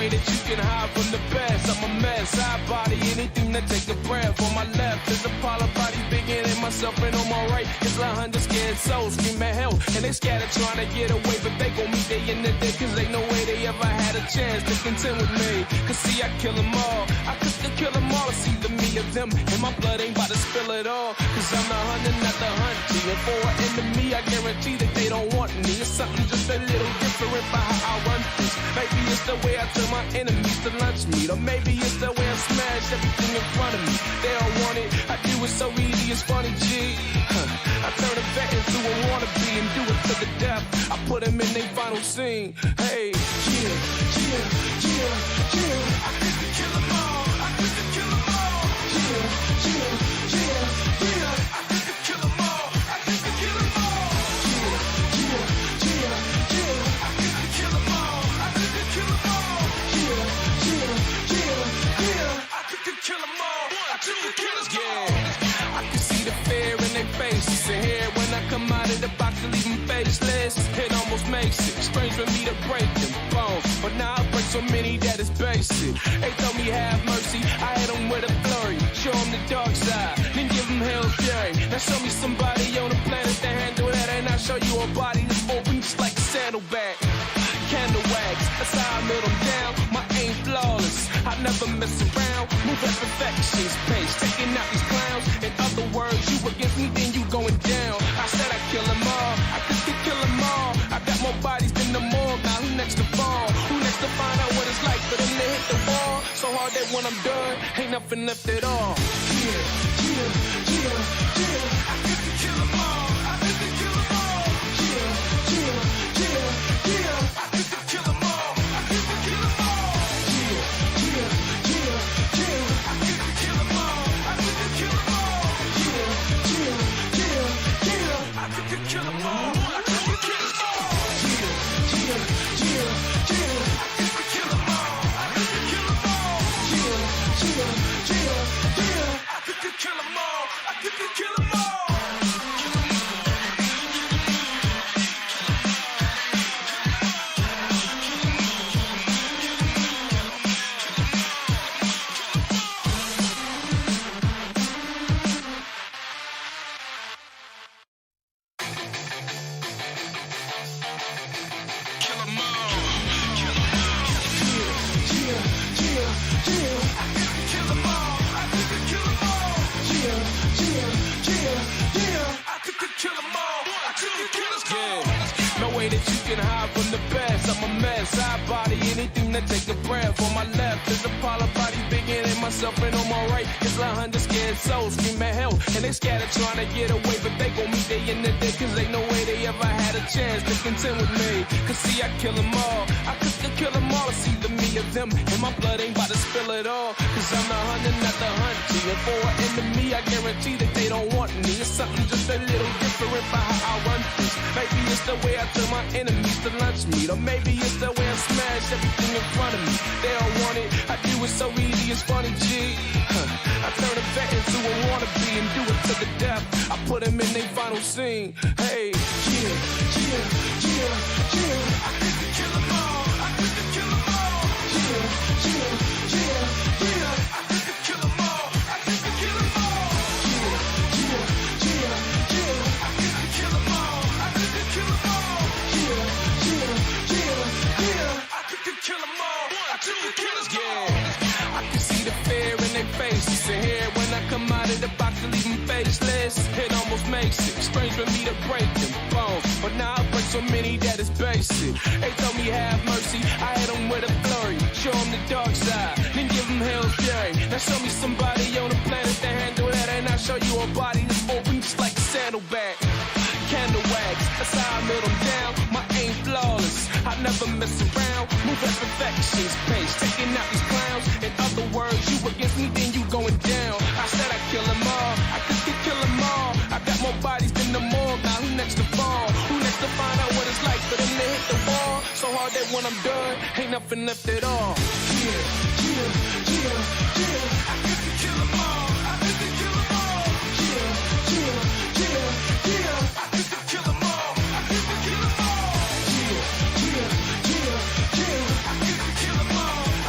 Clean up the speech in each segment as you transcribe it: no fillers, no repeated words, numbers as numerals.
way that you can hide from the best. I'm a mess, I body anything that take a breath. On my left is a pile of bodies bigger than myself, and on my right is 100 scared souls screaming hell. And they scattered trying to get away, but they gon' meet day in the day, cause ain't no way they ever had a chance to contend with me. Cause see, I kill them all, I could kill them all. It's either me or them, and my blood ain't about to spill it all. Cause I'm the hunter, not the hunted. And for an enemy, I guarantee that they don't want me. It's something just a little different by how I run things. Maybe it's the way I turn my enemies to lunch meat, or maybe it's the way I smash everything in front of me. They don't want it, I do it so easy, it's funny, G. I turn a vet into a wannabe and do it to the death. I put them in their final scene. Hey, yeah, yeah, yeah, yeah. I could kill them all, I could kill them all. Yeah, yeah, yeah, yeah. I could kill them all, I could kill them all. Yeah, yeah, yeah, yeah. I could kill them all, I could kill them all. Yeah, yeah, yeah, yeah. I could kill them all, I could kill them all. Yeah, I can see the fear in their faces, and here when I come out of the box and leave them faceless, it almost makes it strange for me to break them bones, but now I break so many that it's basic. They told me have mercy, I hit them with a flurry, show them the dark side, then give them hell's fury. Now show me somebody on the planet that handle that, and I'll show you a body that's open just like a saddlebag. Candle wags, that's how I melt them down. My aim flawless, I never mess around. Move at perfection's pace, taking out these clowns. In other words, you against me, then you going down. I said I kill them all, I could kill them all. I got more bodies than the morgue, now who next to fall? Who next to find out what it's like for them to hit the wall? So hard that when I'm done, ain't nothing left at all. Yeah, yeah, yeah, yeah. I could kill them all, I could kill them all. Yeah, yeah, yeah, yeah. I could kill them all, I could kill them all. Yeah, yeah, yeah, yeah. I could kill them all, I could kill them all. Yeah, yeah, yeah, yeah. I could kill them all, I could kill them all. Yeah, yeah, yeah, yeah. I could kill them all, I could kill them all. Yeah, yeah, yeah, yeah. I could kill them all, I could kill them all. Take a breath. On my left is a pile of bodies bigger than myself, and on my right is 100 scared souls screaming hell. And they scattered trying to get away, but they gon' meet day in the day, cause ain't no way they ever had a chance to contend with me. Cause see, I kill them all, I could kill them all. It's either me or them, and my blood ain't about to spill it all. Cause I'm the hunter, not the hunted. And for an enemy, I guarantee that they don't want me. It's something just a little different by how I run things. Maybe it's the way I turn my enemies to lunch meat, or maybe it's the way I smash everything in front of me. They don't want it, I do it so easy, it's funny, G. I turn a vet into a wannabe and do it to the death. I put them in their final scene. Hey, yeah, yeah, yeah, yeah. I could kill them all, I could kill them all. Yeah, yeah, yeah, yeah. I could kill them all, I could kill them all. Yeah, yeah, yeah, yeah. I could kill them all, I could kill them all. Yeah, yeah, yeah, yeah. I could kill them all, I could kill them all. Yeah, I can see the fear in their faces, and here when I come out of the box and leave them faceless, it almost makes it strange for me to break them bones, but now I break so many that it's basic. They told me have mercy, I hit them with a flurry, show them the dark side, then give them hell's fury. Now show me somebody on the planet that handle that, and I'll show you a body that's open just like a saddlebag. Candle wags, that's how I melt them down. My aim flawless, I never mess around. Move at perfection's pace, taking out these clowns. In other words, you against me, then you going down. I said I kill them all, I could kill them all. I got more bodies than the morgue, now who next to fall? Who next to find out what it's like for them to hit the wall? So hard that when I'm done, ain't nothing left at all. Yeah, yeah, yeah, yeah. I could kill them all, I could kill them all. Yeah, yeah, yeah, yeah. I could kill them all, I could kill them all. Yeah, yeah, yeah, yeah. I could kill them all, I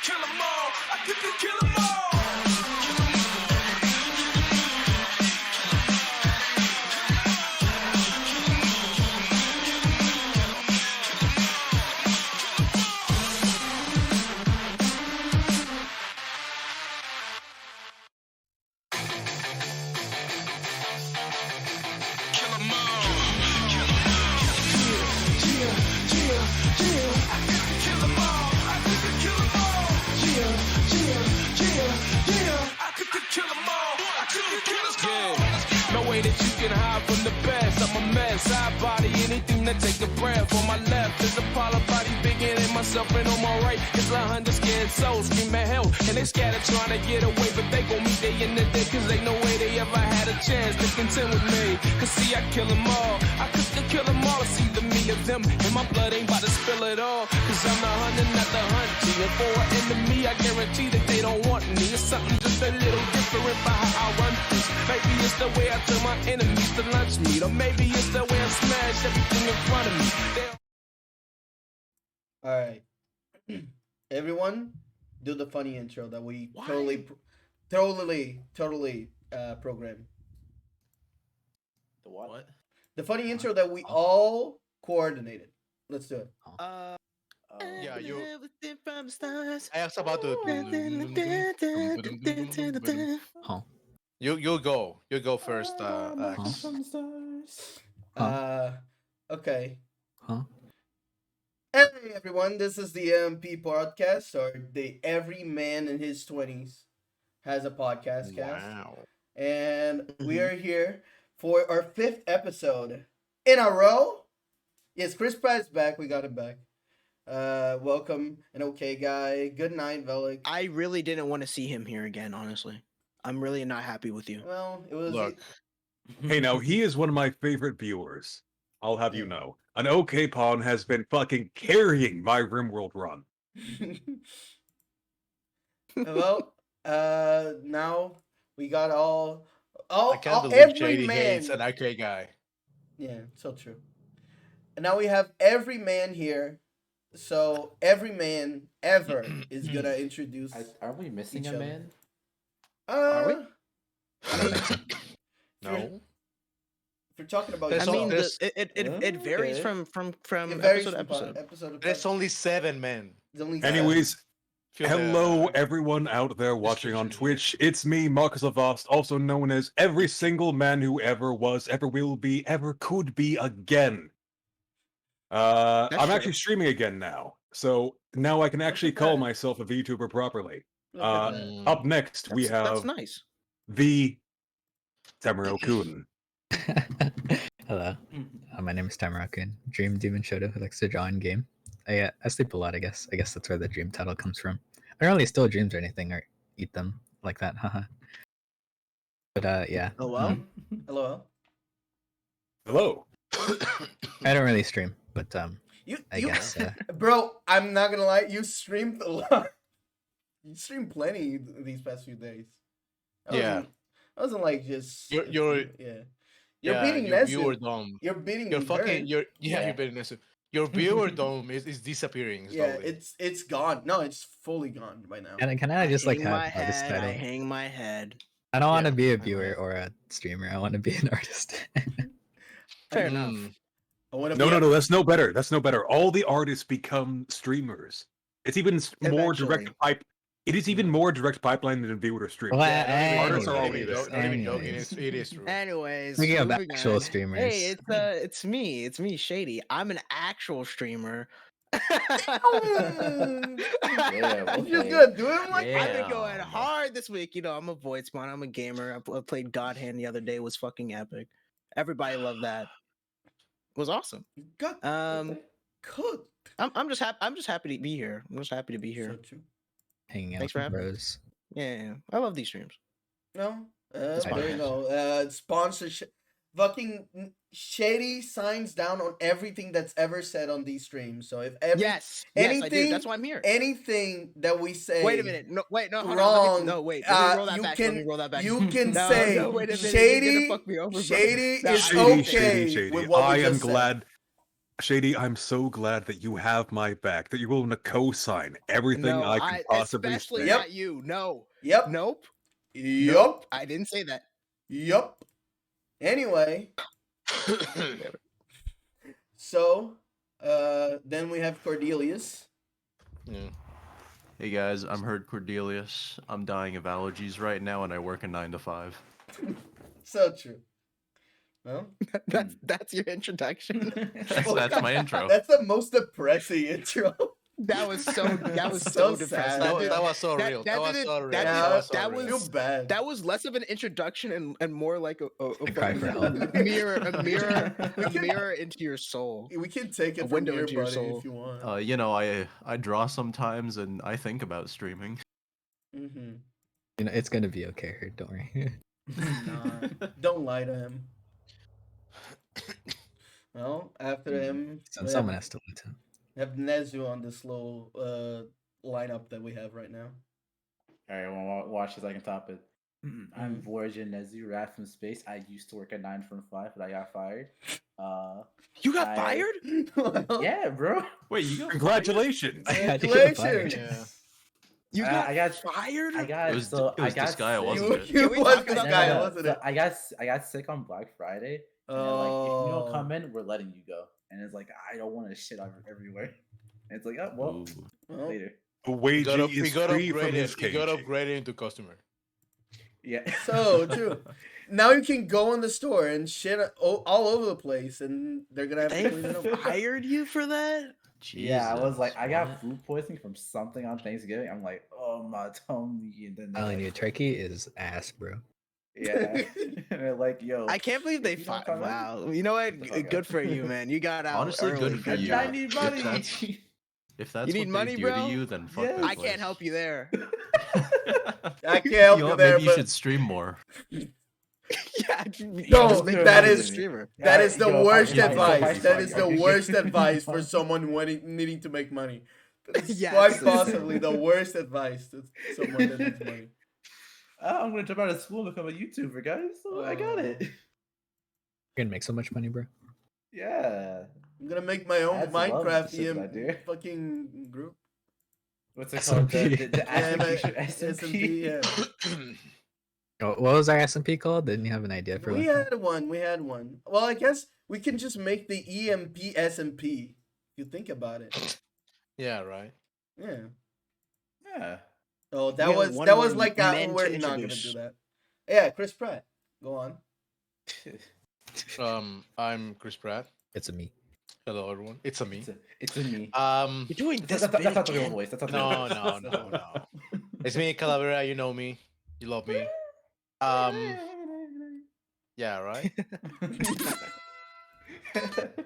kill 'em all. I could kill 'em all. From the best, I'm a mess. I body anything that take a breath. On my left is a pile of bodies bigger than myself, and on my right is 100 scared souls screaming hell. And they scattered trying to get away, but they gon' meet day in the day, cause ain't no way they ever had a chance to contend with me. Cause see, I kill 'em all. I could kill 'em all. It's either me or them, and my blood ain't about to spill it all. Cause I'm the hunter, not the hunted. And for an enemy, I guarantee that they don't want me. It's something just a little different about how I run this. Maybe it's the way I turn my enemies to lunch meat, or maybe it's the way I smash everything in front of me. All right, everyone, do the funny intro that we totally programmed. The what? The funny intro that we all coordinated. Let's do it. Yeah, you. Everything from the stars. I was about to. Huh. You go first. Axe. Okay. Huh? Hey everyone, this is the EMP podcast, or the Every Man in His 20s has a podcast cast. Wow. And we are here for our 5th episode in a row. Yes, Chris Pratt's back. We got him back. Welcome, an okay guy. Good night, Velik. I really didn't want to see him here again, honestly. I'm really not happy with you. Well, it was. Look. Hey, now he is one of my favorite viewers. I'll have you know. An OK Pawn has been fucking carrying my RimWorld run. Well, now we got I can't believe every JD man. hates an okay guy. Yeah, so true. And now we have every man here. So every man ever is gonna introduce. Are we missing each a other. man? Are we? I don't think so. No. If you're talking about, There's I mean, there's- it varies okay. from it varies episode to from episode. episode to There's only 7 men. There's only Anyways, Feel hello the- everyone out there watching on Twitch. It's me, Marcus Lavost, also known as every single man who ever was, ever will be, ever could be again. I'm true. actually streaming again now. So now I can actually at call that. myself a VTuber properly. Look at that. Mm. Up next, we That's have nice. the Tamaro-kun. Hello. My name is Tamarakun, Dream Demon Shoto who likes to draw in game. I sleep a lot, I guess. I guess that's where the dream title comes from. I don't really steal dreams or anything or eat them like that, haha. But yeah. Oh well. Hello. Hello. I don't really stream, but I You, guess bro, I'm not gonna lie. You streamed a lot. You streamed plenty these past few days. Yeah. I wasn't like just. You're You're yeah, beating your Nesu. viewer dome. You're beating. You're me fucking. very- You're Yeah. you're beating Nesu. Your viewer dome is disappearing. Yeah, Slowly. it's gone. No, it's fully gone by now. can I just like hang my have artist head. I title? hang my head. I don't want to Yeah, be a I know. viewer or a streamer. I want to be an artist. Fair enough. Mm. I want to. No. That's no better. That's no better. All the artists become streamers. It's even more direct Eventually. pipe. It is even more direct pipeline than a viewer streamer. Well, artists are already anyways, there. Don't even joke. anyways. It is true. Anyways, Speaking of moving actual on. streamers. Hey, it's me, Shady. I'm an actual streamer. Yeah, You just okay. gonna do it like I've that? been going hard this week. You know, I'm a void spawn. I'm a gamer. I played God Hand the other day. It was fucking epic. Everybody loved that. It was awesome. Got cooked. I'm just happy. I'm just happy to be here. I'm just happy to be here. So true. Hanging out Thanks for with having me. bros. Yeah, I love these streams. No, It's there you fine. go. Sponsorship. Fucking Shady signs down on everything that's ever said on these streams. So if Yes, I do. anything- That's why I'm here. anything that we say, Wait a minute. No, wait, no, hold on. wrong. No, wait. Let me roll that you back. can Let me roll that back. you can No, say no, wait a minute. You're Shady. gonna fuck me over, bro. Shady No, is I- okay with what I we am just said. glad. Shady, I'm so glad that you have my back, that you're willing to co-sign everything No, I can possibly especially say. Yep. not you. No. Yep. Nope. Yup. Nope. I didn't say that. Yup. Anyway, so then we have Cordelius. Yeah. Hey guys, I'm Herd Cordelius. I'm dying of allergies right now, and I work a 9 to 5. So true. Well, That's your introduction. That's my intro. that's the most depressing intro. That was so So depressing. sad. That was so that- real. that That was didn't- so real. that Yeah, was so that real. I feel bad. That was less of an introduction and more like a cry for fucking help. a mirror into your soul. We can take it A from window here, into your buddy, soul. if you want. You know, I draw sometimes, and I think about streaming. Mm-hmm. You know, it's gonna be okay, Herd. Don't worry. Nah, don't lie to him. Well, after him, So we someone have, has to lie to him. have Nezu on this little lineup that we have right now. Alright, well, watch this. I can top it. I'm Voyager Nezu, Rat from Space. I used to work at 9 from 5, but I got fired. You got I- fired? Well, Yeah, bro. Wait, you got Congratulations! I had to get Congratulations. fired. Yeah. You I got, got- fired? I got It was, so it was I got this guy, sick. wasn't You, it? you Can we was talk this about guy, that? wasn't So it? I got sick on Black Friday. And they're like, if you don't come in, we're letting you go. And it's like, I don't want to shit on everywhere. And it's like, oh well, Ooh. Well, later. Wage He is got free from upgraded. his He cage. got upgraded into customer. Yeah. so true. Now you can go in the store and shit all over the place, and they're gonna have to They clean it up. fired you for that? Yeah, I was like, Jesus, I got what? food poisoning from something on Thanksgiving. I'm like, oh my tummy. And then they're Telling you, like, turkey is ass, bro. yeah. And they're like, yo. I can't believe they if you don't fired. come in, Wow. You know what? the fuck Good out. for you, man. You got out. Honestly, good early. for That's you. I need If money. that's- If that's You need what money, they do bro? to you, then fuck Yes. that I can't help you there. I can't help You know you what? there, Maybe you but should stream more. Yeah, No, just make that me is- a streamer. that is the Yo, worst I- advice. That is the I- worst advice for someone needing to make money. That is Yes. quite possibly the worst advice to someone that needs money. Oh, I'm gonna jump out of school and become a YouTuber, guys. So I got it. You're gonna make so much money, bro. Yeah. I'm gonna make my own That's love Minecraft the shit that I EM do. fucking group. What's it called? SMP. The Yeah, but SMP. SMP, yeah. Oh, what was our SMP called? Didn't you have an idea for We one? had one. We had one. Well, I guess we can just make the EMP SMP. If you think about it. Yeah, right. Yeah. Yeah. Oh, We that have was one that was more like man to we're not gonna introduce. do that. Yeah, Chris Pratt. Go on. I'm Chris Pratt. It's a me. Hello, everyone. It's a me. It's in me. You're doing this That's bit not the real again? voice. That's not the No, real voice. no. It's me, Calavera. You know me. You love me. Yeah, right.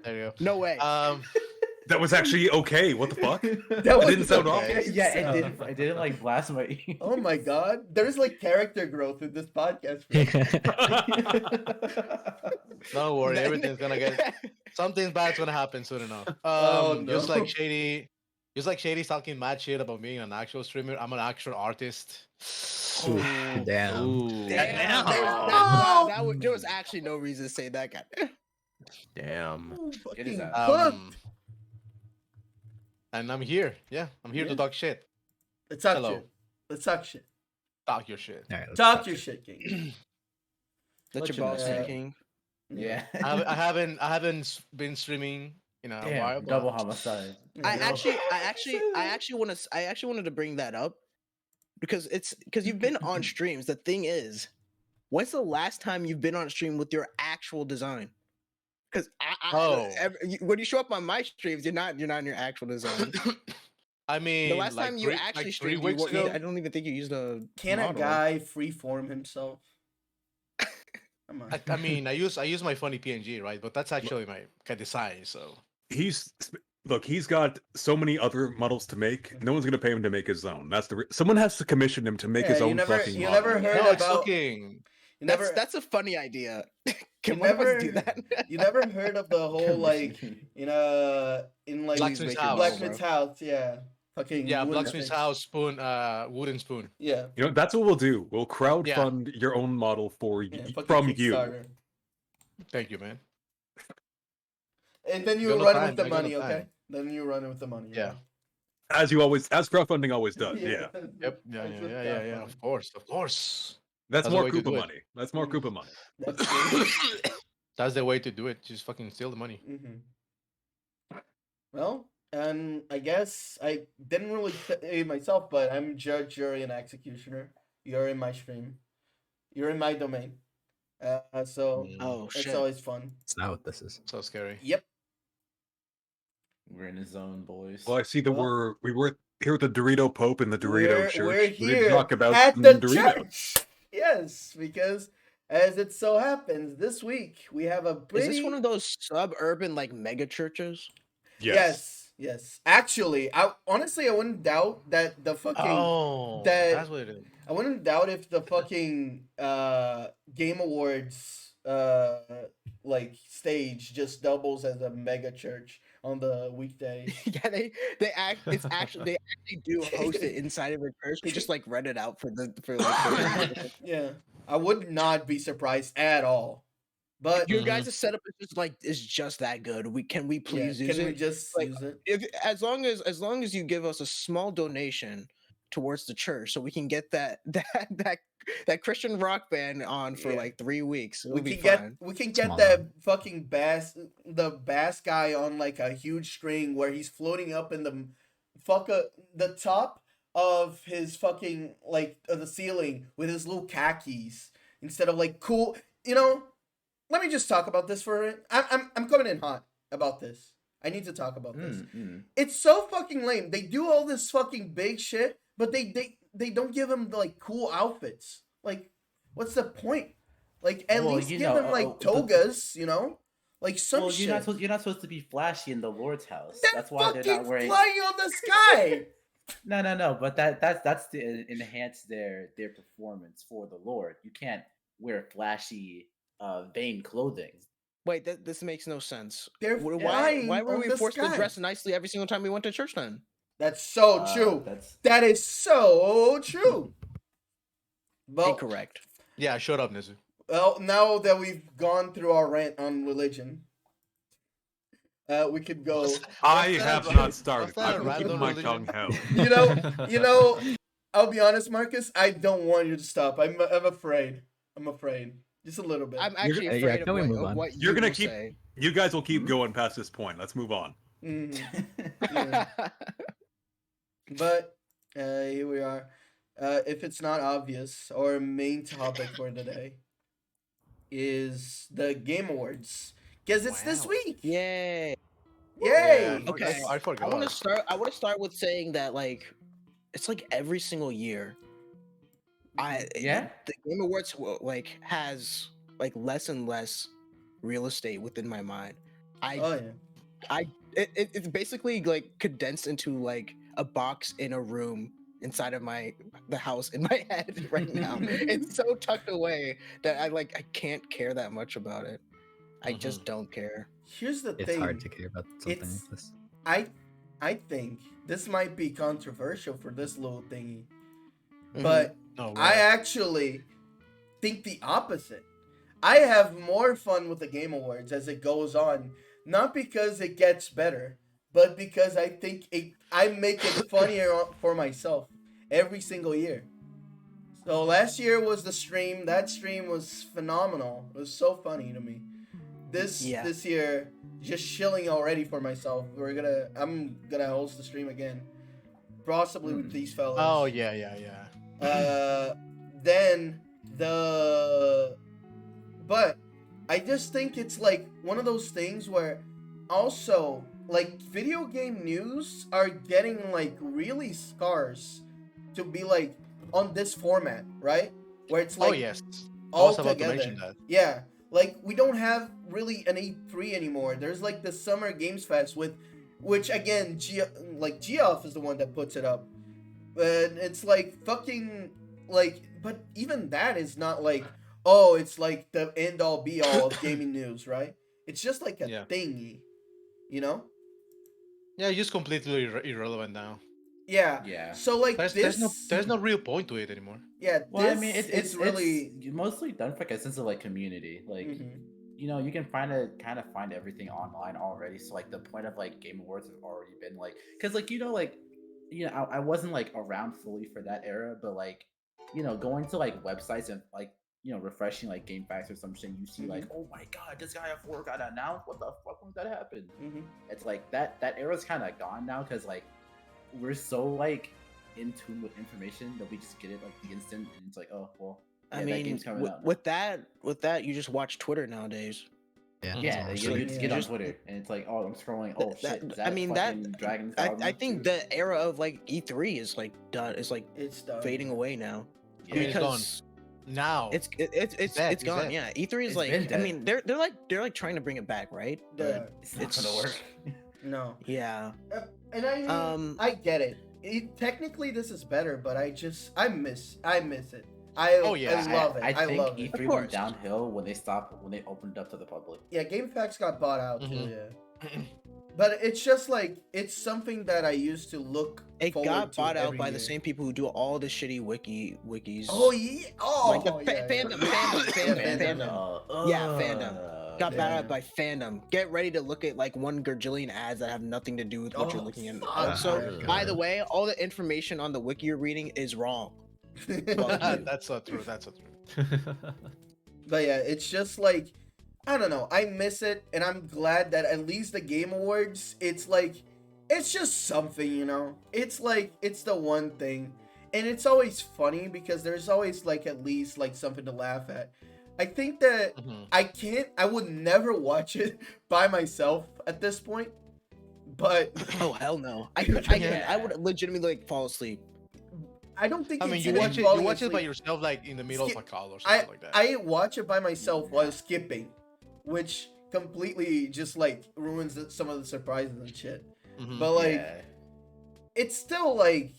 There you No way. go. That was actually okay. What the fuck? That was didn't sound okay. awful. Yeah, it didn't like blast my ear. Oh my god. There's like character growth with this podcast. Don't worry, everything's gonna get. Something bad's gonna happen soon enough. Oh, Just no. like Shady's talking mad shit about being an actual streamer. I'm an actual artist. Ooh, damn. Ooh, Damn. There was actually no reason to say that, guy. damn. Ooh, It is fucking that. cooked. And I'm here. Yeah, I'm here Yeah. to talk shit. Let's talk Hello. shit. Let's talk shit. Talk your shit. All right, let's Talk your shit, King. Let What your you balls know? say, King. Yeah. I haven't been streaming in a Damn, while. but- double homicide. I Yeah. actually wanted to bring that up because you've been on streams. The thing is, when's the last time you've been on stream with your actual design? Because when you show up on my streams, you're not in your actual design. I mean, The last like time you three- actually like 3 streamed, weeks ago. I don't even think you used a. Can a model. guy freeform himself? Come on. I mean, I use my funny PNG, right? But that's actually my design. So He's got so many other models to make. No one's gonna pay him to make his own. That's someone has to commission him to make his Yeah, you own never- fucking you model. never heard no, it's about- looking. You never, That's a funny idea. Can You one of us do never- that? you never heard of the whole like in like Blacksmith's house. Blacksmith's house, yeah. Fucking Yeah, wooden blacksmith's thing. house spoon, wooden spoon. Yeah. You know, that's what we'll do. We'll crowdfund your own model for Yeah, fucking from you. Kickstarter. Thank you, man. And then You you got no run time, with the I got no money, okay? time. Then you run with the money. Yeah. As crowdfunding always does. Yeah. Yep. Yeah. Of course. That's That's the more way to Koopa do it. money. That's more Koopa money. That's true. That's the way to do it. Just fucking steal the money. Well, and I guess I didn't really say myself, but I'm judge, jury, and executioner. You're in my stream. You're in my domain. So Oh it's shit. always fun. It's not what this is. So scary. Yep. We're in his zone, boys. Well, I see that Well, we were here with the Dorito Pope and the Dorito Church. We're We didn't here talk about at some the Doritos. church. Yes, because as it so happens, this week we have a pretty. Is this one of those suburban like mega churches? Yes. Actually, I wouldn't doubt that the fucking Oh, that that's what it is. I wouldn't doubt if the fucking Game Awards like stage just doubles as a mega church on the weekdays. Yeah, they actually do host it inside of a church. They just like rent it out for like Yeah, I would not be surprised at all. But your guys' setup is just that good. Can we please use can it? we just Like, use it? If as long as you give us a small donation towards the church, so we can get that Christian rock band on for Yeah. like 3 weeks, it'll We be can fine. get Small. that fucking bass guy on like a huge string where he's floating up in the top of his fucking like the ceiling with his little khakis instead of like cool. Let me just talk about this for a minute. I'm coming in hot about this. I need to talk about this. It's so fucking lame. They do all this fucking big shit, but they don't give him like cool outfits. Like, what's the point? Like, at least give him like togas, like some Well, shit. you're not supposed to be flashy in the Lord's house. They're That's why they're fucking not wearing. flying on the sky. No. But that's to enhance their performance for the Lord. You can't wear flashy, vain clothing. Wait, this makes no sense. They're Why flying were on we the forced to sky. dress nicely every single time we went to church then? That's so true. That is so true. Well, Incorrect. Yeah, shut up, Nizu. Well, now that we've gone through our rant on religion, we could go. I have not started. that a I'm random keeping my religion? tongue held. You know. I'll be honest, Marcus. I don't want you to stop. I'm afraid. I'm afraid. Just a little bit. I'm actually Yeah, afraid can we of move what, on? what You're you gonna will keep- say. You guys will keep going past this point. Let's move on. Mhm. Yeah. But here we are. If it's not obvious, our main topic for today is the Game Awards, because it's this Wow. week. Yay. Yay! Okay. I forgot. I want to start with saying that like it's like every single year. Yeah? The Game Awards like has like less and less real estate within my mind. Oh yeah. It's basically like condensed into like a box in a room inside of the house in my head right now. It's so tucked away that I can't care that much about it. I just don't care. Here's the It's thing. hard to care about something It's- like this. I think this might be controversial for this little thingy, Mhm. but No, I actually think the opposite. I have more fun with the Game Awards as it goes on, not because it gets better, but because I think I make it funnier for myself every single year. So last year was the stream. That stream was phenomenal. It was so funny to me. This year, just chilling already for myself. I'm gonna host the stream again, possibly with these fellas. Oh yeah. Then but I just think it's like one of those things where also like video game news are getting like really scarce to be like on this format, right? Where it's like Oh yes. I all was about to together. mention that. Yeah, like we don't have really an E3 anymore. There's like the Summer Games Fest which again, Geoff is the one that puts it up, but it's like fucking like, but even that is not like, oh, it's like the end all be all of gaming news, right? It's just like a Yeah. thingy, you know? Yeah, it's just completely irrelevant now. Yeah. Yeah. So like There's no real point to it anymore. yeah. Well, I this mean, is really it's mostly done for like a sense of like community. Like, Mhm. you can find everything online already. So like the point of like Game Awards have already been like, because like I wasn't like around fully for that era, but like going to like websites and like refreshing like Game Facts or something, you see like, oh my god, this guy at 4 got announced. What the fuck when that happened? It's like that era's kind of gone now because like we're so like in tune with information that we just get it like the instant, and it's like, oh well. Yeah, I that mean, game's coming out now. with that, you just watch Twitter nowadays. Yeah. Yeah, it's you honestly- just get on Twitter and it's like, oh, I'm scrolling. Oh shit! Is that I mean, fucking Dragon's I Dogma think 2? the era of like E3 is like done. It's like It's done. fading away now. I mean, it's gone. Because Now it's dead, it's gone. dead. Yeah, E3 is It's like. been I dead. mean, they're like trying to bring it back, right? Yeah. It's not gonna work. No. Yeah. And I mean, I get it. Technically, this is better, but I miss it. Oh, yeah. I love it. I think love it. E3 Of course. went downhill when they opened up to the public. Yeah, GameFAQs got bought out too. Mhm. Yeah. But it's just like it's something that I used to look. It forward got to bought out every by year. the same people who do all the shitty wikis. Oh yeah. Oh. Like the yeah, fandom, yeah. fandom. Yeah, fandom. Got bought Yeah. out by fandom. Get ready to look at like 1 gajillion ads that have nothing to do with what you're Oh, looking at. fuck. Also, Oh, by God. the way, all the information on the wiki you're reading is wrong. Fuck you. That's so true. That's so true. But yeah, it's just like I don't know. I miss it, and I'm glad that at least the Game Awards, it's like it's just something, you know. It's like it's the one thing, and it's always funny because there's always like at least like something to laugh at. I think that I would never watch it by myself at this point, but Oh hell no! I Yeah. would legitimately like fall asleep. I don't think I mean, it's you even watch it. falling You watch it by asleep. yourself, like in the middle Skip- of a call or something like that. I watch it by myself while skipping, which completely just like ruins some of the surprises and shit. Mhm. But like, Yeah. it's still like,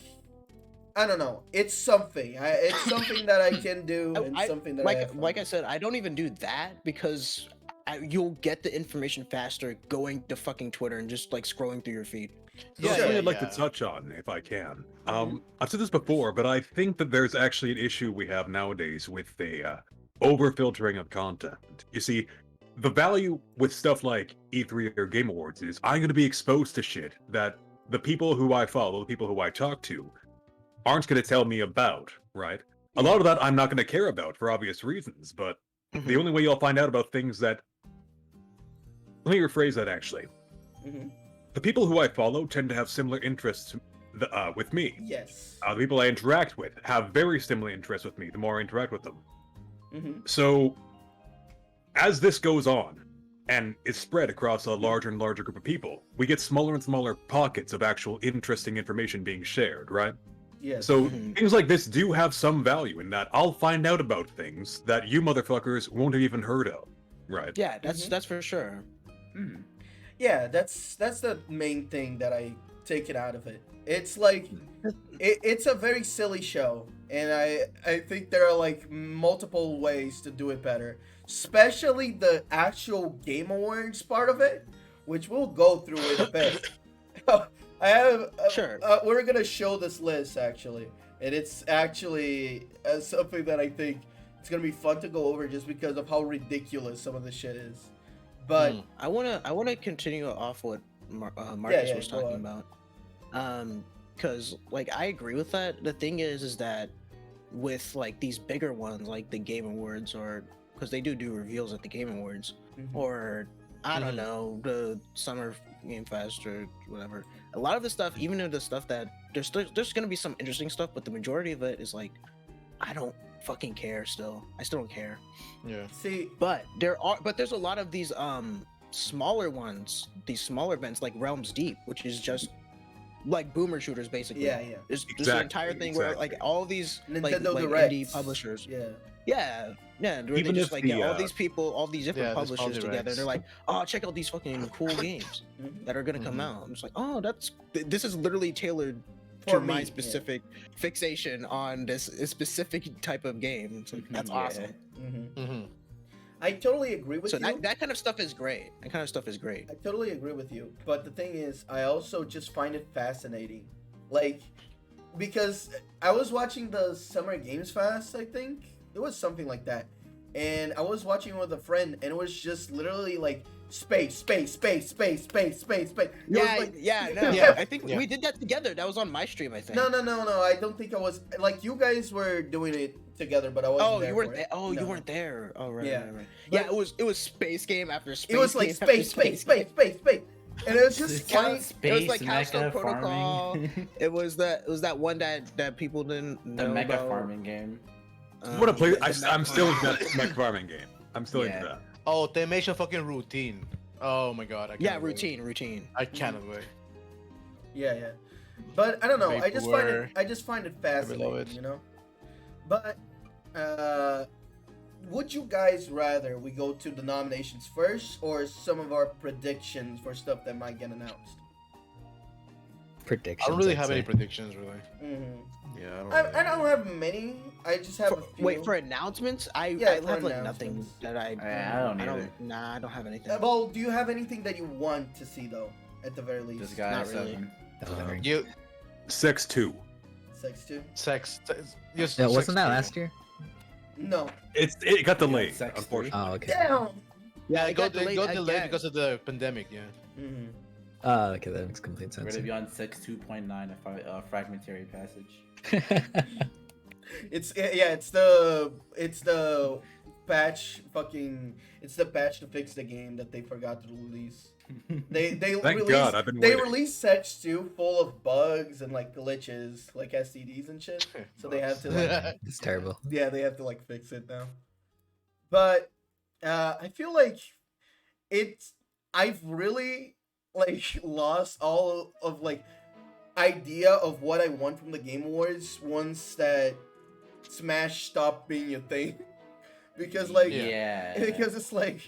I don't know. It's something. It's something that I can do and something that I have fun like I with. said, I don't even do that because you'll get the information faster going to fucking Twitter and just like scrolling through your feed. There's Sure, something I'd like yeah. to touch on, if I can. Mm-hmm. I've said this before, but I think that there's actually an issue we have nowadays with the over-filtering of content. You see, the value with stuff like E3 or Game Awards is I'm going to be exposed to shit that the people who I follow, the people who I talk to, aren't going to tell me about, right? A lot of that I'm not going to care about for obvious reasons, but the only way you'll find out about things that... Let me rephrase that, actually. Mhm. The people who I follow tend to have similar interests with me. Yes. The people I interact with have very similar interests with me the more I interact with them. Hmm. So, as this goes on, and is spread across a larger and larger group of people, we get smaller and smaller pockets of actual interesting information being shared, right? Yes. So, Mhm. things like this do have some value in that I'll find out about things that you motherfuckers won't have even heard of, right? Yeah, that's for sure. Mhm. Yeah, that's the main thing that I take it out of it. It's like it's a very silly show, and I think there are like multiple ways to do it better, especially the actual Game Awards part of it, which we'll go through in a bit. I have Sure. We're gonna show this list actually, and it's actually something that I think it's gonna be fun to go over just because of how ridiculous some of the shit is. But I wanna continue off what Marcus yeah, was go talking on. about. Because like I agree with that. The thing is that with like these bigger ones, like the Game Awards, or because they do reveals at the Game Awards, Mhm. or I don't know, the Summer Game Fest or whatever. A lot of the stuff, even if the stuff that there's gonna be some interesting stuff, but the majority of it is like, I don't fucking care. I still don't care. Yeah. see, But there's a lot of these smaller ones, these smaller events like Realms Deep, which is just like boomer shooters basically. yeah, yeah. There's an Exactly, entire thing where like exactly. all these like Nintendo indie Directs. publishers. Yeah. Yeah. Where Even they just if like the, get all these people, all these different Yeah, the small publishers together. directs. They're like, oh, check out these fucking cool games Mhm. that are gonna come Mhm. out. I'm just like, oh, this is literally tailored For to me, my yeah. specific fixation on this specific type of game. It's like, that's Yeah. awesome. Hmm. Mm-hmm. I totally agree with So you. that kind of stuff is great. That kind of stuff is great. I totally agree with you. But the thing is, I also just find it fascinating. Like, because I was watching the Summer Games Fest, I think. It was something like that. and I was watching with a friend, and it was just literally like space, space, space, space, space, space, space. It was Yeah, like, no. Yeah, I think yeah. we did that together. That was on my stream, I think. No. I don't think I was like you guys were doing it together, but I wasn't. Oh, there you weren't for there. it. Oh, No. you weren't there. Oh, right, Yeah. right. But- Yeah, it was space game after space. It was like game after space, space, space, space, space, and it was just It's funny. got It was space, like Household mecha, Protocol. farming. It was that one that people didn't The know mecha about. farming game. I'm gonna play. the I'm Mech still Farm. into that mech farming game. I'm still into Yeah. that. Oh, they made a fucking routine. Oh my god. I Yeah, cannot wait. routine. I cannot wait. Yeah. But I don't know. I just find it. Vaporware. I just find it fascinating. it. You know. But would you guys rather we go to the nominations first, or some of our predictions for stuff that might get announced? Predictions. I don't really I'd have any say. predictions really. Mm-hmm. Yeah, I don't. I don't have many. I just have a few. Wait for announcements. I Yeah, for have like nothing announcements. that I I don't either. Nah, I don't have anything. Well, do you have anything that you want to see though? At the very least. This guy Not is really. 7. Elden You Sex 2. Sex 2? sex. Just Yeah, sex wasn't that two. last year? No. It got delayed, Sex unfortunately. Oh, okay. Damn. Yeah, it it got got delayed delayed again. because of the pandemic. Yeah. Mm-hmm. Okay, that makes complete We're sense. gonna be on 6.2.9, a fragmentary passage. It's the patch fucking it's the patch to fix the game that they forgot to release. They Thank released, God, I've been they waiting. released Sex 2 full of bugs and like glitches, like STDs and shit. So they have to like It's terrible. yeah, they have to like fix it now. But I feel like I've really like lost all of like idea of what I want from the Game Awards once that Smash stopped being a thing. Because like Yeah. because it's like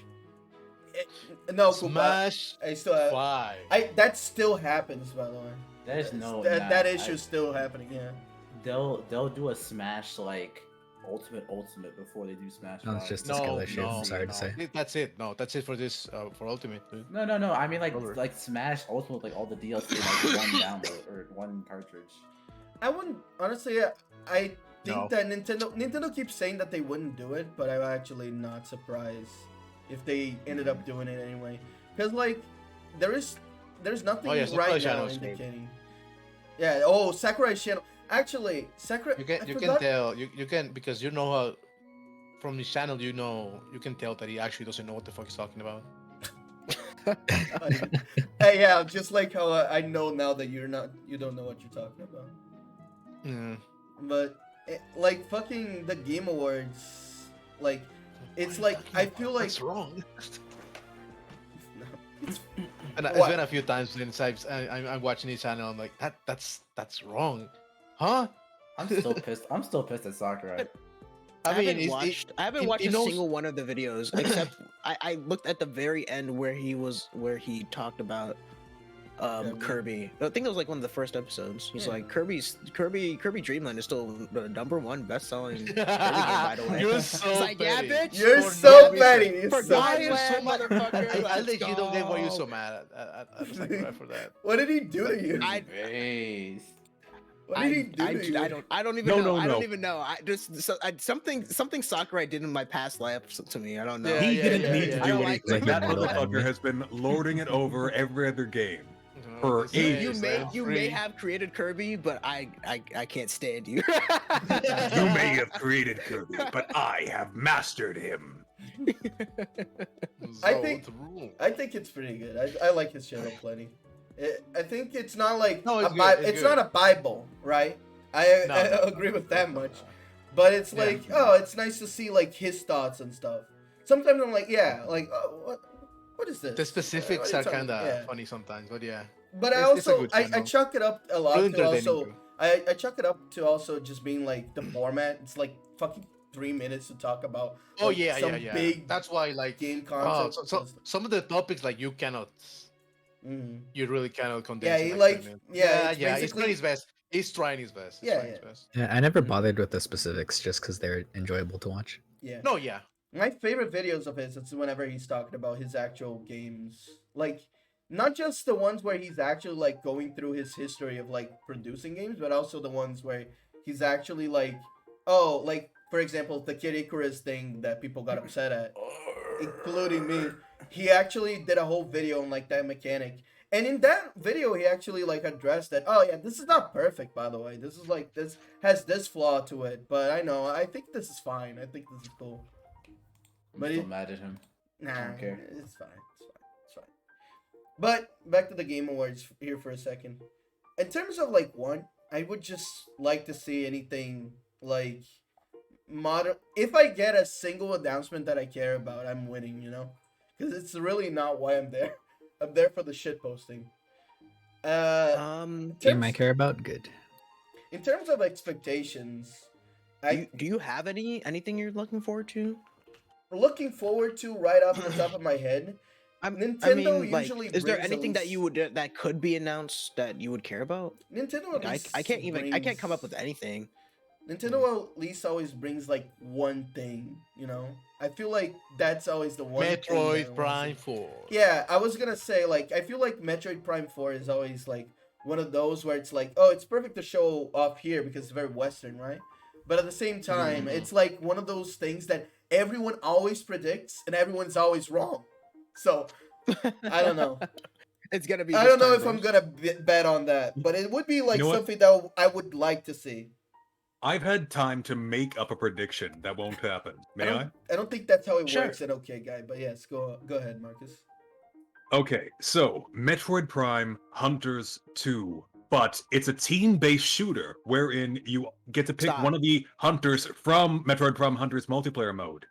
no Koopa, Smash I still Fly. that still happens by the way. There's no that nah, issue's still happening, yeah. They'll do a Smash like ultimate before they do Smash. No, it's 5. just a skill issue. I'm sorry to say. That's it. No, that's it for this for Ultimate. Dude. No. I mean Over. like Smash Ultimate, like all the DLC, like one download or one cartridge. I wouldn't honestly. I think No. that Nintendo keeps saying that they wouldn't do it, but I'm actually not surprised if they ended up doing it anyway. Because like there's nothing Oh, yeah, Sakurai right now Channel is good. indicating. Yeah. Oh, Sakurai Channel. Actually, Sakurai. You I can forgot- tell you can because you know how from his channel you can tell that he actually doesn't know what the fuck he's talking about. Hey, yeah, just like how I know now that you don't know what you're talking about. Mm. But like fucking the Game Awards, like it's like I feel like What's wrong? It's- And it's What? been a few times since I'm watching his channel. I'm like that's wrong, huh? I'm still pissed. I'm still pissed at Sakurai. I haven't he's- watched. I haven't he watched a knows- single one of the videos except I looked at the very end where he talked about Kirby. I think it was like one of the first episodes. He's Yeah. like Kirby Dreamland is still the #1 best-selling Kirby game, by the way. You're so It's like, yeah, petty. bitch. You're For so no reason. petty. You're For so God, petty. you're so motherfucker. I Let's legit don't get why you're go. so mad at Sakurai for that. What did he do to you? Face. What did he do to you? I don't even No, know. no, I don't no. even know. Something Sakurai did in my past life to me. I don't know. Yeah, He yeah, didn't yeah, need yeah. to I do don't like anything. that. That Little motherfucker enemy. has been lording it over every other game. For This ages. is You may free. have created Kirby, but I can't stand you. You may have created Kirby, but I have mastered him. I So, think- what's wrong? I think it's pretty good. I like his channel plenty. I think it's not like No, it's a good, it's it's good. not a Bible, right? I No, I no, agree with that much. But it's Yeah. like, oh, it's nice to see like his thoughts and stuff. Sometimes I'm like, yeah, like, oh, what is this? The specifics What are you talking- kind of yeah. funny sometimes, but yeah. But I it's a also good I channel. chuck it up a lot Really to entertaining also too. I chuck it up to also just being like the format. It's like fucking 3 minutes to talk about. Oh like, yeah, some yeah. big That's why like game oh, concepts. some of the topics like you Mhm. really cannot condense. Yeah, in, he 3 like minutes. yeah, it's He's basically trying his best. He's trying his best. He's Yeah, trying his yeah. best. Yeah, I never bothered with the specifics just because they're enjoyable to watch. yeah. No, yeah. My favorite videos of his is whenever he's talking about his actual games. Like, not just the ones where he's actually, like, going through his history of, like, producing games, but also the ones where he's actually, like, oh, like, for example, the Kid Icarus thing that people got upset at, including me, he actually did a whole video on like that mechanic. And in that video, he actually like addressed that. Oh yeah, this is not perfect, by the way. This is like this has this flaw to it, but I think this is fine. I think this is cool. I'm But still it- mad at him. Nah, don't care. it's fine. It's fine. But back to the Game Awards here for a second. In terms of like one, I would just like to see anything like modern. If I get a single announcement that I care about, I'm winning. Because it's really not why I'm there. I'm there for the shit posting. In Game I terms, care about? Good. in terms of expectations, Do you have anything you're looking forward to? looking forward to right off the top of my head. I Nintendo mean, like, usually is there brings anything those- that could be announced that you would care about? Nintendo Like, at least I can't come up brings- with anything. Nintendo at least always brings like one thing, I feel like that's always the one thing that I Metroid wanna see. Prime 4. Yeah, I was gonna say like I feel like Metroid Prime 4 is always like one of those where it's like, oh, it's perfect to show off here because it's very Western, right? But at the same time, it's like one of those things that everyone always predicts and everyone's always wrong. So I don't know. It's gonna be. I this don't know time, if I'm bros. gonna bet on that, but it would be like You know what? something that I would like to see. I've had time to make up a prediction that won't happen. May I? I don't think that's how it Sure. works in OK Guy, but yes, go ahead, Marcus. Okay, so Metroid Prime Hunters 2, but it's a team-based shooter wherein you get to pick Stop. one of the hunters from Metroid Prime Hunters multiplayer mode.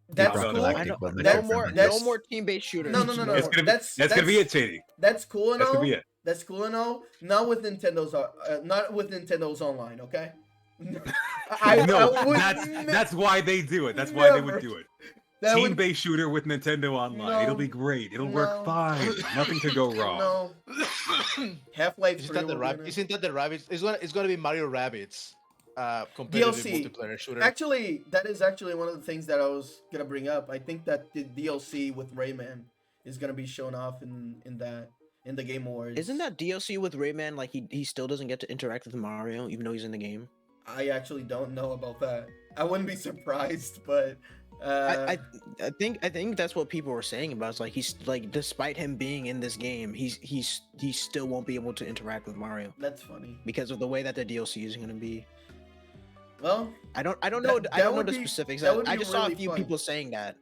That's Yeah, cool. Galactic No That's- more, that's- no more team-based shooters. No, no, no, no. That's gonna That's be it, Shady. That's cool and That's all. gonna be it. That's cool and all. Not with Nintendo's online, okay? No, would that's why they do it. That's why they never- would do it. that would- Team-based shooter with Nintendo Online. It'll No. be great. It'll No. work fine. Nothing could go wrong. No. Half-Life 3 Isn't that the will be rabbit? in it. Isn't that the rabbits? It's gonna be Mario Rabbids, competitive DLC. multiplayer shooter. Actually, that is actually one of the things that I was gonna bring up. I think that the DLC with Rayman is gonna be shown off in the Game Awards. Isn't that DLC with Rayman like he still doesn't get to interact with Mario even though he's in the game? I actually don't know about that. I wouldn't be surprised, but I think that's what people were saying about. It's like he's like, despite him being in this game, he still won't be able to interact with Mario that's funny. because of the way that the DLC is gonna be. Well, I don't know. That- I don't that know would the be- specifics. that would I be just saw a really few fun. people saying that.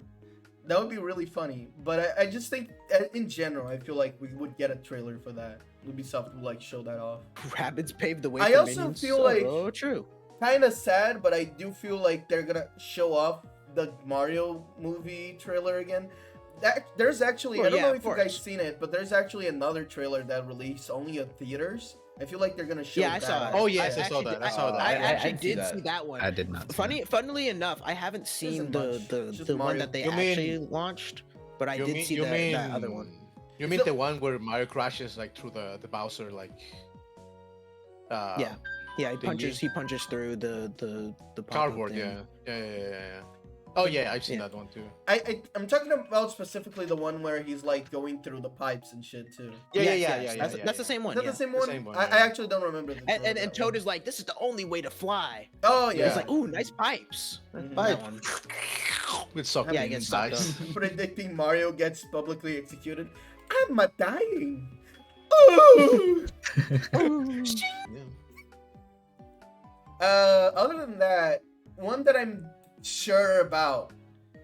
that would be really funny. But I just think, in general, I feel like we would get a trailer for that. Ubisoft would like show that off. Rabbids paved the way. I for also minions. feel like- oh, true. Kind of sad, but I do feel like they're gonna show off the Mario movie trailer again. There's actually, Well, I don't yeah, know of if you guys course. seen it, but there's actually another trailer that released only at theaters. I feel like they're gonna show. Yeah, I that. saw it. Oh, yes, I actually saw that. did- I saw that. I I actually didn't see did that. see that one. I did not. see Funnily enough, I haven't seen Isn't much. the Just one Mario. that they You mean- actually launched, but I You did mean- see you that other one. You It's mean the- the one where Mario crashes like through the Bowser like? Yeah, yeah, thingy? he punches through the pop-up Cardboard, thing. yeah. Oh yeah, I've seen Yeah. that one too. I'm talking about specifically the one where he's like going through the pipes and shit too. Yeah. That's the same one. Is that Yeah. the same The one? same one, I yeah. actually don't remember. The And, trailer and, of and that Toad one. is like, this is the only way to fly. Oh Yeah. yeah. It's like, ooh, nice pipes. Mhm. That one. With sucking Yeah, it gets sucked dice. up. Predicting Mario gets publicly executed. I'm a dying. Ooh. Yeah. Other than that, one that I'm sure about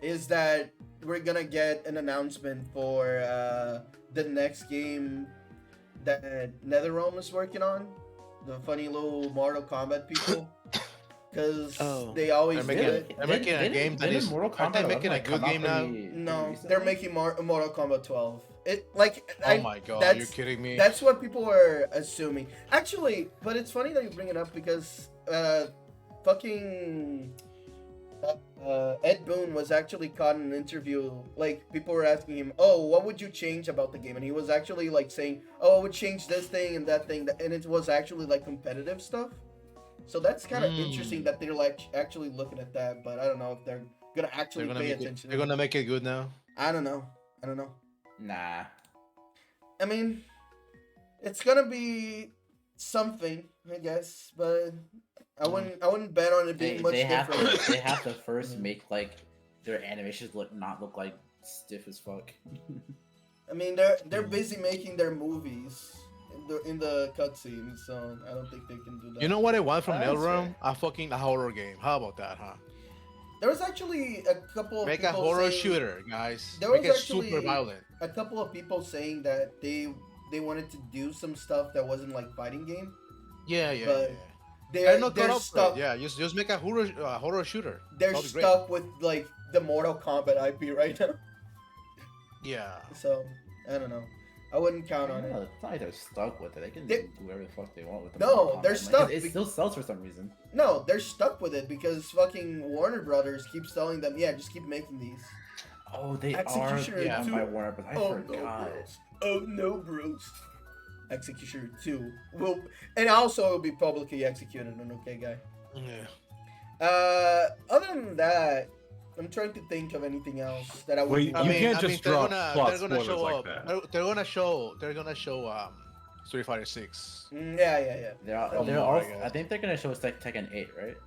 is that we're gonna get an announcement for the next game that NetherRealm is working on. The funny little Mortal Kombat people. Because Oh. they always They're do making- it. they're making a game that is- Mortal aren't they Kombat making a 11, good come game out now? pretty No, recently? they're making Mortal Kombat 12. It like Oh my god, that's- you're kidding me. That's what people were assuming. Actually, but it's funny that you bring it up because fucking Ed Boon was actually caught in an interview. Like people were asking him, "Oh, what would you change about the game?" And he was actually like saying, "Oh, I would change this thing and that thing," and it was actually like competitive stuff. So that's kind of interesting that they're like actually looking at that. But I don't know if they're gonna actually They're gonna pay make it, attention. they're gonna make it good now. I don't know. Nah. I mean, it's gonna be something, I guess, but I wouldn't bet on it being much they have different. to they have to first Yeah. make like their animations not look like stiff as fuck. I mean, they're busy making their movies in the cutscenes, so I don't think they can do that. You know what I want from That's NetherRealm? A fucking horror game. How about that, huh? There was actually a couple of Make a people horror saying, shooter, guys. There Make was it super actually- violent. a couple of people saying that they wanted to do some stuff that wasn't like fighting game. Yeah, yeah, but yeah. They're not they're caught up for it. stuck. Yeah, just make a horror shooter. They're That'll be great. stuck with like the Mortal Kombat IP right now. Yeah. So I don't know. I wouldn't count on No, it. it's not like they're stuck with it. They can They- do whatever the fuck they want with it. No, they're stuck It be- still sells for some reason. No, they're stuck with it because fucking Warner Brothers keeps telling them, yeah, just keep making these. Oh, they Executioner are two. done by Warner, but I forgot. Oh no, bros. Executioner 2 will, and also it'll be publicly executed on OK Guy. Yeah. Other than that, I'm trying to think of anything else that I would. Wait, do. You can't just they're drop gonna, plot they're gonna spoilers show like up. that. They're gonna show Street Fighter 6. Yeah. They're Oh all. my God. I think they're gonna show us Tekken 8, right?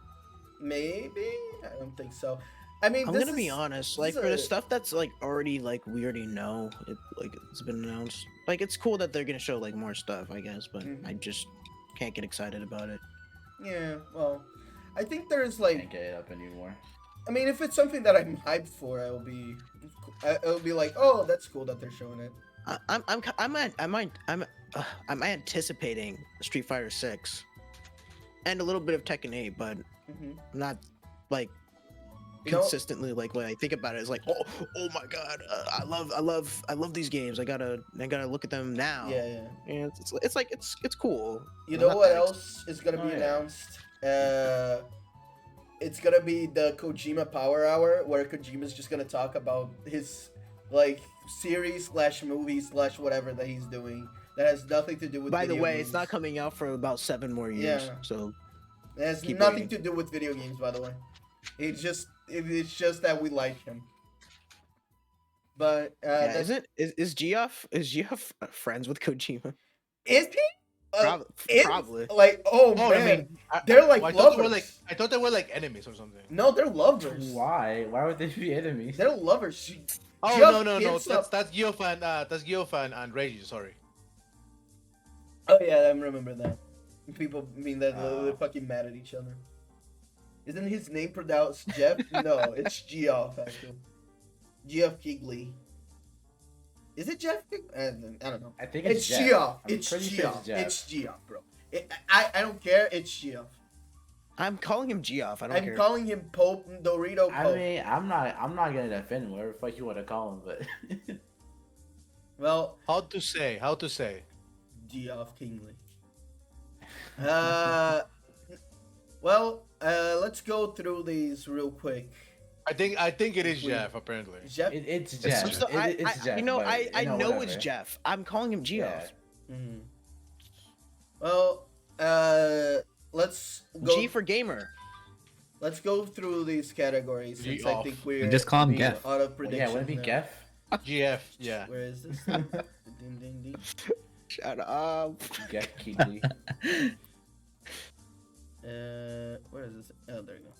Maybe. I don't think so. I mean, I'm this gonna be is- honest. this Like is for the a- stuff that's like already like we already know it, like it's been announced. Like it's cool that they're gonna show like more stuff, I guess, but Mhm. I just can't get excited about it. Yeah. Well, I think there's Can't like. get it up anymore. I mean, if it's something that I'm hyped for, I'll be like, oh, that's cool that they're showing it. I'm anticipating Street Fighter 6 and a little bit of Tekken 8, but hmm not like You know- consistently. Like when I think about it, it's like, oh my god, I love these games. I gotta look at them now. Yeah. And it's like it's cool. You I'm know not what that else is gonna Oh, be yeah. announced? It's gonna be the Kojima Power Hour, where Kojima's just gonna talk about his like series / movie / whatever that he's doing that has nothing to do with. By the video way, games. it's not coming out for about 7 more years. Yeah. So It has keep nothing waiting. to do with video games, by the way. It's just that we like him. But yeah, that's, is Geoff friends with Kojima? is he? Is- Probably. Like, oh, Oh, man, I mean, they're like I thought they were lovers. I thought they were like enemies or something. No, they're lovers. Why? Why would they be enemies? They're lovers. Oh Geoff no, hits up- that's Geoff and Reggie. Sorry. Oh yeah, I remember that. People mean that they're Oh. fucking mad at each other. Isn't his name pronounced Jeff? No, it's Geoff actually. Geoff Keighley. Is it Jeff? I don't know. I think It's Jeff. Geoff. I'm It's pretty sure Geoff. Jeff. It's Geoff, bro. I don't care. It's Geoff. I'm calling him Geoff. I don't I'm care. calling him Pope Dorito I Pope. mean, I'm not gonna defend him, whatever the fuck you want to call him, but Well, How to say? Geoff Keighley. Let's go through these real quick. I think it is We- Jeff apparently. Jeff. it's It's Jeff. I'm still, It's Jeff. you know, but, I know it's whatever. Jeff. I'm calling him Geoff. Yeah. Mhm. Well, let's go. G for gamer. Let's go through these categories since I Geoff. think we're And just call him Be- Geff. out of Well, prediction. yeah, wouldn't it be now. Geff? GF. Yeah. Where is this? Ding, ding, ding. Shut up. Geff Keighley. Where is this? Oh, there you go.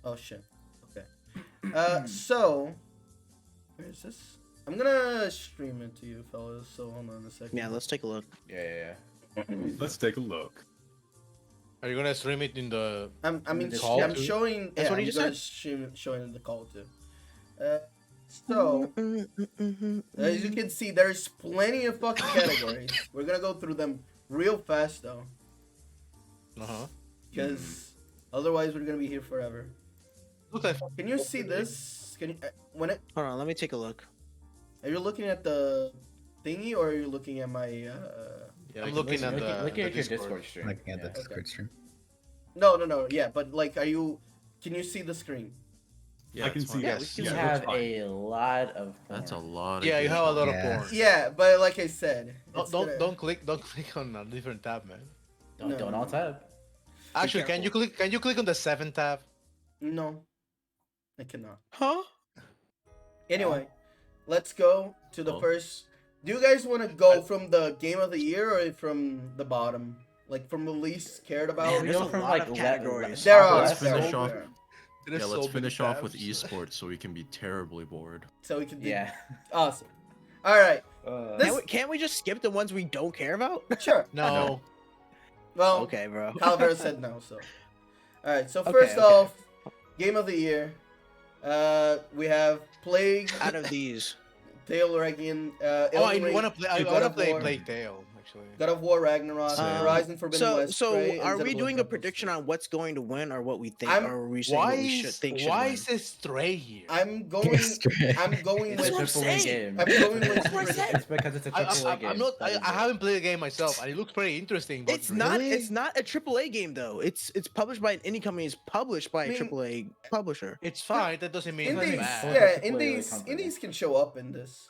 Oh shit. Okay. So, where is this? I'm gonna stream it to you, fellas. So hold on a second. Yeah, let's take a look. Yeah. Let's take a look. Are you gonna stream it in the? I'm Call I'm too? showing. That's yeah, what he I'm just gonna said. showing the call too. So. As you can see, there's plenty of fucking categories. We're gonna go through them real fast though, because otherwise we're gonna be here forever. Look at Can you see this? Can you when it? Hold on, let me take a look. Are you looking at the thingy or are you looking at my? Yeah, I'm Like, looking at the. Looking at your Discord. Discord stream. Looking at the yeah. Discord stream. No. Yeah, but like, are you? Can you see the screen? Yeah, I can it's see fine. Yeah, this. we You can Yeah, have that's fine. a lot of. That's a porn. lot. Yeah, you have a lot of Yeah. porn. Yeah, but like I said, it's Don't gonna- don't click on a different tab, man. Don't all tab. Actually, can you click on the 7th tab? No, I cannot. Huh? Anyway, let's go to the Oh. first. Do you guys want to go from the game of the year or from the bottom? like from the least cared Man, about? we there's go a from lot like of le- categories. There top are. Let's left, finish there off. are. There's Yeah, so let's many finish off with tabs. esports so we can be terribly bored. So we can do. Yeah. Awesome. All right. This- Can't we just skip the ones we don't care about? Sure. No. Well, Okay, bro. Calavera said no. So. All right. So Okay, first okay. off, game of the year. We have Plague, Out of these, Tail Regian, Oh, I Elden Ring, want to play. I God want to of play War. Plague Tale actually. God of War Ragnarok, Horizon Forbidden so West. Stray, and are we Xenoblade doing a Chronicles prediction 3. on what's going to win, or what we think, I'm- or are we saying what we should think should Why win? is this Stray here? I'm going. Stray. I'm going It's a what I'm with. triple A saying. game. I'm going with. That's what I said. It's because it's a triple A game. I'm not. That is I it. haven't played the game myself, and it looks pretty interesting. But It's not. really? It's not a AAA game though. It's published by an indie company. It's published by I mean- a AAA publisher. It's fine. That doesn't mean it's Indies, bad. yeah, Triple A indies, company. indies can show up in this.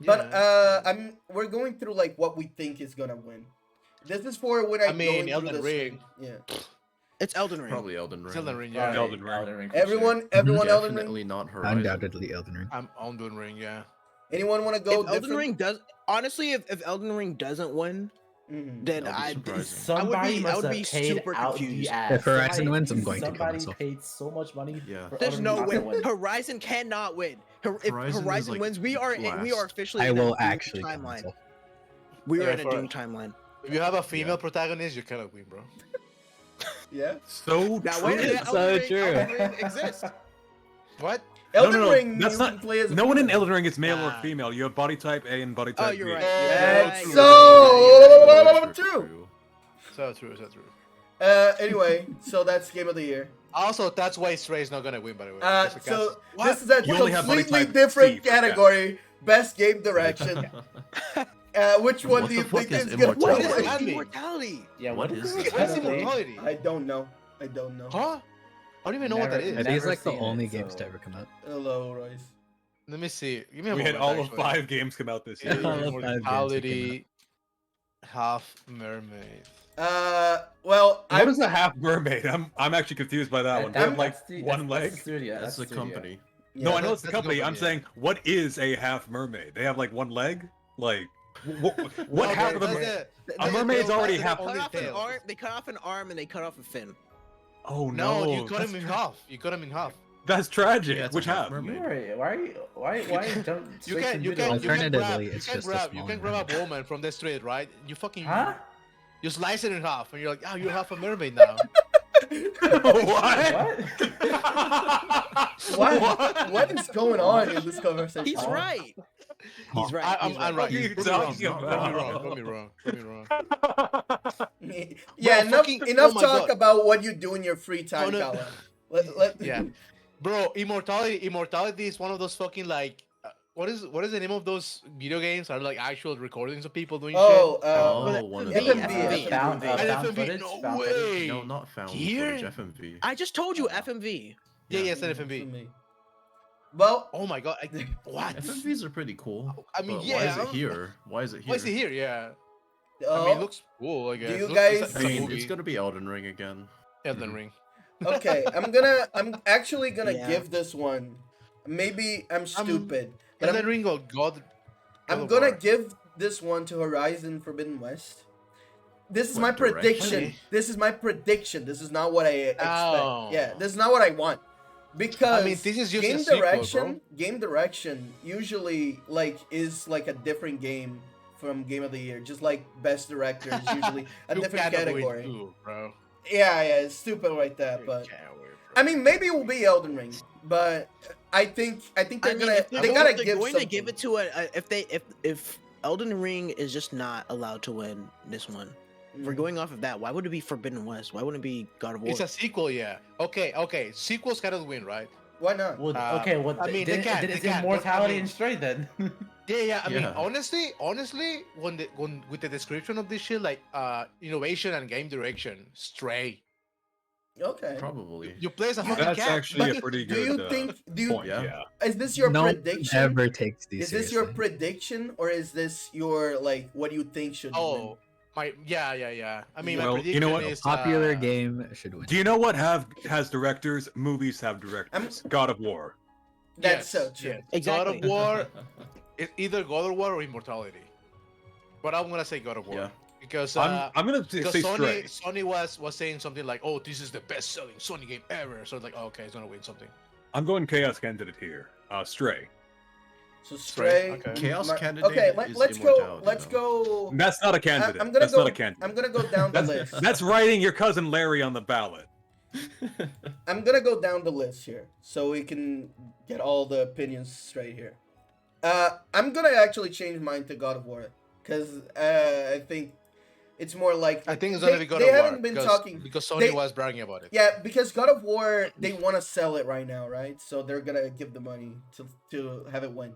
But Yeah. we're going through like what we think is gonna win. This is for when I'm mean, going through Elden this Ring. Yeah. It's Elden Ring. Probably Elden Ring. It's Elden Ring, Probably yeah. Elden Ring. for sure. Everyone Elden Ring. Definitely not Horizon. Undoubtedly Elden Ring. I'm Elden Ring, yeah. Anyone want to go If Elden different? Ring does honestly, if Elden Ring doesn't win, Mhm. then That'd be I surprising. Somebody I must would have be paid super out confused. the ass. If Horizon Somebody- wins, I'm going to kill somebody myself. paid so much money. Yeah. for there's Elden no Ring not to way Horizon cannot win. If Horizon is, Horizon like, wins, we are last. officially I in a will Doom actually kill timeline. myself. We are Yeah, in a for- Doom timeline. If you have a female protagonist, you cannot win, bro. Yeah. So Now true. when did So Elden Ring, true. Elden Ring exist? What? Elden no, Ring. that's you not- can play as a No one in female. Elden Ring is male or Nah. female. You have body type A and body type Oh, you're B. right. That's Yeah, so true. So true, so true. Anyway, so that's game of the year. Also, that's why Stray is not gonna win, by the way. Just because- So What? this is a You only have body completely type different C, yeah. category. Best game direction. Which one What do you the fuck think is is gonna What What is does win? that it? mean? Immortality. Yeah, What what is is this? this? What is Technically, immortality? I don't know. I don't know. Huh? I don't even know what that Never- is. Are Never these like the seen it, only games so- to ever come out? Hello, Royce. Let me see. Give me a We had moment, all of actually. 5 games come out this Yeah, year. All of 5 games that came Immortality, Half Mermaid. Well, What is a half mermaid? I'm actually confused by that one. They have like That's the- one that's leg. the studio, That's the studio. company. No, I know that- it's the that's company. I'm yeah. saying, what is a half mermaid? They have like one leg. Like, what No, half of that's the? the- A mermaid's tail, already that's half- the Cut only off an tail. arm. They cut off an arm and they cut off a fin. Oh No, no! you cut him in half. You cut him in half. That's tragic. Yeah, it's Which a half half? mermaid. You are, why are you? Why don't You straight can, to you middle? can, you can grab, Alternatively, you it's can just a grab, you small can grab a woman from the street, right? You fucking, Huh? you slice it in half, and you're like, oh, you're half a mermaid now. What? What is going on in this conversation? He's right. He's right. I'm he's right. right. What are you Prove me wrong. talking Prove me about? wrong. Prove me wrong. Prove me wrong. Yeah, Bro, fucking- enough oh my talk God. about what you do in your free time, no. Kala. Let, Yeah, bro. Immortality is one of those fucking like, what is the name of those video games? Are like actual recordings of people doing Oh, Oh, one of FMV, those. FMV. Found, shit. And found FMV, footage? no Found footage? way. No, not found Here? footage. FMV. I just told you FMV. Yeah, Yeah. yes, an FMV. Well, Oh my god, what? FMVs are pretty cool. I mean, but yeah. Why is it here? Why is it here? Why is he here? Yeah. I oh, mean, it looks cool. I guess. you Looks- guys- it's I a mean, movie. it's gonna be Elden Ring again. Elden Ring. okay. I'm actually gonna Yeah. give this one. Maybe I'm stupid, but Elden I'm, Ring or God. I'm of gonna War. give this one to Horizon Forbidden West. This is What, my direction? prediction. This is my prediction. This is not what I expect. Oh. Yeah, this is not what I want. Because I mean, this is just game a sequel, direction, game direction usually is like a different game from Game of the Year. Just like best director is usually a You different cannot win category. too, bro. Yeah, it's stupid like that. You But can't win, bro. I mean, maybe it will be Elden Ring. But I think they're gonna if they gotta give going something. to give it to if Elden Ring is just not allowed to win this one. If we're Mhm. going off of that, why would it be Forbidden West? Why wouldn't it be God of War? It's a sequel, yeah. Okay. Sequels cannot win, right? Why not? Well, Uh, okay, well, I mean, they then, can, then they it's can, but I immortality mean- and straight then. Yeah. I mean, Yeah. honestly, when with the description of this shit, like innovation and game direction, Stray. Okay. Probably. You play as a fucking That's cat. actually But a pretty do good you think? Do you? point. Yeah. Yeah. Is this your no one prediction? ever takes these Is this your seriously. prediction, or is this your like what you think should win? Oh, yeah. I mean, Well, my you prediction know what? is Popular game should win. Do you know what has directors? Movies have directors. God of War. That's so true. yes. Exactly. God of War. It's either God of War or Immortality. But I'm gonna say God of War. Yeah. because I'm gonna because say Stray. Sony was saying something like, "Oh, this is the best-selling Sony game ever." So it's like, oh, okay, it's gonna win something. I'm going Chaos Candidate here. Stray. So Stray, Stray. okay. Chaos Candidate Okay, is let's go. Immortality, Let's though. go. That's not a candidate. I'm gonna That's go. not a candidate. I'm gonna go down the That's, list. that's writing your cousin Larry on the ballot. I'm gonna go down the list here so we can get all the opinions straight here. I'm gonna actually change mine to God of War because I think it's more like I think it's gonna be God of They War. haven't been because, talking because Sony they- was bragging about it. Yeah, because God of War they want to sell it right now, right? So they're gonna give the money to have it win.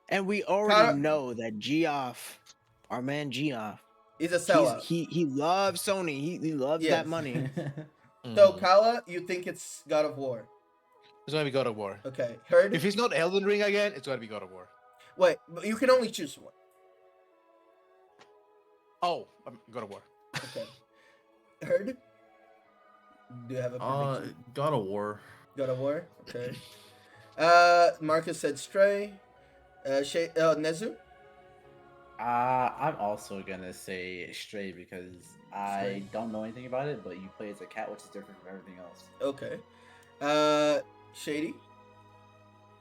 And we already Kyle- know that Geoff, our man Geoff, He's a sellout. he loves Sony. He loves Yes. that money. So Mhm. Kala, you think it's God of War? It's gonna be God of War. Okay, heard. If it's not Elden Ring again, it's gonna be God of War. Wait, but you can only choose one. Oh, God of War. Okay, heard. Do you have a prediction? God of War. God of War. Okay. Marcus said Stray. Nezu. I'm also gonna say Stray because I Stray. don't know anything about it, but you play as a cat, which is different from everything else. Okay. Shady.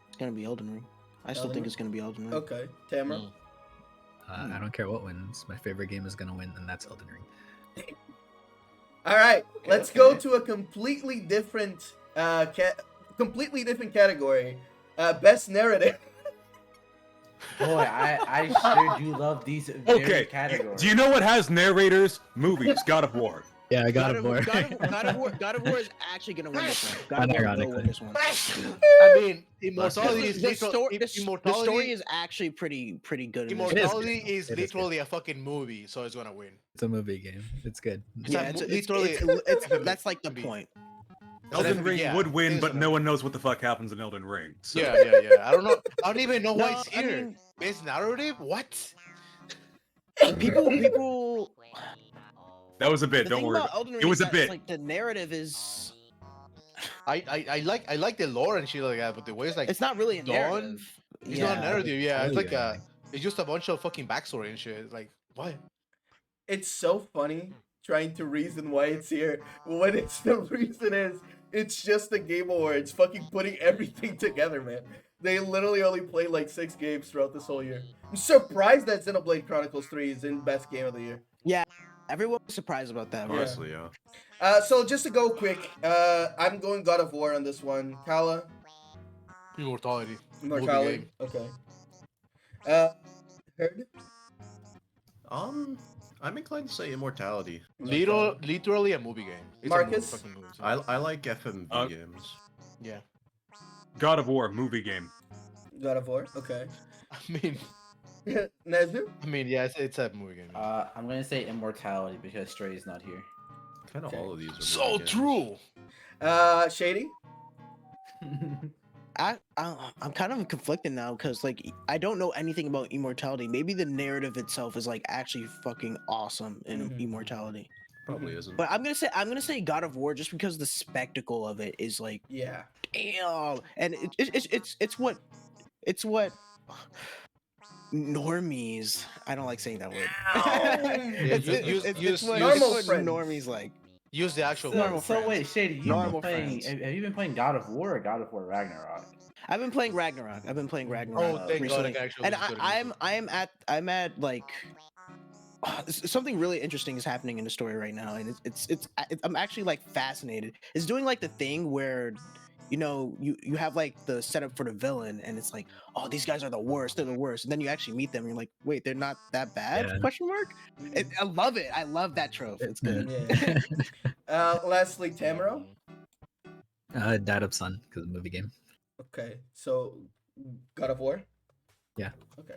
It's gonna be Elden Ring. I still Elden think Ring? it's gonna be Elden Ring. Okay. Tamara. Mm. I don't care what wins. My favorite game is gonna win, and that's Elden Ring. All right. Okay, Let's okay. go to a completely different category. Best narrative. Boy, I sure do love these very Okay. categories. Do you know what has narrators? Movies. God of War. Yeah, I got it more. God of War is actually gonna win this one. God of War will win this one. I mean, Immortality is The literal- the Immortality. story is actually pretty good. In this one. Immortality good. is It is literally a fucking movie, so it's gonna win. It's a movie game. It's good. It's Yeah, a it's, mo- it's, literally- it's, FMV. that's like the FMV. point. Elden FMV, Ring yeah. would win, Things but are- no one knows what the fuck happens in Elden Ring. So. Yeah. I don't know. I don't even know why No, it's I here. mean- Best narrative? What? People. That was a bit. The Don't thing worry. about About Elden it. Ring It was is a that it's bit. like the narrative is. I like the lore and shit like that, but the way it's like It's not really a done. narrative. It's not a narrative. Yeah, tell it's you like anything. it's just a bunch of fucking backstory and shit. It's like what? It's so funny trying to reason why it's here when it's the reason is it's just the Game Awards fucking putting everything together, man. They literally only played like 6 games throughout this whole year. I'm surprised that Xenoblade Chronicles 3 is in best game of the year. Everyone was surprised about that. Yeah. Honestly, yeah. So just to go quick, I'm going God of War on this one. Kala, Immortality. Immortality. game. Okay. Heard? I'm inclined to say Immortality. Literally a movie game. It's a Marcus? fucking movie. I like FMV Uh, games. Yeah. God of War movie game. God of War. Okay. Nezu? I mean, yeah, it's a movie game. I'm gonna say Immortality because Stray is not here. Kind of Okay. all of these are So movie games. true. Shady? I'm kind of conflicted now because like I don't know anything about Immortality. Maybe the narrative itself is like actually fucking awesome in Mhm. Immortality. Probably isn't. But I'm gonna say God of War just because the spectacle of it is like Yeah. damn, and it's what normies. I don't like saying that word. use Normal what friends. normies like. Use the actual So, word. so wait, Shady, you've Normal been playing. friends. Have you been playing God of War or God of War Ragnarok? I've been playing Ragnarok. Oh, thank God! recently. I actually And listened to the I'm at like something really interesting is happening in the story right now, and it's I'm actually like fascinated. It's doing like the thing where you know you have like the setup for the villain, and it's like, oh, these guys are the worst, they're the worst, and then you actually meet them, and you're like, wait, they're not that bad? Yeah. Question mark. I love it. I love that trope. It's good. Yeah. Lastly, Tamaro? Dad of Son, because movie game. Okay. So, God of War? Yeah. Okay.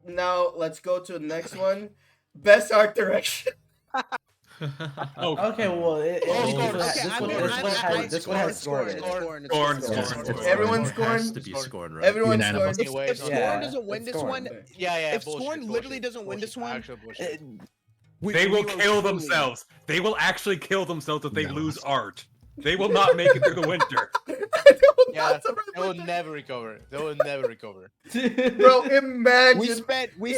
Now let's go to the next one. Best art direction. Oh, Okay, well, this one has scored it. Scorn. Everyone's Has scoring. to be scored, right? Everyone's Unanimous. scoring. Anyway, If so- Scorn Yeah, doesn't win it's this Scorn. one, Yeah. if bullshit, Scorn literally bullshit, doesn't win this bullshit, one, actual bullshit. They will we are kill truly- themselves. They will actually kill themselves if they No. lose art. They will not make it through the winter. Yeah, they will never recover. They will never recover. Bro, imagine. We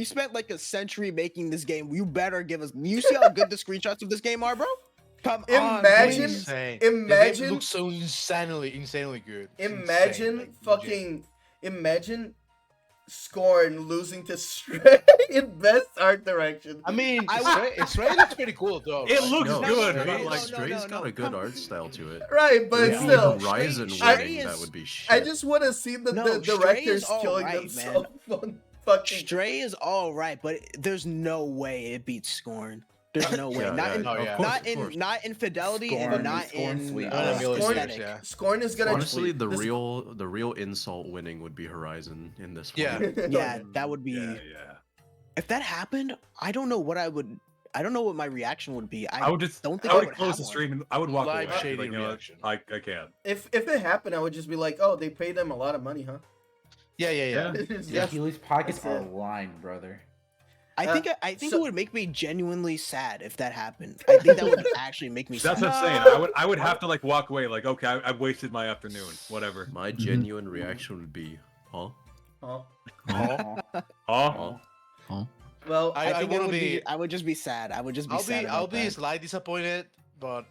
spent like a century making this game. You better give us. You see how good the screenshots of this game are, bro? Come on, Imagine- please. Insane. imagine- The game looks so insanely good. It's Imagine insane, like, legit. imagine Scorn losing to Stray in best art direction. I mean, I Stray looks pretty cool though. It right? looks No, good, Stray, but like Stray's got a good art style to it. Right, but Yeah, still, Horizon Stray winning, is- that would be shit. I just want to see the No, Stray directors is all killing right, themselves on fucking. Stray is all right, but there's no way it beats Scorn. There's no way. Yeah, not yeah, in, Oh, yeah. of course, not of in, course. not in fidelity Scorn- and not Scorn in sweet. Scorn- Years, yeah. Scorn is gonna. Honestly, the this- real insult winning would be Horizon in this one. Yeah. Yeah, that would be. yeah. If that happened, I don't know what I would. I don't know what my reaction would be. I would just. don't think I I would would close have the one. stream and I would walk Live away. shady Like, you know, reaction. I can't. If it happened, I would just be like, oh, they paid them a lot of money, huh? Yeah. It's Yeah, just- Keely's pockets that's are it. lined, brother. I think so- it would make me genuinely sad if that happened. I think that would actually make me That's sad. what I'm saying. I would have to like walk away. Like, okay, I wasted my afternoon. Whatever. My genuine reaction would be, huh? Oh. Oh. Huh? Well, I think wanna be- I would just be sad. I would just be sad. I'll about be that. slightly disappointed, but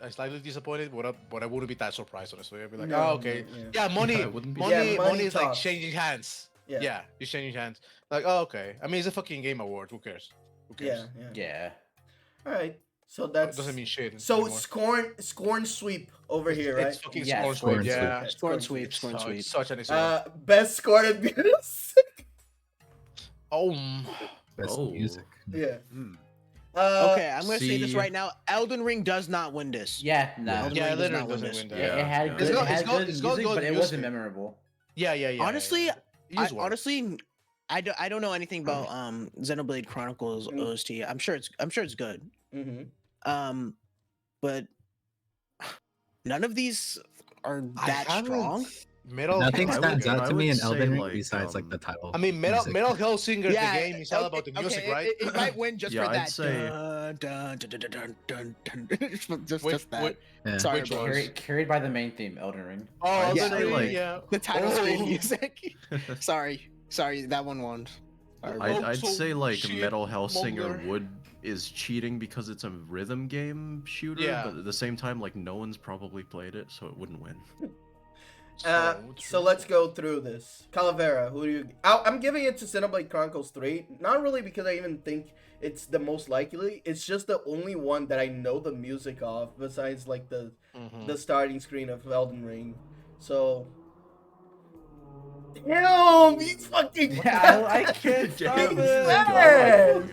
I wouldn't be that surprised honestly. I'd be like, No, oh okay, yeah. yeah, money, I wouldn't be- money, Yeah, money money is like talks. changing hands. yeah. Yeah, it's changing hands. Like, oh okay. I mean, it's a fucking game award. Who cares? Who cares? Yeah. Yeah. All right. So That that's doesn't mean shit. so anymore. scorn sweep over here, right? It's fucking Yeah, scorn scorn sweep. sweep. Yeah. Okay, Scorn sweep, It's scorn sweep. such an example. Best scorn and music. Best Oh. music. Yeah. Hmm. Okay, I'm gonna say this see- right now. Elden Ring does not win this. Yeah, no. Elden Yeah, Ring does literally not win doesn't this. win that. It, Yeah, it had yeah. good, It's got- it had it's got- good it's got music, good but it music. wasn't memorable. Yeah. Honestly, It is one. honestly, I don't know anything about Xenoblade Chronicles Mm. OST. I'm sure it's good. Mm-hmm. But none of these are I that haven't- strong. Metal. Nothing I would- stands out I to me would in say, Elden Ring like, besides like the title. I mean, Metal music. Hellsinger, Yeah, the game is all about the music, okay, right? It might win just Yeah, for I'd that. say- Dun, dun, dun, dun, dun, dun, dun. just Which- that. which- Yeah. Sorry, which bro. one? Carried by the main theme, Elden Ring. Oh, I'd Yeah. say, like- yeah. The title screen Oh. music. sorry, that one won. Sorry, I'd, bro. I'd so say like shit, Metal Hellsinger Mumbler. would is cheating because it's a rhythm game shooter, Yeah. but at the same time, like no one's probably played it, so it wouldn't win. So let's go through this. Calavera, who do you? I'm giving it to Xenoblade Chronicles 3. Not really because I even think it's the most likely. It's just the only one that I know the music of, besides like the starting screen of Elden Ring. So. Damn, he's fucking. Yeah, I can't stop Damn, it. this is Yes!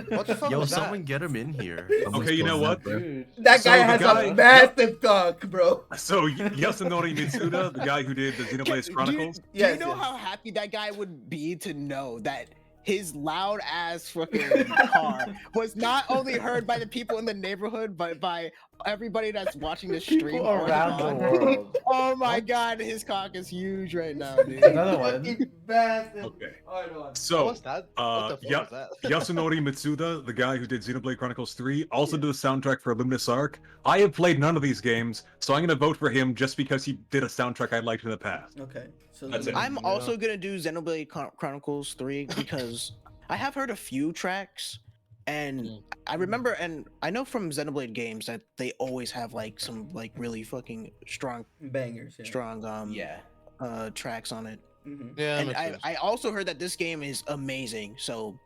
What the fuck Yo, was that? someone get him in here. Okay, you know what? Dude. That So guy the has guy- a massive cock, bro. So Yasunori Mitsuda, the guy who did the Xenoblade Chronicles. Do Yes, you know yes. how happy that guy would be to know that his loud ass fucking car was not only heard by the people in the neighborhood, but by everybody that's watching the stream People on- around the world. Oh my god, his cock is huge right now, dude. Another one. Fucking massive. Okay. Hold on. So What's that? What the fuck was that? Yasunori Mitsuda, the guy who did Xenoblade Chronicles 3, also did the soundtrack for Luminous Arc. I have played none of these games, so I'm going to vote for him just because he did a soundtrack I liked in the past. Okay. So That's then- it. I'm also gonna do Xenoblade Chronicles 3 because I have heard a few tracks, and I remember, and I know from Xenoblade games that they always have like some like really fucking strong bangers. Yeah. strong Yeah. tracks on it. Mhm. Yeah, And makes I, sense. I also heard that this game is amazing, so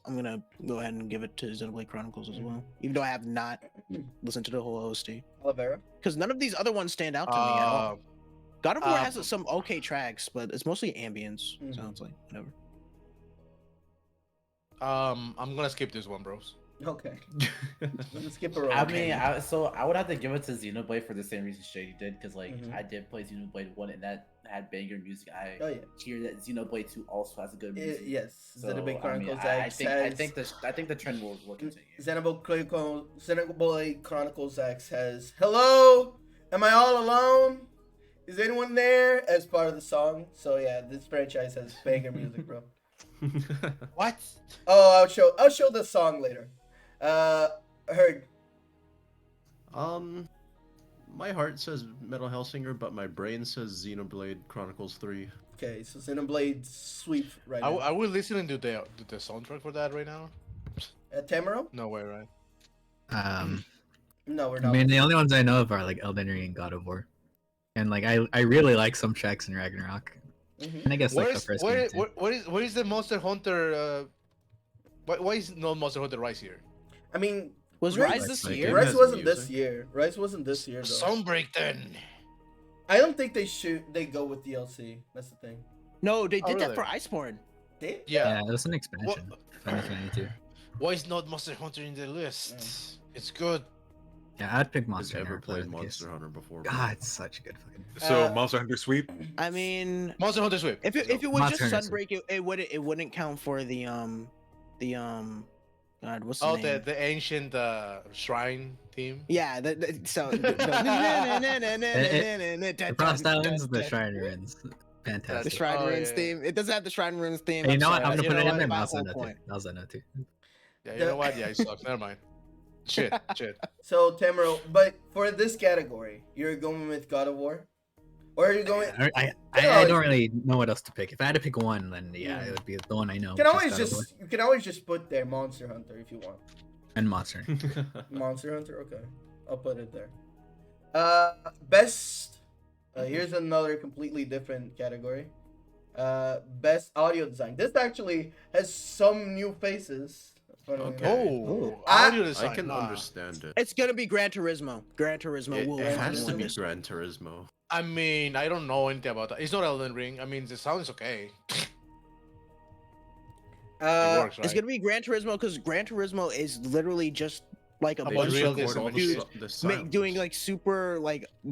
I'm gonna go ahead and give it to Xenoblade Chronicles as well, even though I have not listened to the whole OST. Calavera. Because none of these other ones stand out to me at all. God of War uh, has some okay tracks, but it's mostly ambience. Mhm. Sounds like whatever. I'm gonna skip this one, bros. Okay. Let's skip a roll. I mean, I would have to give it to Xenoblade for the same reason Shady did, because like Mhm. I did play Xenoblade 1 and that had banger music. I Oh yeah. hear that Xenoblade 2 also has a good music. Yes. So, Xenoblade I mean, Chronicles I X think has- I think the trend will continue. Xenoblade Chronicles X has "Hello, am I all alone? Is anyone there?" as part of the song. So yeah, this franchise has banger music, bro. What? Oh, I'll show the song later. Heard. My heart says Metal Hellsinger, but my brain says Xenoblade Chronicles 3. Okay, so Xenoblade Sweep right Are, now. are we listening to the soundtrack for that right now? Tamaro? No way, right? No, we're I not. mean, the listening. only ones I know of are like Elden Ring and God of War, and like I really like some tracks in Ragnarok, Mhm. and I guess like Where the is first game too. where is the Monster Hunter? Why is no Monster Hunter Rise here? I mean, Was Rise- Rise this Like, year? it Rise has wasn't this music. year. Rise wasn't this year though. Sunbreak then. I don't think they go with DLC. That's the thing. No, they Oh, did that really? for Iceborne. They? Yeah, Yeah. it was an expansion. Final Fantasy 2. Why is not Monster Hunter in the list? It's good. Yeah, I'd pick Has Monster ever Hunter. if that played was the case. Monster Hunter before? God, it's such a good fucking. So Uh, Monster Hunter Sweep. I mean, Monster Hunter Sweep. if it was Monster just Hunter Sunbreak, it wouldn't count for the God, what's the Oh, name? the ancient shrine theme. Yeah, so the Frost Islands, the Shrine Ruins. Fantastic. Shrine Oh, Ruins yeah. theme. It doesn't have the Shrine Ruins theme. Hey, you know what? sorry, I'm gonna you put know it in what? there. my Mouse whole too. point. Mouse too. Yeah, you know what? Yeah, it sucks. Never mind. Shit. So Tamaro, but for this category, you're going with God of War, or are you going? I don't really know what else to pick. If I had to pick one, then yeah, it would be the one I know. You can which always is God of War just you can always just put there Monster Hunter if you want. and Monster. Monster Hunter, okay, I'll put it there. Best. Here's another completely different category. Best audio design. This actually has some new faces. Okay. Oh, I- audio I design. can nah. understand it. It's gonna be Gran Turismo. Gran Turismo It, will it have has to win be this. Gran Turismo. I mean, I don't know anything about that. It's not Elden Ring. I mean, the sound's okay. It works, right? It's gonna be Gran Turismo because Gran Turismo is literally just like a They bunch just of real all Dude, the doing sounds. like super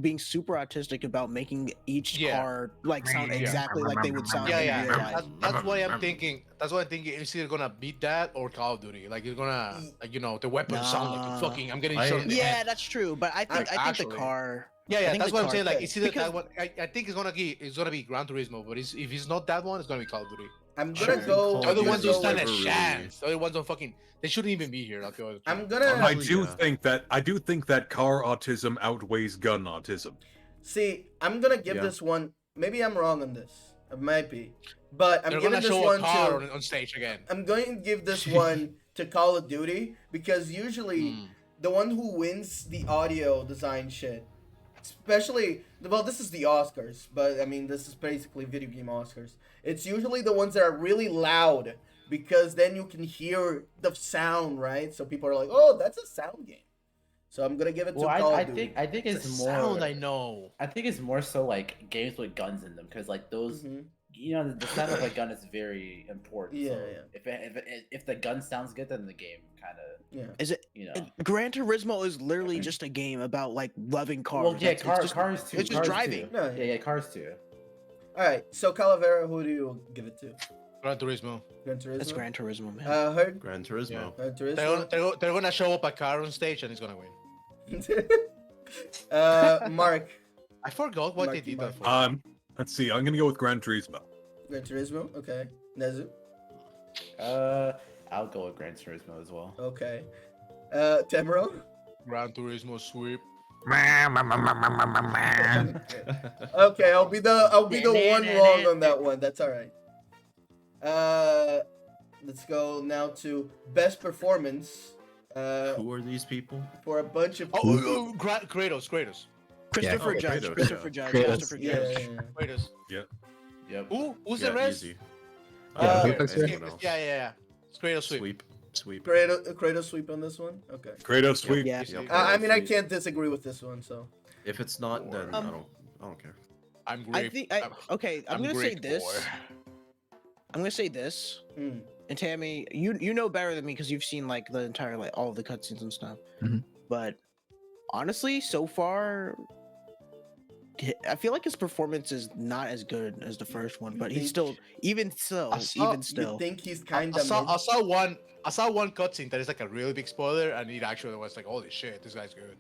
being super autistic about making each Yeah. car like sound Yeah. exactly like they would sound Yeah, in yeah. real life. That's why I'm thinking. That's why I'm thinking. It's either gonna beat that or Call of Duty. Like it's gonna, like the weapons sound like Nah. fucking. I'm getting I- shot in the Yeah, head. that's true. But I think the Actually. car. Yeah, I yeah. think That's the what I'm car- saying. Like it's either because- that one. I think it's gonna be Gran Turismo. But if it's not that one, it's gonna be Call of Duty. I'm Sure. gonna go. Call The of other Duty ones is don't stand a never really- chance. The other ones don't fucking. They shouldn't even be here. I'm gonna I Honestly, do yeah. think that car autism outweighs gun autism. see. I'm gonna give Yeah. this one. Maybe I'm wrong on this. It might be, but I'm They're giving gonna this show one a car to. on stage again. I'm going to give this one to Call of Duty because usually the one who wins the audio design shit, especially this is the Oscars, but I mean this is basically video game Oscars. It's usually the ones that are really loud because then you can hear the sound, right? So people are like, "Oh, that's a sound game." So I'm gonna give it to Well, Call I of Duty. think It's it's a more. sound I know. I think it's more so like games with guns in them because like those, Mhm. the sound of a gun is very important. Yeah, so yeah. If the gun sounds good, then the game kind of Yeah. Is it? Gran Turismo is literally just a game about like loving cars. Well, yeah, It's just- cars too. It's just cars driving. Too. No, Yeah, cars too. All right. So Calavera, who do you give it to? Gran Turismo. Gran Turismo. It's Gran Turismo, man. Heard Gran Turismo. Gran They're Turismo. they're gonna show up a car on stage and it's gonna win. Mark. I forgot what they Marky did that Mark. for. Let's see. I'm gonna go with Gran Turismo. Gran Turismo. Okay. Nezu. I'll go with Gran Turismo as well. Okay. Temero. Gran Turismo sweep. Okay, I'll be the one wrong on that one. That's all right. Let's go now to best performance. Who are these people? For a bunch of Kratos. Christopher okay, Judge. Kratos, Christopher yeah. Judge. Kratos. Christopher yeah, Judge. yeah, yeah. Kratos. Yep. Who's Yeah, the rest? easy. Yeah, who Uh, picks Anyone it? else? Yeah. It's Kratos sweep. Sweep. Kratos sweep on this one. Okay. Kratos sweep. Yeah. Yep. I mean, I Sweep. can't disagree with this one. So If it's not, then I don't care. I'm I great. think. Okay, I'm gonna say great this. boy. I'm gonna say this. mm, And Tammy, you know better than me because you've seen like the entire all of the cutscenes and stuff. Mhm. But honestly, so far, I feel like his performance is not as good as the first one. But he's still, even still, you think he's kind I of saw one cutscene that is like a really big spoiler, and it actually was like, holy shit, this guy's good.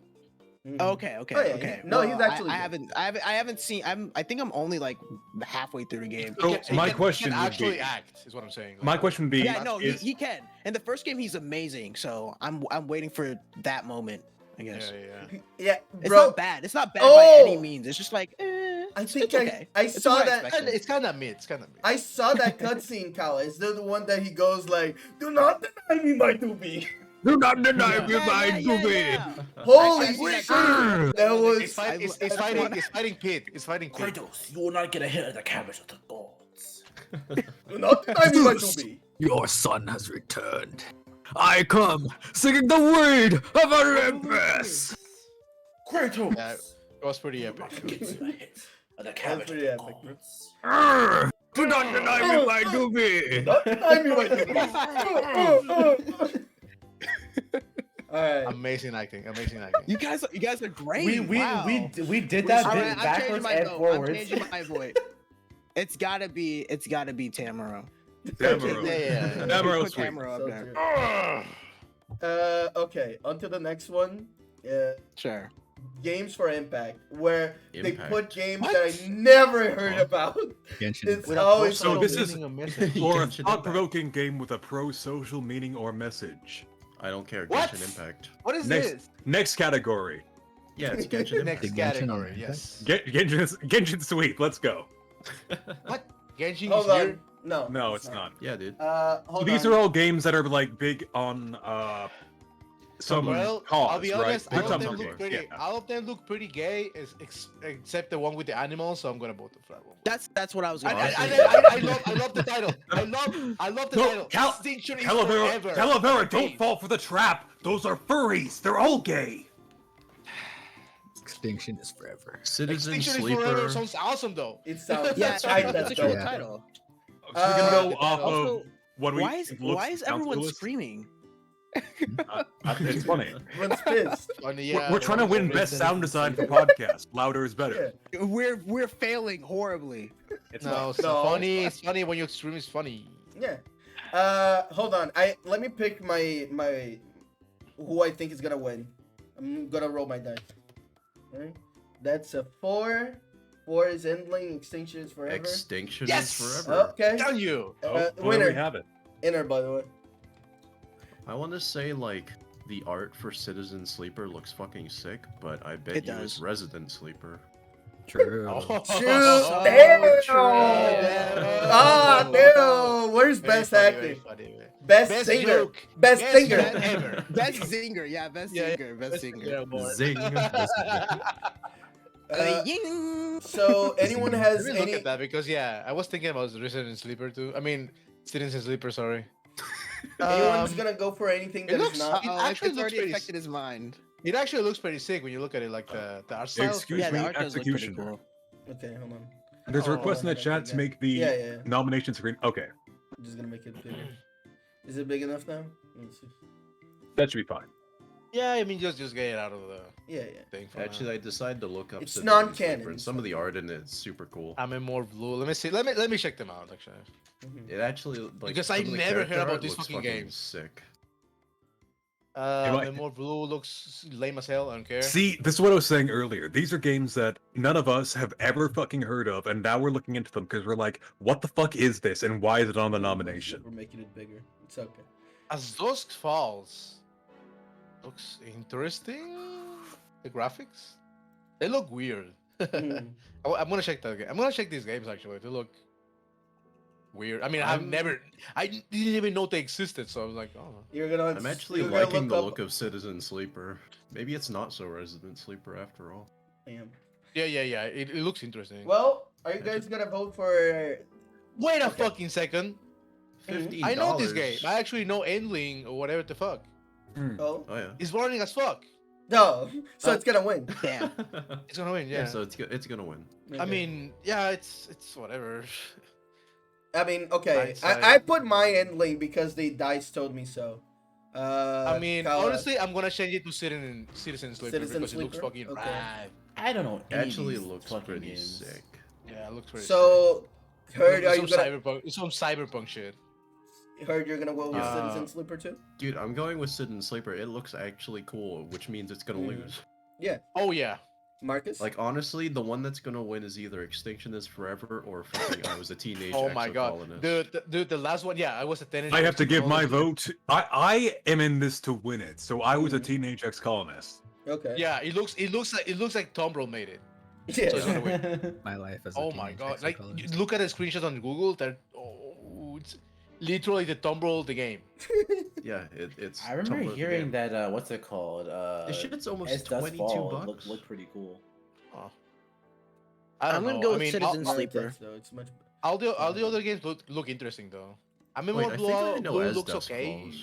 Okay, Oh, yeah, okay. no, he's actually I good. haven't seen. I think I'm only like halfway through the game. So He my can question would actually be, act, is what I'm saying. my question would be, Yeah, no, is, he can. In the first game, he's amazing. So I'm waiting for that moment. I guess. Yeah. Yeah, It's bro. not bad. It's not bad by any Oh! means. It's just like, I it's think okay. I It's saw what I that. expected. It's kind of mid. It's kind of mid. I saw that cutscene, Kyle. Is that the one that he goes like, "Do not deny me my doobie"? Do not deny Yeah. me my doobie. Holy I've seen that shit! cutscene. That was. It's fighting Pit. It's fighting Pit. Kratos, you will not get ahead of the cabbage of the gods. Do not deny me my doobie. Your son has returned. I come singing the word of Olympus. Kratos, Yeah, it was pretty epic. get you ahead of the cabbage of pretty the epic, bro. gods. Do not deny me my doobie. Do not deny me my doobie. Alright. Amazing acting. You guys are great. We wow. did that All bit right, I'm changing backwards my and vote. I'm forwards. changing my vote. It's gotta be Tamaro. Tamaro. Yeah. Tamaro Put sweet. Tamaro up So there. true. Okay, on to the next one. Sure. Games for Impact, where they Impact. put games that I never heard about. Genshin It's Impact. always So like, this is You or a Genshin Impact. thought-provoking game with a pro-social meaning or message. I don't care. What? Genshin Impact. What is Next- this? Next category. Yeah, it's Genshin Impact. Next Genshin category. Impact? Yes. Genshin Sweet. Let's go. What? Genshin hold is on. here? No. No, it's not. Yeah, dude. Hold These on. are all games that are like big on some Well, cause, I'll be right? honest. They're All of them some look games, pretty. yeah. All of them look pretty gay, except the one with the animals. So I'm gonna vote for that one. That's what I was I, going to I, say. I love the title. I love the No, title. Cal- Extinction is Calavera, forever. Calavera, don't Gay. fall for the trap. Those are furries. They're all gay. Extinction is forever. Citizen Extinction is forever Sleeper. sounds awesome though. It sounds. Yeah, that's right, it's a that's cool right. title. So we're gonna go off Also, of what we. why is sounds everyone coolest. screaming? It's funny. Everyone's pissed. Funny, We're- yeah, we're trying to win best sound design for podcast. Louder is better. We're failing horribly. It's No, not. it's funny. It's funny when you stream. It's funny. Yeah. Hold on. Let me pick my who I think is gonna win. I'm gonna roll my dice. Alright. That's a 4. 4 is Endling. Extinction is forever. Extinction Yes! is forever. Okay. Tell you. Oh, well, there winner. we have it. Inner, by the way. I want to say like the art for Citizen Sleeper looks fucking sick, but I bet It you does. it's Resident Sleeper. True. Shoot! So Damn! true. Ah, damn! Where's best acting? Best singer. joke. Best Best singer. joke ever. Best zinger, yeah, best Yeah, singer, best singer. Zing. So anyone has Let me look any? at that because yeah, I was thinking about Resident Sleeper too. I mean, Citizen Sleeper. Sorry. Anyone's gonna go for anything it that is looks- not? It Oh, actually it's looks already pretty affected his mind. It actually looks pretty sick when you look at it, like the art style. Excuse Yeah, me, the art does look pretty executioner. cool. Okay, hold on. There's a Oh, request in the chat to make the Yeah. nomination screen. Okay, I'm just gonna make it bigger. Is it big enough now? Let me see. that should be fine. Yeah, I mean, just get it out of the Yeah. thing. For Actually, now. I decided to look up. It's Citizen non-canon, Sleeper, and some of the art in it's super cool. I'm in more blue. Let me see. Let me check them out. Actually, Mhm. It actually like Because some I of the never heard character about art these looks fucking games. Sick. I- the more blue looks lame as hell. I don't care. See, this is what I was saying earlier. These are games that none of us have ever fucking heard of, and now we're looking into them because we're like, what the fuck is this, and why is it on the nomination? We're making it bigger. It's okay. As Dusk Falls looks interesting. The graphics, they look weird. Mhm. I'm gonna check that again. I'm gonna check these games actually. They look weird. I mean, I didn't even know they existed, so I was like, oh. You're gonna. I'm actually you're gonna liking the up- look of Citizen Sleeper. Maybe it's not so Resident Sleeper after all. Damn. Yeah. It looks interesting. Well, are you guys gonna vote for? Wait a okay. fucking second. $15. I know this game. I actually know Endling or whatever the fuck. Oh Oh yeah. It's boring as fuck. no, so Oh. it's gonna win. Damn. It's gonna win, yeah. yeah. So it's gonna win. I mean, yeah, it's whatever. I mean, okay. Hindsight. I put my endling because the dice told me so. I mean, Kyle, honestly, I'm gonna change it to Citizen Sleeper Citizen because it looks Sleeper? fucking Okay. rad. I don't know. any of Actually, these looks fucking pretty games. sick. Yeah, it looks pretty. So, heard, sick. are you gonna? It's some cyberpunk shit. Heard you're gonna go with Uh, Citizen Sleeper too? Dude, I'm going with Citizen Sleeper. It looks actually cool, which means it's gonna Mhm. lose. Yeah, Oh yeah. Marcus. Like honestly, the one that's gonna win is either Extinction is Forever or fucking I Was a Teenage Oh my god, Exocolonist. dude, the last one. Yeah, I was a teenage. I have to give my exocolonist. vote. I am in this to win it. So I was a teenage ex-colonist. Okay. Yeah, it looks like Tumblr made it. Yeah. So it's gonna win. My life as a Oh my teenage god! high Like, psychologist. look at the screenshots on Google. It's literally the Tumblr the game. Yeah, it's. I remember Tumblr the hearing game. that. What's it called? This shit's almost As Dusk 22 Falls bucks. looked pretty cool. Oh. I don't I'm gonna know. go I with mean, Citizen Not Sleeper. intense, though. It's much. all the other games look interesting though. I mean, Wait, more I Blue, think I know Blue As looks Dusk okay. Falls.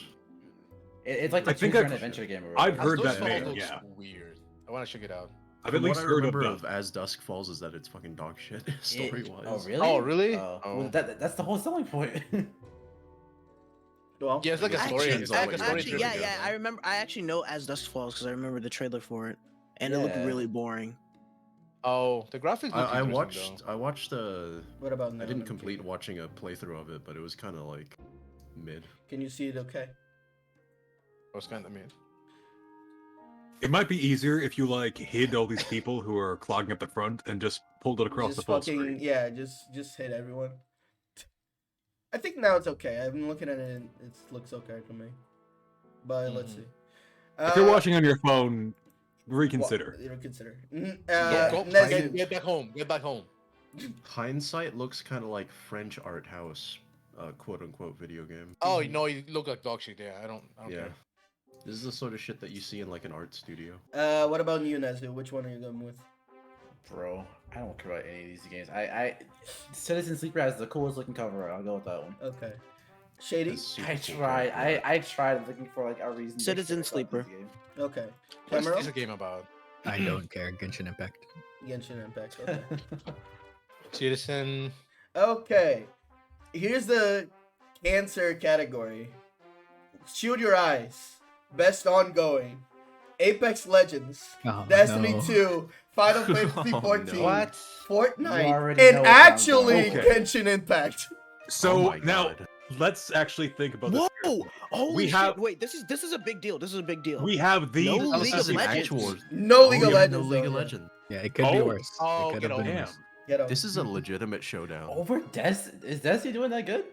It's like the I think choose your own I've- adventure game. Or I've whatever. heard As that Dusk name, Falls yeah. looks weird. I want to check it out. I've From at least what I heard remember of of As Dusk Falls is that it's fucking dog shit It- story wise. Oh really? Oh, really? Oh, Oh. well, that's the whole selling point. Well, Yeah, it's like a story. Actually, It's like a actually, story. Actually, driven yeah, game. I remember. I actually know As Dusk Falls because I remember the trailer for it, and it looked Yeah. really boring. Oh, the graphics look I interesting, watched. I watched the. What about I now? didn't complete watching a playthrough of it, but it was kind of like mid. Can you see it? Okay. I was kind of mean. It might be easier if you like hid all these people who are clogging up the front and just pulled it across the Just full fucking screen. yeah. Just hit everyone. I think now it's okay. I've been looking at it. And it looks okay to me. But let's Mhm. see. If you're watching on your phone, reconsider. Reconsider. Go, Next- get back home. Get back home. Hindsight looks kind of like French art house, quote unquote video game. Oh no, you look like dog shit. Yeah, I don't Yeah. care. This is the sort of shit that you see in like an art studio. What about you, Nezu? Which one are you going with? Bro, I don't care about any of these games. I Citizen Sleeper has the coolest looking cover. I'll go with that one. Okay. Shady. It's super I cool tried. character art. I tried looking for like a reason. to Citizen care about Sleeper. this game. Okay. What's Camero. this a game about? I don't care. Genshin Impact. Genshin Impact. Okay. Citizen. Okay. Here's the cancer category. Shield Your Eyes. Best ongoing. Apex Legends. Oh, Destiny no. 2. Final Fantasy Oh, 14. no. What? You Fortnite. already And know what I'm actually going. Genshin Impact. So Oh my now God. let's actually think about this. Whoa! carefully. Holy We shit! have- Wait, this is a big deal. This is a big deal. We have these. No Oh, League this of is an Legends. actual. No League Oh, of yeah, Legends. No League though, of yeah. Legends. Yeah, it could be Oh. worse. Oh, it could get have over been Damn. worse. Get up. This is a legitimate showdown. Over Is Destiny doing that good?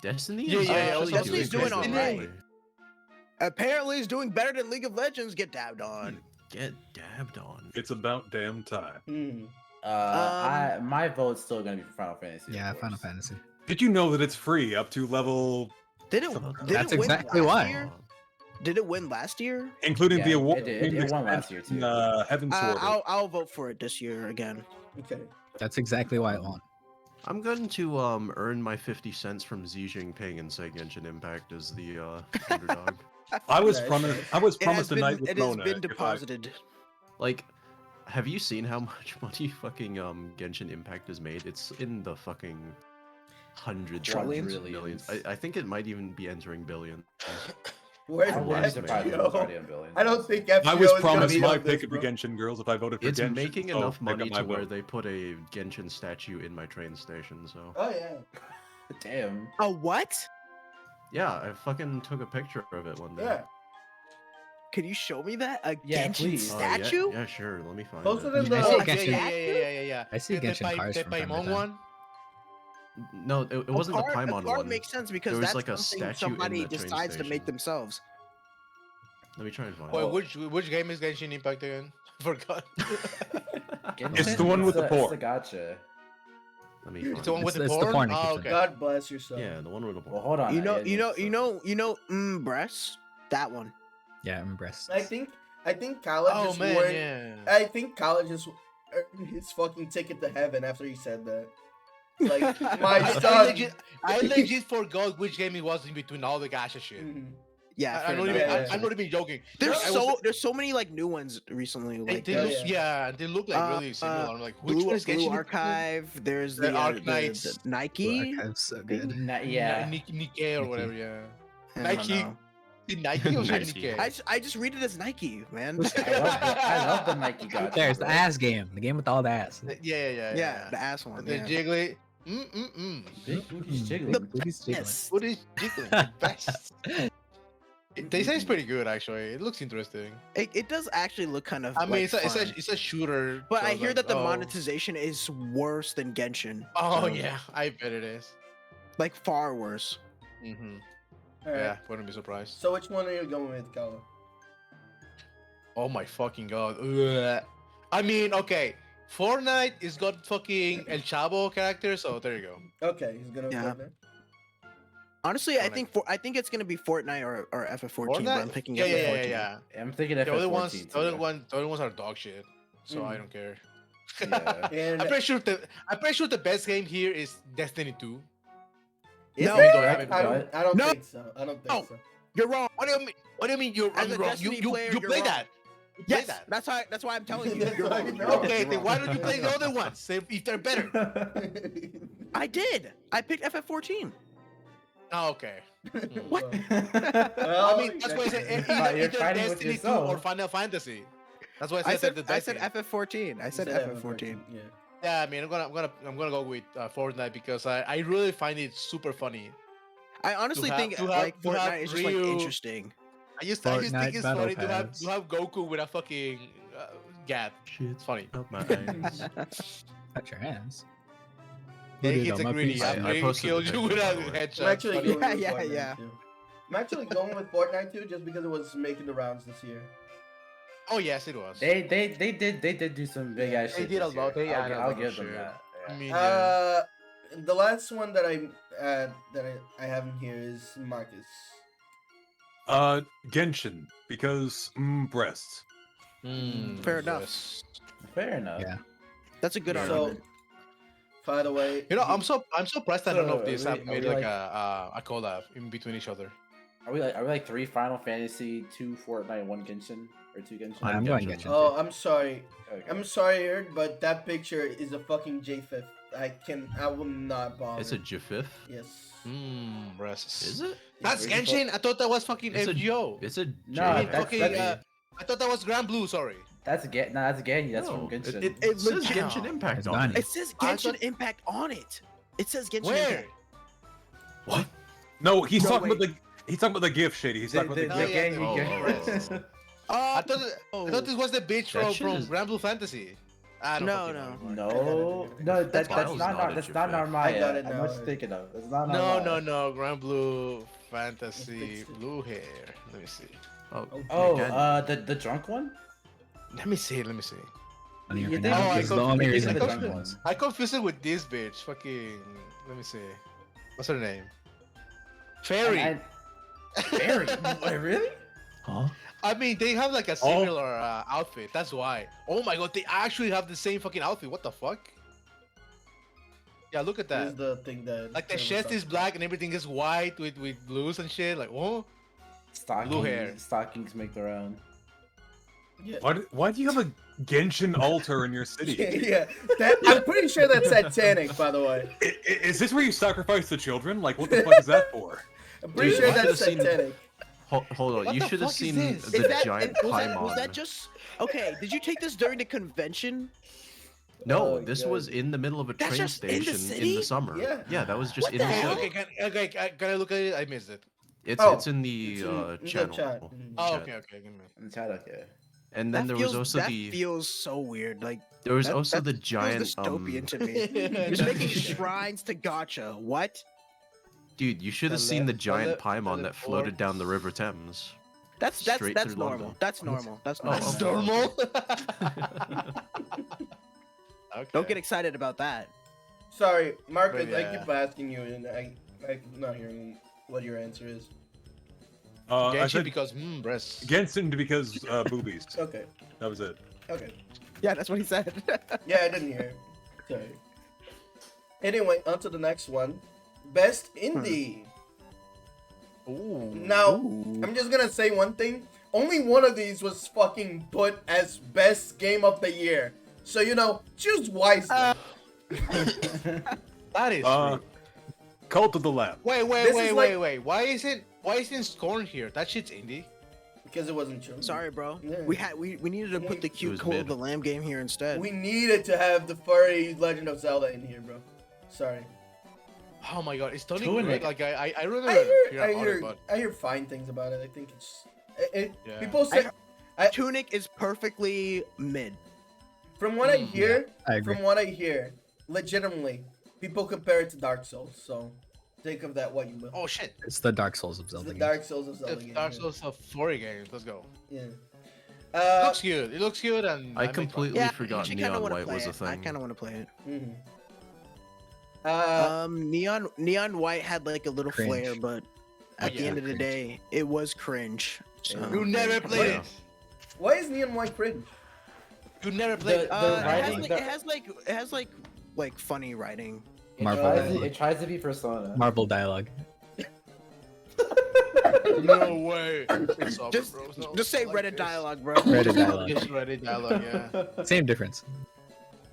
Destiny? Yeah, is yeah, actually Destiny's doing pretty alright. good. Apparently, it's doing better than League of Legends. Get dabbed on. Get dabbed on. It's about damn time. Hmm. My vote's still gonna be for Final Fantasy. of Yeah, course. Final Fantasy. Did you know that it's free up to level, Did it? That's Did That's it win exactly last why. Year? Did it win last year? including Yeah, the award? it did. It won last year, too. Heaven's Sword. I'll vote for it this year again. Okay. That's exactly why it won. I'm going to earn my 50 cents from Xi Jinping and say Genshin Impact as the underdog. I was Nice, promised. nice. I was It has promised a been, night with it has Mona. been if I- deposited. Like, have you seen how much money fucking Genshin Impact has made? It's in the fucking hundreds of Trillions? millions. I think it might even be entering billions. Where's I wouldn't be that? surprised if it was already on billions. I don't think FGO I was is gonna promised beat my up this, pick of the bro. Genshin girls if I voted for It's Genshin. making so enough pick money up my to where vote. they put a Genshin statue in my train station, so... Oh yeah. Damn. A what? Yeah, I fucking took a picture of it one day. Yeah. Can you show me that? A Yeah, Genshin please. Oh, yeah, statue? Yeah, sure. Let me find Post it. it in I the. see Oh, Genshin. yeah. I see The Genshin Pai- cars the from time to Paimon time. one. No, it wasn't the Paimon a card one. makes sense because was that's like a something statue in somebody the train decides to make station. themselves. Let me try and find Wait, it. which game is Genshin Impact again? Forgot. It's the one with the It's porn. the gotcha. Let me It's find the one it. with the It's the porn. porn it Oh, keeps okay. God bless your soul. Yeah, the one with the Well, porn. hold on. Breasts. That one. Yeah, I'm breasts. I think college Oh just man, won. yeah. I think college just earned his fucking ticket to heaven after he said that. Like my I son. legit forgot which game it was in between all the gacha shit. Mhm. Yeah, I'm fair not enough. even. Yeah. I'm not even joking. There's so many like new ones recently. Like They Yeah, look, yeah. they look like really similar. I'm like, which Blue, one is Blue Genshin Impact? Archive. There's The the, Arknights. the Blue Nike. Archive's so good. Yeah. Nikkei or Nike. whatever. Yeah. I don't Nike. know. Nike or Nike. Nikkei? I just read it as Nike, man. I love the Nike gotcha. There's the bro. ass game, the game with all the ass. Yeah, the ass one. The Yeah. jiggly. Big booty's Mm, jiggling. big booty's jiggling. Yes. What is jiggling? The best. They say it's pretty good actually. It looks interesting. It does actually look kind of. I mean, like, it's fun. a shooter. But so I it's hear like, that the oh. monetization is worse than Genshin. Oh so, yeah, I bet it is. like far worse. Mm-hmm. All right. Yeah, wouldn't be surprised. So which one are you going with, Kala? Oh my fucking god. Ugh. I mean, okay. Fortnite is got fucking El Chavo character, so there you go. Okay, he's gonna Yeah. Fortnite. Honestly, I Fortnite. think it's gonna be Fortnite or FF14, but I'm Fortnite? picking Yeah, yeah, FF14. yeah, yeah. I'm thinking The other FF14 ones, too. the other ones are dog shit. So I Mm. don't care. Yeah. And I'm pretty sure the best game here is Destiny 2. is No, there? Even though I haven't I played don't. I don't No. think so. I don't think No. so. You're wrong. What do you mean? What do you mean you're As I'm a wrong? Destiny You player, you you're play wrong. that. You play Yes, that. that's why I'm telling you. That's You're why wrong. you You're know. wrong. Okay, You're then wrong. why don't you play the other ones if they're better? I did. I picked FF14. Oh, okay. What? Well, I mean, that's why I said But you're either fighting with Destiny 2 yourself. or Final Fantasy. That's why I I said said the I said Destiny. FF14. I said FF14. Yeah. Yeah, I mean, I'm gonna go with Fortnite because I really find it super funny. I honestly have- think to have- like to have Fortnite is just like Ryu- interesting. I just think Fortnite it's Battle funny to Pass. have Goku with a fucking gap. It's funny. Out my eyes. Touch your hands. Yeah, Who he did gets on a my greedy. PC? After I he posted killed the you picture, with a by the way. headshot. I'm actually Funny. going with Yeah, Fortnite yeah. too. I'm actually going with Fortnite too, just because it was making the rounds this year. Oh yes, it was. They did do some big ass They shit. did a this lot. year. They added a I'll lot of give them shit. that. I Yeah. mean, yeah. The last one that I have in here is Marcus. Genshin, because breasts. Fair enough. yes. Fair enough. Yeah. That's a good Yeah. So, argument. by the way, You know, I'm surprised that none of So, these are have we made like like- a collab in between each other. Are we like 3 Final Fantasy, 2 Fortnite, 1 Genshin, or 2 Genshin? I'm going Genshin. Genshin. Oh, I'm sorry. Okay. I'm sorry, Eric, but that picture is a fucking J5. I will not bother. It's a GIF. Yes. Breasts. Is it? That's Really? Genshin. I thought that was fucking It's a- FGO. It's a No, I mean, that's- fucking. that's- I thought that was Grand Blue. Sorry. That's Genji. That's from No, Genshin. It says legit- Genshin Impact It's on not. it. It says I Genshin thought- Impact on it. It says Genshin Where? Impact. What? No, he's No, talking wait. about he's talking about the GIF shit. He's talking about the the- GIF. yeah, Genji. oh, Genji. oh, oh. Oh, I thought this was the bitch That from shit is- Grand Blue Fantasy. I don't No, fucking no. know anymore. No, That's that's not not a that's GIF. not I got Narmaya. it I'm now. just thinking of. It's not No, Narmaya. no. Grand Blue Fantasy, fixed it. blue hair. Let me see. Oh, Oh, again. the drunk one. Let me see. On your You finale, think- Oh, I it's the thought- only you reason think I the picked drunk ones. one. I confused it with this bitch. Fucking. Let me see. What's her name? Fairy. Fairy. Wait, really? Huh? I mean, they have like a similar outfit. That's why. Oh my god, they actually have the same fucking outfit. What the fuck? Yeah, look at This is that. the thing that. Like the Trevor chest talked is black and everything is white with blues and shit. Like, oh. Stockings, hair. Stockings make their own. about. Why do you have a Genshin altar in your Yeah. city? yeah. I'm pretty sure that's satanic, by the way. Is this where you sacrifice the children? Like, what the fuck is that for? I'm pretty Dude, sure I that's should've seen- satanic. Hold on, What you the should have fuck is seen this? the Is that, giant was Paimon. that just okay? Did you take this during the convention? No, Oh, this God. was in the middle of a That's train just in the station in city? the summer. Yeah. that was just What in the the hell? city. Okay, can I look at it? I missed it. It's in the It's in the channel. chat. Mhm. Oh, chat. okay. Give me. In the chat, okay. And then there was also that the feels so weird. Like there was that- also the feels giant dystopian to me. You're just making shrines to Gacha. What? dude. You should have The seen the left- giant the Paimon that floated down the forks. River Thames. That's Straight that's through normal. London. That's normal. That's Oh, normal. okay. Normal. Okay. Don't get excited about that. Sorry, Marcus, But I yeah. keep asking you, and I'm not hearing what your answer is. I Genshin said because breasts. Genshin because boobies. Okay, That was it. okay. Yeah, that's what he said. Yeah, I didn't hear. Sorry. Anyway, on to the next one. Best indie. Ooh. Now, I'm just gonna say one thing. Only one of these was fucking put as best game of the year. So, choose wisely. That is true. Cult of the Lamb. Wait, this is like- Why isn't Scorn here? That shit's indie. because it wasn't true. Sorry, bro. Yeah. We needed to put the cute was Cult of mid. the Lamb game here instead. We needed to have the furry Legend of Zelda in here, bro. Sorry. Oh my god, it's totally Tunic. great. Like I remember I hear, hearing I about hear, it, but I hear fine things about it. I think it's. Yeah. People say, Tunic is perfectly mid. from what I hear, I agree. from what I hear, legitimately, people compare it to Dark Souls. So, think of that what you will. oh shit. It's the Dark Souls of It's Zelda. the games. Dark Souls of Zelda The game. Dark yeah. Souls of 40 games. Let's go. Yeah. looks cute. It looks cute, and I make fun. completely Yeah, I forgot actually kind of Neon want to White play was a it. I thing. kind of want to play it. Neon White had like a little Cringe. flair, but at the yeah, end of the cringe. day, it was cringe. So. You never played Yeah. it. Why is Neon White cringe? You never played it. The It has writing, like it has like funny writing. Marvel it dialogue. tries to be Persona. Marvel dialogue. No way. It's over, Just bro. It's not just say like Reddit this. dialogue, bro. Reddit dialogue. It's Reddit dialogue, yeah. Same difference.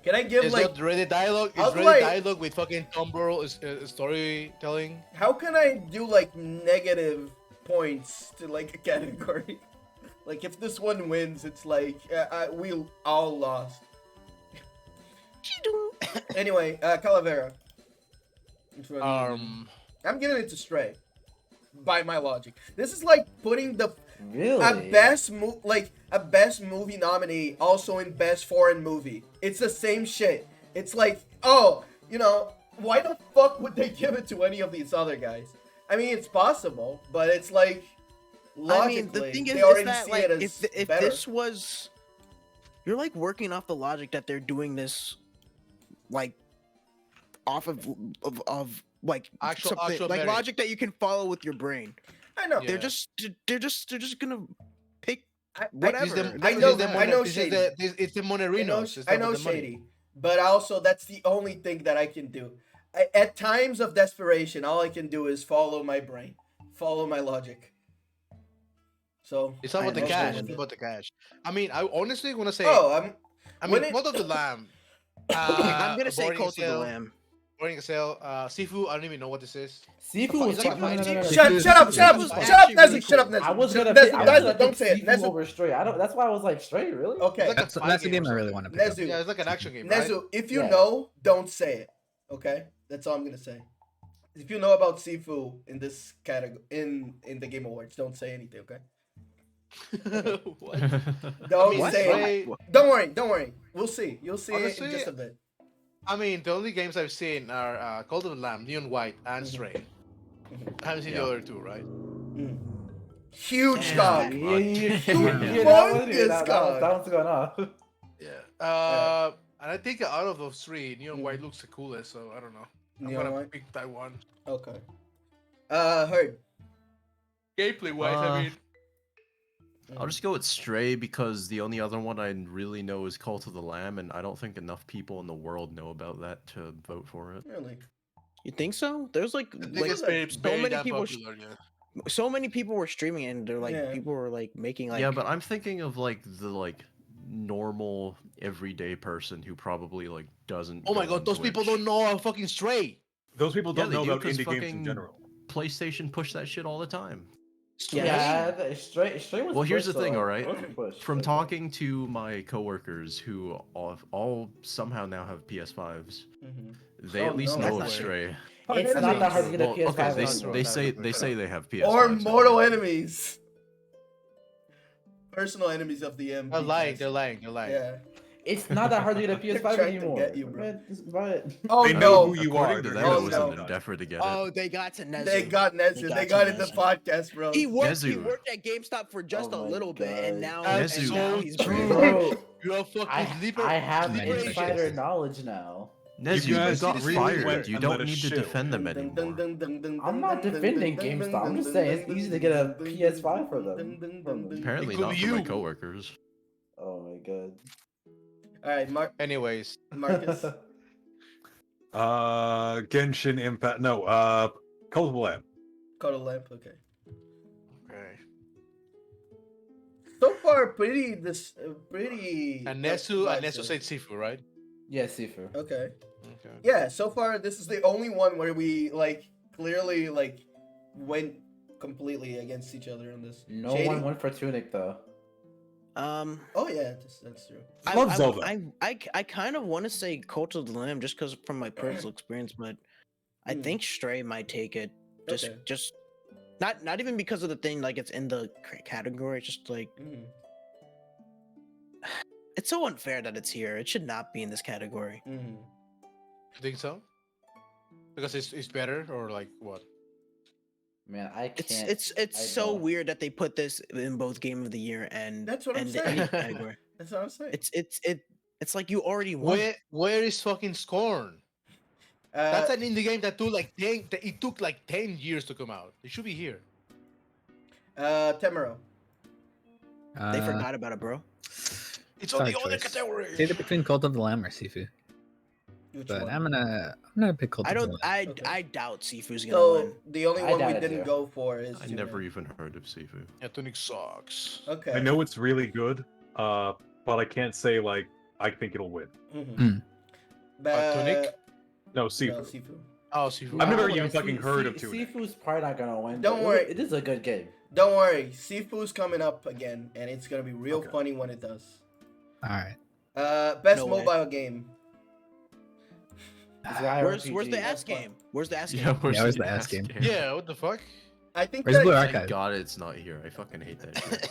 Can I give It's like not Reddit dialogue. How It's do Reddit I- dialogue with fucking Tumblr storytelling. how can I do like negative points to like a category? Like if this one wins, it's like we all lost. Anyway, Calavera. Which one? I'm giving it to Stray. By my logic, this is like putting the Really? a best movie nominee also in best foreign movie. It's the same shit. It's like, oh, you know, why the fuck would they give it to any of these other guys? I mean, it's possible, but it's like logically, I mean, the thing is, they already that see like it as if better. this was, you're like working off the logic that they're doing this, like, off of like Actual like merit. logic that you can follow with your brain. I know. Yeah. They're just gonna pick I whatever. I know Shady. Shady. It's the Monerinos. I know Shady, but also that's the only thing that I can do. At times of desperation, all I can do is follow my brain, follow my logic. So It's not about the I cash. understand It's it. about the cash. I mean, I honestly want to say. Oh, I when mean, it- Cult of the Lamb. I'm gonna say Boarding Cult of the Sale, Lamb. Boarding Sale. Sifu. I don't even know what this is. Sifu was It's like fun. a- shut up, actually Shut up, really Nezzy. I was gonna Nezzy, pick, I was gonna don't pick say it. Sifu Nezu, over Stray. I don't. That's why I was like, Stray, really? okay, It's like That's fighting that's the game game or I really something. want to pick up. Nezu, Yeah, it's like an action game, right? Nezu, if you Yeah. know, don't say it. Okay, that's all I'm gonna say. If you know about Sifu in this category in the Game Awards, don't say anything. Okay, What? don't What? say it. Stray- Don't worry. We'll see. You'll see it in Honestly, just a bit. I mean, the only games I've seen are Cult of the Lamb, Neon White, and Stray. I haven't seen the Yeah. other two, right? Huge Damn. dog. Yeah, you Humongous that one's going off. Yeah. And I think out of those three, Neon White looks the coolest, so I don't know. I'm Neon gonna White? pick that one. Okay. Heard. Gameplay wise, I mean. I'll just go with Stray because the only other one I really know is Cult of the Lamb, and I don't think enough people in the world know about that to vote for it. Really? You think so? There's like I think like it's very, so very many damn people popular, yeah. so many people were streaming it, and they're like Yeah. people were like making like Yeah, but I'm thinking of like the normal everyday person who probably doesn't. Oh my go on god, those people Twitch. don't know how fucking Stray. Those people Yeah, don't they know do, about 'cause indie games in fucking general. PlayStation push that shit all the time. Yeah, Stray was. Well, here's pushed, the thing, though. all right? It was pushed, From but- talking to my coworkers who all somehow now have PS5s, they Oh, at least no. know That's of not Stray. It's not that hard to get a Well, PS5. okay, anymore. they say they have PS5s. Or at Mortal least. Enemies. Personal enemies of the EMP. They're lying, they're lying. Yeah. It's not that hard to get a PS5 trying to anymore. get you, bro. Man, just buy it. Oh They know no. who you According are. to they're them, gonna it was no. an listen. endeavor to get oh it. they got to Nezu. They got Nezu. They got in the podcast, bro. He Nezu. worked at GameStop for just Oh a my little bit, and God. now, That's and so now he's true. Bro, You're a fucking I sleeper. have Many sleeper things. insider knowledge now. Nezu, You you guys got really fired. went You and don't let us need to shill. defend them anymore. I'm not defending GameStop. I'm just saying it's easy to get a PS5 for them. From them. Apparently It could not be for my you. coworkers. Oh my god. All right, Anyways, Marcus. Genshin Impact. No, Cult of the Lamb. Call a lamp. Okay. okay. So far, pretty. And Nesu said Sifu, right? Yeah, Sifu. Okay. Okay. Yeah. So far, this is the only one where we clearly went completely against each other on this. No Shady? one went for Tunic though. Oh yeah, that's true. Love Zelda. I kind of want to say Cult of the Lamb just because from my personal experience, but I Hmm. think Stray might take it. Okay. Just not even because of the thing like it's in the category. It's just like Mhm. it's so unfair that it's here. It should not be in this category. Mhm. You think so? Because it's better or like what? Man, I It's can't. it's I so don't. weird that they put this in both Game of the Year and That's what I'm and saying. any category. That's what I'm saying. It's like you already won. Where is fucking Scorn? Uh, That's an indie game that took like 10. It took like 10 years to come out. It should be here. Temero. They forgot about it, bro. It's hard on the other choice. category. It's either between Cult of the Lamb or Sifu. Which But one? I'm gonna pick Cult I of the don't. Lamb. Okay. I doubt Sifu's gonna So win. the only I one we doubt it didn't too. go for is. I Tunic. never even heard of Sifu. Yeah, Tunic sucks. Okay. I know it's really good, but I can't say like I think it'll win. Mm-hmm. Tunic? No, No, Sifu. Sifu. Oh, Sifu. I've never Nah, even but fucking heard of Tunic. Sifu's probably not gonna win. Don't but worry. It is a good game. Don't worry, Sifu's coming up again, and it's gonna be real Okay. funny when it does. All right. Best No way. mobile game. It's a Where's RPG. the ass game? Where's the ass game? Yeah, Yeah, where's the ass game? Yeah, what the fuck? I think Where's that Blue Thank Archive? God it's not here. I fucking hate that shit.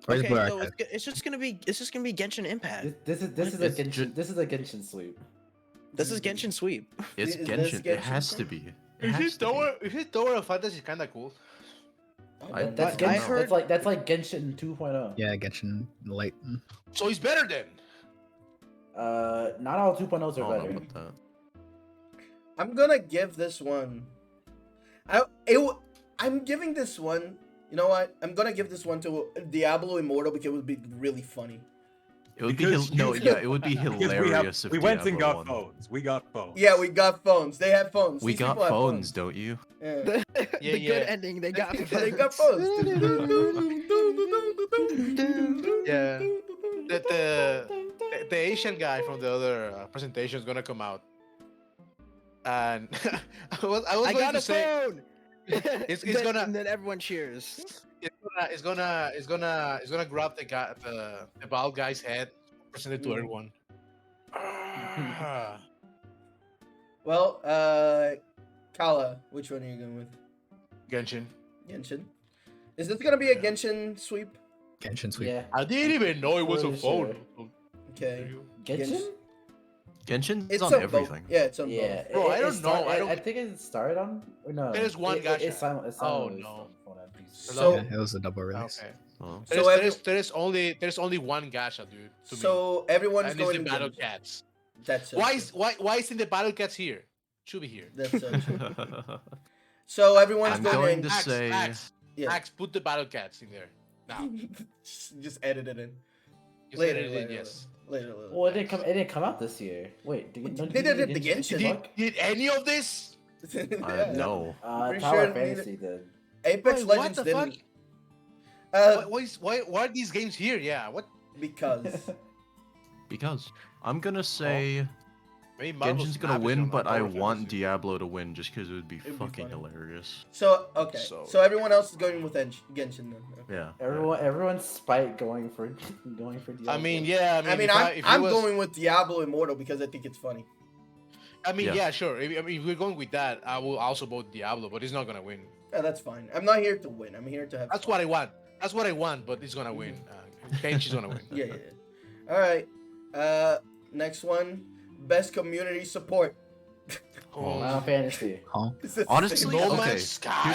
Where's Okay, Blue so Archive? it's just gonna be Genshin Impact. This is It's a Genshin sweep. This is Genshin Sweep. It's Is this Genshin. It Genshin has thing? to be. It If has it's to be. Tower, if it's Tower of Fantasy, kinda cool. I don't That's know. I Genshin. heard- That's like Genshin 2.0. Yeah, Genshin Light. So it's better then. Not all 2.0s I are don't know better. about that. I'm gonna give this one. I'm giving this one. You know what? I'm gonna give this one to Diablo Immortal because it would be really funny. It would Because be no, you- yeah, it would be Because hilarious if we went and Diablo got won. phones. We got phones. Yeah, we got phones. They have phones. We These got people have phones, don't you? Yeah. The Yeah, good yeah. ending. They got. They got phones. Yeah. The Asian guy from the other presentation is gonna come out, and I was I going got to a say phone. it's Then- gonna and then everyone cheers. it's gonna grab the bald guy's head, present it to everyone. Ah. Well, Kala, which one are you going with? Genshin. Genshin. Is this gonna be a Genshin sweep? Genshin Sweep. Yeah. I didn't even know it was a Pretty phone. Okay. Genshin? Genshin's It's on on everything. both. Yeah, it's on Yeah. both. Bro, I don't know, I don't- I think it started on. Or no. There's one it, gacha. It's simul- it's Oh, simultaneous no. on phone and PC. So- Yeah, it was a double release. Okay. Oh. So every- There's only one gacha, dude. To me. So everyone's And it's going the to Battle Genshin. Cats. That's so Why true. is why isn't the Battle Cats here? Should be here. That's so true. So everyone's I'm going, going in. to say- Yeah. Axe, put the Battle Cats in there. Now. Just edit it in. Just Later, edit it in, later, yes. Later. Well, it didn't come out this year. Wait, They did it to Genshin. Did any of this? Yeah. No. Pretty Tower sure of it needed- Fantasy did. Apex Wait, what Legends the didn't. fuck? Why are these games here? Yeah, what? Because Because I'm gonna say Maybe Marvel's Genshin's gonna Snap is win, on but I Tower want Fantasy. Diablo to win just because it would be It'd be fucking funny. hilarious. so okay. So- So everyone else is going with Genshin then. Okay. Yeah. Everyone's spite going for Diablo. I mean, yeah. I mean, I'm going with Diablo Immortal because I think it's funny. I mean, Yeah. yeah, sure. If we're going with that, I will also vote Diablo, but it's not gonna win. Yeah, that's fine. I'm not here to win. I'm here to have. That's fun. what I want. That's what I want, but it's gonna win. Genshin's gonna win. Yeah. All right. Next one, best community support. Oh, Final Fantasy. Huh? This is- Honestly, No okay. Man's Sky?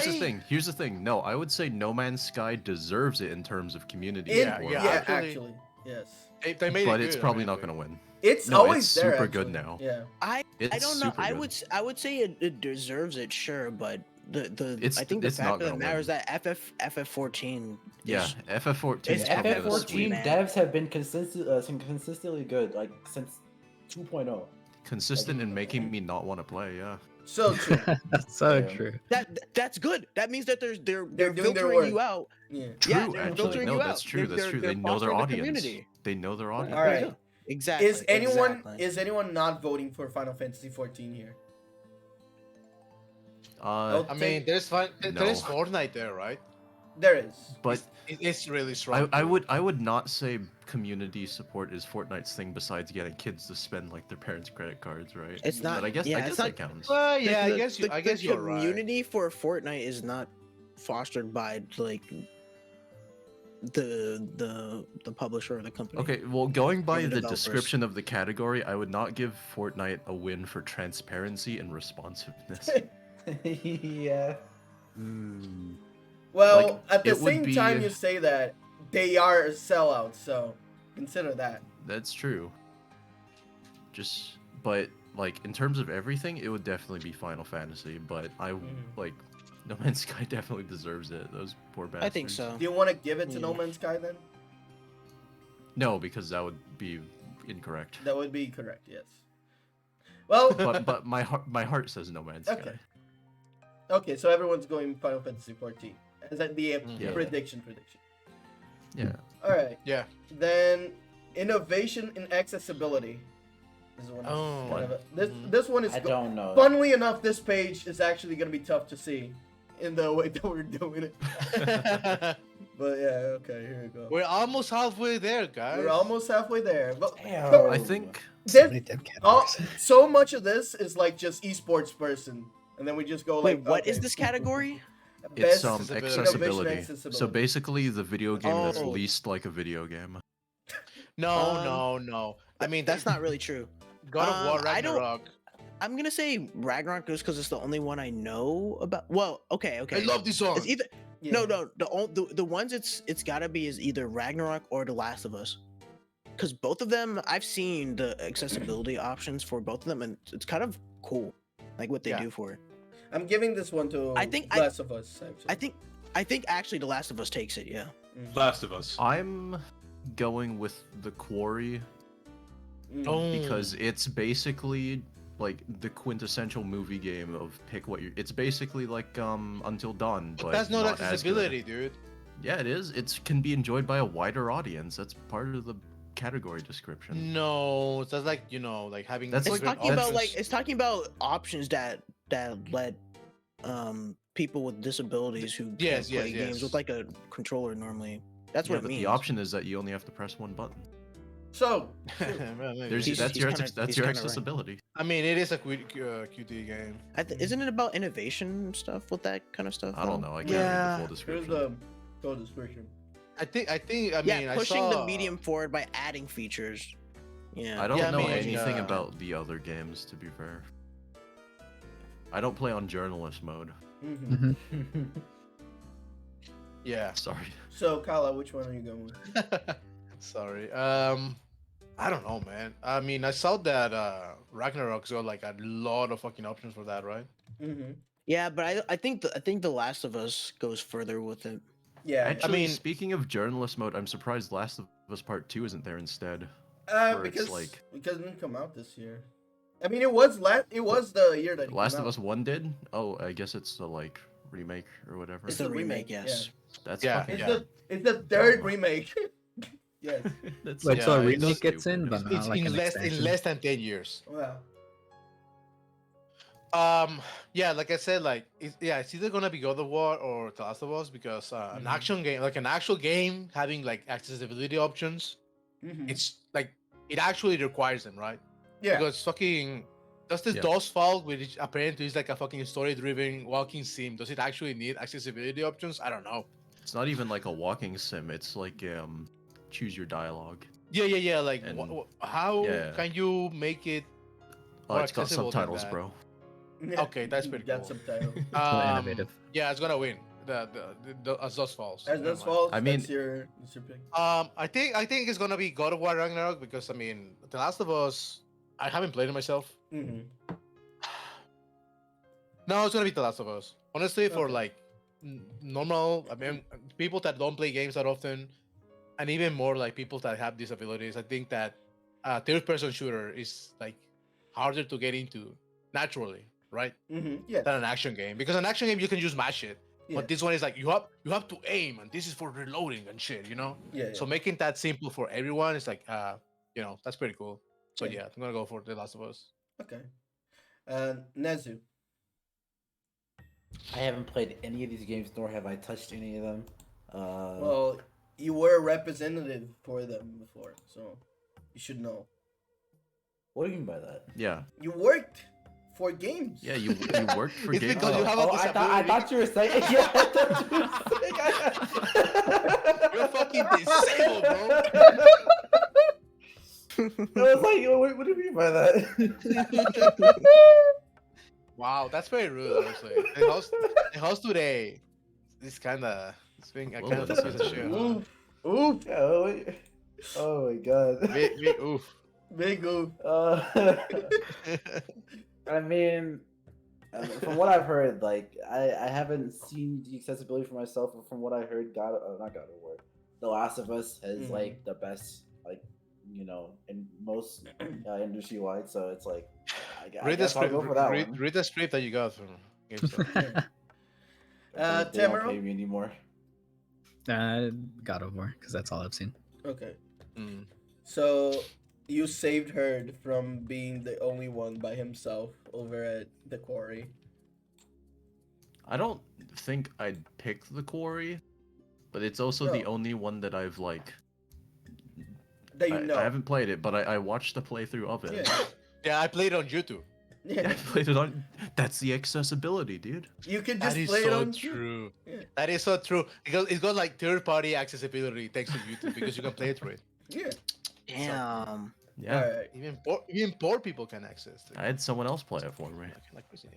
Here's the thing. No, I would say No Man's Sky deserves it in terms of community yeah, support. yeah, actually- actually, yes. they made But it it's good, probably I mean, not gonna win. It's No, always it's there. super good actually. now. Yeah. I It's don't know. super good. I would say it deserves it, sure, but It's- I think the it's fact not that gonna matters win. that FF14. Yeah, FF14 is It's probably the FF14 sweep. man. devs have been consistently good, like since 2.0. Consistent in making me not want to play. Yeah. So true. That's so Yeah. true. That's good. That means that they're doing their filtering work. you out. Yeah. True, Yeah, they're actually. filtering No, you that's out. true. That's true. They know their fostering the audience. community. They know their audience. All right. Exactly. Is exactly. anyone not voting for Final Fantasy 14 here? Uh, I mean, there's No. Fortnite there, right? There is. but It's really strong. I would not say community support is Fortnite's thing. Besides getting kids to spend like their parents' credit cards, right? It's not- But I guess yeah, I it's guess not- that counts. Well, yeah, The- I guess you. I guess the you're right. community for Fortnite is not fostered by like the publisher or the company. Okay, well, going by the the developers. description of the category, I would not give Fortnite a win for transparency and responsiveness. Yeah. Well, Like, at the it would same be- time you say that, they are a sellout, so consider that. That's true. But like in terms of everything, it would definitely be Final Fantasy. But like, No Man's Sky definitely deserves it. Those poor bastards. I think so. Do you want to give it to No Man's Sky then? No, because that would be incorrect. That would be correct, yes. Well, But my heart says No Man's Sky. Okay. Okay, so everyone's going Final Fantasy 14. Is that the Yeah. prediction? Yeah. All right. Yeah. Then innovation in accessibility. This one is Oh. kind of this one is. I don't know. Funnily enough, this page is actually gonna be tough to see in the way that we're doing it. But yeah, okay, here we go. We're almost halfway there, guys. We're almost halfway there. But Damn. I think So many this, dev all, categories. so much of this is like just esports person, and then we just go Wait, like. what is okay. this category? it's Best innovation accessibility. accessibility. So basically, the video game that's Oh. least like a video game. No. I mean, That's not really true. God of War I don't- Ragnarok. I'm gonna say Ragnarok just because it's the only one I know about. Well, okay. I love this song. It's either Yeah. no, the ones it's gotta be is either Ragnarok or The Last of Us, because both of them I've seen the accessibility options for both of them, and it's kind of cool, like what they Yeah. do for it. I'm giving this one to I think Last of Us. Actually. I think actually The Last of Us takes it. Yeah. Last of Us. I'm going with The Quarry Mm. Oh. because it's basically like the quintessential movie game of pick what you. It's basically like Until Dawn, but That's not as good. accessibility, dude. Yeah, it is. It can be enjoyed by a wider audience. That's part of the category description. No, that's like like having. That's It's like talking about options. it's talking about options that let people with disabilities who can't Yes, play yes, games yes. with like a controller normally. That's Yeah, what it but means. the option is that you only have to press one button. So, Well, maybe. There's He's- that's he's your kinda- that's he's your kinda right. accessibility. I mean, it is a QT game. Isn't it about innovation stuff with that kind of stuff? I don't though? know. I can't Yeah. read the full here's description. the full description. I think. I Yeah, mean, pushing I saw, the medium forward by adding features. Yeah. I don't Yeah, I know mean, anything uh, about the other games, to be fair. I don't play on journalist mode. Mhm. Mhm. Yeah. Sorry. So, Kala, which one are you going with? Sorry. I don't know, man. I mean, I saw that Ragnarok's got like a lot of fucking options for that, right? Mm-hmm. Yeah, but I think the Last of Us goes further with it. Yeah, Actually, mean- speaking of journalist mode, I'm surprised Last of Us Part 2 isn't there instead. where it's because like- because it didn't come out this year. I mean, it was the year that it Last came of out. Us 1 did? Oh, I guess it's the like remake or whatever. It's a the remake, remake, yes. That's Yeah, fucking It's the third Dumb. remake. Yes. That's Wait, so a Yeah, it's remake gets stupid. in, but It's not like in an less expansion. in less than 10 years. Wow. Yeah, like I said, like it's either gonna be God of War or The Last of Us because an action game, like an actual game, having like accessibility options, Mhm. it's like it actually requires them, right? Yeah. Because fucking does this Yeah. DOS file, which apparently is like a fucking story-driven walking sim, does it actually need accessibility options? I don't know. It's not even like a walking sim. It's like choose your dialogue. Yeah. Like, And- how yeah. can you make it? Oh, More it's got accessible than subtitles, that. bro. Okay, that's pretty Got cool. subtitles. So Um, innovative. Yeah, it's gonna win. The as DOS falls. As Never this mind. falls, I mean- that's your pick. I think it's gonna be God of War Ragnarok because I mean, The Last of Us, I haven't played it myself. Mm-hmm. No, it's gonna be The Last of Us. Honestly, for Okay. like normal, I mean, people that don't play games that often, and even more like people that have disabilities, I think that third-person shooter is like harder to get into naturally, right? Mm-hmm. Yeah. Than an action game because an action game you can just mash it, Yeah. but this one is like you have to aim, and this is for reloading and shit, you know. Yeah. So making that simple for everyone is like, that's pretty cool. So Yeah. yeah, I'm gonna go for The Last of Us. Okay. Nezu. I haven't played any of these games, nor have I touched any of them. Well, you were a representative for them before, so you should know. What do you mean by that? Yeah, You worked for games. yeah. You worked for It's games. because you have a I thought you were saying. Yeah, I thought you were saying. You're fucking disabled, bro. I was like, what do you mean by that? Wow, that's very rude, honestly. The host today is kind of, it's being a Well, kind of it's piece of shit. Huh? Oof. Oof. Oh my god. Big oof. Big oof. I mean, from what I've heard, like I haven't seen the accessibility for myself, but from what I heard, not God of War, The Last of Us has like the best, like in most industry wide. So it's like I Read the guess I'll script. go for that one. Read the script that you got from GameStop. They don't Tamara? pay me anymore. God of War, because that's all I've seen. Okay. Mm. So you saved Herd from being the only one by himself over at the quarry. I don't think I'd pick the quarry, but it's also the No. only one that I've like. That you know. I haven't played it, but I watched the playthrough of it. Yeah. Yeah, I played it on YouTube. Yeah, I played it on. That's the accessibility, dude. You can That just is play it so on true. Yeah. That is so true. It's got like third-party accessibility thanks to YouTube because you can play it through it. Yeah. Damn. Yeah, Alright. Even poor people can access it. I had someone else play it for me. Like, what's it?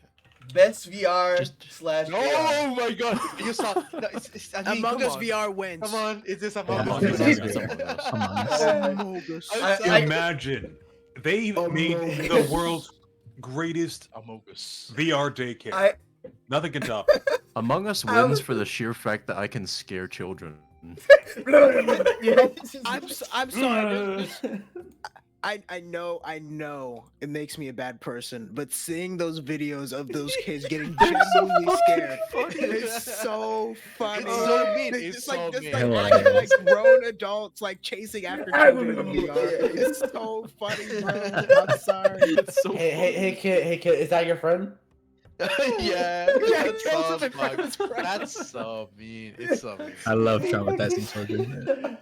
Best VR Just- slash AR. Oh my god! You saw? No, I mean, Among come Us on. VR wins. Come on, is this Yeah, Among Among Us? Us, VR. it's Among Us. Among Us. Among Us. I- Imagine they made the world's greatest Among Us. VR daycare. I Nothing can top it. Among Us I wins was- for the sheer fact that I can scare children. Yeah, I'm sorry. I know it makes me a bad person, but seeing those videos of those kids getting genuinely scared is so funny. It's so mean. It's It's just so like mean. actually, like grown adults like chasing after children in VR. Yeah. It's so funny, bro. I'm sorry. It's so Hey kid, is that your friend? Yeah, Yeah, that's Joseph so in front of his fucked. friend. That's so mean. It's so mean. I love traumatizing children.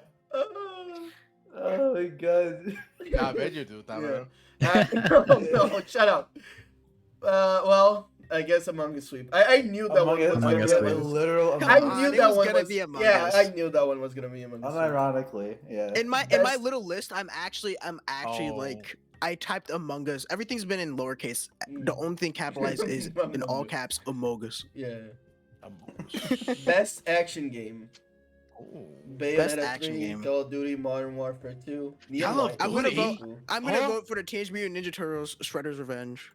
Oh my god. Yeah, I bet you do, Tamara. no, shut up. Well, I guess Among Us sweep. I knew that one was Among Us gonna sweep. be. literal. Come I on, knew it that was one gonna was. be Among Yeah, Us. I knew that one was gonna be Among Us. Sweep. Unironically, yeah. In my Best- little list, I'm actually Oh. like I typed Among Us. Everything's been in lowercase. The Mm. only thing capitalized is in all Among Us. caps Among Us. Yeah. Among Us. Best action game. Oh. Bayonetta action 3, game. Call of Duty, Modern Warfare 2. Call of I'm gonna Duty? vote. I'm gonna Huh? vote for the Teenage Mutant Ninja Turtles: Shredder's Revenge.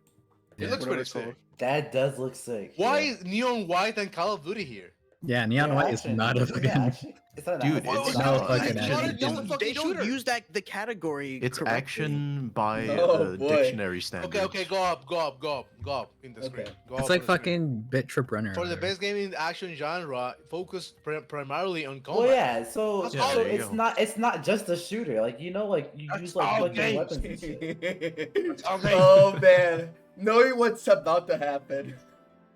It Yeah. looks Whatever pretty it's called. sick. That does look sick. Why yeah. is Neon White and Call of Duty here? Yeah, Neon White is action. not a Yeah, fucking. action. It's not an Dude, action. it's not not a fucking action. action They game. don't use the category. It's correctly. action by Oh, the boy. dictionary standards. Okay, go up in the screen. Okay. Go It's up like on the screen. fucking Bit Trip Runner. For or the whatever. best game in the action genre, focus primarily on combat. Well, yeah. So, That's all so there you it's go. not. It's not just a shooter. Like like you That's use like all fucking games. weapons and shit. Okay. Oh man, knowing what's about to happen.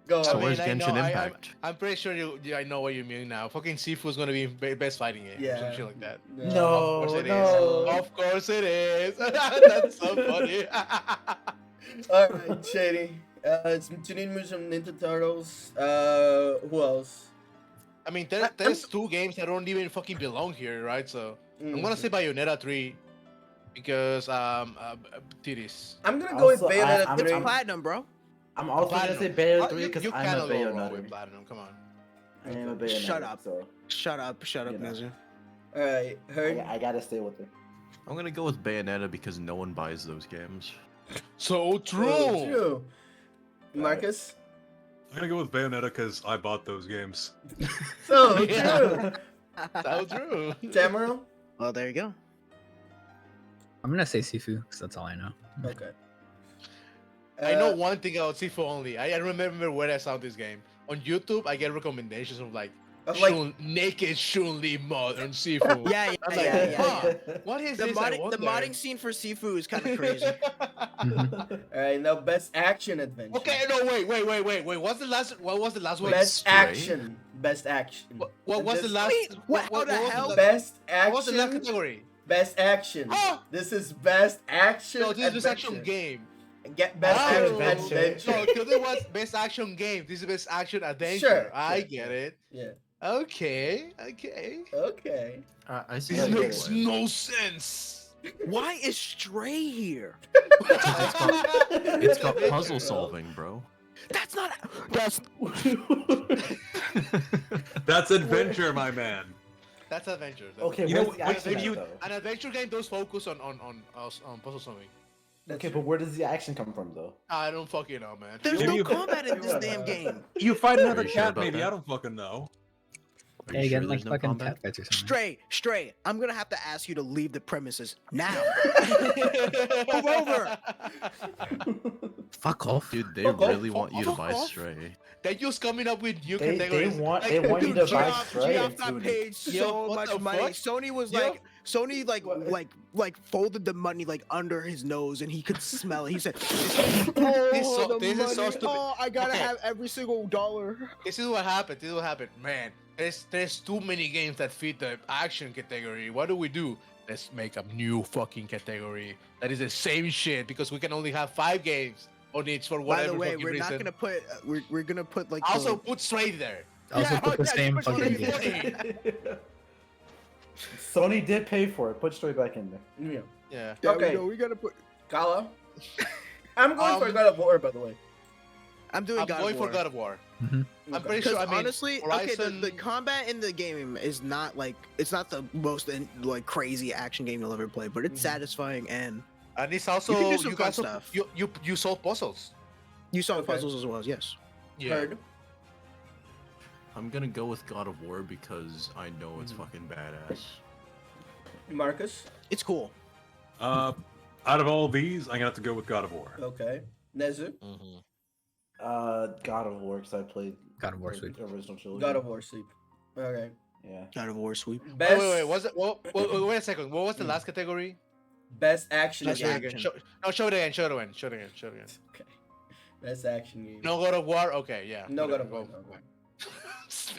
Go So on. where's I know, Genshin I'm- Impact? I'm pretty sure I know what you mean now. Fucking Sifu's gonna be best fighting game or Yeah. some shit like that. No, Of course it is. no. Of course it is. That's so funny. All right, Shady. It's Teenage Mutant Ninja Turtles. Who else? I mean, there's two games that don't even fucking belong here, right? So I'm gonna say Bayonetta 3 because titties. I'm gonna go with Also, Bayonetta I'm- It's 3. platinum, bro. I'm also gonna say Bayonetta 3 because you I'm can't a go wrong Bayonetta. with platinum. Come on. I am a Bayonetta. Shut up. So Shut up, You know. Ninja. All right, Herd. I gotta stay with it. I'm gonna go with Bayonetta because no one buys those games. So true. Oh, true. Marcus. I'm gonna go with Bayonetta because I bought those games. So Yeah. true. So true. Tamaro. Well, there you go. I'm gonna say Sifu because that's all I know. Okay. I know one thing about Sifu only. I remember where I saw this game. On YouTube, I get recommendations of like, Of like naked Chun-Li mod on Sifu. Yeah, I'm yeah, like, yeah, yeah. huh, what is The this? I modding, the wonder? modding scene for Sifu is kind of crazy. Mhm. all right, now best action adventure. Okay, no, wait. What's the last? What was the last one? Best Stray? action. Best action. What was the This- last? Wait, what the was hell? Best What was the last action. category? Best action. Huh? This is best action. No, this is best adventure. action game. Get best Oh. action Adventure. adventure. No, because it was best action game. This is best action adventure. Sure, I sure, get sure. it. Yeah. Okay. Okay. I see. This Yeah, makes yeah. no sense. Why is Stray here? It's got puzzle solving, bro. That's not. That's. That's adventure, my man. That's adventure. Okay, You know, where's the which- action if at, you- though? An adventure game does focus on puzzle solving. Okay, but where does the action come from, though? I don't fucking know, man. There's Maybe no you- combat in this damn game. You fight another you sure cat, about maybe. that? I don't fucking know. Are Yeah, you you sure get like there's no fucking combat? cat fights or something. Stray. I'm gonna have to ask you to leave the premises now. Move over. Fuck off. Dude, they Fuck off, really want you to fuck buy off. Stray. They're just coming up with new They categories. want Like, you Dude, to buy Geoff Stray and got tune it. paid so What much the money. fuck? Sony was Geoff- Sony What? like folded the money like under his nose and he could smell it. He said, This "Oh, this is so money. stupid. Oh, I gotta Okay. have every single dollar." This is what happened. This is what happened. Man, there's too many games that fit the action category. What do? Let's make a new fucking category that is the same shit because we can only have 5 games on each for By whatever the way, fucking we're reason. not gonna put we're gonna put like Also, the- put straight there. Also Yeah, put the yeah, same put fucking Stray game. Sony did pay for it. Put Stray back in there. Yeah. Yeah. Yeah, Okay. we gotta put. Gala. I'm going for Um, God of War, by the way. I'm doing I'm God going of for War. God of War. Mhm. I'm Okay. pretty sure. I Because mean, honestly, Horizon. okay, the combat in the game is not like it's not the most like crazy action game you'll ever play, but it's Mhm. satisfying and And it's also You can do some you fun also stuff. you solve puzzles. you solve Okay. puzzles as well. Yes. Yeah. Heard. I'm gonna go with God of War because I know it's Mm-hmm. fucking badass. Marcus. It's cool. Out of all these, I'm gonna have to go with God of War. Okay. Nezu. Mm-hmm. God of War, because I played God of War the Sweep. original trilogy. God of War sleep. Okay. Yeah. God of War sweep. Best. Wait. Was it? Wait a second. What was the last category? Best action Best Show it game. again. action. Show it again. Show it again. Show it again. Show it again. Okay. Best action game. No God of War. Okay, yeah. No God whatever, of War.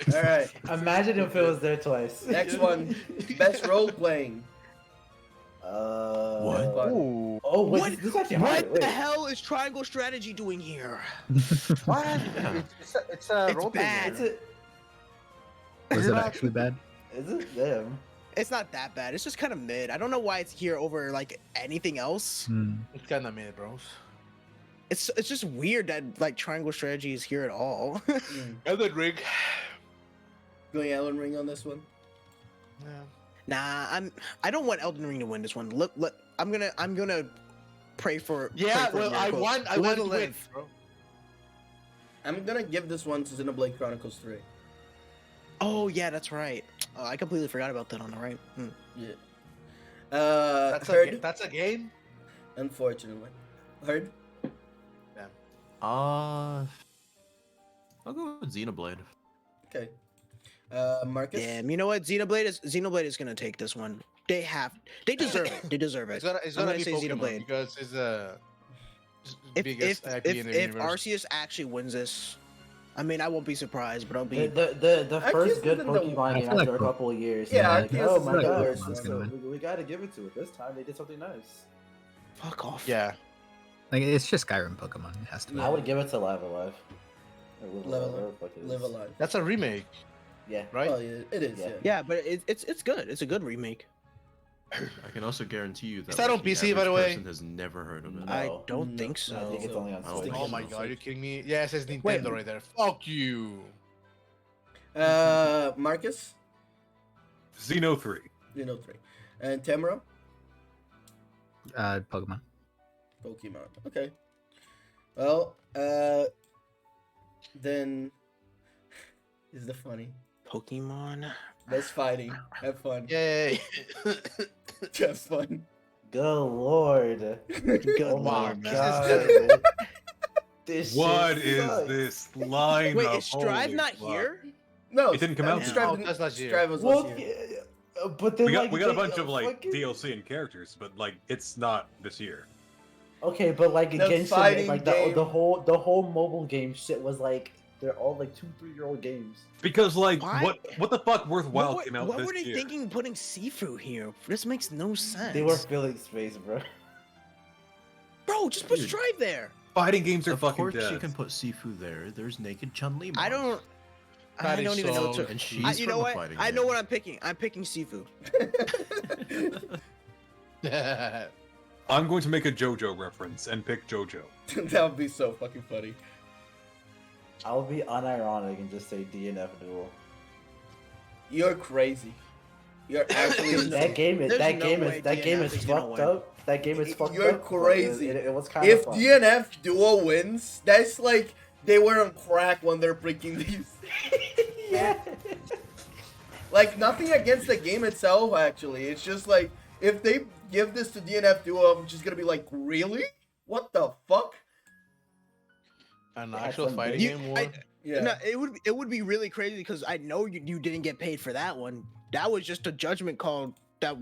go. All right. Imagine if it was there twice. Next one. Best role playing. What? Fun. Oh, wait, What? this is actually What hard. Wait. the hell is Triangle Strategy doing here? What? Yeah. It's a It's role playing bad. Is game. it? Was it actually bad? Is it them? It's not that bad. It's just kind of mid. I don't know why it's here over like anything else. Hmm. It's kind of mid, bros. It's just weird that like Triangle Strategy is here at all. Mm. Elden Ring. Going Elden Ring on this one. Yeah. Nah, I don't want Elden Ring to win this one. Look, I'm gonna pray for. Yeah. pray for a Well, I miracle. want. I Whoever want to win, live. bro. I'm gonna give this one to Xenoblade Chronicles 3. Oh yeah, that's right. Oh, I completely forgot about that on the right. Hmm. Yeah. That's Heard. a game. Unfortunately. Heard. I'll go with Xenoblade. Okay. Marcus. Damn, you know what? Xenoblade is gonna take this one. They deserve it. They deserve it. It's I'm gonna gonna be say Pokemon Xenoblade. because it's the If biggest IP in the if universe. Arceus actually wins this, I mean, I won't be surprised, but I'll The, be. the Arceus first good isn't the- Pokemon I game feel like after a Po- couple of years. Yeah, like, Arceus oh is my like the god, worst one. so we gotta give it to it. This time they did something nice. Fuck off. Yeah. Like it's just Skyrim Pokemon. It has to be. I would give it to Live Alive. Or Live Live Alive, Alive. whatever the fuck it is. Live Alive. That's a remake, Yeah. right? Oh, yeah, it is. Yeah. Yeah. Yeah, but it's good. It's a good remake. I can also guarantee you that. Is that on the PC, by the average way? person has never heard of it. No. I don't No, think I so. think it's only on Oh, Switch. Oh my god, are you kidding me? Yeah, it says Nintendo right there. Fuck you. Marcus. Xeno 3. 3. And Tamara. Pokemon. Pokemon. Okay. Well, then is the funny. Pokemon. Best fighting. Have fun. Yay. Have fun. Good lord. Good Oh my lord, man. god. This What shit is sucks. this line? Wait, of is Strive holy not fuck? here? No, It didn't come out yet. Strive, Oh, didn't- that's last year. Strive was Well, last year. yeah, but then We got like, we got a they- bunch of like fucking- DLC and characters, but like it's not this year. Okay, but like The against fighting like game- the whole mobile game shit was like they're all like 2-3-year-old games. Because like Why? what the fuck worthwhile What, came out what this were they year? thinking putting Sifu here? This makes no sense. They were filling space, bro. Bro, just put Dude. Strive there. Fighting games are Of fucking course dead. you can put Sifu there. There's naked Chun-Li. I don't. That I is don't even know what so- to. And she's You from know a what? fighting I know game. what I'm picking. I'm picking Sifu. I'm going to make a JoJo reference and pick JoJo. That would be so fucking funny. I'll be unironic and just say DNF duel. You're crazy. You're actually There's insane. That game is There's that no game way is that game DNF is is gonna fucked win. up. That game is fucked You're up. but crazy. It was kind of If fun. DNF duo wins, that's like they were on crack when they're breaking these. Yeah. Like, nothing against the game itself, actually. It's just like, if they give this to DNF duo, I'm just gonna be like, really? What the fuck? An Yeah, actual some fighting big- game war. Yeah. No, it would be really crazy because I know you didn't get paid for that one. That was just a judgment call that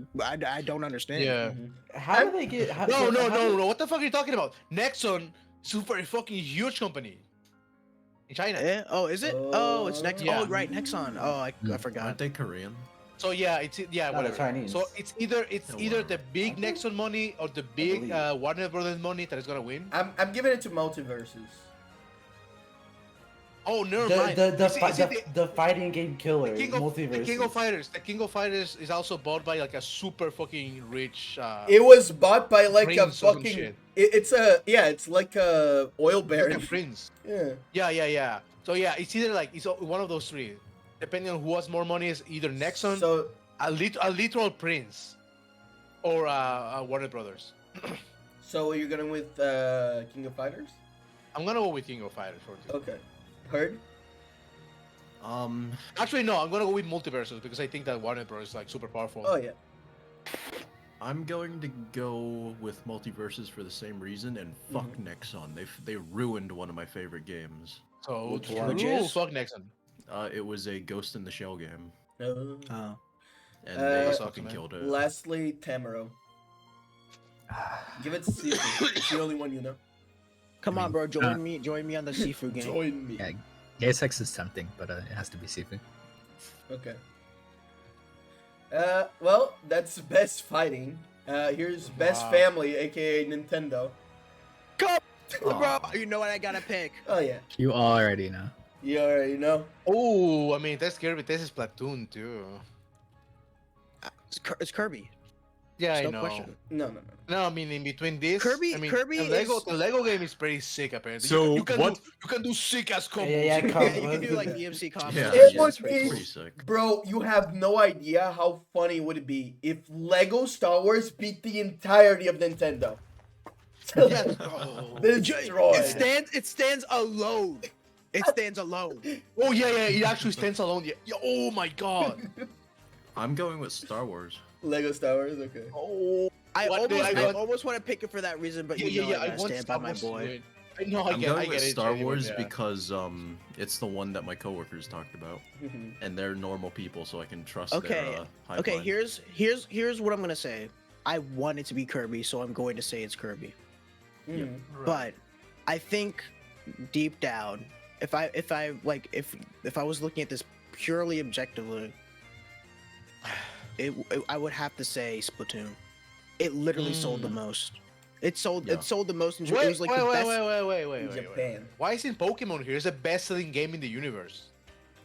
I don't understand. Yeah. Mhm. How do they get? How, No, no, how no, do- no. What the fuck are you talking about? Nexon, super fucking huge company in China. Yeah. Oh, is it? Oh, it's next. Yeah. Oh, right, Nexon. Oh, I Aren't forgot. they Korean? So yeah, it's yeah, No, they're whatever. Chinese. So it's either Yeah, the whatever. big Nexon money or the big believe. Warner Brothers money that is gonna win. I'm giving it to Multiverses. Oh, never mind. The fighting game killer The multiverse. King of Fighters. The King of Fighters is also bought by like a super fucking rich. It was bought by like a Prince or some fucking. shit. It's like a oil like baron. a prince. Yeah. Yeah. So yeah, it's either like it's one of those three. Depending on who has more money, is either Nexon, So a literal prince, or Warner Brothers. so you're going with King of Fighters? I'm gonna go with King of Fighters for this. Okay. Heard? Actually, no, I'm gonna go with Multiverses because I think that Warner Bros is like super powerful. Oh yeah. I'm going to go with Multiverses for the same reason, and fuck Nexon. They ruined one of my favorite games. So Which true. one? Fuck Nexon. It was a Ghost in the Shell game, No. Oh. and Uh, they sucks, fucking man. killed it. Lastly, Tamaro. Give it to Sifu. It's the only one you know. Come on, bro. Join me on the seafood game. Join me. Yeah, gay sex is tempting, but it has to be seafood. Okay. Well, that's best fighting. Here's best Wow. family, aka Nintendo. Come, bro. Aw. You know what I gotta pick. Oh yeah. You already know. You already know. Oh, I mean that's Kirby. This is Platoon too. It's Kirby. Yeah, There's I no know. question. No. No, I mean in between this, Kirby- I mean, Kirby the Lego game is pretty sick apparently. So you can what- you can do sick ass combos. Yeah, Yeah, come- you can do like EMC combos. Yeah, It yeah, would it's pretty be- sick. Bro, you have no idea how funny would it be if Lego Star Wars beat the entirety of Nintendo. Yes, bro. Destroyed. It stands alone. It stands alone. Oh yeah, it actually stands alone. Yeah. Oh my god. I'm going with Star Wars. Lego Star Wars, okay. Oh. I One day I almost want to pick it for that reason, but you know I I gotta want stand by Star my Wars to boy. win. I know, I'm going I get with it. Star Jenny, but Wars yeah. because it's the one that my coworkers talked about, and they're normal people, so I can trust Okay, their high Okay, line. here's what I'm gonna say. I want it to be Kirby, so I'm going to say it's Kirby. Mhm. But I think deep down, if I was looking at this purely objectively, I would have to say Splatoon. It literally sold the most. It sold Yeah. the most. It Wait, was like the best. wait. Japan. Why isn't Pokemon here? It's the best-selling game in the universe.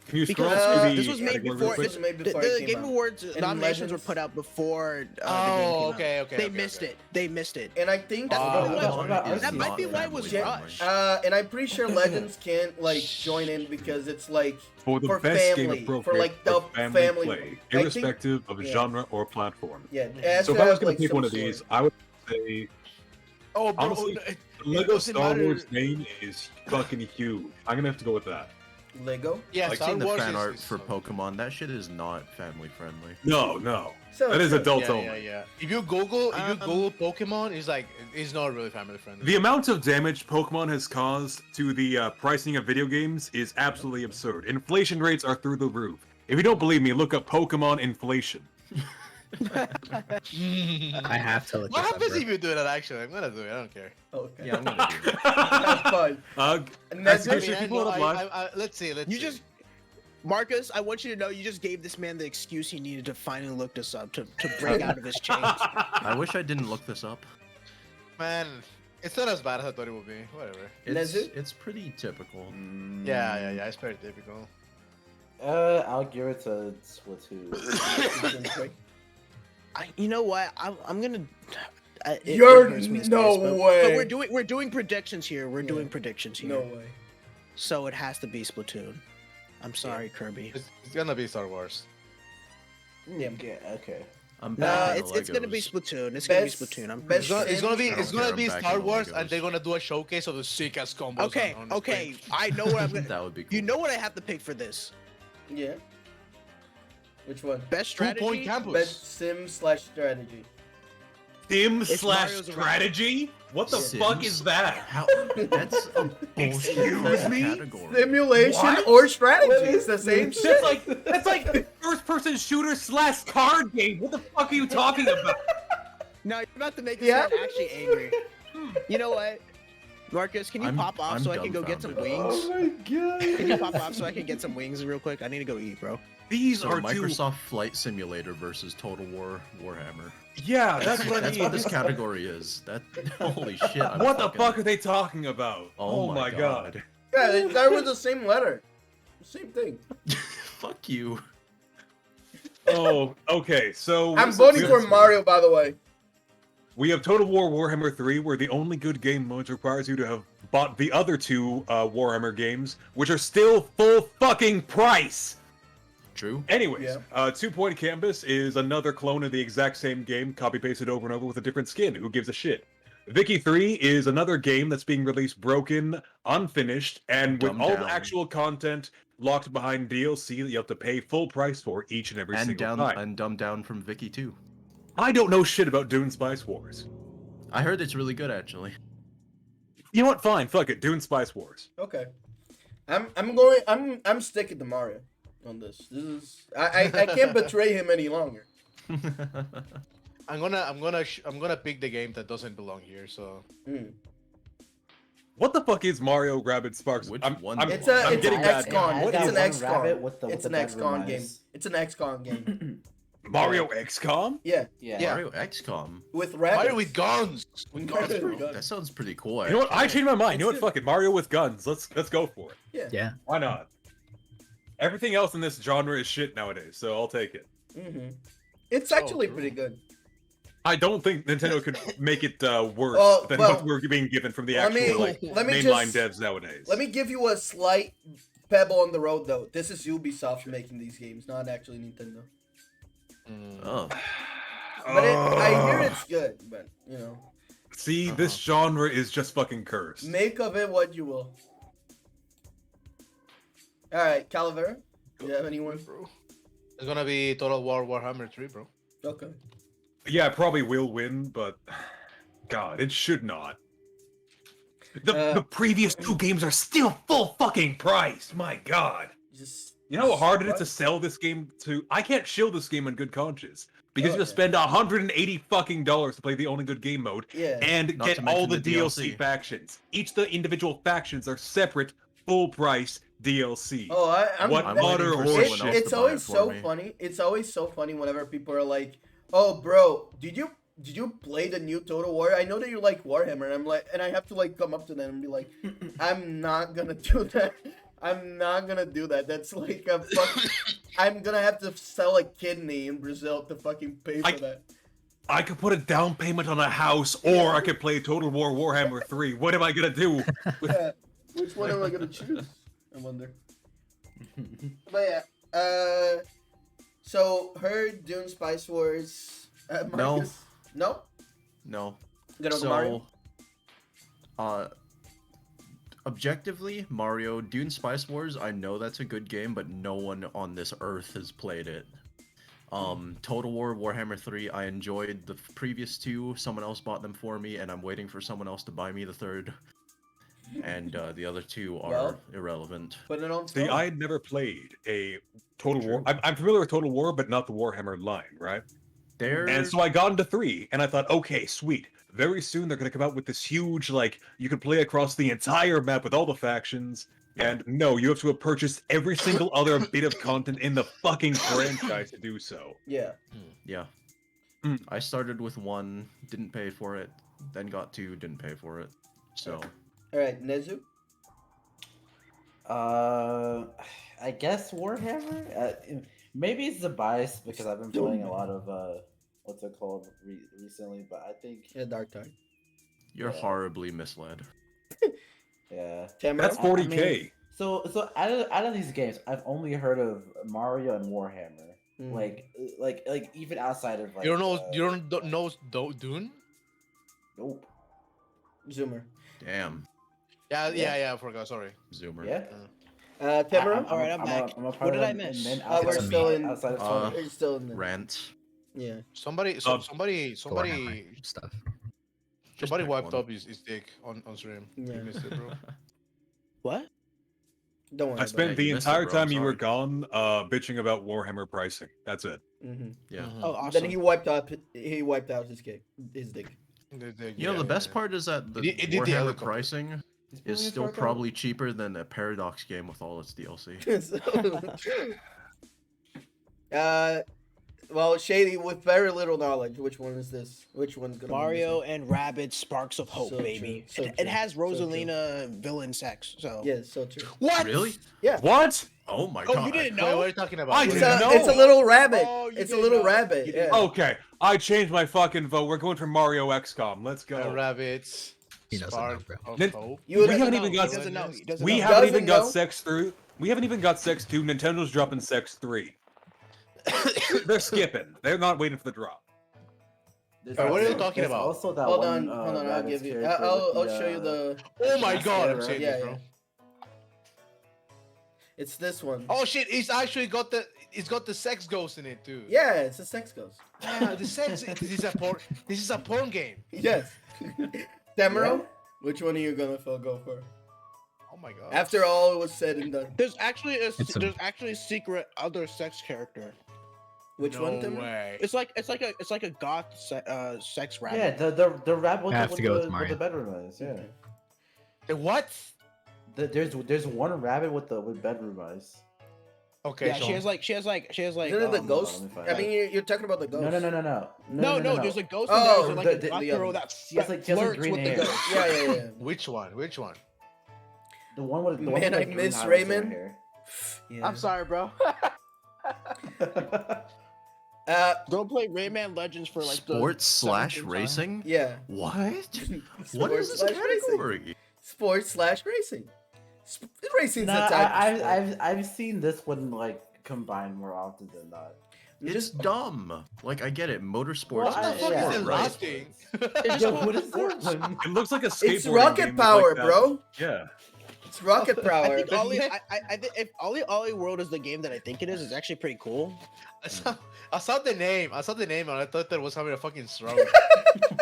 Can you scroll Because through the this was made category real before. quick? This was made The, before it the came Game out. Awards And nominations were Legends- put out before. the game Oh, came out. okay. They missed it. They missed it. And I think That's Ah, what it that's was. what it is That might not be why it was family rushed. friendly. and I'm pretty sure Legends can't like join in because it's like For the for best family, game for, appropriate like, the family, family play, I think- irrespective of yeah. genre or platform. yeah. it has So if to I was have, gonna like, pick some one of sort. these, I would say Oh, bro, Honestly, it Lego doesn't Star matter. Wars name is fucking huge. I'm gonna have to go with that. Lego. Yeah, I've Star seen the Wars fan is- art is for so- Pokemon. That shit is not family friendly. No. So That is true. adult Yeah, only. yeah. If you Google Pokemon, it's not really family friendly. The amount of damage Pokemon has caused to the pricing of video games is absolutely absurd. Inflation rates are through the roof. If you don't believe me, look up Pokemon inflation. I have to look What this up, happens bro. if you do that? Actually, I'm gonna do it. I don't care. Okay. Yeah, I'm gonna do that. Have fun. Actually, And that's I it. mean, I people know, would have liked- let's see. You just, Marcus, I want you to know you just gave this man the excuse he needed to finally look this up to break out of his chains. I wish I didn't look this up. man, it's not as bad as I thought it would be. Whatever. Nezu? It's pretty typical. Yeah. It's very typical. I'll give it to Splatoon. You know what? I'm gonna. It You're hurts me to say no this, but way. we're doing predictions here. We're doing predictions here. No way. so it has to be Splatoon. I'm sorry, Kirby. It's gonna be Star Wars. Yeah. Okay. I'm Nah, back in the it's gonna be Legos. Splatoon. It's gonna be Best- Splatoon. I'm best pretty It's sure. gonna be I don't it's gonna care, be I'm back Star in the Wars, and Legos. they're gonna do a showcase of the sick ass combos. Okay, on the okay. screen. I know what I'm gonna. That would be cool. You know what I have to pick for this? Yeah. Which one? Best strategy. 2-point campus. Best sim/strategy. Sim It's slash Mario's around. strategy? What the Sims? fuck is that? How? That's a bullshit Excuse me? category. Simulation What? or strategy. It's the same shit. That's like first person shooter slash card game. What the fuck are you talking about? No, you're about to make this Yeah? man actually angry. You know what, Marcus? Can you I'm- pop off I'm so I can go get some dumbfounded. wings? my god. Can you pop off so I can get some wings real quick? I need to go eat, bro. These So are two. Microsoft Flight Simulator versus Total War Warhammer. Yeah, that's what I That's mean. what this category is. That holy shit. I'm What the fucking- fuck are they talking about? Oh my god. Yeah, they start with the same letter. Same thing. Fuck you. Oh, okay. So I'm voting for Mario, by the way. We have Total War Warhammer 3, where the only good game modes requires you to have bought the other two Warhammer games, which are still full fucking price. True. Anyways, Yeah. 2 Point Campus is another clone of the exact same game, copy pasted over and over with a different skin. Who gives a shit? Vicky 3 is another game that's being released broken, unfinished, and with Dumbed all down. the actual content locked behind DLC that you have to pay full price for each and every And single down time. and dumbed down from Vicky too. I don't know shit about Dune Spice Wars. I heard it's really good actually. You know what? Fine, fuck it. Dune Spice Wars. Okay. I'm sticking to Mario on this. This is I can't betray him any longer. I'm gonna pick the game that doesn't belong here. So Mm. What the fuck is Mario Rabbids Sparks? Which I'm, one? I'm, It's I'm an getting mad now. XCOM. What It's is an that XCOM. one rabbit with the- It's with an the XCOM bedroom game. eyes? It's an XCOM game. Mario XCOM? Yeah, Yeah. Yeah. Mario XCOM. with rabbits. Mario with guns. With guns, Mario bro. with guns. That sounds pretty cool. You know what? I actually. changed my mind. You know It's what? Fuck it. Mario with guns. Let's go for it. Yeah. Why not? Everything else in this genre is shit nowadays, so I'll take it. Mm-hmm. It's Oh, actually true. pretty good. I don't think Nintendo could make it worse Oh, than well, what we're being given from the let me- actual like let me mainline just- devs nowadays. Let me give you a slight pebble on the road, though. This is Ubisoft making these games, not actually Nintendo. Mm. Oh. But I hear it's good, but you know, See, this genre is just fucking cursed. make of it what you will. All right, Calavera, do you have anyone? Bro. It's gonna be Total War Warhammer 3, bro. Okay. Yeah, it probably will win, but God, it should not. The previous two games are still full fucking price. My God. Just You know how hard it is What? to sell this game to? I can't shill this game on good conscience because Oh, you have to spend $180 fucking dollars to play the only good game mode yeah. and Not get to all mention the the DLC DLC. factions. Each the individual factions are separate, full price DLC. Oh, I'm. What I'm that- utter waiting for It's, someone else it's to buy always it for so me. funny. It's always so funny whenever people are like, "Oh, bro, did you play the new Total War? I know that you like Warhammer." And I'm like, and I have to like come up to them and be like, "I'm not gonna do that. I'm not gonna do that. That's like a fuck. I'm gonna have to sell a kidney in Brazil to fucking pay for that." I could put a down payment on a house, or I could play Total War Warhammer 3. What am I gonna do? Yeah. Which one am I gonna choose? I wonder. But yeah, so her Dune Spice Wars. No. Marcus? No. No. Gonna go Mario. Objectively, Mario Dune Spice Wars, I know that's a good game, but no one on this earth has played it. Total War Warhammer 3, I enjoyed the previous two. Someone else bought them for me, and I'm waiting for someone else to buy me the third. And the other two are Well, irrelevant. Put it on. See, film. I had never played a Total War. I'm familiar with Total War, but not the Warhammer line, right? They're And so I got into 3, and I thought, okay, sweet. Very soon they're going to come out with this huge, like, you can play across the entire map with all the factions. And no, you have to have purchased every single other bit of content in the fucking franchise to do so. Yeah. yeah. Mm. I started with 1, didn't pay for it, then got 2, didn't pay for it. So All right, Nezu. I guess Warhammer. Maybe it's the bias because I've been playing a lot of what's it called recently, but I think Yeah, Dark Tide. you're Yeah. horribly misled. yeah. Tamara. That's I mean, 40K. So out of these games, I've only heard of Mario and Warhammer. Mm. Like even outside of like You don't know Dune? nope. Zoomer. Damn, Yeah. I forgot. Sorry. Zoomer. Yeah. Timber. All right, I'm back. I'm a part What did of I them, miss? and then We're outside still of, in. outside of Uh, We're still in the. Rant. Yeah. Somebody Warhammer stuff. Just somebody pick wiped one. up his dick on stream. Yeah. You missed it, bro. What? Don't worry. I spent Yeah, the you missed it, entire bro, I'm time you were sorry. gone bitching about Warhammer pricing. That's it. Mm-hmm. Yeah. Mhm. Oh, awesome. Then he wiped out. He wiped out his dick. His dick. You know, the best part is that the It did the Warhammer helicopter. pricing is still probably cheaper than a Paradox game with all its DLC. Well, Shady, with very little knowledge, which one is this? Which one's gonna Mario and Rabbids Sparks of Hope, So baby. true, so It true, has so true. Rosalina villain sex. So be this? Yeah, so true. What? Really? Yeah. What? Oh my Oh, god. you didn't Wait, what know? are you talking about? I What It's are you didn't a, talking know. it's a little rabbit. Oh, you It's a didn't little know. rabbit. You Yeah. didn't know. Okay, I changed my fucking vote. We're going for Mario XCOM. Let's about? go. Rabbits. He doesn't know, Spark bro. of Nin- Hope. You would We haven't No, even he got. doesn't know. He doesn't We know. haven't Doesn't even got know? Sex through. We haven't even got Sex 2. Nintendo's dropping Sex 3. They're skipping. They're not waiting for the drop. There's What are you also- talking there's about? Also that Hold one, on. I'll Rabbids give you. character I'll with the, show you the. Oh my That's god, I'm error. saying Yeah, this, bro. yeah. It's this one. Oh shit, it's actually got the sex ghost in it too. Yeah, it's a sex ghost. Yeah, the sex this is a porn game. Yes. Demero, Yeah. which one are you gonna go for? Oh my god. After all was said and done, There's actually It's a- a secret other sex character. which no one, Demero? way. It's like a goth sex rabbit. Yeah, the rabbit with, I have the, to with, go the, with with Mario. the bedroom eyes. Yeah. The what? There's one rabbit with bedroom eyes. Okay, Yeah, so she has like Isn't it the hold on, ghost? let me find I it. mean, you're talking about the ghost. no. There's a ghost in Oh, there. There's like the a goth other girl one. that She has, like, she has, like, flirts green with the hair. ghost. Yeah. which one? The one with the one Man, with, I like, green miss highlights in her Raymond. hair. Yeah. I'm sorry, bro. Don't play Rayman Legends for like Sports slash 17th time. racing? Yeah. What? What Sports is this slash racing. category? Sports/racing. Racing's Nah, a type of sport. I've seen this one like combined more often than not. It's dumb. Like I get it, motorsports. What the is fuck is sport, this right? last thing? Yo, what is that one? It looks like a skateboarding It's rocket game with, power, like, that- bro. Yeah. It's rocket power. I think Ollie, I think if Ollie World is the game that I think it is, it's actually pretty cool. I saw the name. And I thought that was having a fucking stroke.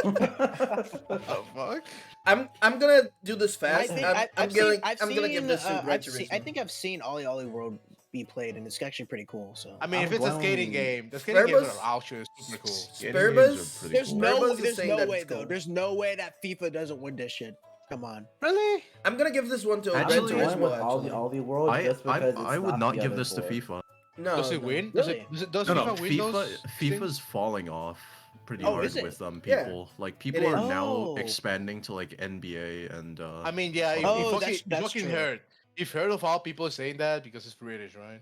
What the fuck? I'm gonna do this fast. I'm gonna give this to Gran I Turismo. think I've seen Ollie World be played, and it's actually pretty cool. So I mean, if I'm it's a skating blown. game, the skating games Spurbas? are actually super cool. Skating games are Spurbas? pretty there's cool. Spurbas is saying no that way it's cool. though. There's no way that FIFA doesn't win this shit. Come on. Really? I'm gonna give this one to Actually, Gran One Turismo. with Actually, all the world just because it's I would not the give other this to four. FIFA. no. Does it no. win? Really? Does No, FIFA win those FIFA's things? falling off pretty Oh, hard is it? with Yeah, people. Like people it are is. now Oh. expanding to like NBA and I mean, yeah. If, Oh, if fucking, that's- that's fucking true. heard. You've heard of all people saying that because it's British, right?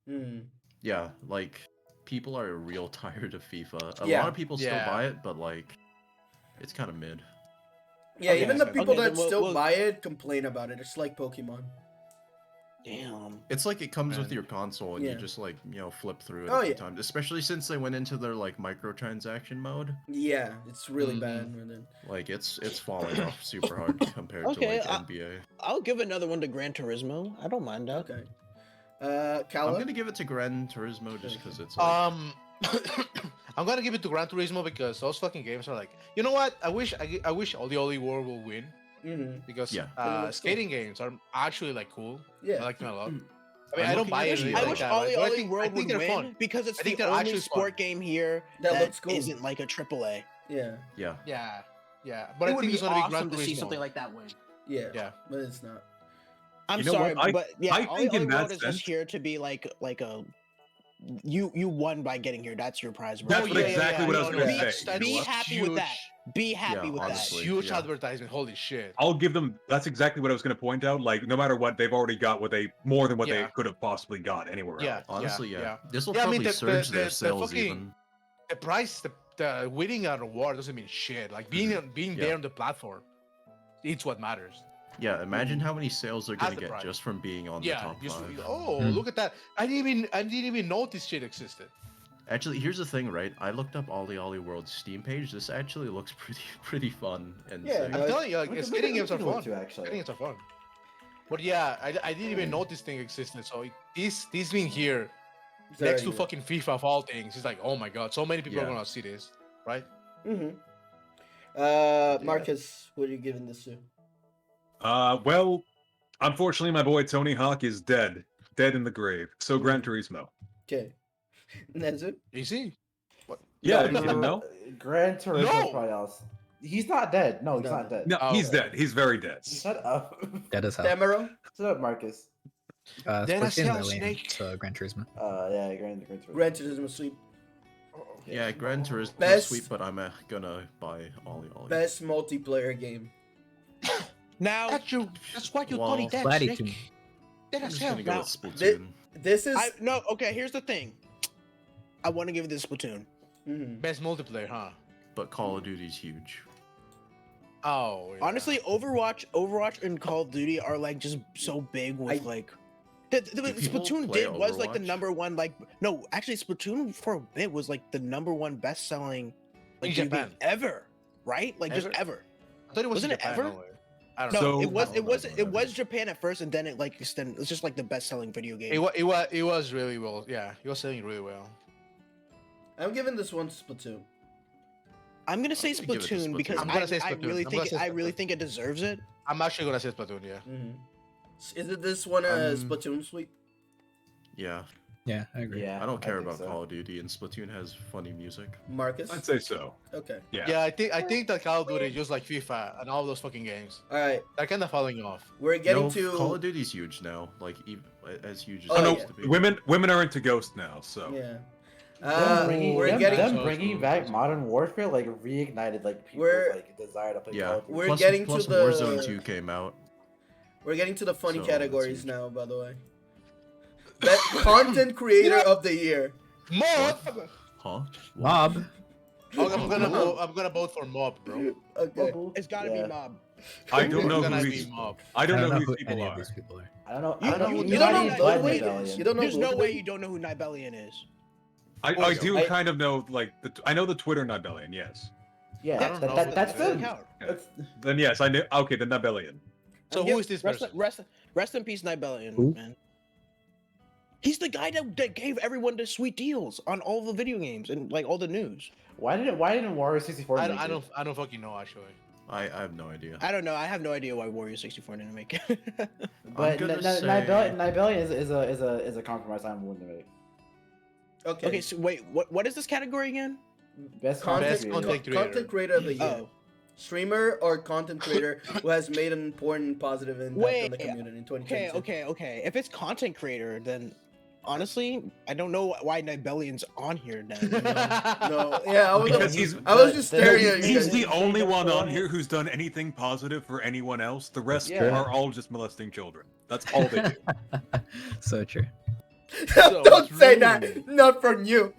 Hmm. yeah, like people are real tired of FIFA. A Yeah. lot of people still Yeah. buy it, but like it's kind of mid. Yeah, Okay, even the okay, people then that we'll- still we'll- buy it complain about it. It's like Pokemon. Damn. It's like it comes with Man. your console and Yeah. you just like, flip through it Oh, a few yeah. times. Especially since they went into their like microtransaction mode. Yeah, it's really Mhm. bad. with it. Like it's falling off super hard compared Okay, to like NBA. I'll give another one to Gran Turismo. I don't mind that. Okay. I'm Calla? gonna give it to Gran Turismo just because it's like, I'm gonna give it to Gran Turismo because those fucking games are like, you know what? I wish all the Oli War will win Mhm. because Yeah. It looks skating games are actually like cool. Yeah. I like them a lot. I mean, I'm I don't looking buy at it. the, really I like wish that, Ollie but I Ollie think World would they're win fun. because it's I think the they're only actually sport fun. game here That that looks cool. isn't like a AAA. Yeah. yeah. Yeah. But It I would think be it's gonna be awesome Gran to see Turismo. something like that win. Yeah. Yeah. But it's not. I'm You know sorry, what? but yeah, I Ollie think in Ollie that World is sense- just here to be like a you won by getting here. That's your prize. bro. That's what exactly what I was gonna be, say. Be happy with that. Be happy Yeah, with honestly. that. Huge yeah. advertisement. Holy shit. I'll give them. That's exactly what I was going to point out. Like, no matter what, they've already got more than what Yeah. they could have possibly got anywhere Yeah. else. Honestly, yeah. yeah. This will Yeah, I probably mean, the- surge the- their the sales fucking- even. The price, the winning an award doesn't mean shit. Like being Yeah. there on the platform, it's what matters. Yeah, imagine how many sales they're Half gonna the get price. just from being on the Yeah. top Just, 5. oh, Hmm. look at that! I didn't even know this shit existed. Actually, here's the thing, right? I looked up Ollie Ollie World's Steam page. This actually looks pretty fun and Yeah, sick. no, I'm telling you, like, Look at- skating look games at are it fun. too, actually. Skating games are fun. But yeah, I didn't even know this thing existed. So this being here It's next to already- fucking FIFA of all things, it's like, oh my god, so many people are Yeah. gonna see this, right? Mhm. Marcus, what are you giving this to? Well, unfortunately, my boy Tony Hawk is dead in the grave. So Gran Turismo. Okay. Nezu? Easy. What? Yeah, No, you didn't know? Gran Turismo No! probably else. He's not dead. No, He's he's not not dead. No, Oh, he's okay. dead. He's very dead. Shut up. Dead as hell. Tamaro? Shut up, Marcus. Dead Sports as games hell, are lame, Snake. so Gran Turismo. Yeah, Gran Turismo. Gran Turismo Sweep. Yeah, Gran Turismo Best- sweet, but I'm gonna buy Ollie Ollie. Best multiplayer game. Now, That's why you Well, call it dead, Platitude. Snake. Dead I'm as just hell. gonna go Now, with Splatoon. This is okay. Here's the thing. I want to give this Splatoon. Mhm. Best multiplayer, huh? But Call of Duty's huge. Oh, yeah. Honestly, Overwatch, and Call of Duty are like just so big with I- like. Do people Splatoon play was like the Overwatch? number one like no actually Splatoon for a bit was like the number one best selling like In video game Japan. ever, right? Like just Ever? ever. I thought it was Wasn't in it Japan, ever? no way. I don't No, know. So- it was Japan at first, and then it like extended. It's just like the best selling video game. It was really well. Yeah, he was selling really well. I'm giving this one to Splatoon. I'm gonna say I'm gonna give it to Splatoon because I'm gonna say I Splatoon. really I'm gonna think say I really Splatoon. think it deserves it. I'm actually gonna say Splatoon. Yeah. Mhm. Is it this one a Splatoon Sweep? Yeah, Yeah, I agree. Yeah, I don't care think about so. Call of Duty, and Splatoon has funny music. Marcus? I'd say so. Okay. Yeah. Yeah, I think that Call of Duty is just like FIFA and all those fucking games. Alright. They're kind of falling off. We're getting No, to Call of Duty's huge now. Like as huge as Oh, it yeah. used to be. Women are into Ghost now, so Yeah. Them bringing, We're them, getting them to- bringing back Modern Warfare like reignited like people's We're- like desire to play Yeah, Call of Duty. We're plus, getting plus to the- Warzone 2 came out. We're getting to the funny So, categories that's now, by the way. Best content creator of the year. Mob. Huh? Mob. I'm gonna vote for Mob, bro. Okay. It's gotta Yeah. be Mob. I don't know It's gonna who be these Mob. I don't know who who these people any of are. these people are. I don't know. You I don't know. don't You don't know Not even Ludwig? Rebellion. You don't know There's no way Ludwig? you don't know who Nibelian is. I do I- kind of know like I know the Twitter Nibellion, yes. Yeah, I don't know that's who them. that That's, Then yes, I know. Okay, the Nibellion. So who is this person? Rest in peace, Nibelian, Who? man. He's the guy that gave everyone the sweet deals on all the video games and like all the news. why didn't Warrior 64 I make don't, I it? don't, I don't fucking know actually. I have no idea. I don't know. I have no idea why Warrior 64 didn't make it. But gonna Nibellion is a compromise I'm willing to make. Okay. okay, so wait, what is this category again? Best Content, Best content creator. content creator of the year. Oh, Streamer or content creator who has made an important positive impact on the Wait, community in 2022. okay. If it's content creator, then honestly, I don't know why Nibelian's on here then. No, yeah, I was, Because he's I was just staring at you he's guys. the only He's one the on one- here who's done anything positive for anyone else. The rest Yeah. are all just molesting children. That's all they do. So true. Don't it's say rude. that. Not from you.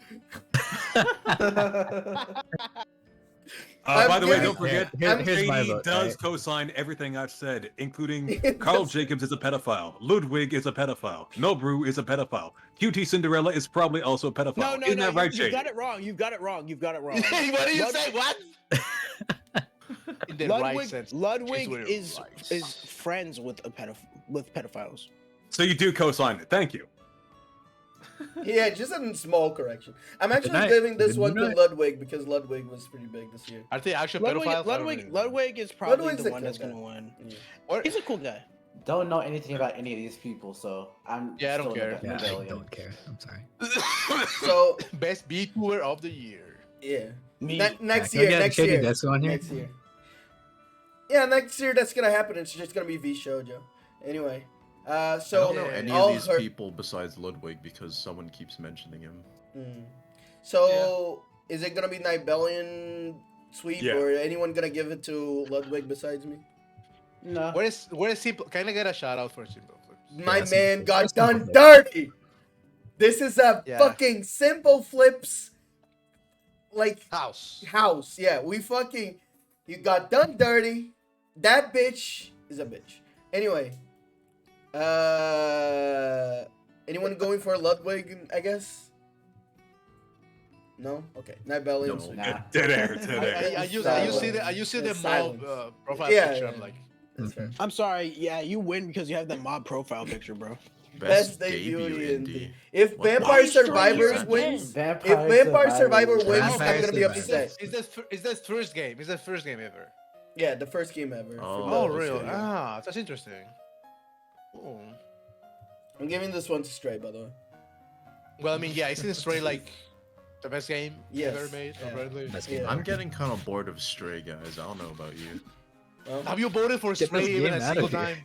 I'm By the way, giving- don't forget, Here's my JD vote, does right? co-sign everything I've said, including Carl Jacobs is a pedophile, Ludwig is a pedophile, Nobru is a pedophile, QT Cinderella is probably also a pedophile. no, Isn't that right, you JD? got it wrong. You've got it wrong. What do you say? What? In the right sense. Ludwig Twitter is likes. friends with pedophiles. So you do co-sign it. Thank you. Yeah, just a small correction. I'm actually night. giving this Good one to night. Ludwig because Ludwig was pretty big this year. Are they actually pedophiles? I don't really know. Ludwig is probably Ludwig's the a one cool that's guy. gonna win. Yeah. Or- He's a cool guy. Don't know anything about any of these people, so I'm Yeah, I don't still care. in Yeah, I Rebellion. don't care. I'm sorry. So Best VTuber of the year. yeah, Me. next Yeah, year, can we get next Shady year, Desu on here? next year. Yeah, next year that's gonna happen. It's just gonna be V Shoujo. Anyway, I so don't know any all of these her- people besides Ludwig because someone keeps mentioning him. Mm. So is it gonna be Nibellion sweep Yeah. or anyone gonna give it to Ludwig besides me? No. Where is Simple? Can I get a shout out for Simple? Flips? My Yeah, man Simple- got Simple done Flips. dirty. This is a Yeah. fucking Simple Flips like House. house. Yeah, you got done dirty. That bitch is a bitch. Anyway, anyone going for Ludwig? I guess. No. Okay. Nibelians. No. Nah. Dead air, dead air. You see the It's mob silence. profile Yeah, picture. yeah. I'm like, That's fair. I'm sorry. Yeah, you win because you have the mob profile picture, bro. Best debut debut indie. If What- Vampire Why are you Survivors showing wins, Vampire if Vampire Survivor Survivors. wins, Vampire I'm gonna be Survivors. upset. is that first game? Is that first game ever? Yeah, the first game ever. Oh, from Oh, the really? studio. Ah, that's interesting. Oh. I'm giving this one to Stray, by the way. Well, I mean, yeah, isn't Stray like the best game Yes, ever made? yeah. Apparently. Best Yeah. game. I'm getting kind of bored of Stray, guys. I don't know about you. Well, Have you voted for Get this Stray even game a out single of here. time?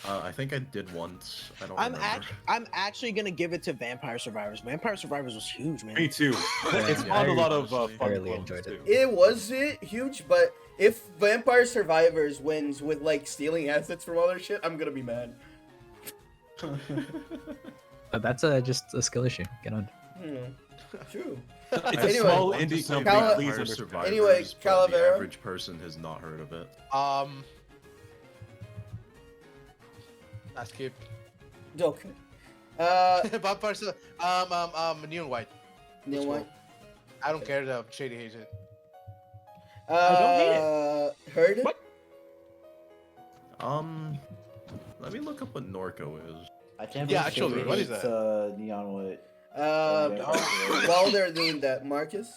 I think I did once. I don't I'm remember. I'm actually gonna give it to Vampire Survivors. Vampire Survivors was huge, man. Me too. It's Yeah, spawned a I lot of fun thoroughly clones, enjoyed it. too. it wasn't huge, but if Vampire Survivors wins with like stealing assets from other shit, I'm gonna be mad. But that's just a skill issue. Get on. True. It's a Anyway, small Want to indie say company. Cala- Please Vampire understand. Survivors, Anyway, but the Calavera. average person has not heard of it. Let's skip. Okay. Vampire Neon White. Neil White. I don't care that Shady hates it. don't hate Heard it? What? Let me look up what Norco is. I can't Yeah, believe actually, Shady what is hates, that? Neon White. While they're doing that, Marcus.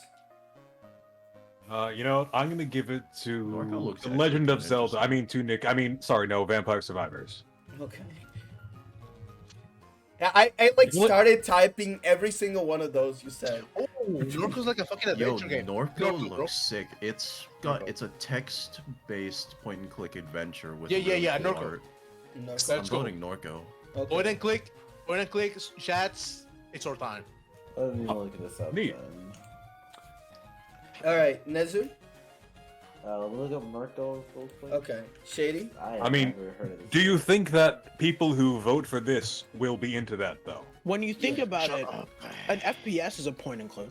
You know, I'm gonna give it Norco to looks The actually Legend of kinda Zelda. I interesting. mean, to Nick. I mean, sorry, no, Vampire Survivors. Okay. Yeah, I like What? started typing every single one of those you said. Oh, Norco's like a fucking Yo, adventure game. Norco Norco, bro. looks sick. It's a text-based point-and-click adventure with Yeah, yeah, really yeah, cool Norco. art. No. Let's I'm go. voting Norco. Point and click, chats. It's our time. Let me look this up. Neat. Then. All right, Nezu. Let me look up Norco real quick. Okay, Shady. I mean, never heard of this. Do you think that people who vote for this will be into that, though? When you think about Shut it, up. an FPS is a point and click.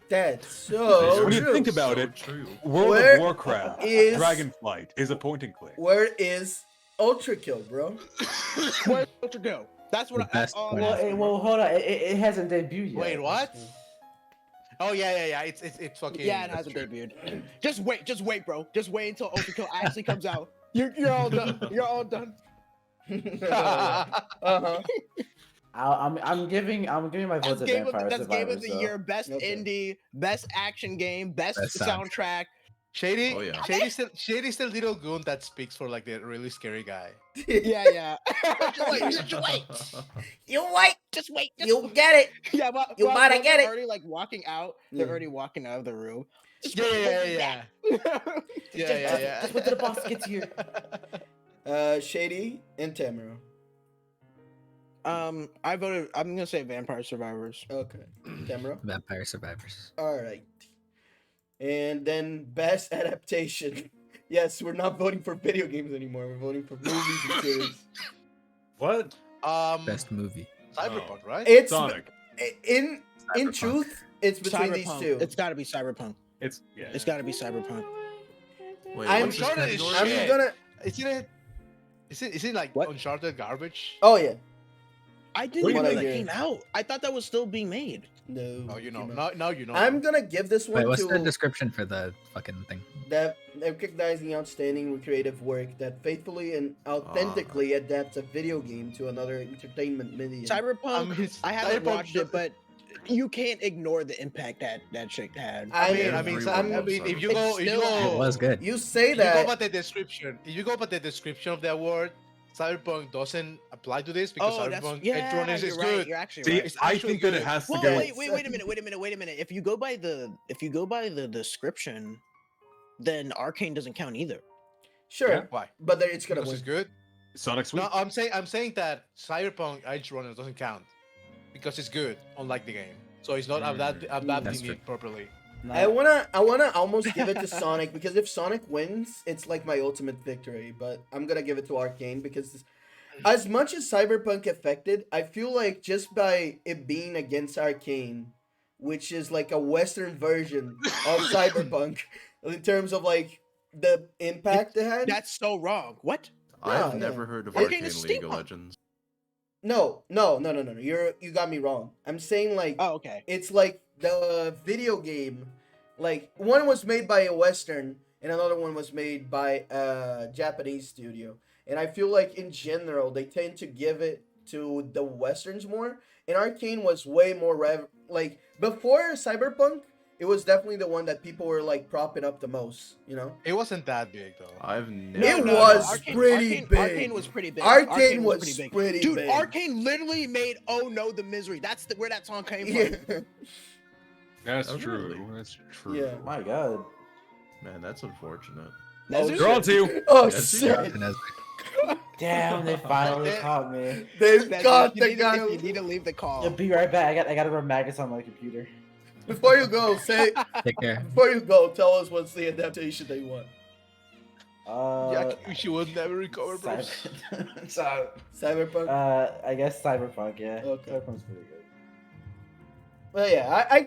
That's so When you true. think about So it, true. World Where of Warcraft, is- Dragonflight is a point and click. Where is Ultra Kill, bro? Where's Ultra Go? That's what The best all point I'm Well, asking, well, bro. hold on. It hasn't debuted yet. Wait, what? Oh yeah. It's fucking. Yeah, it that's hasn't true. debuted. Just wait, bro. Just wait until Ultra Kill actually comes out. You're all done. You're all done. Uh-huh. I'm giving my vote That's to game of Vampire that's game of Survivors. the though. year, best Okay. indie, best action game, best Best soundtrack. Shady, Oh, yeah. Shady's the little goon that speaks for like the really scary guy. Yeah. You wait. Just wait. You get it. Yeah, but You well, better they're get it. Already like walking out. They're Yeah. already walking out of the room. Just Yeah. Just wait till the boss gets here. Shady and Tamara. I voted. I'm gonna say Vampire Survivors. Okay, Tamara. Vampire Survivors. All right. And then best adaptation. Yes, we're not voting for video games anymore. We're voting for movies and series. What? Best movie. Cyberpunk, right? It's Sonic. in Cyberpunk. truth, it's between these Cyberpunk. two. It's got to be Cyberpunk. It's yeah. It's got to be Cyberpunk. Wait, I'm what's this Uncharted is category? I'm shit. gonna. Is it like What? Uncharted garbage? Oh yeah. I didn't What know do you that think? came out. I thought that was still being made. No. Oh, you know. came Now, out. now you know. I'm gonna give this one Wait, what's the to description for the fucking thing? that recognizing outstanding creative work that faithfully and authentically adapts a video game to another entertainment medium. Cyberpunk. I haven't Cyberpunk watched it, but you can't ignore the impact that shit had. I mean, if you It's go, still- It was good. You say If you go that. by the description, if you go by the description of the award, Cyberpunk doesn't apply to this because Oh, that's Cyberpunk yeah. Electronics is You're right. good. You're actually See, right. It's I actually think that it good. has to Well, go. wait a minute. If you go by the description, then Arcane doesn't count either. Sure, Why? but then it's gonna Because win. it's good. Sonic Sweep. No, I'm saying that Cyberpunk Edge Runner doesn't count because it's good, unlike the game. So it's not That's adapting true. it properly. I wanna almost give it to Sonic because if Sonic wins, it's like my ultimate victory. But I'm gonna give it to Arcane because as much as Cyberpunk affected, I feel like just by it being against Arcane, which is like a Western version of Cyberpunk, in terms of like the impact it had. That's so wrong. What? I've yeah. never heard of Arcane Arcane is League of steampunk. Legends. No. You got me wrong. I'm saying like Oh, okay. it's like the video game. Like one was made by a Western and another one was made by a Japanese studio. And I feel like in general they tend to give it to the Westerns more. And Arcane was way more like before Cyberpunk. It was definitely the one that people were like propping up the most. You know. It wasn't that big though. I've It never. was pretty big. Arcane was pretty big. Arcane was big. pretty Dude, big. Arcane literally made "Oh No, the Misery." That's where that song came from. Yeah. That's Oh, true. really? That's true. Yeah. My God. Man, that's unfortunate. Nezu? Drawn to you. Oh Yes, shit! Damn, they finally caught me. They Nezu, got you the need guy. to- You need to leave the call. Yeah, be right back. I gotta run Magus on my computer. Before you go, Take care. before you go, tell us what's the adaptation they want. She will never recover, bro. So, Cyberpunk. I guess Cyberpunk. Yeah. Okay. Cyberpunk's pretty good. Well, yeah,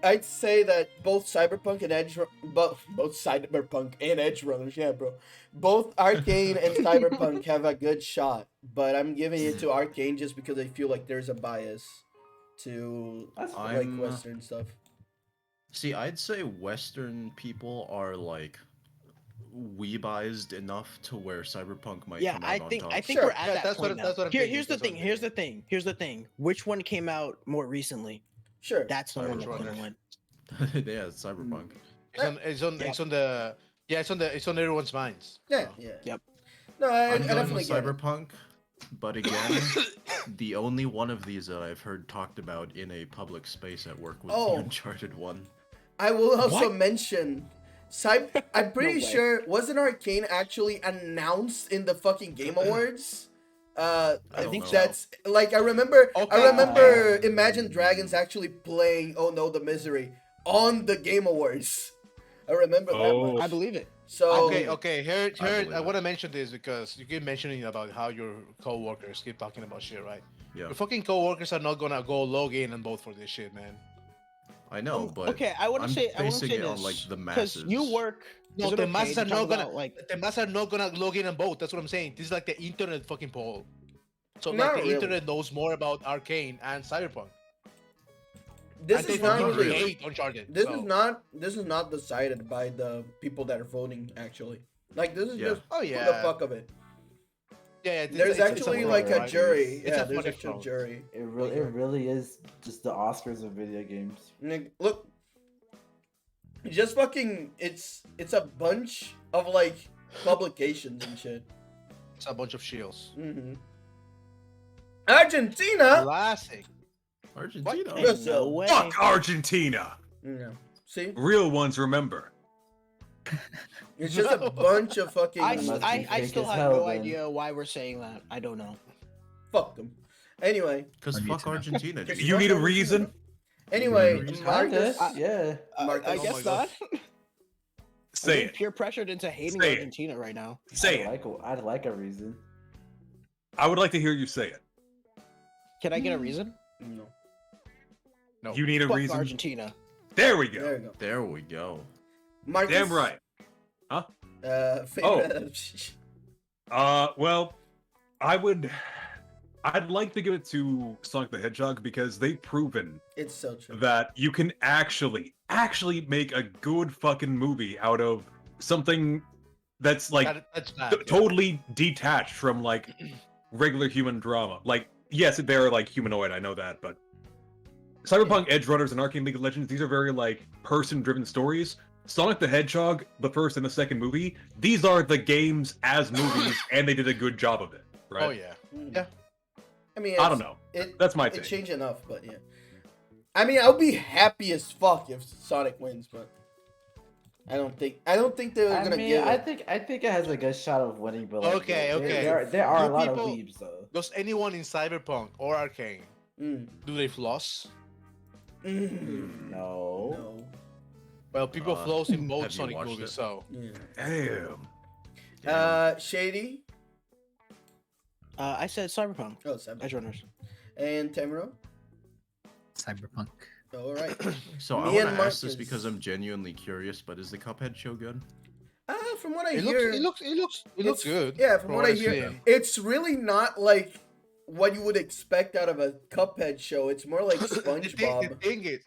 I'd say that both Cyberpunk and both Cyberpunk and Edge Runners, yeah, bro. Both Arcane and Cyberpunk have a good shot, but I'm giving it to Arcane just because I feel like there's a bias to That's like I'm- Western stuff. See, I'd say Western people are like weebized enough to where Cyberpunk might Yeah, come out I on think top. I think Sure, we're at yeah, that that's point what- now. that's what I'm Here, thinking, here's the that's what thing. I'm Here's the thinking. thing. Here's the thing. Which one came out more recently? Sure. That's the one Cyberpunk. that's gonna win. Yeah, it's Cyberpunk. It's on everyone's minds. Yeah, so. yeah. Yep. No, I I'm going definitely with get it. Cyberpunk, but again, the only one of these that I've heard talked about in a public space at work was Oh. the Uncharted one. I will also What? mention, I'm pretty way. sure wasn't Arcane actually announced in the fucking Game Awards? I don't think know. that's like I remember. I Okay. remember Imagine Dragons actually playing "Oh No, the Misery" on the Game Awards. I remember that Oh. much. I believe it. So Okay. Here, believe I it. want to mention this because you keep mentioning about how your co-workers keep talking about shit, right? Yeah, Your fucking co-workers are not gonna go log in and vote for this shit, man. I know, but Okay, I want I'm to say basing this it on like the because masses. you work. No, is it the okay masses to are talk not gonna about, like. the masses are not gonna log in and vote. That's what I'm saying. This is like the internet fucking poll. So Not like the really. internet knows more about Arcane and Cyberpunk. this and they is not fucking really. hate Uncharted. This so. is not decided by the people that are voting. Actually, like this is Yeah. just Oh for yeah. the fuck of it. Yeah, There's actually vote, like a right? jury. It's Yeah, a there's fucking actually a vote. jury. It really is just the Oscars of video games. Look, just fucking. It's a bunch of like publications and shit. It's a bunch of shields. Mm-hmm. Argentina. Classic. Argentina. What? Ain't no way. Fuck Argentina. Yeah. See, Real ones remember. it's just a bunch of fucking. I must be I fake still as have hell, no then. idea why we're saying that. I don't know. Fuck them. Anyway, Because I need fuck to know. Argentina. dude. You need a reason? anyway, Kinda, Marcus. yeah. Marcus, I oh guess my not. Say I'm being it. peer pressured into hating Say it. Argentina right now. Say it. I'd like a reason. I would like to hear you say it. Can I get a reason? No. No. You need a Fuck reason. Argentina. There we There go. you go. There we go. Marcus. Damn right. Favorite. Well, I'd like to give it to Sonic the Hedgehog because they've proven It's so true. that you can actually make a good fucking movie out of something that's like That's bad. yeah. totally detached from like regular human drama. Like, yes, they're like humanoid, I know that, but Cyberpunk, Edge Runners, and Arcane League of Legends, these are very like person-driven stories. Sonic the Hedgehog, the first and the second movie, these are the games as movies, and they did a good job of it, right? Oh yeah. Yeah. I mean, I don't know. That's my It take. changed enough, but yeah. I mean, I'll be happy as fuck if Sonic wins, but I don't think they're I gonna mean, give I it. think it has a good shot of winning, but like, Okay, okay. there are a You lot people- of weebs though. Does anyone in Cyberpunk or Arcane Mm. do they floss? Mm. No. No. Well, people floss in have both you Sonic watched movies, it? so Yeah. Damn. Shady. I said Cyberpunk. Oh, Cyber. Edge Runners. And Tamaro. Cyberpunk. All right. So Me I want and to ask this Marcus. because I'm genuinely curious, but is the Cuphead show good? from what I It hear, looks it's- good. Yeah, from what I I've hear, seen. it's really not like what you would expect out of a Cuphead show. It's more like the SpongeBob. thing is,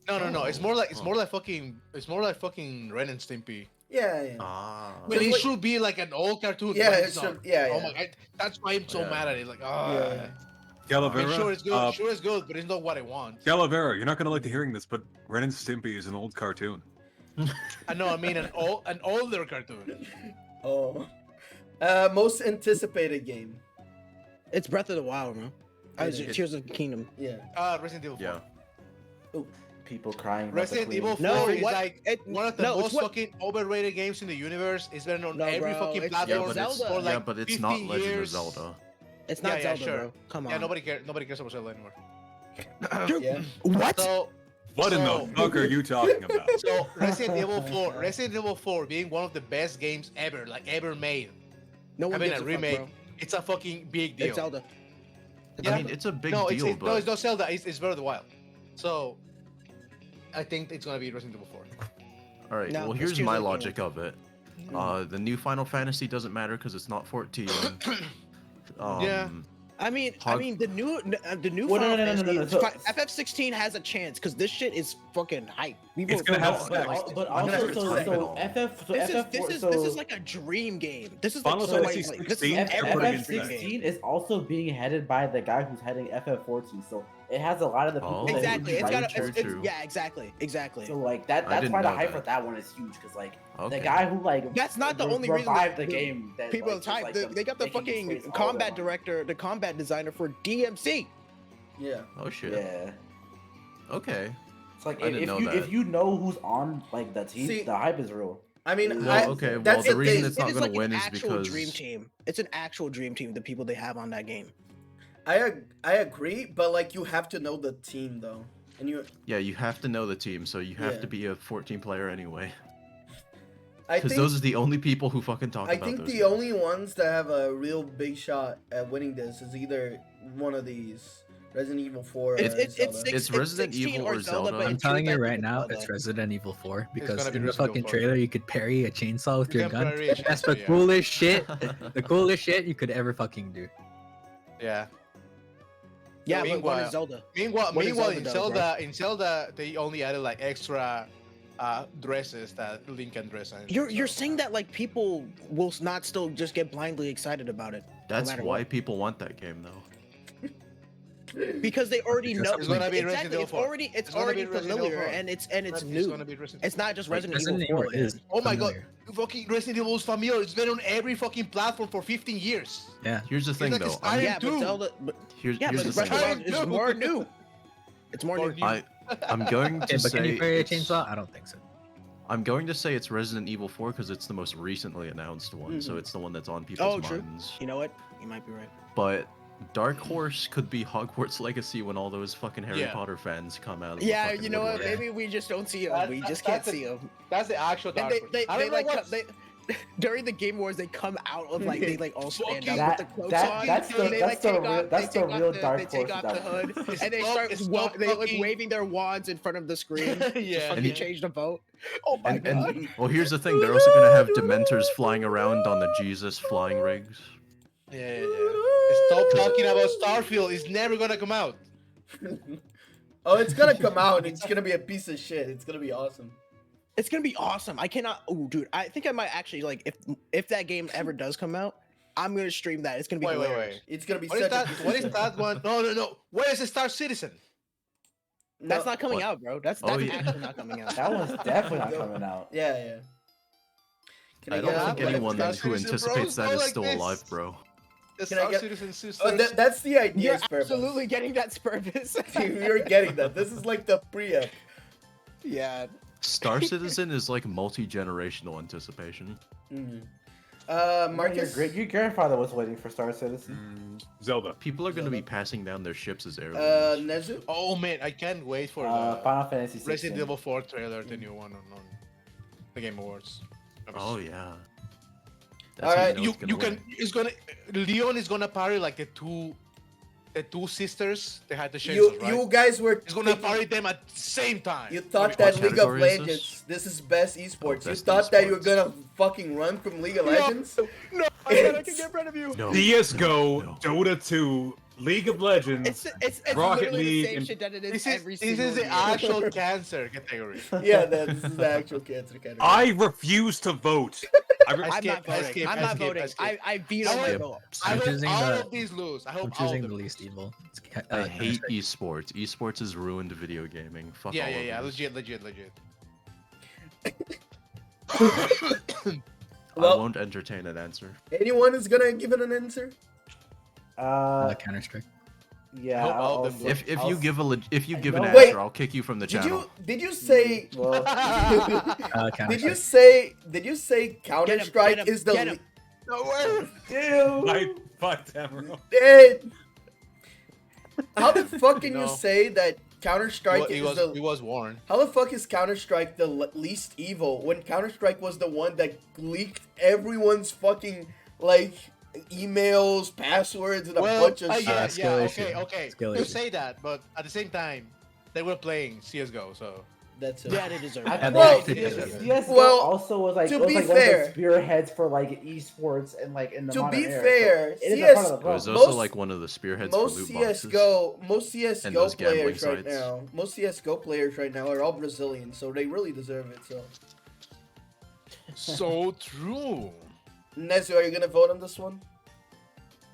no. It's Oh, more like fucking Ren and Stimpy. Yeah. Ah. But it like- should be like an old cartoon. Yeah, but it it's not. should- yeah, Oh yeah. my god, that's why I'm so Yeah. mad at it. Like, Yeah. Calavera, I mean, sure it's good, sure it's good, but it's not what I want. Calavera, you're not gonna like to hearing this, but Ren and Stimpy is an old cartoon. I know, I mean an older cartoon. Oh. Most anticipated game. It's Breath of the Wild, bro. It Tears of the Kingdom. Yeah. Resident Evil 4. Yeah. People crying. about the Resident Queen. Evil 4 No, is what- like it- one of the no, it's most what- fucking overrated games in the universe. It's been on No, every bro, fucking it's- platform Yeah, but it's, Zelda. for like yeah, but it's not 15 Legend years. of Zelda. It's not Yeah, Zelda, sure. bro. Come on. Yeah, nobody cares about Zelda anymore. Yeah. What? So, What in So- the fuck are you talking about? so Resident Evil 4 being one of the best games ever, like ever made. No one Having gives a a remake, fuck, bro. it's a fucking big deal. It's Zelda. I mean, it's a big no, deal, it's, but no, it's not Zelda. It's Breath of the Wild. So, I think it's gonna be Resident Evil 4. all right. No, well, it's here's Tears my of the logic of it. The new Final Fantasy doesn't matter because it's not 14. Yeah. I mean, the new Well, Final no, no, no, no, no, Fantasy, so- FF16 has a chance because this shit is fucking hype. It's gonna have fucking specs. hyped. But I'm gonna also, have so, to type it so all. FF, so This is FF4, this is like a dream game. This is like Final so Fantasy like this is 16 everybody's everybody's dream FF16 game. is also being headed by the guy who's heading FF14, so it has a lot of the people. Oh. that Exactly. would It's like got true, it's, true. yeah, exactly. So like I that's didn't why the know hype that. for that one is huge because like Okay. the guy who like That's not the only reason revived that the game. That, People like, are type. was, like, They got the making fucking space all combat around. director, the combat designer for DMC. Yeah. Oh shit. Yeah. Okay. It's like I didn't know that. if you know who's on like the team, See- the hype is real. I mean, Well, okay. Well, that's the the reason thing. it's not It is gonna like win an is actual because dream team. It's an actual dream team. The people they have on that game. I agree, but like you have to know the team though, and you. yeah, you have to know the team, so you have Yeah. to be a 14 player anyway. I Because think those are the only people who fucking talk I about think those. the games. only ones that have a real big shot at winning this is either one of these, Resident Evil 4 or It's Zelda. It's Resident 16 Evil or Zelda, Zelda. but I'm it's telling you Resident right Evil now, Zelda. it's Resident Evil 4 because gonna be in the Resident fucking Evil 4. trailer you could parry a chainsaw with You your can gun. parry a That's the chainsaw, yeah. coolest shit. The coolest shit you could ever fucking do. Yeah. Yeah, but Meanwhile- one is Zelda. Meanwhile, What is Zelda in does, Zelda, they only added like extra dresses that Link can dress in. You're so- saying that like people will not still just get blindly excited about it. That's matter why what. people want that game, though. Because they already Because know. it's gonna be exactly. Resident Evil It's 4. already It's gonna be Resident Evil familiar 4. and it's It's new. gonna be Resident It's not just Like, Resident Resident Evil 4. Evil is Oh my god, familiar. fucking Resident Evil is familiar. It's been on every fucking platform for 15 years. Yeah. Here's the thing, like though. it's I'm- Yeah, but Dude. Zelda. But, Here's, yeah, here's but the Breath of thing. the Try Wild it is new. more new. It's more More new. new. I'm going to Okay, but say can you parry a it's- chainsaw? I don't think so. I'm going to say it's Resident Evil 4 because it's the most recently announced one, so Mhm. it's the one that's on people's Oh, true. minds. You know what? You might be right. But Dark Horse could be Hogwarts Legacy when all those fucking Harry Yeah. Potter fans come out. Of the Yeah, fucking you know what? woodwork. Maybe we just don't see them. That- We that- just can't that's see them. That's the actual And Dark they, Horse. they, I they don't know like what's- they during the Game Wars they come out of like they like all stand up That- with the clothes that- on. that's and the- they, that's like, the take real- off- that's they the take real off Dark They take Horse off the Dark hood It's and they not- start it's not they like fucking- waving their wands in front of the screen. Yeah. Fucking And- change the vote. Oh my god. And well, here's the thing: they're also gonna have Dementors flying around on the Jesus flying rigs. Yeah. Stop talking about Starfield. It's never gonna come out. Oh, it's gonna come out and it's gonna be a piece of shit. It's gonna be awesome. It's gonna be awesome. I cannot. Oh, dude, I think I might actually like if that game ever does come out, I'm gonna stream that. It's gonna be hilarious. Wait. It's gonna be What is such that? a piece of What is shit. that one? No. Where is the Star Citizen? That's No, not coming What? out, bro. That's Oh, that's yeah. actually not coming out. That one's definitely not coming out. Yeah. Can I get don't a- think like, anyone Star who Citizen, bro, anticipates that go is like still this. alive, bro. The Can I Star get- Citizen sisters. Oh, that's the idea, You're Spurpus. absolutely getting that Spurpus. You're getting that. This is like the pre-up. Yeah. Star Citizen is like multi-generational anticipation. Mm-hmm. Your, Marcus. your grandfather was waiting for Star Citizen. Zelda. People are going to be passing down their ships as heirlooms. Nezu. Oh man, I can't wait for Final Fantasy the 16. Resident Evil 4 trailer, the new one on the Game Awards. Oh yeah. All right, how You it's gonna you win. can it's gonna Leon is gonna parry like the two the two sisters, they had the You chainsaws, right? you guys were He's gonna thinking- party them at the same time. You thought Which that one? League of category is Legends, this is best esports. You best thought that you were esports. gonna fucking run from League of Legends? No, I said I can get rid of you. No. CS:GO, No. Dota 2, League of Legends. It's Rocket literally League the same and- shit that it is This every is single the year. actual cancer category. Yeah, this is the actual cancer category. I refuse to vote. I'm skip, not I voting. skip, I'm I not skip, voting. I skip. I veto I my hope- vote. I I'm hope choosing all the- of these lose. I hope I'm all of choosing them the lose. least evil. It's I hate Counter-Strike. esports. Esports has ruined video gaming. Fuck Yeah, all yeah, of yeah. you. Legit. I Well- won't entertain an answer. Anyone is gonna give it an answer? Counter-Strike. Yeah. hope all I'll of them also- If I'll you s- give if you give an No. answer, Wait. I'll kick you from the Did channel. you say well, Counter-Strike. did you say Counter Strike get him, is the get him. No way. dude. Bye, Tamaro. How the fuck can you No. say that Counter Strike He is was the warned. how the fuck is Counter Strike the least evil when Counter Strike was the one that leaked everyone's fucking like emails, passwords, and a bunch of shit? yeah, skill issue. okay. Skill You issue. say that, but at the same time, they were playing CS:GO, so That's it. Yeah, they deserve I it. And Well, they- CS:GO well, also was like, to it was be like one of fair- the spearheads for like esports and like in the To modern be era. fair, so it is a CS part of the It was problem. also most- like one of the spearheads for Most loot boxes. most CS:GO And those gambling players right sites. now, most CS:GO players right now are all Brazilian, so they really deserve it. So, true. Nezu, are you gonna vote on this one?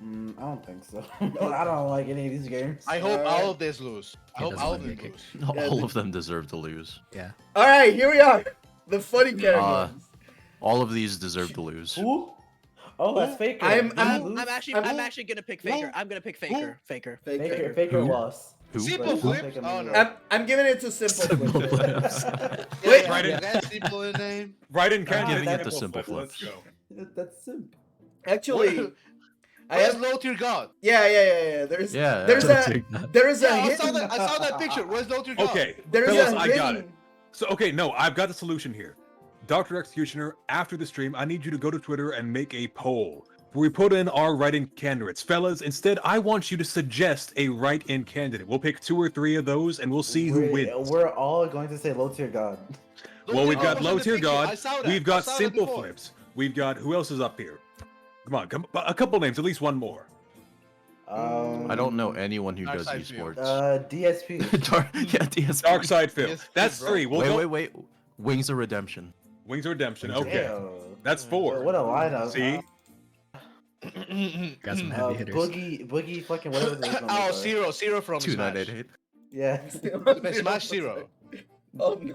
I don't think so. I don't like any of these games. I hope Alright. all of this lose. I He hope doesn't all of want them to get lose. Yeah, All the- of them deserve to lose. Yeah. All right, here we are, the funny categories. All of these deserve to lose. Who? Oh, that's Faker. I'm- Did he I'm- lose? I'm actually gonna pick Faker. I'm gonna pick Faker. Faker. Faker Who? lost. Who? Simple I'll flips? take him Oh, anyway. no. I'm giving it to Simple. Simple Flips. flips. Wait, right in- That's simple in name. Right in I'm Canada. giving it the Simple simple Let's flips. go. That's simple. Actually, I Where's have. low tier god? Yeah. There's Yeah, there's yeah. a I hidden. saw that picture. Where's low tier god? Okay, There's fellas, a I got it. hidden. So, okay, no, I've got the solution here. Dr. Executioner, after the stream, I need you to go to Twitter and make a poll where we put in our write-in candidates. Fellas, instead, I want you to suggest a write-in candidate. We'll pick 2 or 3 of those, and we'll see who wins. We're all going to say low tier god. Well, we've got was in Low the Tier picture. I God, saw that. we've got I saw that Simple before. Flips, we've got, who else is up here? Come on, a couple names, at least one more. I don't know anyone who Dark does Side Field. esports. DSP. Yeah, DSP. Dark Side Phil. Yes, That's bro. 3. We'll go. Wait. Wings of Redemption. Wings of Redemption, Wings of okay. Damn. That's 4. What a lineup. See? Got some heavy hitters. Boogie, fucking whatever the name Oh, is. Zero from Smash. 2988. Yeah. Smash Zero. Oh no.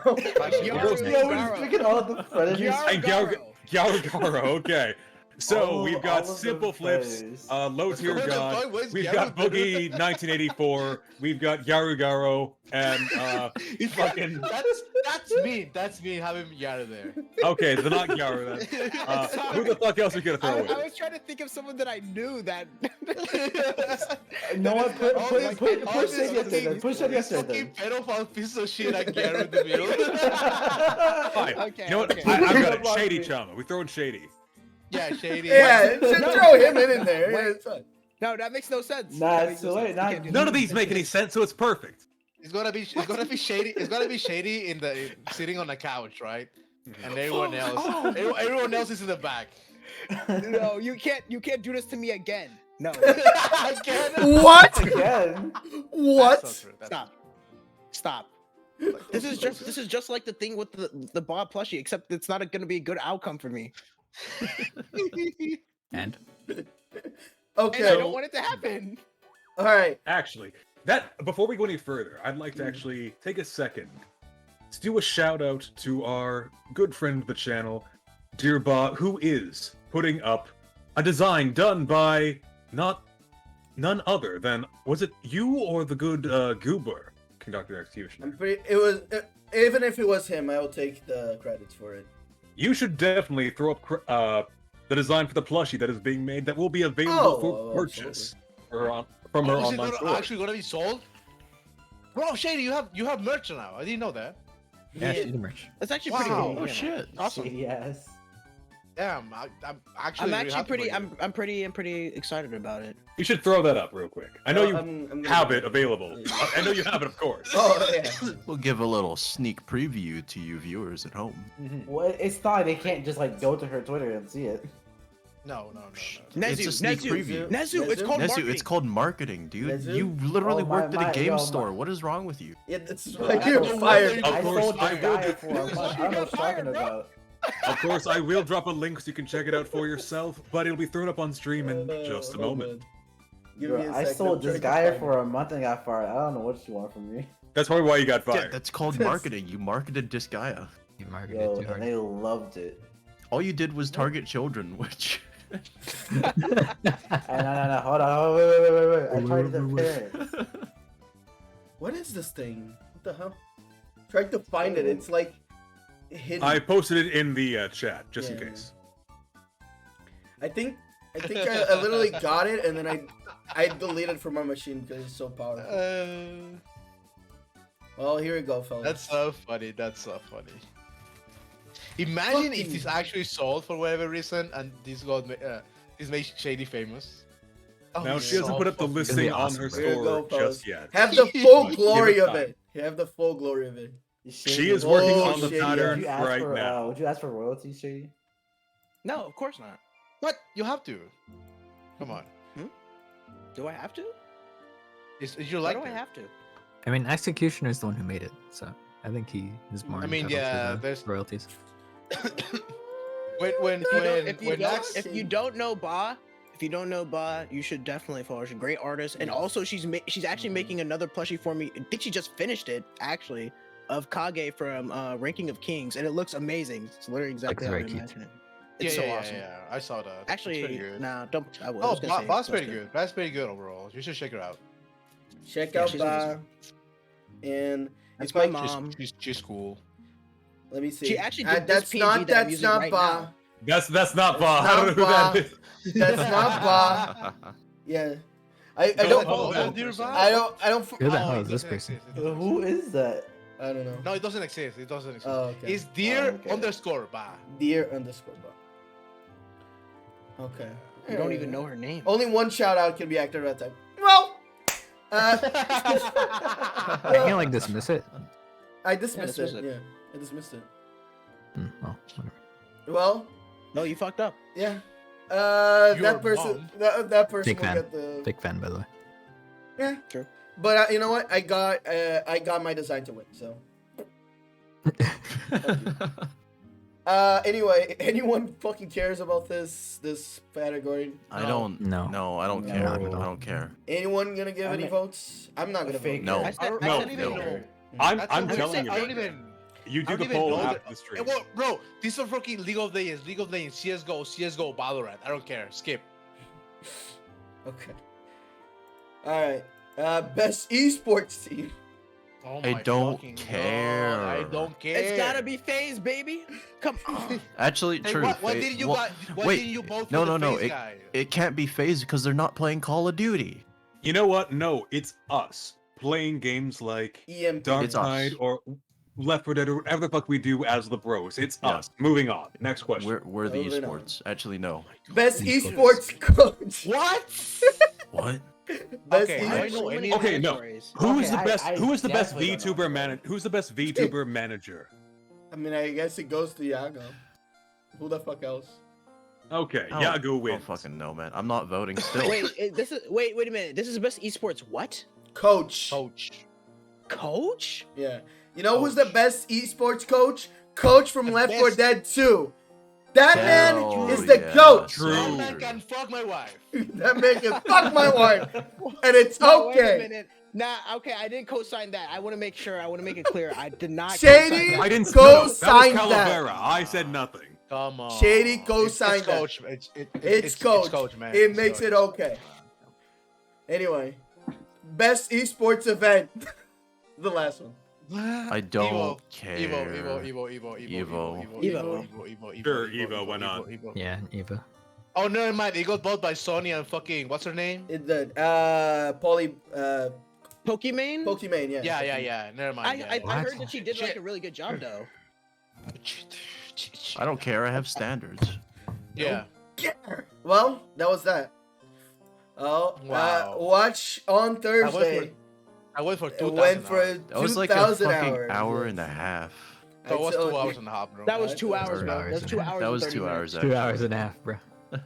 Yo, we're speaking all the predators. And Gyarugaro, okay. So we've got all of Simple them Flips, players. Low Tier Where's the God, point? Where's we've Gyaru got better? Boogie 1984, we've got Gyarugaro, and fucking. That's me having Yara there. Okay, they're not Gyaru then. Who the fuck else are we gonna throw in? I was trying to think of someone that I knew that. No one put All Shady this yesterday then. Put Shady this yesterday fucking then. pedophile piece of shit like Yara in the middle. Fine. Okay, You know what? okay. I've got it. Come on, Shady dude. Chama. We're throwing Shady. Yeah, Shady. Yeah, throw him in there. Yeah, Wait. it's fine. No, that makes no sense. Nah, That it's makes no too late. sense. Nah, You can't do None that. of these make any sense, so it's perfect. It's gonna be shady. It's gonna be shady in the sitting on the couch, right? And everyone else, everyone else is in the back. No, you can't do this to me again. No. Again? What? Again. What? That's so true. Stop. This is just like the thing with the Bob plushie, except it's not gonna be a good outcome for me. And And Okay. I don't want it to happen. All right. Actually, before we go any further, I'd like to actually take a second to do a shout out to our good friend of the channel, Dear Ba, who is putting up a design done by none other than, was it you or the good Goober, Conductor Executioner? It was even if it was him, I will take the credits for it. You should definitely throw up the design for the plushie that is being made that will be available for purchase from her Is it online gonna, store. actually gonna be sold? Bro, Shady, you have merch now. I didn't know that. yeah, she's the merch. That's actually Wow. pretty cool. Oh shit. Awesome. Shady ass. Yeah, I'm actually. I'm really actually happy pretty. for you. I'm pretty excited about it. You should throw that up real quick. I know you I'm gonna have do it available. Yeah. I know you have it, of course. Oh yeah. We'll give a little sneak preview to you viewers at home. Well, it's not. They can't just like go to her Twitter and see it. No. Nezu, It's a sneak Nezu, preview. Nezu, it's called Nezu, marketing. it's called marketing, dude. Nezu? You literally Oh, worked at a game yo, store. What is wrong with you? Yeah, that's Bro, why I you're sold- fired. Of I course, sold I this will guy do- for a month. I don't know what you're talking about. Of course, I will drop a link so you can check it out for yourself, but it'll be thrown up on stream in just a Hold moment. on. Give Bro, me a I second, sold I'm this trying to guy find for a month and got fired. I don't know what you want from me. That's probably why you got Yeah, fired. that's called marketing. You marketed Disgaea. You marketed Yo, too and hard. they loved it. All you did was target children, which. Hey, no, hold on, wait. I tried the parents. What is this thing? What the hell? Tried to find it. It's like hidden. I posted it in the chat, just in Yeah. case. I think I literally got it and then I deleted it from my machine because it's so powerful. Well, here we go, fellas. That's so funny. Imagine if Fucking- this actually sold for whatever reason, and this this made Shady famous. Oh, Now, she hasn't so put up the fucking- listing be on awesome, her bro. Here you go, store fellas. just yet. Have the full Give it glory of time. it. Have the full glory of it. She is working Oh, on the shit, yeah. pattern Would you ask right for, now. would you ask for royalties, Shady? No, of course not. What? You have to. Come on. Do I have to? Is your Why like? do I have to? I mean, Executioner is the one who made it, so I think he is more. I mean, entitled yeah, to the there's- royalties. when If you Max, if you don't know Ba, you should definitely follow her. She's a great artist, and also she's actually making another plushie for me. I think she just finished it actually, of Kage from Ranking of Kings, and it looks amazing. It's literally exactly how I very cute. imagine it. It's so awesome. Yeah, I saw that. It's Actually, pretty good. nah, don't. I will. Oh, Boss pretty good. That's pretty good overall. You should check her out. Check Yeah, out she's Ba. And That's it's my like, mom. She's cool. let me see. She actually did that's this not PNG that I'm that's using not right Ba. now. That's not That's Ba. I not don't know who that Ba. is. That's not Ba. Yeah. I don't Oh, that dear person. Ba? I don't Who the Oh, hell it is this doesn't person? exist, it doesn't Who exist. is that? I don't know. No, it doesn't exist. It doesn't exist. Oh, okay. It's dear okay. underscore Ba. Dear underscore Ba. Okay. You don't even know her name. Only one shout out can be acted at a time. Well, I can't like dismiss it. I dismissed dismiss it. it. Yeah, I dismissed it. Oh, whatever. Well, No, you fucked up. yeah. Your That person. mom. That person Big will fan. get the. Big fan, by the way. Yeah. True. But you know what? I got my design to win. So. Anyway, anyone fucking cares about this category? I don't. No. No, I don't No. care. Not at all. I don't care. Anyone gonna give I any mean- votes? I'm not gonna Fake vote. No. I said, No, I don't even no. know. I'm That's what I'm telling saying. you. I don't man. even. You I do don't the even poll know after that- the stream. Well, bro, these are fucking League of Legends, CS:GO, Valorant. I don't care. Skip. Okay. All right. Best esports team. Oh I my don't fucking God, care. I don't care. It's gotta be FaZe, baby. Come on. Actually, Hey, true. what Fa- did you well, got? What wait, did you vote for no, the no, no. FaZe guy? It can't be FaZe because they're not playing Call of Duty. You know what? No, it's us playing games like EMP. Dark It's us. Tide or Left 4 Dead or whatever the fuck we do as the bros. It's Yeah. us. Moving on. Next question. We're the Moving on. esports. Actually, no. Best Esports. esports coach. What? What? Best Okay, I I esports. know any Okay, no. categories. Who is Okay, the best? I who is the best definitely don't know. VTuber manager? Who's the best VTuber manager? I mean, I guess it goes to Yago. Who the fuck else? Okay, I Yago don't wins. fucking know, man. I'm not voting still. Wait, wait a minute. This is best esports. What? Coach. Coach. Coach? Yeah. You know who's the best esports coach? Coach from The Left 4 best. Dead 2. That man Hell is the yeah. goat. True. That man can fuck my wife. That man can fuck my wife. And it's No, wait a okay. minute. Nah, okay, I didn't co-sign that. I want to make sure. I want to make it clear. I did not. Shady? co-sign that. I didn't Go no, that was sign that. Calavera. I said nothing. Come on. Shady, go sign it's that. Coach. It's coach. Coach, man. It It's makes coach. it okay. Anyway, best esports event. The last one. I don't care. Evo. Sure, Evo, why not? Yeah, Eva. Oh, never mind. It got bought by Sony and fucking what's her name? It the Pokimane? Pokimane, yeah. Yeah. Never mind. I heard that she did like Shit. a really good job though. I don't care. I have standards. Yeah. Well, that was that. Oh, Wow. watch on Thursday. I went for It 2,000 went for hours. That was like a 2,000 fucking hour hour and a half. So it was told 2 you. hours and a half, bro. That was I 2 told hours, you. bro. That's 2 hours. That and was 30 2 minutes. hours. 2 Actually. hours and a half, bro. I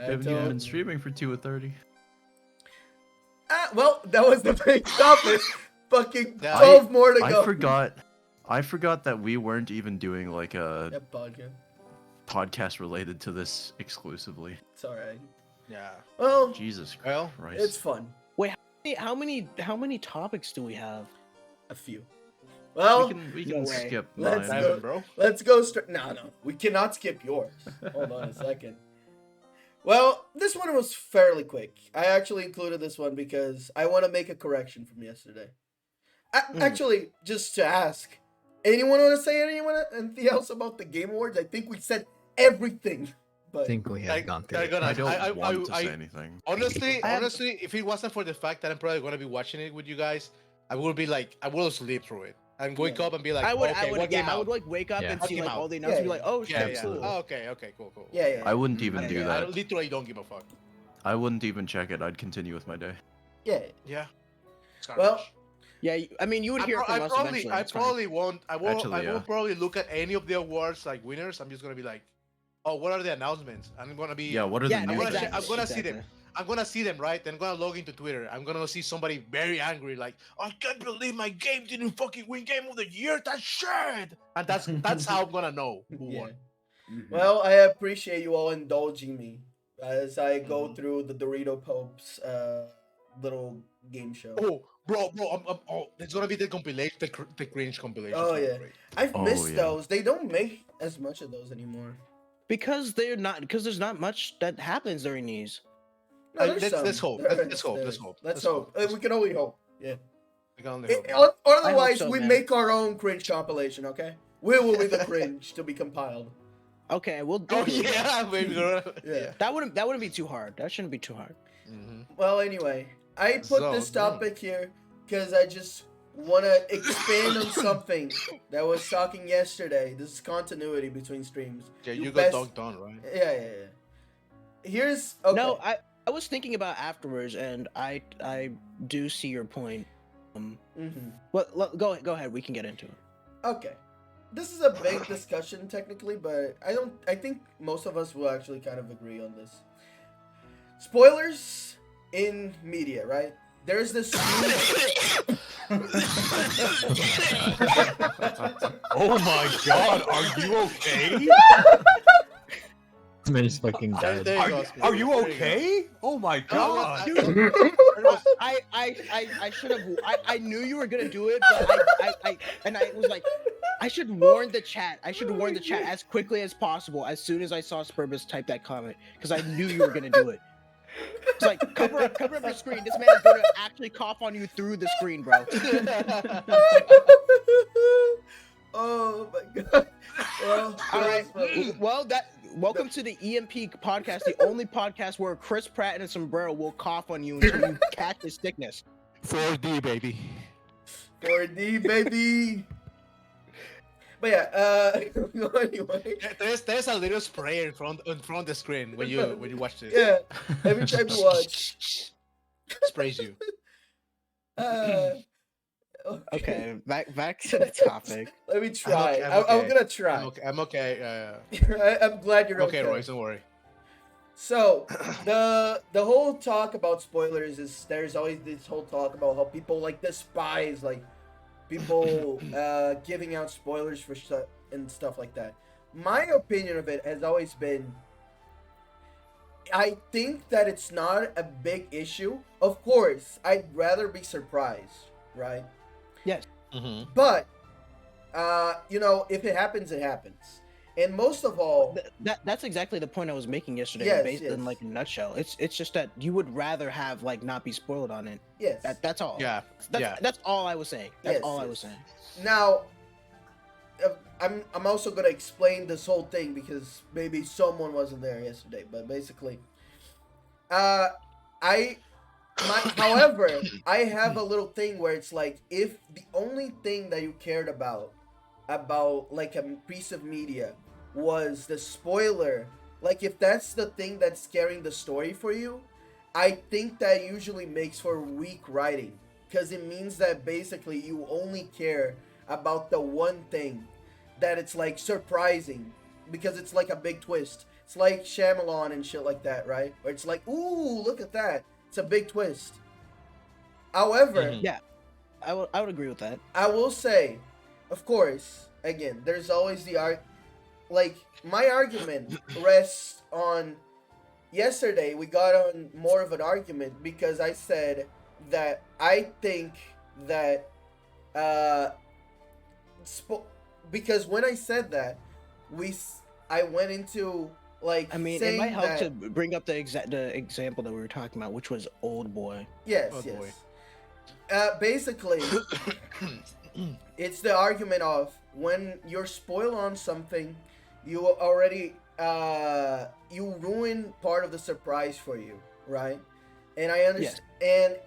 Haven't told even been you. streaming for 2:30. Well, that was the big topic. Fucking Yeah. 12 more to go. I forgot that we weren't even doing like a That podcast. podcast related to this exclusively. It's alright. Yeah. Well, Jesus Well, Christ. it's fun. Hey, how many topics do we have? A few. Well, we no can way. skip Let's mine. go. 7, bro. let's go straight. No, we cannot skip yours. Hold on a second. Well, this one was fairly quick. I actually included this one because I want to make a correction from yesterday. Actually, just to ask, anyone want to say anything else about the Game Awards? I think we said everything. I But think we have gone through I it. gotta- I don't I- want to I- say anything. Honestly, I have- honestly, if it wasn't for the fact that I'm probably gonna be watching it with you guys, I would be like, I will sleep through it and wake Yeah. up and be like, I would, okay, what came I out? would like wake up Yeah. and What see came like out? all the announcements, and be Yeah, like, oh Yeah, shit, yeah. cool. Oh, okay, cool. yeah. I wouldn't even do I that. literally don't give a fuck. I wouldn't even check it. I'd continue with my day. Yeah. Yeah. It's Well, garbage. Yeah, I mean, you would hear from us eventually. I it's fine. probably won't. Actually, I yeah. won't probably look at any of the awards like winners. I'm just gonna be like, oh, what are the announcements? And I'm gonna be. Yeah, what are Yeah, the I'm news? gonna, exactly, I'm gonna see them. exactly. I'm gonna see them, right? Then I'm gonna log into Twitter. I'm gonna see somebody very angry, like, I can't believe my game didn't fucking win Game of the Year. That's shit. And that's how I'm gonna know who yeah. won. Well, I appreciate you all indulging me as I go through the Dorito Popes little game show. Oh, bro, oh, there's gonna be the compilation, the cringe compilation. Oh, yeah. I've Oh, missed yeah. those. They don't make as much of those anymore. Because there's not much that happens during these. No, Let's- there's let's some. hope. There Let's is, hope. there Let's is. hope. Let's Let's hope. hope. We can only hope. Yeah. We can only hope. Otherwise, so, we man. make our own cringe compilation. Okay. We will be the cringe to be compiled. Okay, we'll do Oh it. yeah, baby. Yeah. That wouldn't be too hard. That shouldn't be too hard. Mhm. Well, anyway, I put So, this topic here because I just want to expand on something that was talking yesterday. This is continuity between streams. Yeah, You you best- got dunked on, right? Yeah. Here's okay. No, I was thinking about afterwards, and I do see your point. Mhm. Well, go ahead. We can get into it. Okay. This is a big discussion technically, but I think most of us will actually kind of agree on this. Spoilers in media, right? There's this Oh my god, are you okay? This man's fucking dead. There you go, Smith. There you go. Oh my god! I should have. I knew you were gonna do it, but I was like, I should warn the chat. I should warn the chat as quickly as possible as soon as I saw Spurbus type that comment because I knew you were gonna do it. It's like cover up your screen. This man is gonna actually cough on you through the screen, bro. Oh my god. Well, All right. Well, welcome to the EMP podcast, the only podcast where Chris Pratt and a sombrero will cough on you until you catch his sickness. 4D, baby. 4D baby. But yeah, anyway. There's a little spray in front of the screen when you watch this. Yeah. Every time you watch. Sprays you. Okay, back to the topic. Let me try. I'm I'm okay. gonna try. I'm okay. I'm glad you're Okay, okay. Royce, don't worry. So the whole talk about spoilers is there's always this whole talk about how people like despise like people giving out spoilers for stuff and stuff like that. My opinion of it has always been I think that it's not a big issue. Of course, I'd rather be surprised, right? Yes. Mm-hmm. But if it happens, it happens. And most of all, That's exactly the point I was making yesterday. Yes, based in yes. like a nutshell, it's just that you would rather have like not be spoiled on it. yes. That's all. Yeah. That's all I was saying. That's Yes, all I yes. was saying. Now, I'm also gonna explain this whole thing because maybe someone wasn't there yesterday. But basically, however, I have a little thing where it's like if the only thing that you cared about like a piece of media was the spoiler like if that's the thing that's carrying the story for you, I think that usually makes for weak writing, because it means that basically you only care about the one thing that it's like surprising, because it's like a big twist. It's like Shyamalan and shit like that, right? Where it's like, ooh, look at that. It's a big twist. However, Mhm. Yeah, I would agree with that. I will say, of course, again, there's always the like my argument rests on yesterday we got on more of an argument because I said that I think that because when I said that I went into like I mean, it saying might help that, to bring up the example that we were talking about, which was Old Boy. yes, Oh, yes. boy. Basically, it's the argument of when you're spoiled on something, you already you ruin part of the surprise for you, right? And I understand, and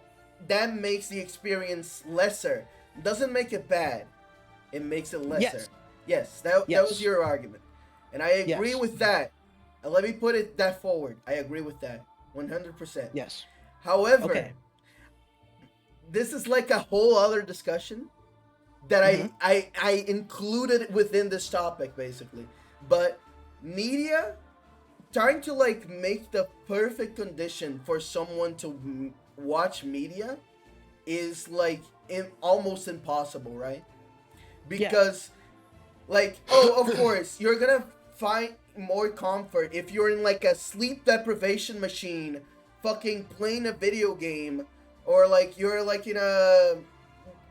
that makes the experience lesser. Doesn't make it bad. It makes it lesser. Yes. Yes, that was Yes. your argument, and I agree Yes. with that. And let me put it that forward. I agree with that 100%. Yes. However, Okay. this is like a whole other discussion that Mhm. I included within this topic basically. But media trying to like make the perfect condition for someone to watch media is like almost impossible, right? Because like, oh, of course, you're gonna find more comfort if you're in like a sleep deprivation machine fucking playing a video game, or like you're like in a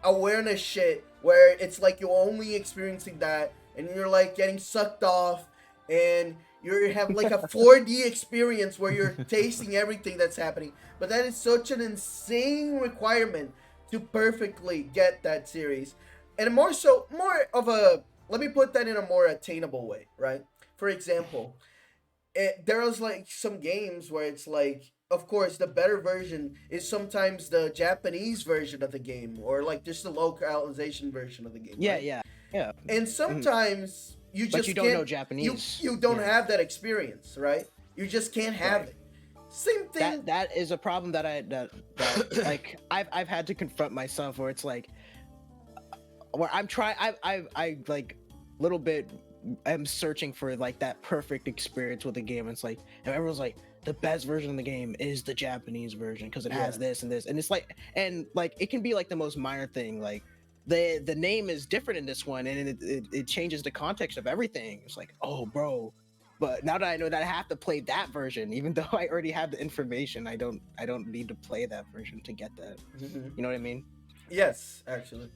awareness shit where it's like you're only experiencing that and you're like getting sucked off and you have like a 4D experience where you're tasting everything that's happening. But that is such an insane requirement to perfectly get that series. And more of a, let me put that in a more attainable way, right? For example, there was like some games where it's like, of course, the better version is sometimes the Japanese version of the game, or like just the localization version of the game. Yeah, right? yeah. And sometimes you just But you don't know can't- Japanese. You don't Yeah. have that experience, right? You just can't have Right. it. Same thing. That is a problem that that like I've had to confront myself, where it's like where I'm trying I like little bit am searching for like that perfect experience with the game. It's like, and everyone's like, the best version of the game is the Japanese version because it has Yeah. this and this, and it's like, and like it can be like the most minor thing, like the name is different in this one, and it changes the context of everything. It's like, oh bro, but now that I know that I have to play that version, even though I already have the information, I don't need to play that version to get that. Mhm. You know what I mean? Yes, actually.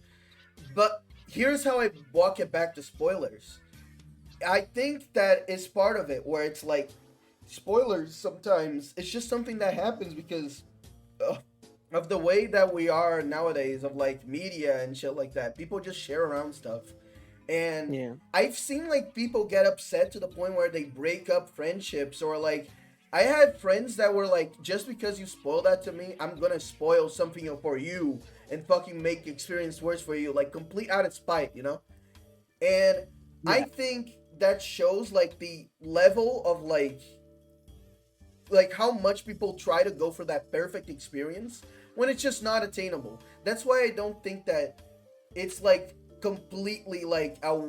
But here's how I walk it back to spoilers. I think that is part of it, where it's like spoilers sometimes it's just something that happens because of the way that we are nowadays, of like media and shit like that. People just share around stuff. And Yeah. I've seen like people get upset to the point where they break up friendships, or like I had friends that were like, just because you spoil that to me, I'm gonna spoil something for you and fucking make the experience worse for you, like complete out of spite, you know? And I Yeah. think that shows like the level of like how much people try to go for that perfect experience when it's just not attainable. That's why I don't think that it's like completely like a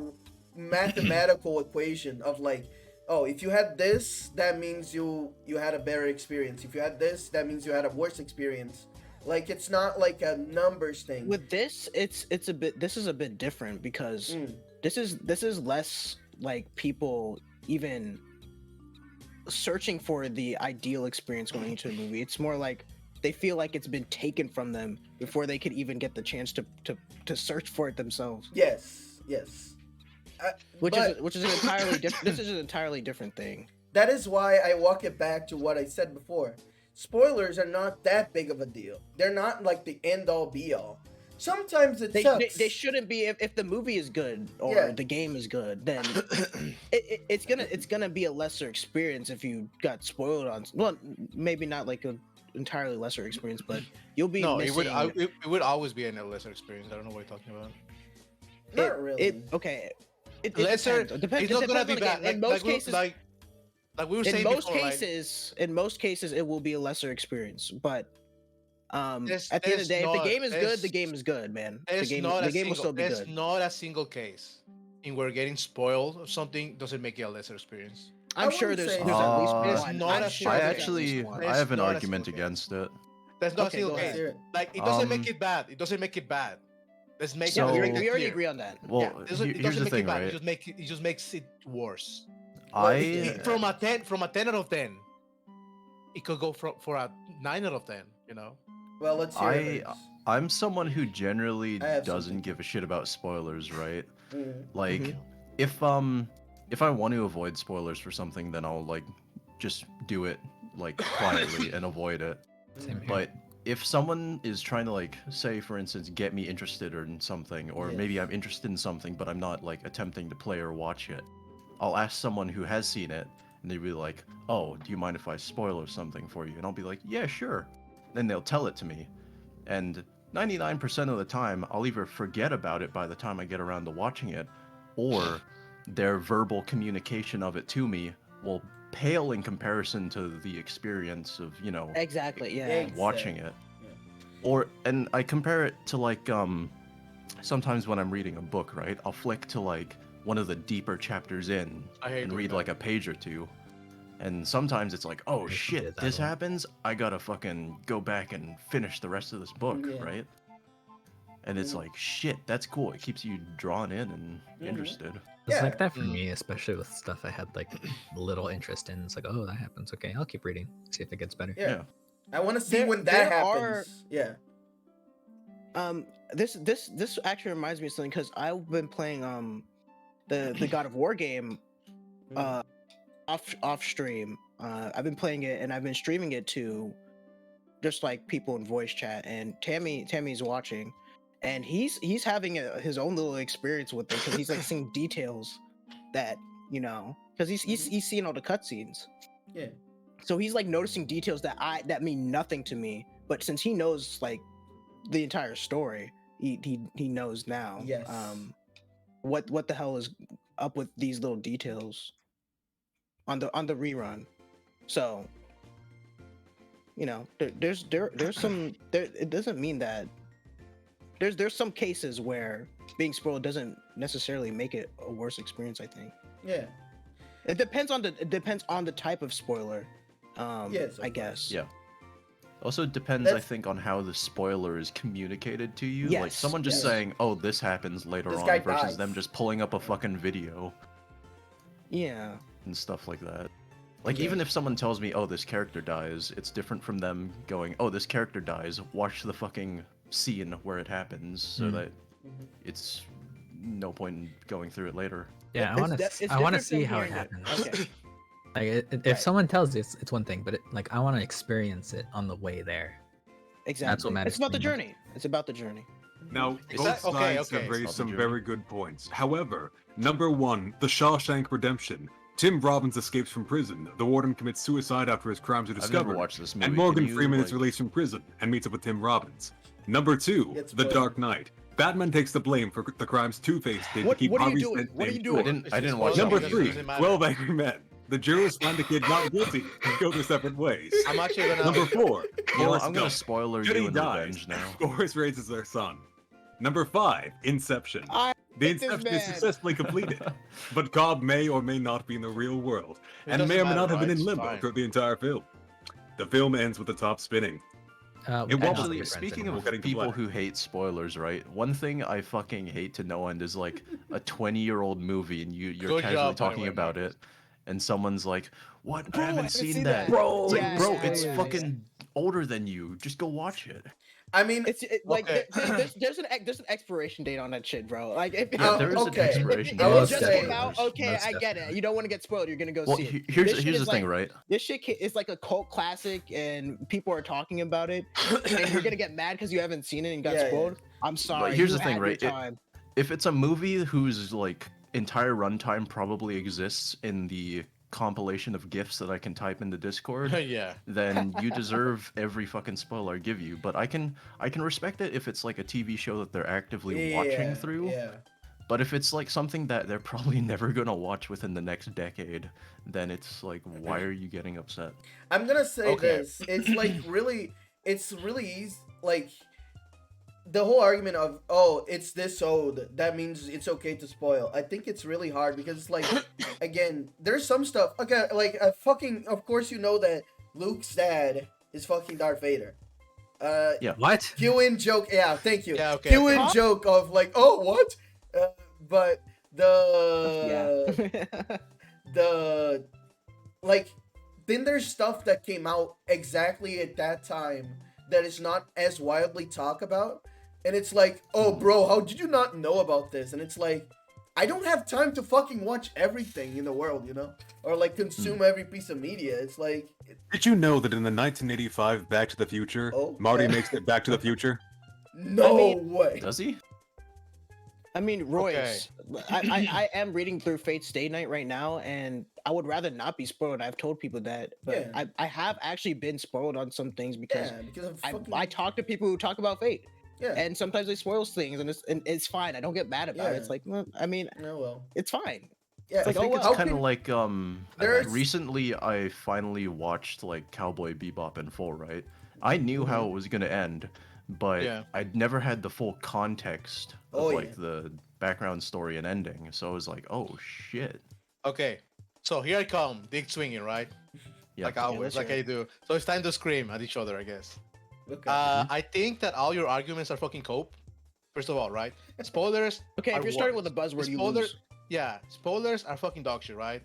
mathematical equation of like, oh, if you had this, that means you had a better experience. If you had this, that means you had a worse experience. Like, it's not like a numbers thing. With this, it's a bit. This is a bit different because Mm. this is less like people even searching for the ideal experience going into a movie. It's more like they feel like it's been taken from them before they could even get the chance to search for it themselves. Yes. Which But- is an entirely different. This is an entirely different thing. That is why I walk it back to what I said before. Spoilers are not that big of a deal. They're not like the end all be all. Sometimes it sucks. They shouldn't be. If the movie is good or Yeah. the game is good, then it's gonna be a lesser experience if you got spoiled on. Well, maybe not like a entirely lesser experience, but you'll be No, missing. it would always be a lesser experience. I don't know what you're talking about. Not really. Okay. It Lesser. depends. It's not gonna be depends on the bad. game. In most cases, like like we were in saying most before, in most cases, it will be a lesser experience. But There's- at the end of the day, if the there's game is not- good, the there's- game is good, man. The there's game, not the a game will single, still be there's good. not a single case in where getting spoiled or something doesn't make it a lesser experience. I I'm sure wouldn't there's say there's at least There's one. not I'm a sure I single there's at least actually one. I have an There's not a argument single case. against it. There's not Okay, a single go case. ahead. Hear it. Like it doesn't make Um, it bad. It doesn't make it bad. Let's make Yeah, So- we make already, it we already clear. agree on that. Well, It doesn't here's make the thing, it bad. right? It just makes it worse. I From a 10 out of 10, it could go for a 9 out of 10. You know. Well, let's hear it. I'm someone who generally I have doesn't something. give a shit about spoilers, right? Mm. Like, Mhm. if I want to avoid spoilers for something, then I'll like just do it like quietly and avoid it. Same here. But if someone is trying to like say, for instance, get me interested in something, or Yes. maybe I'm interested in something but I'm not like attempting to play or watch it, I'll ask someone who has seen it, and they'll be like, "Oh, do you mind if I spoil something for you?" And I'll be like, "Yeah, sure." Then they'll tell it to me, and 99% of the time, I'll either forget about it by the time I get around to watching it, or their verbal communication of it to me will pale in comparison to the experience of, you know, Exactly. Yeah. Ex- watching it. Yeah. Or, and I compare it to like, sometimes when I'm reading a book, right, I'll flick to like one of the deeper chapters in I hate and doing read that. like a page or two. And sometimes it's like, oh I shit, did that this one. happens. I gotta fucking go back and finish the rest of this book, Yeah. right? And it's like, shit, that's cool. It keeps you drawn in and Mhm. interested. It's Yeah. like that for Mm. me, especially with stuff I had like little interest in. It's like, oh, that happens. Okay, I'll keep reading, see if it gets better. Yeah. I want to see There- when that there are- happens. Yeah. This actually reminds me of something because I've been playing the God of War game off stream. I've been playing it and I've been streaming it to just like people in voice chat, and Tammy's watching, and he's having his own little experience with it because he's like seeing details that, you know, because he's seeing all the cutscenes. Yeah. So he's like noticing details that mean nothing to me, but since he knows like the entire story, he knows now. Yes. What the hell is up with these little details on the rerun? So, you know, there's some it doesn't mean that there's some cases where being spoiled doesn't necessarily make it a worse experience. I think Yeah. it depends on the type of spoiler. Yes, of I guess. Yeah. Also, it depends, I That's- think, on how the spoiler is communicated to you. Like Yes, someone just yes. saying, "Oh, this happens later This on," guy versus dies. them just pulling up a fucking video Yeah. and stuff like that. Like Yeah. even if someone tells me, "Oh, this character dies," it's different from them going, "Oh, this character dies. Watch the fucking scene where it happens," so Mm. that Mhm. it's no point in going through it later. Yeah, It's de- it's I want to different see from how it hearing it. happens. Okay. Like, if Right. someone tells you, it's one thing, but like I want to experience it on the way there. Exactly. matters It's about to the me. journey. It's about the journey. Now, Is both that- sides okay, have okay. raised It's not some the very good points. However, number one, The Shawshank Redemption. Tim Robbins escapes from prison. The warden commits suicide after his crimes are I've never discovered. watched this movie. And Can Morgan you, Freeman is like- released from prison and meets up with Tim Robbins. Number two, It's The spoiled. Dark Knight. Batman takes the blame for the crimes Two-Face did What- to keep what are you Harvey doing? Dent What are named you Joker. doing? I didn't watch Number that It three, doesn't matter. 12 Angry Men. The jurors find the kid not guilty and go their separate ways. I'm actually gonna. Number four, You know, Forrest I'm gonna Gump. spoiler Judy you in dies. revenge now. Forrest raises their son. Number five, Inception. I The hate this Inception is man. successfully completed, but Cobb may or may not be in the real world, It and doesn't may or may matter, not have been right? in limbo Fine. throughout the entire film. The film ends with the top spinning. We It can't won't be Actually, friends speaking anymore. of Getting to people black. who hate spoilers, right? One thing I fucking hate to no end is like a 20-year-old movie and you're Good casually job, by the talking way, about Marcus. it, and someone's like, "What? Bro, I haven't seen that." Bro, It's like, Yeah, bro, yeah, it's yeah, fucking older than you. Just go watch it. I mean, Like Okay. there's an expiration date on that shit, bro. Like if Yeah, there is an okay. expiration I if will it just say- came out, okay, Most I get it. definitely. You don't want to get spoiled. You're gonna go Well, see it. here's This shit the is thing, like- right? This shit is like a cult classic, and people are talking about it, and you're gonna get mad because you haven't seen it and got Yeah, yeah. spoiled. I'm sorry. here's you the thing, had your right? time. If it's a movie whose like entire runtime probably exists in the compilation of gifs that I can type into Discord, yeah. then you deserve every fucking spoiler I give you. But I can respect it if it's like a TV show that they're actively watching through. Yeah. But if it's like something that they're probably never gonna watch within the next decade, then it's like, why are you getting upset? I'm gonna say Okay. this. It's like really, it's really easy. Like the whole argument of it's this old, that means it's okay to spoil. I think it's really hard because it's like, again, there's some stuff. Okay, like of course you know that Luke's dad is fucking Darth Vader. Yeah. What? Cue-in joke. Yeah, thank you. Yeah, okay, Cue-in okay. joke of like, oh what? But the Yeah. the like then there's stuff that came out exactly at that time that is not as widely talked about, and it's like, oh bro, how did you not know about this? And it's like, I don't have time to fucking watch everything in the world, you know, or like consume every piece of media. It's like, Did you know that in the 1985 Back to the Future, Oh, Marty yeah. makes it Back to the Future? no way. Does he? I mean, Royce, I am reading through Fate Stay Night right now, and I would rather not be spoiled. I've told people that, but Yeah. I have actually been spoiled on some things because Yeah, because of I, fucking I talk to people who talk about Fate, yeah. and sometimes they spoil things, and it's fine. I don't get mad about it. Yeah. It's like, well, I mean, No, well, it's fine. yeah. It's like, I think oh, it's well. kind of can- like There's- recently I finally watched like Cowboy Bebop in full, right? I knew how it was gonna end, but Yeah. I'd never had the full context of Oh, like yeah. the background story and ending. So I was like, oh shit. Okay, so here I come, dick swinging, right? Yeah. Like always, let's like hear I do. So it's time to scream at each other, I guess. Okay. I think that all your arguments are fucking cope. First of all, right? Spoilers. Okay, if are you're starting with worse. a buzzword, you Spoiler- lose. Yeah, spoilers are fucking dog shit, right?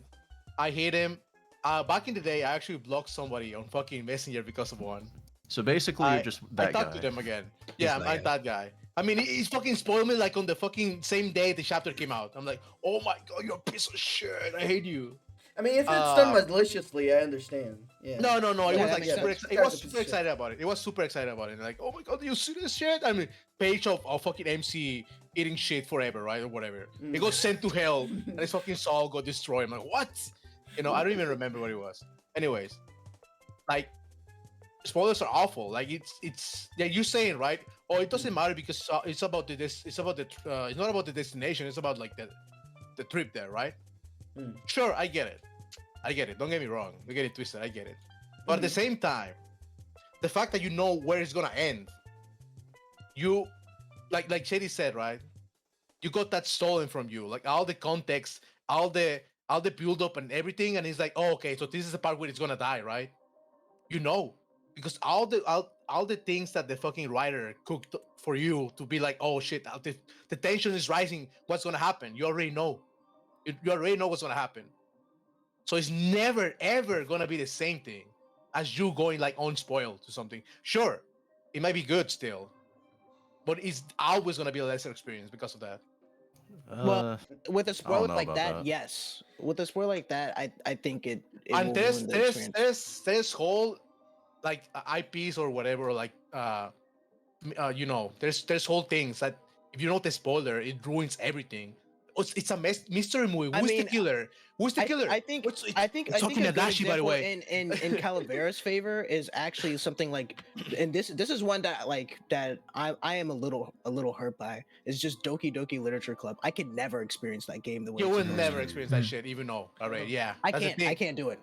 I hate him. Back in the day, I actually blocked somebody on fucking Messenger because of one. So basically, you're just I that talked guy. to them again. Yeah, that I'm guy. that guy. I mean, he's fucking spoiled me like on the fucking same day the chapter came out. I'm like, oh my god, you're a piece of shit. I hate you. I mean, if it's done maliciously, I understand. Yeah. No. It Yeah, was that like makes super. sense. It Guy's was a piece super of shit. excited about it. It was super excited about it. Like, oh my god, do you see this shit? I mean, page of fucking MC eating shit forever, right, or whatever. It got sent to hell, and his fucking soul got destroyed. I'm like, what? You know, I don't even remember what it was. Anyways, like, spoilers are awful. Like, it's yeah, you're saying, right? Oh, it doesn't matter because it's about it's not about the destination. It's about like the trip there, right? Sure, I get it. Don't get me wrong. Don't get it twisted. I get it. But at the same time, the fact that you know where it's gonna end, you, like Shady said, right? You got that stolen from you, like all the context, all the build up and everything, and it's like, oh, okay, so this is the part where it's gonna die, right? You know, because all the things that the fucking writer cooked for you to be like, oh shit, the tension is rising. What's gonna happen? You already know. You already know what's gonna happen. So it's never ever gonna be the same thing as you going like unspoiled to something. Sure, it might be good still, but it's always gonna be a lesser experience because of that. Well, with a spoiler know like about that, that. yes. With a spoiler like that, I think it And will there's ruin the there's experience. there's whole like IPs or whatever, like you know, there's whole things that if you know the spoiler, it ruins everything. It's a mystery movie. I Who's mean, the killer? Who's the killer? I think It's I think fucking a good Nagashi, by the example way. in Calavera's favor is actually something like, and this is one that like that I am a little hurt by. It's just Doki Doki Literature Club. I could never experience that game the way You it's will supposed never to. experience that shit, even though already. Yeah, I that's the can't. thing. I can't do it.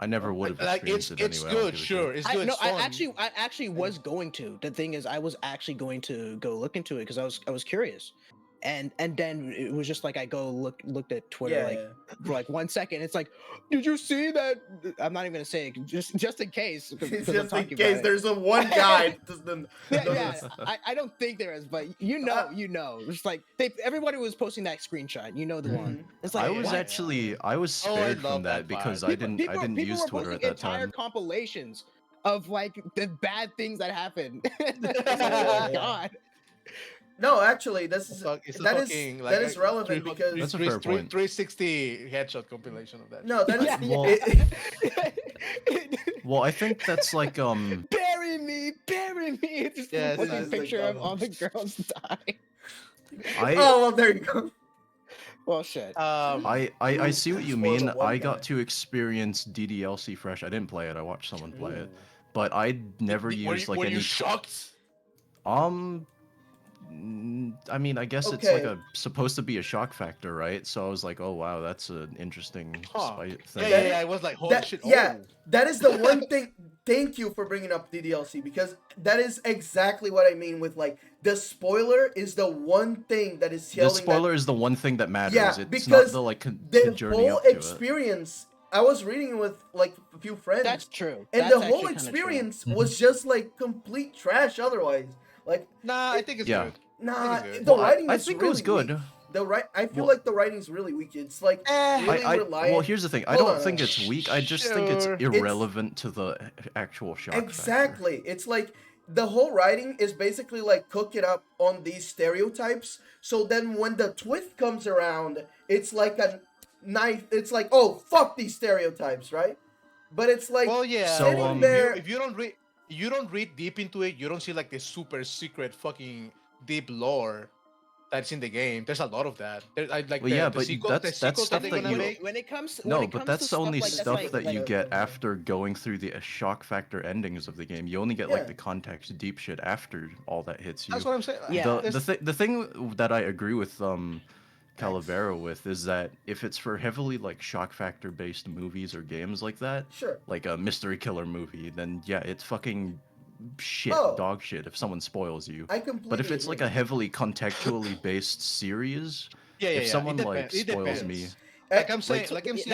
I never would have Like experienced it it's anyway. I don't good, give a shit. sure, it's good. No, it's fun. I actually was going to. The thing is, I was actually going to go look into it because I was curious, and then it was just like I looked at Twitter Yeah, like yeah. for like 1 second. It's like, did you see that? I'm not even gonna say it just in case. 'cause I'm Just in talking about case it. there's a one guy. Doesn't, Yeah, I don't think there is, but you know, it's like everybody was posting that screenshot. You know the one. It's like I was what? actually I was Oh, I spared love from that that because vibe. I didn't People use were Twitter posting at that entire time. compilations of like the bad things that happened. It's like, Yeah, oh yeah. God. No, actually, this is It's a that is fucking, that is relevant 300 because That's a fair point. 360 headshot compilation of that. no, that is Yeah, Well- it- Well, I think that's like bury me. It's just Yes, a fucking that's picture like of all the girls die. I oh well, there you go. Well, shit. I see what you Spoil the mean. one I guy. got to experience DDLC fresh. I didn't play it. I watched someone play it, but I never used like were any. you shocked? I mean, I guess it's like Okay. supposed to be a shock factor, right? So I was like, oh wow, that's an interesting Huh. thing. Yeah. I was like, holy shit. Yeah, Oh. that is the one thing. Thank you for bringing up the DLC, because that is exactly what I mean with like the spoiler is the one thing that is The telling spoiler that, is the one thing that matters. yeah, It's because not the like the journey whole up to it. experience. I was reading it with like a few friends. That's true. And That's the whole actually kinda true. experience Mhm. was just like complete trash. Otherwise, like Nah, I think it's Yeah. good. nah, good. the Well, writing I is think really it was good. weak. I feel Well- like the writing's really weak. It's like Eh. really Well, reliant. here's the thing. I Hold don't on, think hold it's weak. I just think it's Sure. irrelevant to the actual shock factor. Exactly. It's like the whole writing is basically like cook it up on these stereotypes. So then when the twist comes around, it's like a knife. It's like, oh, fuck these stereotypes, right? But it's like Well, yeah. So, sitting there. If you don't read deep into it, you don't see like the super secret fucking deep lore that's in the game. There's a lot of that. Like Well, yeah, the but sequels, that's that stuff they're that gonna you make. When it comes no, when it but comes that's to stuff only like stuff that's that like, you like- get after going through the shock factor endings of the game. You only get Yeah. like the context deep shit after all that hits you. That's what I'm saying. Yeah. The thing that I agree with Calavera with is that if it's for heavily like shock factor based movies or games like that, Sure. like a mystery killer movie, then yeah, it's fucking shit, Oh. dog shit if someone spoils you. I completely. But if it's like agree. a heavily contextually based series, Yeah. if someone It like it spoils depends. me, Like I'm saying, so- like I'm Yeah,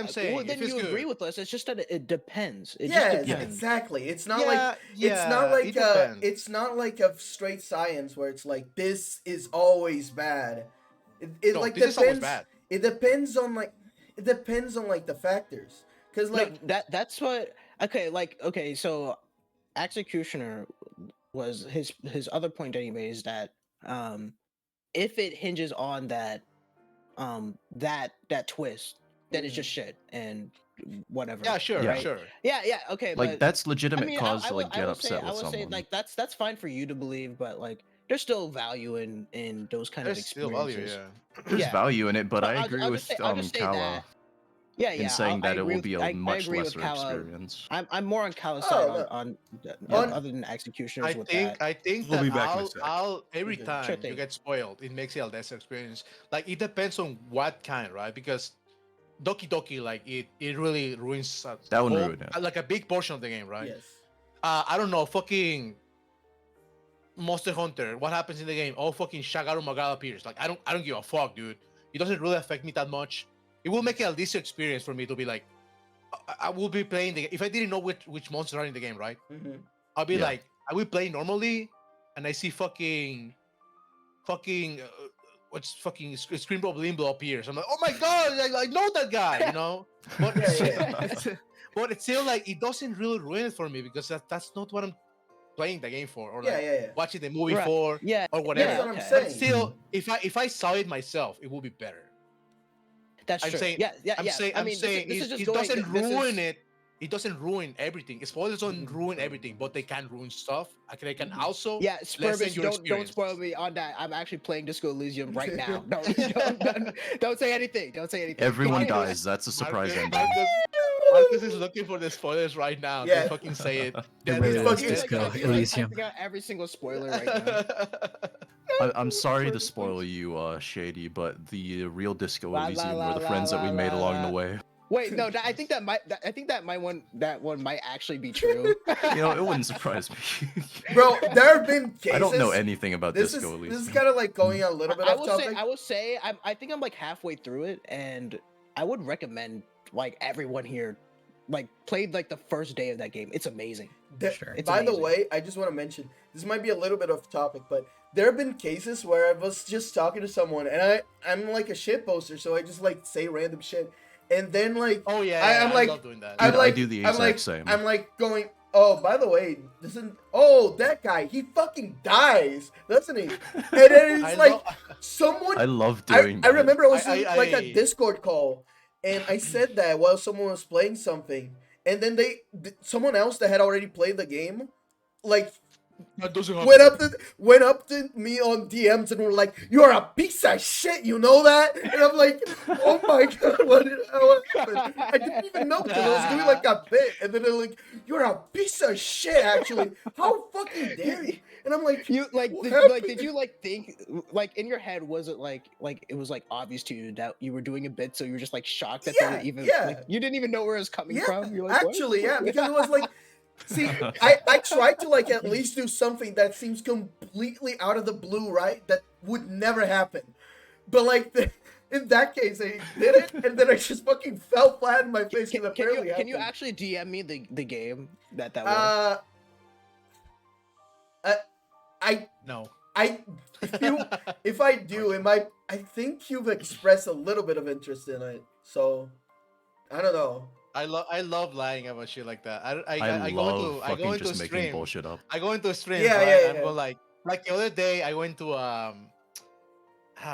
saying, well, if then it's you agree good. with us. It's just that it depends. It Yes, just depends. exactly. It's not Yeah, like it's not yeah, like it depends. it's not like a straight science where it's like this is always bad. It No, like this is always depends. bad. It depends on like the factors. Cause like That's what. Okay, so Executioner was his other point that he made is that if it hinges on that twist, then it's just shit and whatever. Yeah, sure, Yeah. sure. Yeah, okay, like but that's legitimate I mean, cause I to will- like I get will say, upset I with will say, someone. like that's fine for you to believe, but like there's still value in those kind of There's still experiences. value, yeah. There's yeah. value in it, but No, I I'll agree just with say- I'll just say Kala that. Yeah, in yeah. saying I that it agree will with- be a I much agree with lesser Kala. experience. I'm more on Callous Oh, side no. on On- other than Executioners I with think that. I think We'll that be back in a sec. every Okay. time Sure you thing. get spoiled, it makes it a lesser experience. Like it depends on what kind, right? Because Doki Doki, like it really ruins That one ruined it. like a big portion of the game, right? yes. I don't know, fucking Monster Hunter. What happens in the game? Oh, fucking Shagaru Magara appears. Like I don't give a fuck, dude. It doesn't really affect me that much. It will make it a lesser experience for me to be like, I will be playing the. If I didn't know which monsters are in the game, right? Mhm. I'll be Yeah. like, I will play normally, and I see fucking, what's fucking Screambow Limbo appears. I'm like, oh my god, I know that guy, you know. But Yeah, but it's still like it doesn't really ruin it for me because that's not what I'm playing the game for, or Yeah, like yeah. watching the movie Right. for, Yeah, or whatever. That's what I'm okay. saying. But still, if I saw it myself, it would be better. That's I'm true. saying, yeah. I'm saying, I mean, this is just it going. doesn't this is- ruin it. It doesn't ruin everything. Spoilers don't Mhm. ruin everything, but they can ruin stuff. They can Mhm. also Yeah, lessen Spurbus, your don't experience. spoil me on that. I'm actually playing Disco Elysium right now. Don't say anything. Don't say anything. Everyone Marcus- dies. That's a surprise Marcus, ending. Marcus is looking for the spoilers right now. Yeah. Don't fucking say it. It Dead really is is dead. Disco Like, Elysium. typing out every single spoiler right now. I'm sorry to spoil you, Shady, but the real Disco La, la, Elysium la, were the la, friends that we la, made la, along la. the way. Wait, no, I think that one might actually be true. You know, it wouldn't surprise me. Bro, there have been cases. I don't know anything about This is Disco Elysium. this is kind of like going a little bit I off will topic. say, I think I'm like halfway through it, and I would recommend like everyone here, like played like the first day of that game. It's amazing. Sure. It's By the amazing. way, I just want to mention this might be a little bit off topic, but there have been cases where I was just talking to someone and I'm like a shit poster, so I just like say random shit, and then like Oh yeah, I'm I like- love doing that. I'm Dude, I like do the I'm exact like same. I'm like going. Oh, by the way, that guy, he fucking dies, doesn't he? And then I it's like love- someone. I love I, doing I that. remember I was I- in I- like a I- Discord call, and I said that while someone was playing something, and then someone else that had already played the game, like That doesn't went up to me on DMs and were like, "You're a piece of shit, you know that?" And I'm like, "Oh my god, what happened?" I didn't even know because I was doing like a bit, and then they're like, "You're a piece of shit, actually. How fucking dare you?" And I'm like, You like "What did, happened?" like did you like think like in your head was it like it was like obvious to you that you were doing a bit, so you were just like shocked that they were even like you didn't even know where it was coming from. You're like, actually, what? yeah, because it was like, see, I tried to like at least do something that seems completely out of the blue, right? That would never happen. But like in that case, I did it, and then I just fucking fell flat in my face because apparently Can you happened. actually DM me the game that was? I No. if I do, it might. I think you've expressed a little bit of interest in it, so I don't know. I love lying about shit like that. I I go love into fucking into just making stream. bullshit up. I go into stream, Yeah, right? yeah, I'm yeah. going like the other day I went to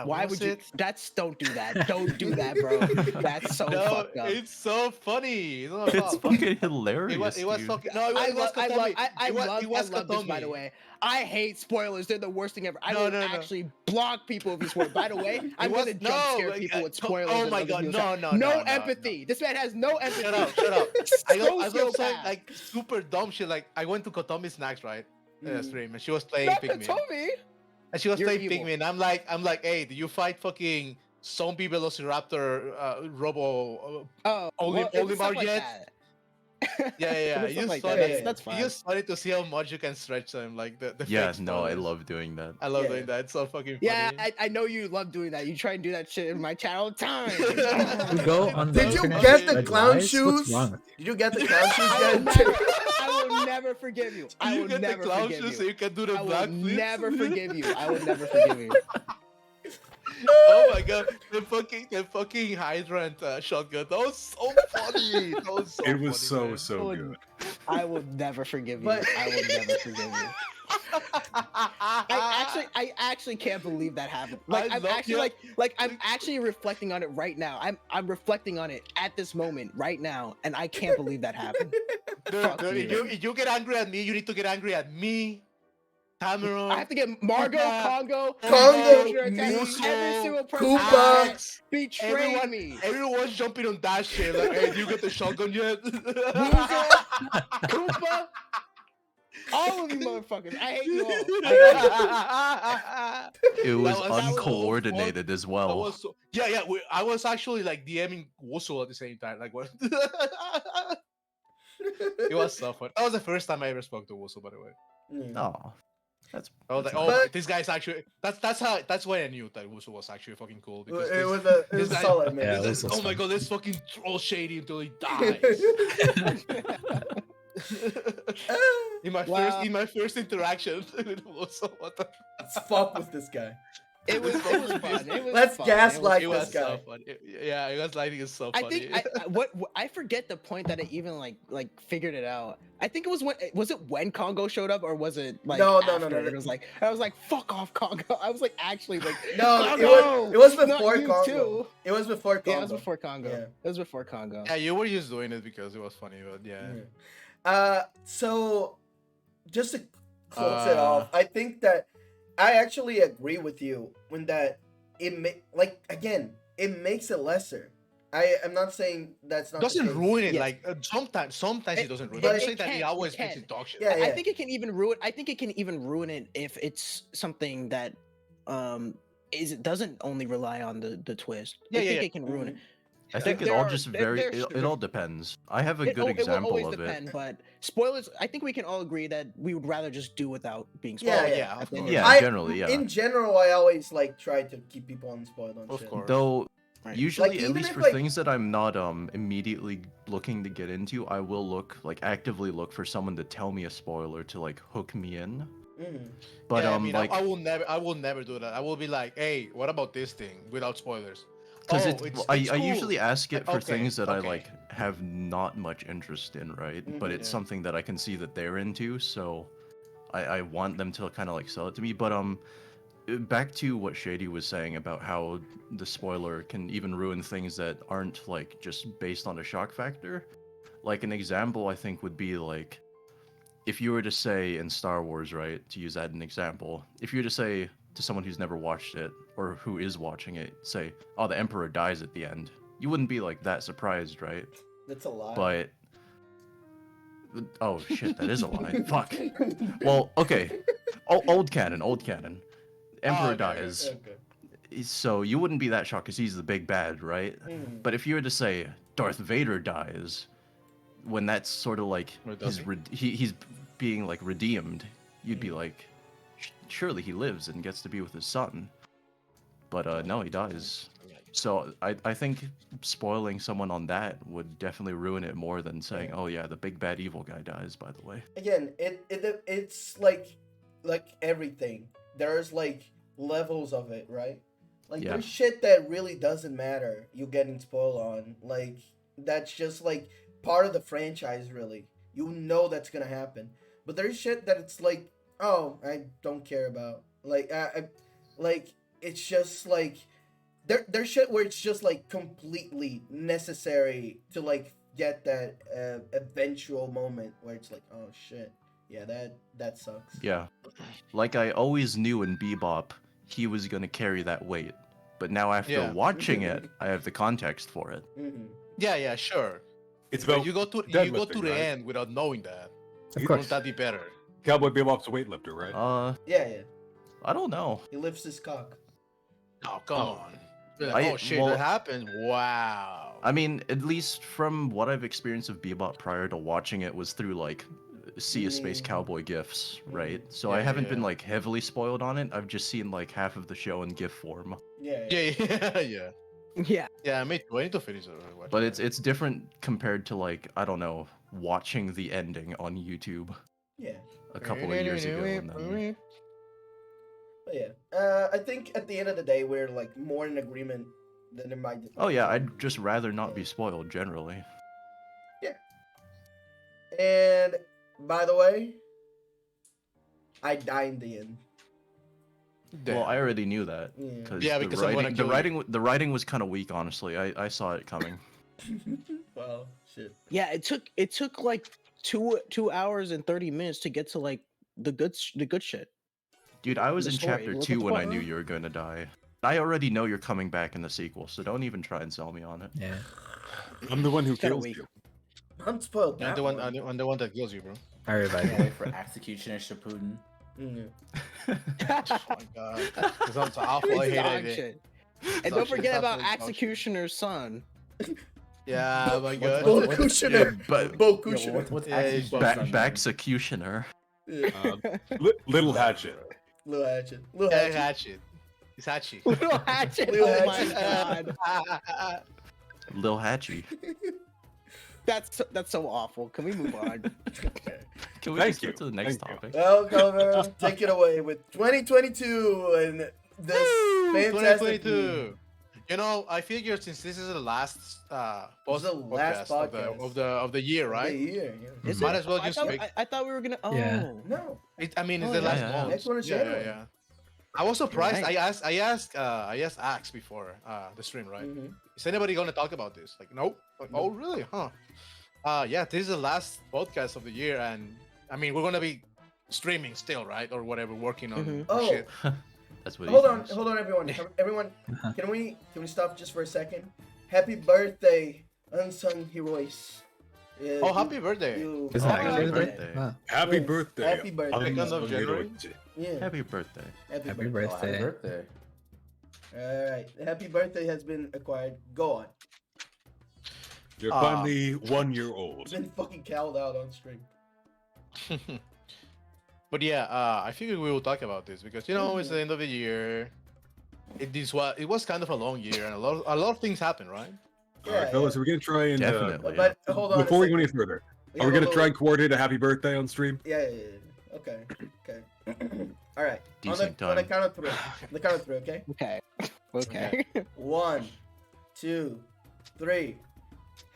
Why would you? Don't do that. Don't do that, bro. That's so No, fucked up. it's so funny. It's not It's about fucking hilarious. it was dude. fucking no. It was Kotomi. I It was love this, by the Kotomi. way. I hate spoilers. They're the worst thing ever. I No, will no, no. actually block people if you spoil. By the way, I'm was- gonna jump no, scare like, people with oh spoilers. my and God, other no, people's- no, no, empathy. This man has no empathy. Shut up, shut up. I No was saying sociopath. like super dumb shit. Like I went to Kotomi Snacks, right? Mm. Stream, and she was playing Not Pikmin. Toby. And she was You're playing evil. Pikmin. I'm like, hey, do you fight fucking zombie Velociraptor Robo Oh, only well, it was stuff Mar like yet? that. Yeah, It was You stuff like saw that. it. That's fine. You just funny to see how much you can stretch them, like the Yeah, fake no, I spoilers. love doing that. I love Yeah. doing that. It's so fucking Yeah, funny. I know you love doing that. You try and do that shit in my channel all the time. You go on the Did you internet, get the spread clown lies? shoes? What's wrong with you? Did you get the clown shoes I will yet? never, I will never forgive you. I you will get the never clown forgive shoes so you. you can do the I will black flips. never forgive you. I will never forgive you. Oh my god, the fucking hydrant shotgun. That was so funny. That was so It was funny, man. so good. I will never forgive you. But- I will never forgive you. I actually can't believe that happened. Like I I'm love actually you. like I'm actually reflecting on it right now. I'm reflecting on it at this moment right now, and I can't believe that happened. Dude, Fuck dude, you. if you get angry at me, you need to get angry at me, Tamaro. I have to get Margot, Congo, every me, single person Koopa. that betrayed me. Everyone's jumping on that shit. Like, hey, do you get the shotgun yet? Koopa, all of you motherfuckers. I hate you all. It was was so uncoordinated as I well. was so, yeah. I was actually like DMing Wusu at the same time. Like what? It was so fun. That was the first time I ever spoke to Wusu, by the way. Mm. Oh, that's. I was like, that's oh, nice. But- this guy's actually. That's why I knew that Wusu was actually fucking cool because It this, was this guy- solid, man. Yeah, this this is- was oh my fun. god, let's fucking troll Shady until he dies. in my first interaction with Wusu, what the Let's fuck with this guy. It was fun. It was Let's fun. gaslight it this was guy. so funny. Yeah, it was lighting is so I funny. think I forget the point that it even like figured it out. I think it was when Congo showed up, or was it like No. after? It was like I was like fuck off Congo. I was like actually like No, Congo! it was Not before you Congo. too. It was before Congo. Yeah, it was before Congo. Yeah. It was before Congo. Yeah, you were just doing it because it was funny, but yeah. So just to close it off, I think that I actually agree with you when that it it makes it lesser. I'm not saying that's not the Doesn't case. ruin it. Yes. Like sometimes it doesn't ruin it. but I'm it saying that it can, always it makes can. it dog shit. Yeah, I think it can even ruin. I think it can even ruin it if it's something that doesn't only rely on the twist. Yeah, I yeah, think yeah. it can ruin it. I think it There all are- just there- very. there's- It all depends. I have a It good will example always of depend, it. but spoilers. I think we can all agree that we would rather just do without being Yeah, spoiled. yeah, at of the end course. the Yeah, day. generally, yeah. In general, I always like try to keep people unspoiled on Of shit. course. Though Right. usually, Like, at even least if, for like- things that I'm not immediately looking to get into, I will actively look for someone to tell me a spoiler to like hook me in. Mm. But Yeah, I mean, like I will never do that. I will be like, hey, what about this thing without spoilers? because Oh, I it's usually cool. ask it for Okay, things that I okay. like have not much interest in, right? But Mhm. it's Yeah. something that I can see that they're into, so I want them to kind of like sell it to me. But back to what Shady was saying about how the spoiler can even ruin things that aren't like just based on a shock factor. Like an example I think would be like if you were to say in Star Wars, right, to use that as an example, if you were to say to someone who's never watched it or who is watching it, say, "Oh, the Emperor dies at the end," you wouldn't be like that surprised, right? That's a lie. But oh shit, that is a lie. Fuck. Well, okay. Old canon. Emperor okay, dies. Okay. So you wouldn't be that shocked because he's the big bad, right? Mm. But if you were to say Darth Vader dies, when that's sort of like Or does he's being like redeemed, you'd be like, surely he lives and gets to be with his son. But no, he dies. So I think spoiling someone on that would definitely ruin it more than saying, oh yeah, the big bad evil guy dies, by the way. Again, it's like everything. There's like levels of it, right? Like Yeah. there's shit that really doesn't matter. You getting spoiled on, like that's just like part of the franchise. Really, you know that's gonna happen. But there's shit that it's like, oh, I don't care about. Like like it's just like there's shit where it's just like completely necessary to like get that eventual moment where it's like, oh shit, yeah, that sucks. Yeah. Like I always knew in Bebop, he was gonna carry that weight. But now after Yeah. watching it, I have the context for it. Mm-hmm. Yeah, sure. It's But about you go to deadlifting, the right? end without knowing that. Of Won't course. that be better? Cowboy Bebop's a weightlifter, right? Yeah. I don't know. He lifts his cock. Oh, come Oh. on. You're like, I- oh shit, well- that happened. Wow. I mean, at least from what I've experienced of Bebop prior to watching it was through like Sea of Space Mm. Cowboy gifs, right? So Yeah, I haven't been yeah. like heavily spoiled on it. I've just seen like half of the show in GIF form. Yeah. Yeah. Yeah. Yeah, me too. I need to finish it. Watch But it. it's different compared to like, I don't know, watching the ending on YouTube Yeah. a couple of years ago. And then... But yeah. I think at the end of the day we're like more in agreement than it might. Oh yeah, I'd just rather not be spoiled generally. And by the way, I die in the end. Well, I already knew that. Yeah. Cause Yeah, the because I'm gonna writing, kill the writing was kind of weak, honestly. I saw it coming. Wow. Shit. Yeah, it took like 2 hours and 30 minutes to get to like the good shit. Dude, I was The in story, chapter what 2 the when I fuck? knew you were gonna die. I already know you're coming back in the sequel, so don't even try and sell me on it. Yeah. I'm the one who Kinda kills weak. you. I'm spoiled. I'm that the one. one. I'm the one that kills you, bro. I revive Can't you. wait for Executioner Shippuden. Mm. Oh my god. That sounds awful. I It's hate dog it. shit. Dog And don't shit, forget dog about shit, dog shit. Executioner's son. Yeah, oh my god. Bo What's- Kushner. but- Bo Yeah, Kushner. what's Yeah, Executioner's son name? Backsecutioner. Yeah. Little Hatchet. Little Hatchet. Little Yeah, Hatchet. Hatchet. It's Hachi. Little Hatchet. Little Oh my Hatchet. god. Lil Hatchy. That's so awful. Can we move on? Can we Thank just get you. to the next Thank you. topic? Well, Cover, take it away with 2022 and this fantastic. 2022. You know, I figure since this is the last This is the last podcast. of the year, Right right? here. Yeah. Is Might it? as well I just thought, make- I thought we were gonna. Oh. Yeah. No. I mean, it's Oh, the yeah, last yeah. month. Next one is January. I was surprised. Right. I asked Axe before the stream, right? Mhm. Is anybody gonna talk about this? Like, nope. Like, oh, really? Huh? Yeah, this is the last podcast of the year, and I mean, we're gonna be streaming still, right, or whatever, working on Mhm. Oh. shit. That's what he Hold on, thinks. hold on, everyone. Everyone, Uh-huh. can we stop just for a second? Happy birthday, unsung heroes. Yeah, Oh, you- happy birthday! you- Is it Oh, actually his happy birthday? birthday. Wow. Happy Yes. birthday. Happy birthday. Unsung 2nd of January? heroes. Yeah. Happy birthday. Happy Happy birthday. Oh, happy birthday. birthday. All right, happy birthday has been acquired. Go on. You're Ah. finally 1 year old. Been fucking cowed out on stream. But yeah, I figured we will talk about this because you know it's the end of the year. It was kind of a long year, and a lot of things happened, right? All right, fellas, we're gonna try and Definitely. But hold on. a before we go second. any further, Yeah, are we gonna hold try on. and coordinate a happy birthday on stream? Yeah. Okay. All right. Decent on the time. count of three. The count of three. Okay. Okay. Okay. 1, 2, 3.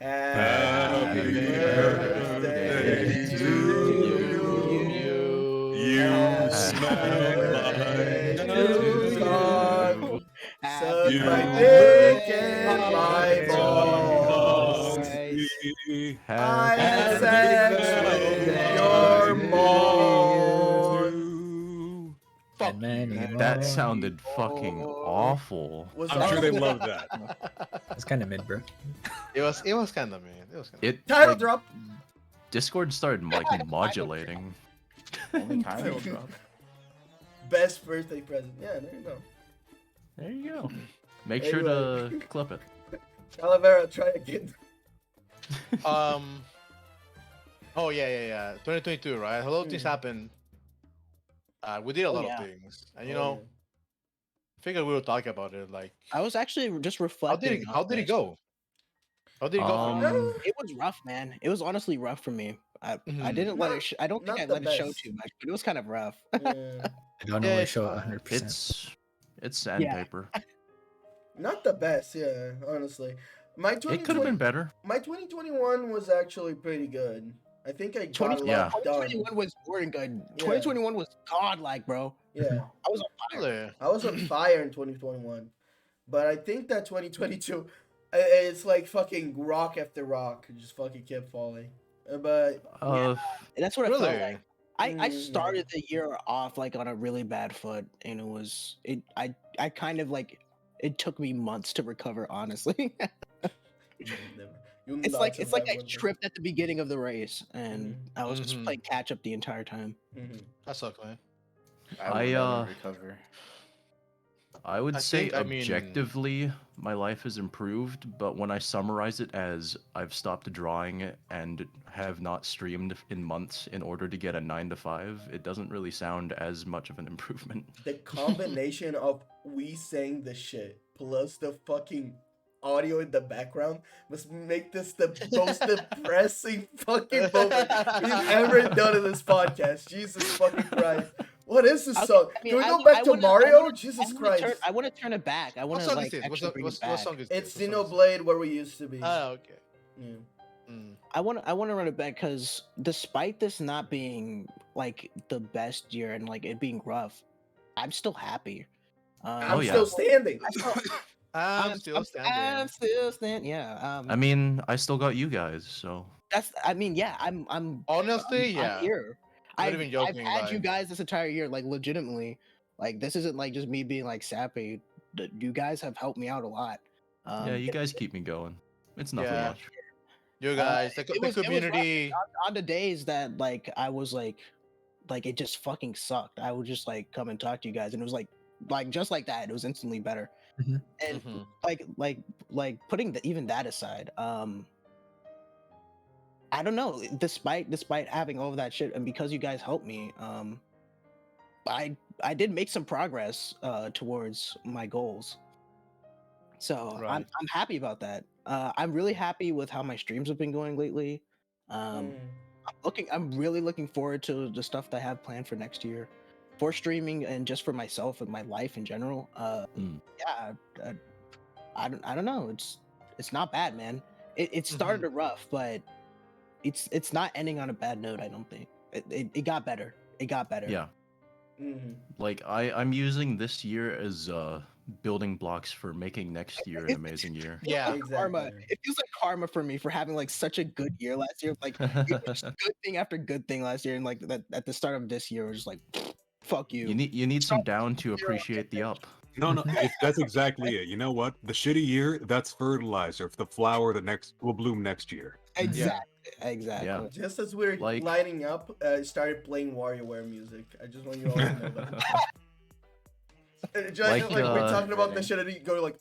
Happy birthday to you. Happy smell to like Suck you. my dick and my balls. I had sex with your mom. That sounded fucking Oh. awful. Was I'm sure they awesome. love that. It's kind of mid, bro. It was kind of man. It was kind of. It Title like, drop. Discord started like modulating. Only kind Title of. drop. Best birthday present. Yeah, there you go. There you go. Make sure to clip it. Calavera, try again. Oh yeah. 2022, right? A lot of things happened. We did a lot of things, and you know, I figured we would talk about it. Like, I was actually just how reflecting. did it go? How did it go? For you? It was rough, man. It was honestly rough for me. I Mhm. didn't let it. I don't think Not I the let it show best. too much, but it was kind of rough. Yeah. I don't Yeah, always it's show fine. 100%. It's sandpaper. Not the best, yeah, honestly. My It could have 2020 been better. my 2021 was actually pretty good. I think I got a 20, Yeah. lot done. 2021 was more than good. Yeah. 2021 was godlike, bro. Yeah. I was on fire. Really? I was on fire in 2021. But I think that 2022 it's like fucking rock after rock. It just fucking kept falling. But That's what it felt Really? like. I yeah. started the year off like on a really bad foot, and I kind of like it took me months to recover. Honestly, You'll it's not like survive I one day. tripped at the beginning of the race, and I was just Mhm. playing catch up the entire time. Mhm. That sucks, man. I would never recover. I would I say think, I mean- objectively, my life has improved, but when I summarize it as I've stopped drawing and have not streamed in months in order to get a 9 to 5, it doesn't really sound as much of an improvement. The combination of we saying the shit plus the fucking audio in the background must make this the most depressing fucking moment we've ever done in this podcast. Jesus fucking Christ. What is this song? Can we go back to Mario? Jesus Christ. I want to turn it back. I want What to song like is this? actually bring it back. What song is this? It's What song is this? Xenoblade where we used to be. Oh, okay. Yeah. Mm. I want to run it back because despite this not being like the best year and like it being rough, I'm still happy. I'm yeah. still standing. I'm still standing. I'm still standing. Yeah. I mean, I still got you guys, so That's. I mean, yeah. I'm Honestly, I'm yeah. here. Not I've, even I've joking, had you like- guys this entire year, like legitimately. Like this isn't like just me being like sappy. You guys have helped me out a lot. yeah, you guys keep me going. It's nothing Yeah. much. You guys, the, it the was rough. community. On the days that like I was like it just fucking sucked. I would just like come and talk to you guys, and it was like just like that. It was instantly better. Mhm. And Mhm. like putting even that aside, I don't know. Despite having all of that shit, and because you guys helped me, I did make some progress towards my goals. So Right. I'm happy about that. I'm really happy with how my streams have been going lately. Mm. I'm really looking forward to the stuff that I have planned for next year, for streaming and just for myself and my life in general. Yeah, I don't know. It's not bad, man. It started rough, but it's not ending on a bad note. I don't think it got better. It got better. Yeah. Mhm. Like I'm using this year as building blocks for making next year an amazing year. Yeah. Karma. Exactly. It feels like karma for me for having like such a good year last year. Like it was just good thing after good thing last year, and like that at the start of this year was just like, fuck you. You need some down to appreciate the up. No, that's exactly it. You know what? The shitty year, that's fertilizer for the flower that will bloom next year. Exactly. Yeah. Just as we're Like- lining up, I started playing WarioWare music. I just want you all to know that. Like we're talking about the shit and you go like.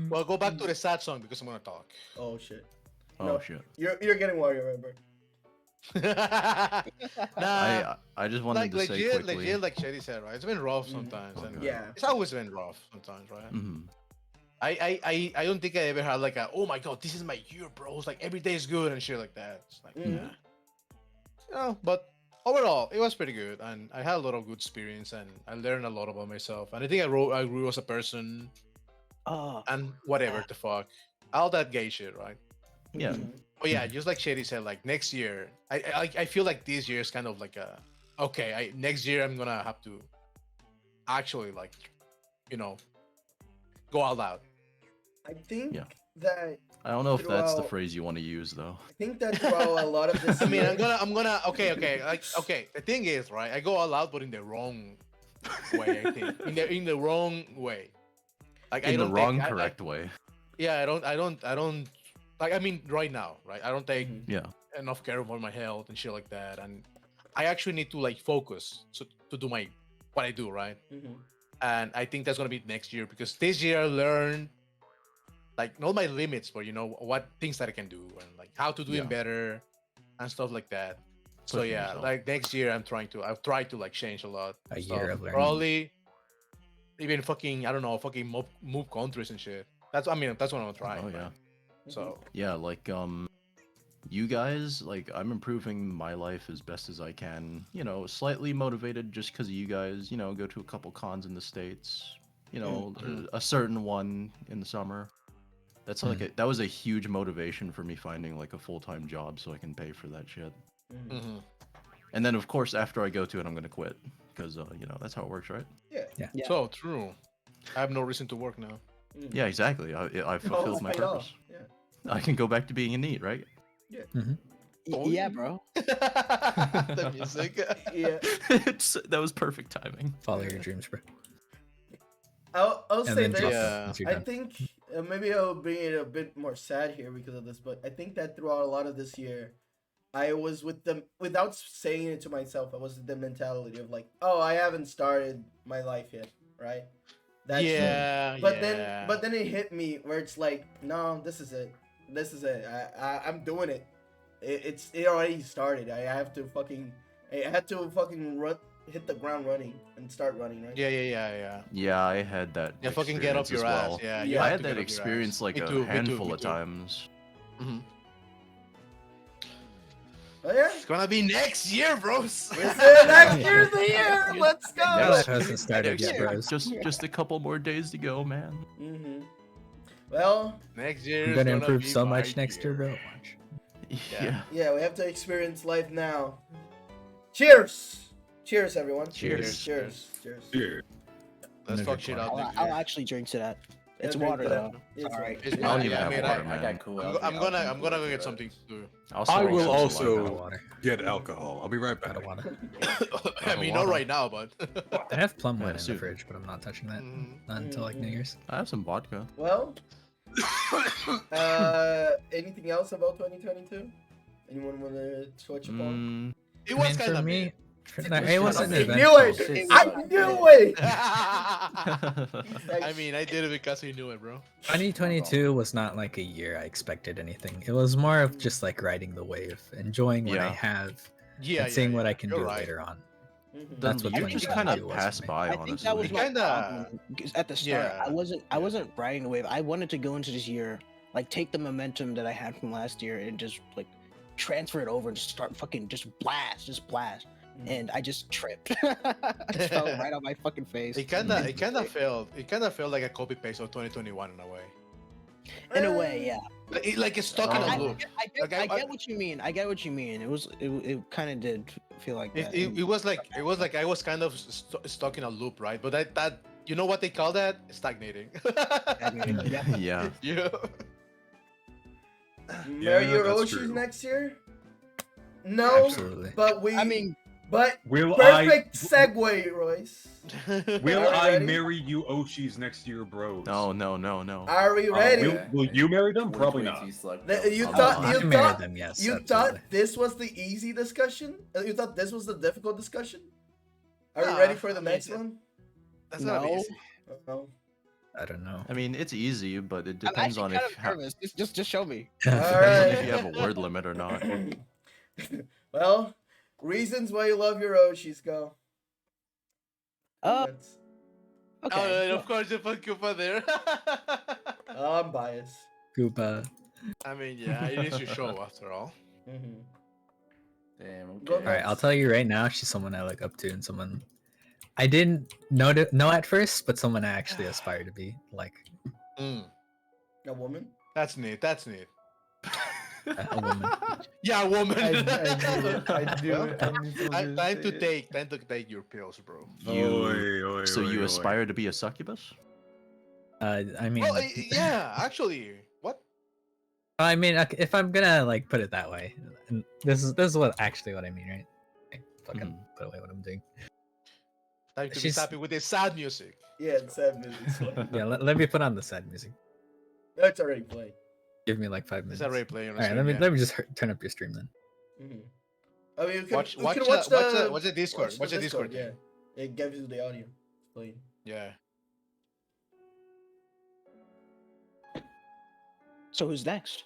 Well, go back to the sad song because I'm gonna talk. Oh shit! Oh No. shit. You're getting WarioWare, bro. Nah, I just wanted like to say legit, quickly. legit, like Shetty said, right? It's been rough sometimes, and Yeah. it's always been rough sometimes, right? Mhm. I don't think I ever had like a, oh my god, this is my year, bro. It's like every day is good and shit like that. It's like, Mhm. yeah. You know, but overall, it was pretty good, and I had a lot of good experience, and I learned a lot about myself, and I think I grew as a person, Oh, and whatever the fuck, all that gay shit, right? Yeah. Mhm. But yeah, just like Shady said, like next year, I feel like this year is kind of like a, okay, next year I'm gonna have to actually like, you know, go all out. I think Yeah. that I don't know if that's the Throughout- phrase you want to use though. I think that throughout a lot of this. I mean, year- I'm gonna, okay, like, okay. The thing is, right? I go all out, but in the wrong way. I think in the wrong way. Like I In the don't wrong, take, correct way. yeah, I don't like. I mean, right now, right? I don't take Mhm. Yeah. enough care of my health and shit like that, and I actually need to like focus to do my what I do, right? Mhm. And I think that's gonna be next year because this year I learned like not my limits, but you know what things that I can do and like how to do Yeah. it better and stuff like that. So Pushing yeah, yourself. like next year I've tried to like change a lot. A stuff. year of learning. Probably even fucking I don't know, fucking move countries and shit. That's I mean that's what I'm trying. Oh man. yeah. So Yeah, like you guys, like I'm improving my life as best as I can. You know, slightly motivated just because you guys, you know, go to a couple cons in the States. You know, Mhm. a certain one in the summer. That's like that was a huge motivation for me finding like a full-time job so I can pay for that shit. Mhm. mhm. And then of course after I go to it, I'm gonna quit because you know that's how it works, right? Yeah. Yeah. So true. I have no reason to work now. Mhm. Yeah, exactly. I fulfilled my I know. purpose. Yeah. I can go back to being a NEET, right? Yeah, bro. The music. Yeah. That was perfect timing. Follow your dreams, bro. I'll And say then drop this. it Yeah. once you're I done. think maybe I'll bring it a bit more sad here because of this, but I think that throughout a lot of this year, I was with them without saying it to myself. I was the mentality of like, oh, I haven't started my life yet, right? That shit. Yeah, But yeah. then it hit me where it's like, no, this is it. This is it. I'm doing it. It already started. I had to fucking run, hit the ground running and start running, right? Yeah. Yeah, I had that. Yeah, fucking get up experience your as ass. well. Yeah, Yeah. you I have had to that get up your experience ass. like Me a too, me too, handful me of too. times. Mhm. Oh yeah. It's gonna be next year, bros. Next year's the year. Let's go. Your life hasn't started Next yet, year, bros. just a couple more days to go, man. Mm-hmm. Well, Next year I'm is gonna gonna improve be so my much next year, bro. Watch. Yeah. yeah, we have to experience life now. Cheers! Cheers, everyone. Cheers. Cheers. Cheers. Yeah. Let's I'm fuck gonna shit drink out I'll, next I'll year. actually drink to that. It's Yeah, drink water to that. though. It's All right. It's I don't fine. even Yeah, I have mean, water, I, man. I got cool. I'm gonna go get something to do. I'll I swallow will some also saliva. water. get alcohol. I'll be right Out back. of water. I mean, not water. right now, but. I have plum Yeah, wine in the soon. fridge, but I'm not touching that. Mhm. Not until like New Year's. I have some vodka. Well, anything else about 2022? Anyone want to touch upon? Mm, It I was mean, kind for of me, me. it wasn't I eventful. knew it! Shit I sucked. knew it! I mean, I did it because you knew it, bro. 2022 was not like a year I expected anything. It was more of just like riding the wave, enjoying what I Yeah. have, Yeah, and seeing yeah, what I yeah. can You're do right. later on. Mhm. the That's what year just 2022 kind of was passed for me. by, I think that was honestly. my Kinda- problem. 'Cause at the start, Yeah, I yeah. wasn't riding the wave. I wanted to go into this year, like take the momentum that I had from last year and just like transfer it over and just start fucking just blast. Mhm. And I just tripped. I just fell right on my fucking face. It kinda felt like a copy paste of 2021 in a way. In a way, yeah. Like it's stuck in Oh. a loop. Like, I get what you mean. I get what you mean. It kind of did feel like that. It was like I was kind of stuck in a loop, right? But that you know what they call that? Stagnating. Yeah. Yeah. Yeah. Marry your that's Oshis true. next year? No, Absolutely. but Will perfect segue, Royce. Will Are we I ready? marry you Oshis next year, bros? No. Are we ready? Will you marry them? Probably not. You Oh, thought I you can marry thought them, yes, you absolutely. thought this was the easy discussion? You thought this was the difficult discussion? Are we Nah, ready for the I mean, next one? That's not No. easy. No. I don't know. I mean, it's easy, but it I'm depends actually on kind if of nervous. Just show me. depends on Alright. if you have a word limit or not. Well, reasons why you love your Oshis, go. That's- Okay. Of course you put Koopa there. I'm biased. Koopa. I mean, yeah, it is your show after all. Mhm. Damn. Go Okay. All right, I'll tell you right now, she's someone I look up to and someone I didn't know at first, but someone I actually aspire to be like Mm, A woman? that's neat. That's neat. a woman. Yeah, woman. I knew it. I knew Well, it. I knew someone was time gonna to say it. take your pills, bro. So you aspire to be a succubus? I mean, Well, like, yeah, actually, what? I mean, if I'm gonna like put it that way, and this is what I mean, right? Like, fucking put away what I'm doing. Time to be She's- happy with the sad music. Yeah, it's 7 minutes. Yeah, let me put on the sad music. That's already playing. Give me like 5 It's minutes. already playing on All the right, stream. let me just turn up your stream then. I mean, you can Watch, you watch, can watch the watch the Discord. Watch the Discord. Yeah, it gives you the audio. It's playing. Yeah. So who's next?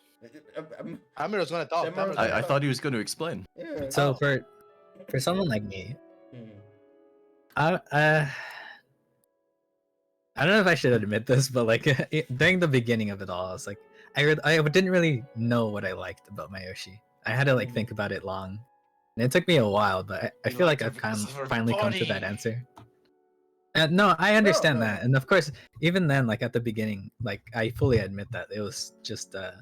Amir's gonna talk. Samurai- Amir's gonna I talk. thought he was going to explain. Yeah. So for someone like me, Mhm. I don't know if I should admit this, but like during the beginning of it all, I was like, I didn't really know what I liked about my Yoshi. I had to like think about it long, and it took me a while, but I You feel like liked I've her because of her finally come to that body. answer. No, I understand no. that, and of course, even then, like at the beginning, like I fully admit that it was just the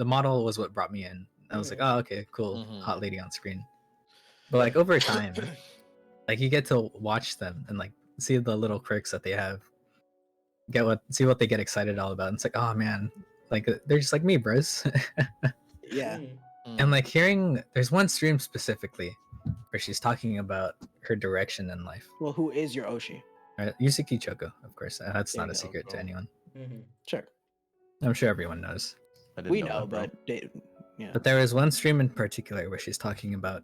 model was what brought me in. I was like, oh, okay, cool, Mhm. hot lady on screen. But like over time, like you get to watch them and like see the little quirks that they have, see what they get excited all about. And it's like, oh man, like they're just like me, bros. Yeah. And like hearing, there's one stream specifically where she's talking about her direction in life. Well, who is your Oshi? Right? Yusuke Choko, of course. That's There not a you go. secret to Oh. anyone. Sure. I'm sure everyone knows. I didn't We know, know, that, bro. but they, yeah. But there was one stream in particular where she's talking about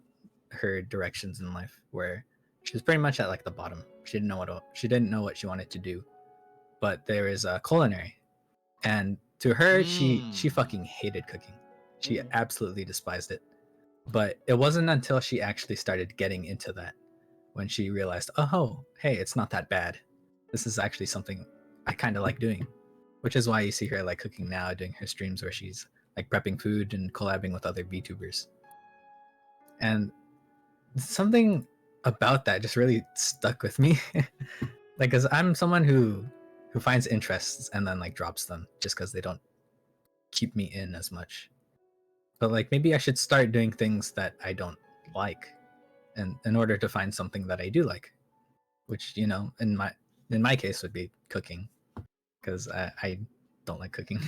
her directions in life, where she was pretty much at like the bottom. She didn't know what she wanted to do. But there is a culinary, and to her, she fucking hated cooking. She absolutely despised it. But it wasn't until she actually started getting into that when she realized, oh, hey, it's not that bad. This is actually something I kind of like doing, which is why you see her like cooking now, doing her streams where she's like prepping food and collabing with other VTubers. And something about that just really stuck with me. Like, because I'm someone who finds interests and then like drops them just because they don't keep me in as much. But like maybe I should start doing things that I don't like, and in order to find something that I do like, which, you know, in my case would be cooking, because I don't like cooking.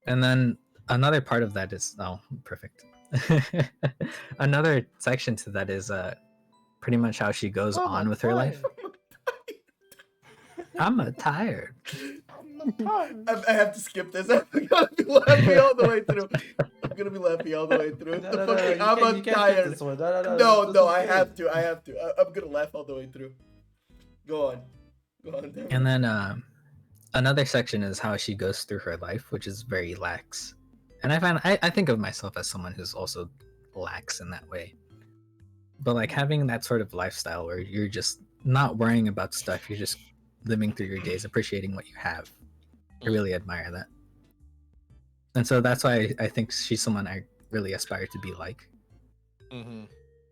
And then another part of that is, oh, perfect. Another section to that is pretty much how she goes on with her life. I'm tired. I have to skip this. I'm gonna be laughing all the way through. I'm gonna be laughing all the way through. I'm tired. No, I have to. I'm gonna laugh all the way through. Go on. Damn. And then another section is how she goes through her life, which is very lax. And I think of myself as someone who's also lax in that way. But like having that sort of lifestyle where you're just not worrying about stuff, you're just living through your days, appreciating what you have. I really admire that. And so that's why I think she's someone I really aspire to be like.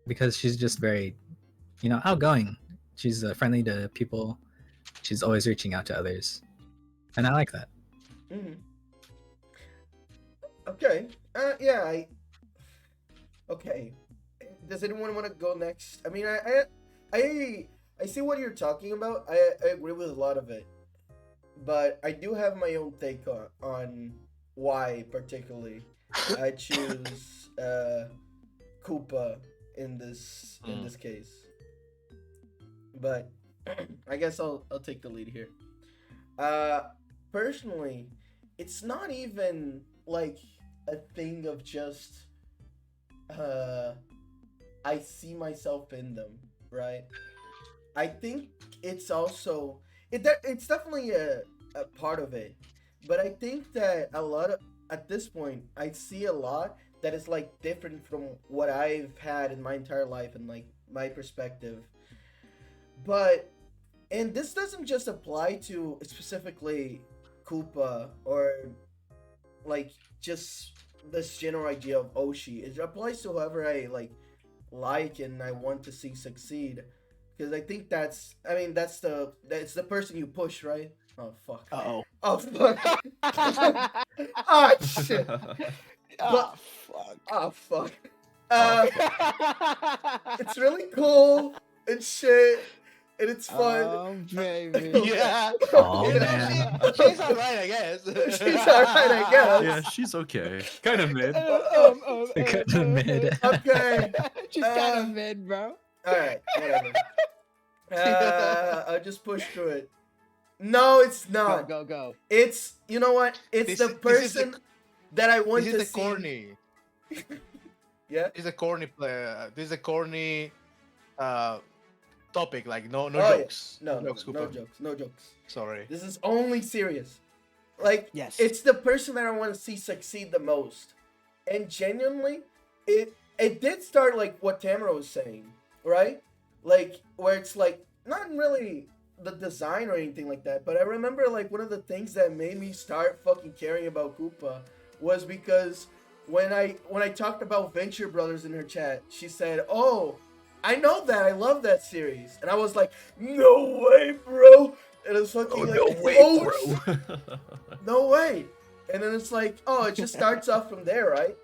Because she's just very, you know, outgoing. She's friendly to people. She's always reaching out to others. And I like that. Okay. Yeah. Okay. Does anyone want to go next? I mean, I see what you're talking about. I agree with a lot of it, but I do have my own take on why particularly I choose Koopa in this case. But I guess I'll take the lead here. Personally, it's not even like a thing of just I see myself in them, right? I think it's also it's definitely a part of it, but I think that a lot of at this point I see a lot that is like different from what I've had in my entire life and like my perspective. And this doesn't just apply to specifically Koopa or like just this general idea of Oshi. It applies to whoever I like and I want to see succeed. Because I think that's the person you push, right? Oh fuck. Uh-oh. Oh fuck. Oh shit. Oh, fuck. Oh fuck. It's really cool and shit, and it's fun. Oh, baby. Yeah. Oh, You know, man. she's alright, I guess. She's alright, I guess. Yeah, she's okay. Kind of mid. Kind of mid. Okay. Just got a mid, bro. All right, whatever. I'll just push through it. No, it's Go, not. go, go. It's, you know what? It's the This is the- person that I want This to is the see. corny. Yeah. This is a corny This is a corny topic. Like no Oh, yeah. jokes. No jokes, no Cooper. jokes. No jokes. Sorry. This is only serious. Like, Yes. it's the person that I want to see succeed the most. And genuinely, it did start like what Tamara was saying, right? Like, where it's like, not really the design or anything like that, but I remember like one of the things that made me start fucking caring about Koopa was because when I talked about Venture Brothers in her chat, she said, "Oh, I know that. I love that series." And I was like, "No way, bro." And it's fucking no way. And then it's like, oh, it just starts off from there, right?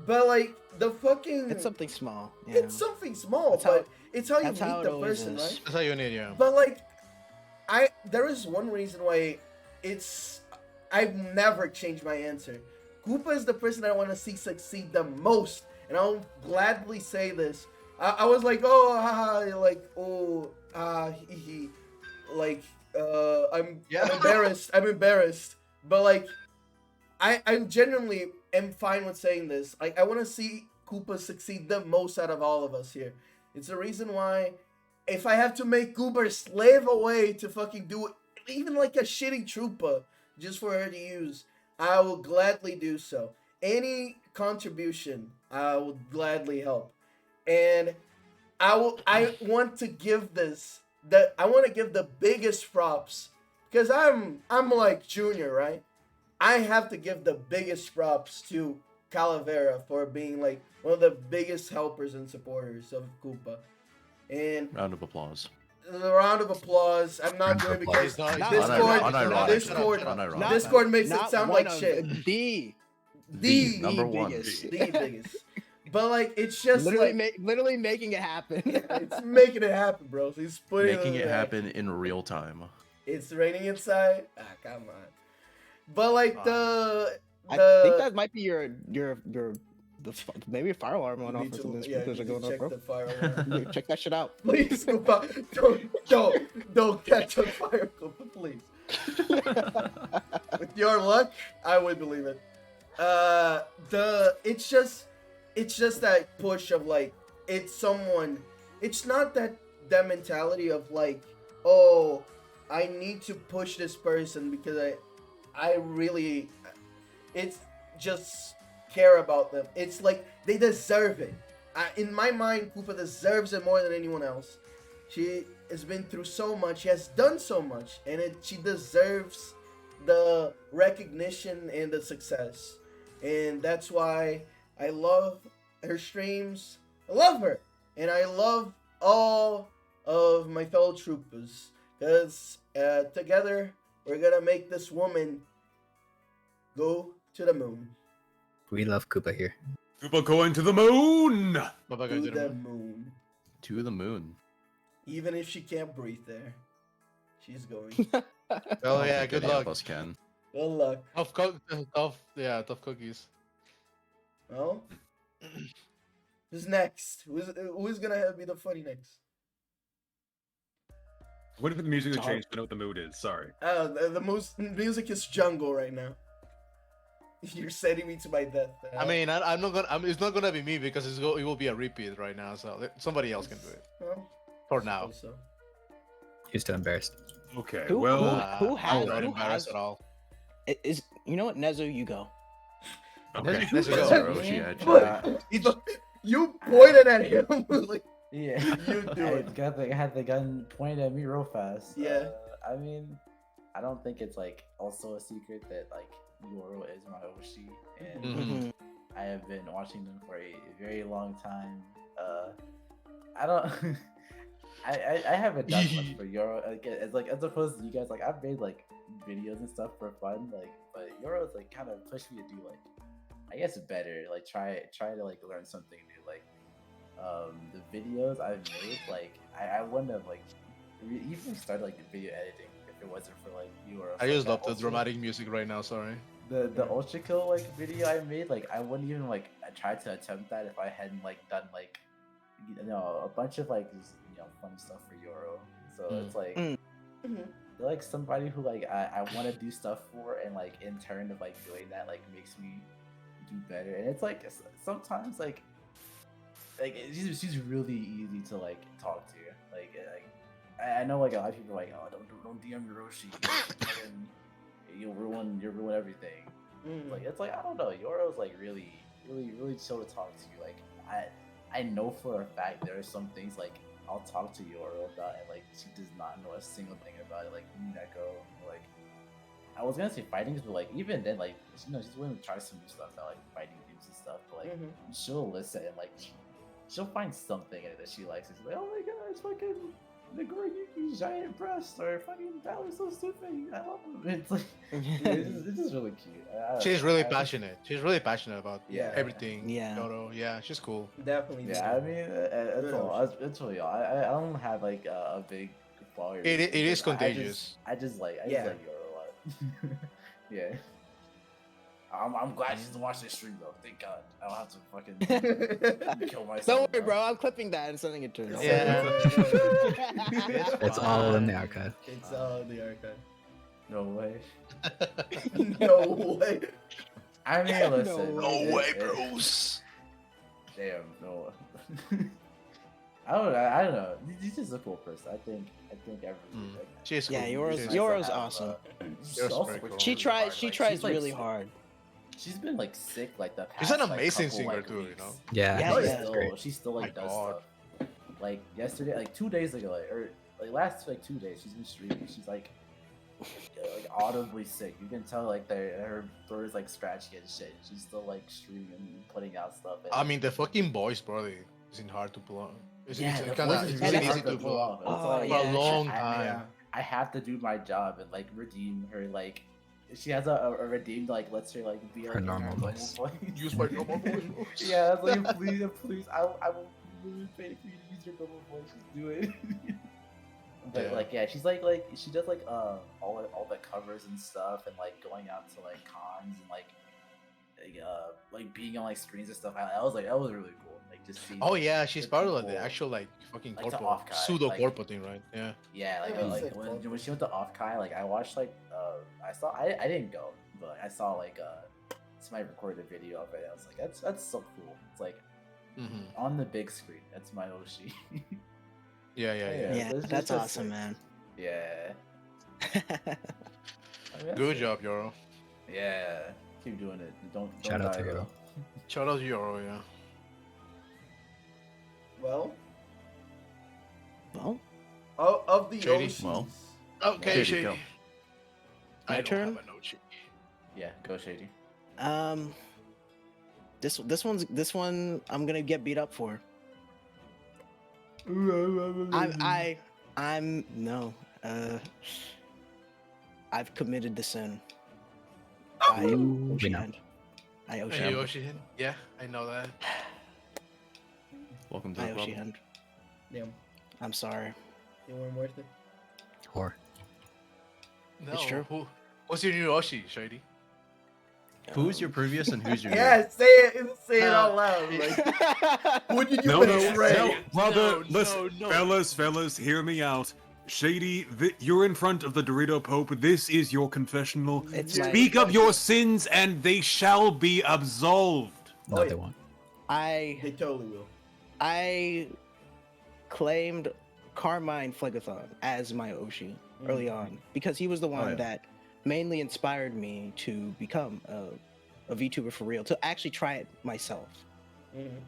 But like the fucking It's something small. Yeah. it's something small, That's but it's how you that's how meet it the always person, is. right? That's how you need, yeah. But like there is one reason why I've never changed my answer. Koopa is the person that I want to see succeed the most, and I'll gladly say this. I was like, oh, haha, like, oh, he, like, I'm embarrassed. I'm embarrassed. But like, I genuinely am fine with saying this. Like, I want to see Koopa succeed the most out of all of us here. It's the reason why, if I have to make Koopa slave away to fucking do even like a shitty Troopa just for her to use, I will gladly do so. Any contribution, I will gladly help. And I want to give the biggest props, because I'm like Junior, right? I have to give the biggest props to Calavera for being like one of the biggest helpers and supporters of Koopa. And Round of applause. the round of applause. I'm not doing it because It's not- Discord makes it sound like one of shit. The number one. biggest. The biggest. But like, it's just literally, like, literally making it happen. it's making it happen, bro. So he's putting Making it happen in real time. It's raining inside. Ah, come on. But like I think that might be your maybe a fire alarm went off Need or to- something. yeah, Speakers are need to going off, check bro. the fire alarm. Check that shit out. Please, Koopa, don't catch on fire, Koopa, please. With your luck, I would believe it. It's just that push of like, it's not that mentality of like, oh, I need to push this person because I really, it's just care about them. It's like they deserve it. In my mind, Koopa deserves it more than anyone else. She has been through so much. She has done so much, and she deserves the recognition and the success. And that's why I love her streams. I love her, and I love all of my fellow troopers, because together we're gonna make this woman go to the moon. We love Koopa here. Koopa going to the moon! Baba To goes to the the moon. moon. To the moon. Even if she can't breathe there, she's going. Oh I yeah, think good any of luck. us can. Good luck. Tough cookies. Well, who's next? Who's gonna be the funny next? What if the music has changed to know what the mood is? Sorry. The music is jungle right now. You're sending me to my death. I mean, I'm not gonna. It's not gonna be me because it will be a repeat right now. So somebody else can do it well, for now. also. He's too embarrassed. Okay, Who- well, who has- I'm not who embarrassed has- at all. Is you know what, Nezu, you go. okay. Let's That's go. Roshi, Yeah. actually. You pointed at him. Like, Yeah. You do it. I had the gun pointed at me real fast. Yeah. I mean, I don't think it's like also a secret that like Yoro is my Oshi, and Mhm. I have been watching them for a very long time. I don't. I haven't done much for Yoro. Like as opposed to you guys, like I've made like videos and stuff for fun, like, but Yoro's like kind of pushed me to do like, I guess better, like try to like learn something new, like the videos I've made, like I wouldn't have like even started like the video editing if it wasn't for like Yoro. I Like, just that love the also- dramatic music right now. Sorry. the Ultra Kill like video I made, like I wouldn't even like I tried to attempt that if I hadn't like done like a bunch of like just, fun stuff for Euro. So it's like Mm. they're like somebody who like I want to do stuff for, and like in turn of like doing that like makes me do better. And it's like sometimes like she's really easy to like talk to. Like I know like a lot of people are like, oh, don't DM Hiroshi, you'll ruin everything. It's like I don't know, Yoro's like really chill to talk to you. Like I know for a fact there are some things like I'll talk to Yoro about, and like she does not know a single thing about it. Like Neko, like I was gonna say fighting, but like even then, like she's willing to try some new stuff, like fighting games and stuff. But like she'll listen and like she'll find something in it that she likes. It's like, oh my god, it's fucking Nagoriyuki's giant breasts, or fucking Balor's so stupid. I love him. It's like it's just really cute. She's really passionate. She's really passionate about Yeah. everything. Yeah. Yoro. Yeah, she's cool. Definitely. Yeah, I mean, it's all. It's really all. I don't have like a big following. It is contagious. I just like Yeah. Yoro a lot. Yeah. I'm glad she's watching this stream though. Thank God. I don't have to fucking kill myself. Don't worry, now. bro. I'm clipping that and sending it to her. Yeah. It's all in the archive. It's all in the archive. No way. No way. I mean, listen. No way, Bruce. Damn, no. I don't know. He's just a cool person. I think everything. Like, She's Yeah, cool. Yoro's She's nice Yoro's to have, awesome. she's Yoro's also very cool. She really tries. hard. She Like, tries she's, like, really hard. She's been like sick like the past. She's an like, amazing couple, singer like, too, you weeks. know? Yeah, Yeah, She yeah. still, great. she still like My does God. stuff. Like yesterday, like 2 days ago, or like last like 2 days, she's been streaming. She's like audibly sick. You can tell like her throat is like scratchy and shit. She's still like streaming and putting out stuff. And, I mean, the fucking voice, bro, isn't hard to pull off. It's yeah, the kinda, voice is it's really really hard easy to pull off. It's Oh, like, For a yeah, long I- time. I have to do my job and like redeem her. Like she has a redeemed like lets her like be like Her in normal voice. Use my normal voice. Yeah, it's like please, I will really pay for you to use your normal voice. Just do it. But Yeah. like yeah, she's like she does like all the covers and stuff, and like going out to like cons and like being on like screens and stuff. I was like that was really cool. Like just seeing. Oh like, yeah, she's the part of like, the people- actual like fucking like, the corpo, off-kai, pseudo like- corpo thing, right? Yeah. Yeah, like, Yeah, like it's like when she went to Off Kai, like I watched like I didn't go, but I saw like somebody recorded a video of it. I was like, that's so cool. It's like Mm-hmm. on the big screen. That's my Oshi. Yeah. Yeah, it's that's just awesome, like- man. Yeah. I mean, that's Good it. job, Yoro. Yeah. Keep doing it. Don't Shout out die, to though. Yoro. Shout out to Yoro, yeah. Well, Well, of the Shady. Oshis. Well. Okay, Shady, Shady. go. My I don't turn? have a note sheet. Yeah, go Shady. this one I'm gonna get beat up for. I'm no. I've committed the sin. I We Oshi know. hand. I Hey, Oshi hand. Yoshi. Yeah, I know that. Welcome to I the Oshi club. hand. Damn, I'm sorry. they weren't worth it. Whore. No, It's true. What's your new Yoshi, Shady? Who's your previous and who's your new? Yeah, say it out loud. Like, Um, would you No, no, betray? no, brother, No, listen, no. fellas, hear me out. Shady, you're in front of the Dorito Pope. This is your confessional. It's my- Speak of your sins, and they shall be absolved. No, Oh, they yeah. won't. They totally will. I claimed Carmine Phlegathon as my Oshi early on because he was the one yeah. that mainly inspired me to become a VTuber for real, to actually try it myself.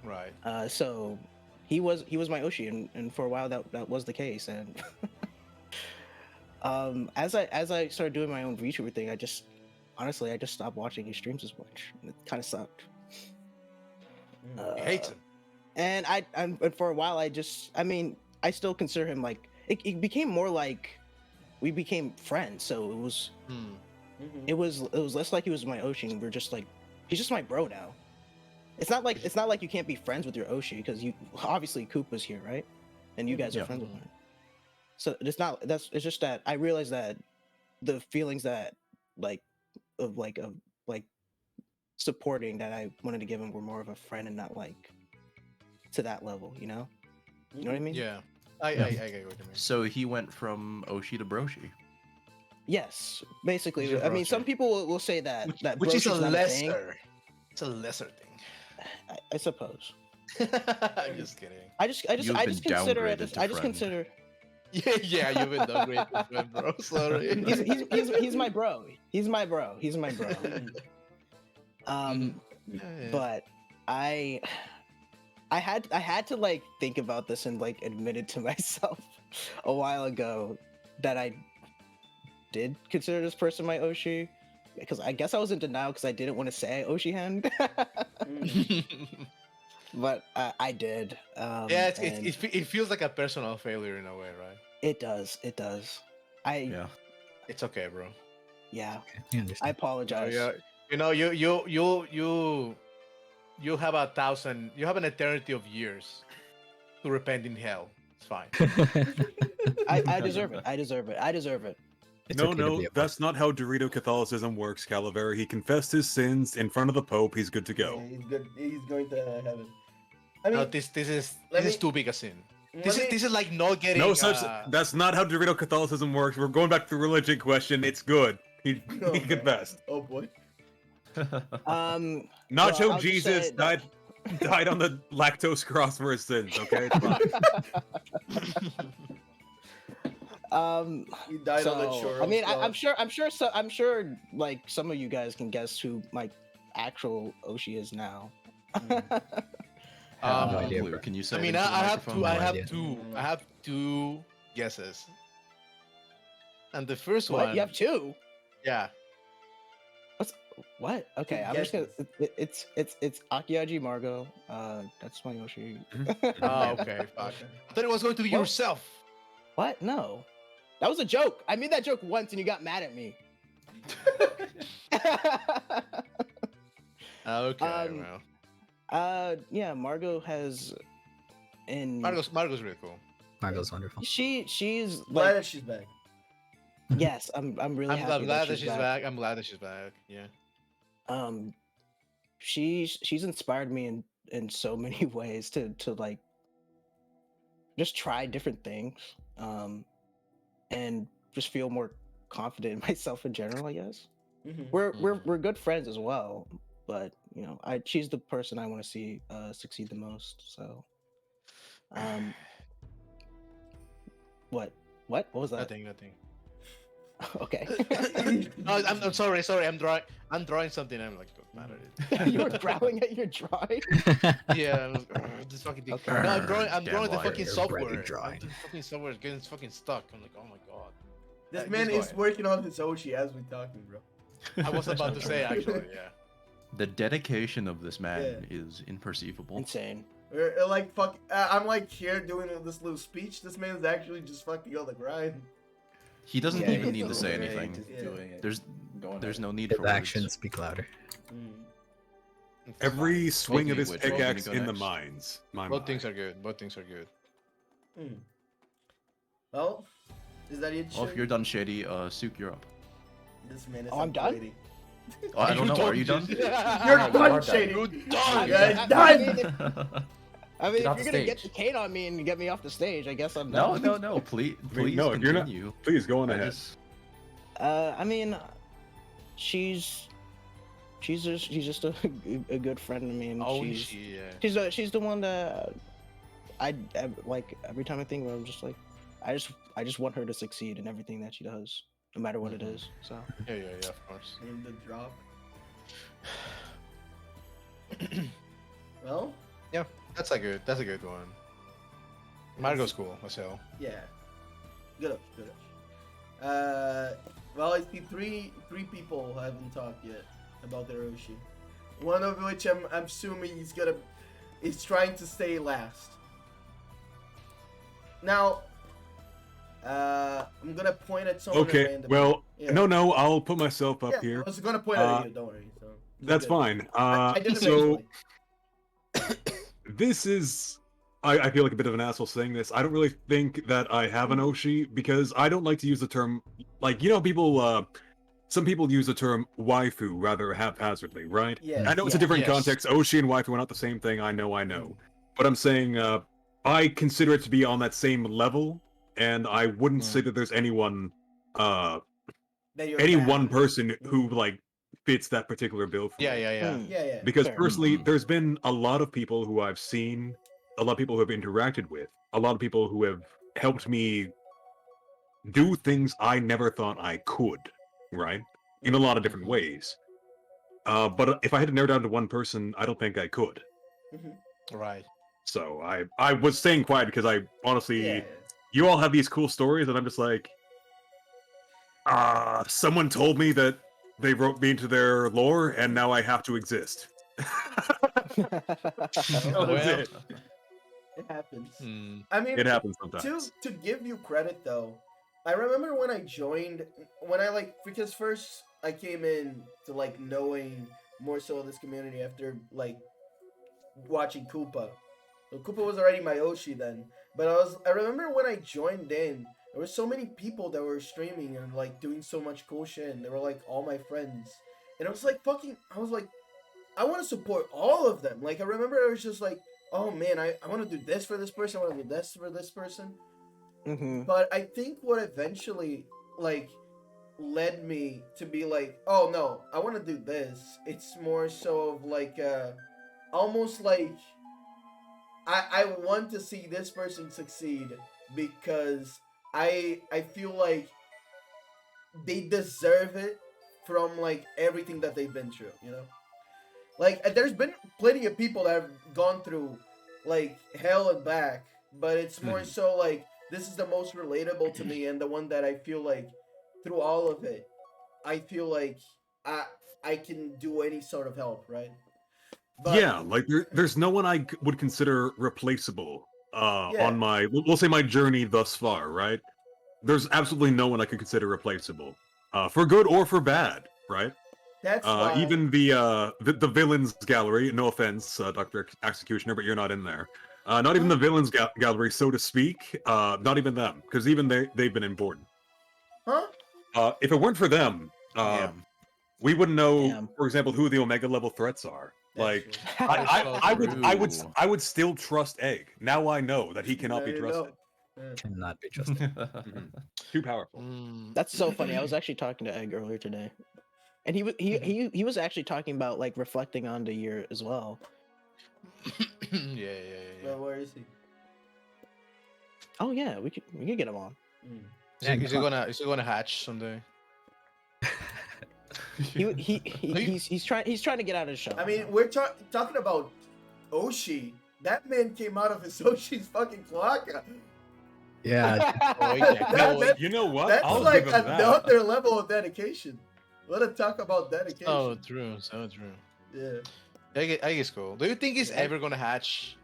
Right. So he was my Oshi, and for a while that was the case. And as I started doing my own VTuber thing, I just stopped watching his streams as much. And it kind of sucked. He hates him. And and for a while I still consider him like it became more like we became friends. So it was less like he was my Oshi, and we're just like he's just my bro now. It's not like you can't be friends with your Oshi, because you obviously Koopa's here, right? And you guys are Yeah. friends with him. So it's just that I realized that the feelings that of supporting that I wanted to give him were more of a friend and not like to that level, you know? You know what I mean? Yeah. I get what you mean. So he went from Oshi to Broshi. Yes, basically. He's a I mean, some broshi. people will say that Which is a broshi's not thing. lesser. It's a lesser thing. I suppose. I'm just kidding. I just You've I been just consider it. downgraded to I just friend. consider. Yeah, you've been downgraded, friend, bro. Sorry. He's my bro. He's my bro. He's my bro. Yeah. But I had to like think about this and like admit it to myself a while ago that I did consider this person my Oshi, because I guess I was in denial because I didn't want to say Oshi hand. But I did. Yeah, and it feels like a personal failure in a way, right? it does. It does. Yeah. It's okay, bro. Yeah. Okay, I I understand. apologize. Yeah, you have you have an eternity of years to repent in hell. It's fine. I deserve it. I deserve it. I deserve it. It's No, okay to no, be a that's not how Dorito Catholicism works, Calavera. He confessed his sins in front of the Pope. He's good to go. Yeah, he's good. He's going to heaven. I mean, No, this is let too big a sin. let This me- is like not getting. No such. That's not how Dorito Catholicism works. We're going back to the religion question. It's good. He Okay. confessed. Oh boy. Um. Not Well, how I'll just Jesus say that- died on the lactose cross for his sins. Okay, it's fine. He died on the so, shore. I mean, of I'm sure, like some of you guys can guess who my actual Oshi is now. I have no Um, idea, bro. Can you say I it mean, into the I have microphone? two. No I have idea. two. I have two guesses. And the first What? one, You have two? yeah, What? Okay, Two I'm just gonna. guesses. It's Akiaji Margo. That's my Oshi. Oh, okay. Fuck. I thought it was going to be What? yourself. What? No, that was a joke. I made that joke once and you got mad at me. Okay, well, Yeah, Margot has, and Margo's really cool. Margot's wonderful. she's Glad like, that she's back. yes, I'm really I'm happy glad that she's back. I'm glad that she's back. Yeah. She's inspired me in so many ways to like just try different things, and just feel more confident in myself in general, I guess. Mhm. We're good friends as well, but you know, she's the person I want to see succeed the most. So, what was that? Nothing. Okay. No, I'm sorry. I'm drawing something. I'm like, don't matter. You were growling at your drawing. Yeah, I'm like, this fucking thing. Okay. No, I'm drawing Damn the liar. fucking You're software. writing drawing. The fucking software is getting fucking stuck. I'm like, oh my god. This Just man go is ahead. working on his Oshi as we're talking, bro. I was about to say actually, yeah. The dedication of this man Yeah. is imperceivable. Insane. We're like fuck. I'm like here doing this little speech. This man's actually just fucking on the grind. He doesn't Yeah, even he's need to say Right, anything. Just Yeah. doing it. There's Going there's at no it. need His for words. actions speak louder. It's Every fine. swing of Speaking his of which, where are we pickaxe gonna in go the next? mines. My Both my. things are good. Both things are good. Well, is that it? Oh, if Shane? you're done, Shady, Sook, you're up. This man is Oh, I'm done? waiting. Oh, I don't know. Are you done? You're you done, are Shady. You're I done. mean, Guys, I done. mean, if Get you're off the gonna get the stage. cane on me and get me off the stage, I guess I'm No, done. no. Please, I mean, please no, if you're not- continue. Please go on I ahead. just- I mean, she's just a good friend to me, and Oh, she's the one that I like. Every time I think of her, I'm just like, I just want her to succeed in everything that she does, no matter what it is. So yeah, of course. In the drop. Well, That's a good one. Margot's cool as hell. yeah. Good up, good up. Well, I see three people haven't talked yet about their Oshi. One of which I'm assuming he's trying to stay last. Now, I'm gonna point at someone. Okay, randomly. well, Yeah. no, I'll put myself up Yeah, here. I was gonna point at you. Don't worry. So That's good. fine. I did So eventually. this is. I feel like a bit of an asshole saying this. I don't really think that I have an Oshi because I don't like to use the term, like, you know, people. Some people use the term waifu rather haphazardly, right? Yeah. I know it's a Yeah. different Yes. context. Oshi and waifu are not the same thing. I know. But I'm saying I consider it to be on that same level, and I wouldn't say Mm. that there's anyone, That you're any bad. one person who Mhm. like fits that particular bill for Yeah, me. yeah, yeah. Mm. Yeah, yeah. Because Fair. personally, Mhm. there's been a lot of people who I've seen, a lot of people who have interacted with, a lot of people who have helped me do things I never thought I could, right? In a lot of different Mhm. ways. But if I had to narrow down to one person, I don't think I could. Right. So I was staying quiet because I honestly, Yeah. you all have these cool stories, and I'm just like, someone told me that they wrote me into their lore, and now I have to exist. That was Well, it. It happens. mm, I mean, It happens to sometimes. to give you credit though, I remember when I joined, when I like, because first I came in to like knowing more so of this community after like watching Koopa. So Koopa was already my Oshi then, but I remember when I joined in, there were so many people that were streaming and like doing so much cool shit, and they were like all my friends, and I was like fucking, I was like, I want to support all of them. Like I remember I was just like, oh man, I want to do this for this person, I want to do this for this person. Mm-hmm. But I think what eventually like led me to be like, oh no, I want to do this. It's more so of like almost like I want to see this person succeed because I feel like they deserve it from like everything that they've been through, you know? Like there's been plenty of people that have gone through like hell and back, but it's more Mhm. so like this is the most relatable to me and the one that I feel like through all of it, I feel like I I can do any sort of help, right? But Yeah, like there's no one I would consider replaceable yeah, on my, we'll say, my journey thus far, right? There's absolutely no one I could consider replaceable, for good or for bad, right? that's why Even the villains gallery. No offense, Doctor Executioner, but you're not in there. Not even the villains gallery, so to speak. Not even them, because even they've been important. huh? If it weren't for them, Damn. we wouldn't know, Damn. for example, who the Omega level threats are. That's Like, true. That is so true. I would still trust Egg. Now I know that he cannot be There you trusted. go. Yeah. Cannot be trusted. Mhm. Too powerful. Mm. That's so funny. I was actually talking to Egg earlier today, and he was actually talking about like reflecting on the year as well. Yeah. But where is he? Oh yeah, we could get him on. Mm. Is he gonna hatch someday? He's trying to get out of the show. I mean, we're talking about Oshi. That man came out of his Oshi's fucking cloaca. Yeah, Oh, yeah. That- You know what? That's I'll like give him that. another level of dedication. Let us talk about dedication. So true. So true. Yeah. I guess cool. Do you think he's ever gonna hatch?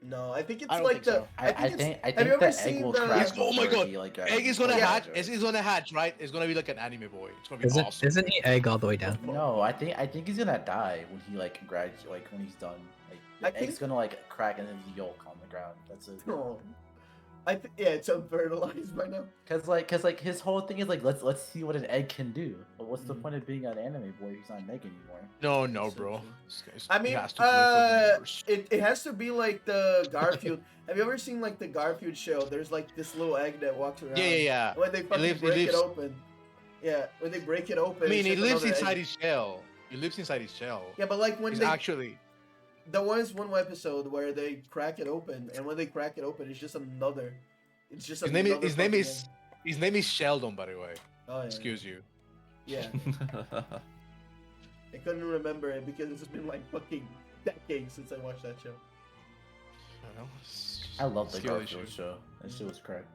No, I think it's I don't like think so. I it's- think have you ever the egg seen will the? crack. Oh my before God. he, like, Egg is gonna Yeah. hatch. He's gonna hatch, right? It's gonna be like an anime boy. It's gonna be awesome. isn't he egg all the way down? No, I think he's gonna die when he like graduate, like when he's done. Like I the egg's think- gonna like crack and then the yolk on the ground. That's it. Oh. Yeah, it's unfertilized by now. Cause like his whole thing is like let's see what an egg can do. But what's the Mhm. point of being an anime boy who's not an egg anymore? No, So bro. true. This guy's- I he mean, has to do it for the universe. it has to be like the Garfield. Have you ever seen like the Garfield show? There's like this little egg that walks around. Yeah. When they fucking lives- it break it lives- open. Yeah, when they break it open. I mean, it's he just lives another inside egg. his shell. He lives inside his shell. Yeah, but like when He's they actually. there was one episode where they crack it open, and when they crack it open, it's just another. It's just His name another is fucking egg. his name is Sheldon, by the way. Oh yeah. Excuse you. Yeah, I couldn't remember it because it's been like fucking decades since I watched that show. I don't know. I love the Skill Garfield issue. show. That shit was correct.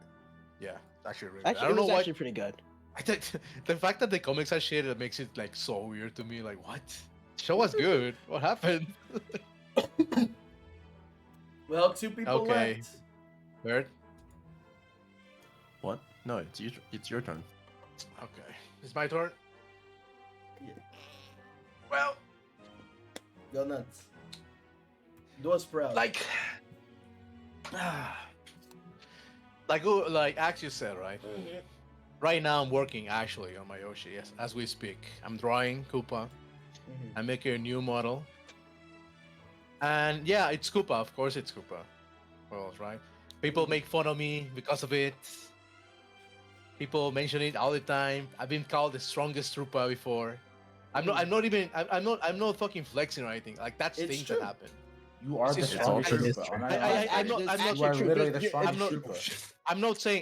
Yeah, actually, really good. I Actually, it don't know was why. actually pretty good. I think the fact that the comics are shit, it makes it like so weird to me. Like, what? Show was good. What happened? Well, two people Okay. left. Bird. What? No, it's your turn. Okay, it's my turn. Yeah. Well, Go nuts. Do a sprout. like Ax you said, right? Right now I'm working actually on my Yoshi. Yes, as we speak, I'm drawing Koopa. Mhm. I'm making a new model. And yeah, it's Koopa. Of course, it's Koopa. world, right? People make fun of me because of it. People mention it all the time. I've been called the strongest trooper before. I'm not even. I'm not fucking flexing or anything. Like that's It's things true. that happen. You are the It's strongest also trooper. true. I'm not I, gonna lie. I, I'm not. I'm not. You are true. literally the You're- strongest I'm not. trooper.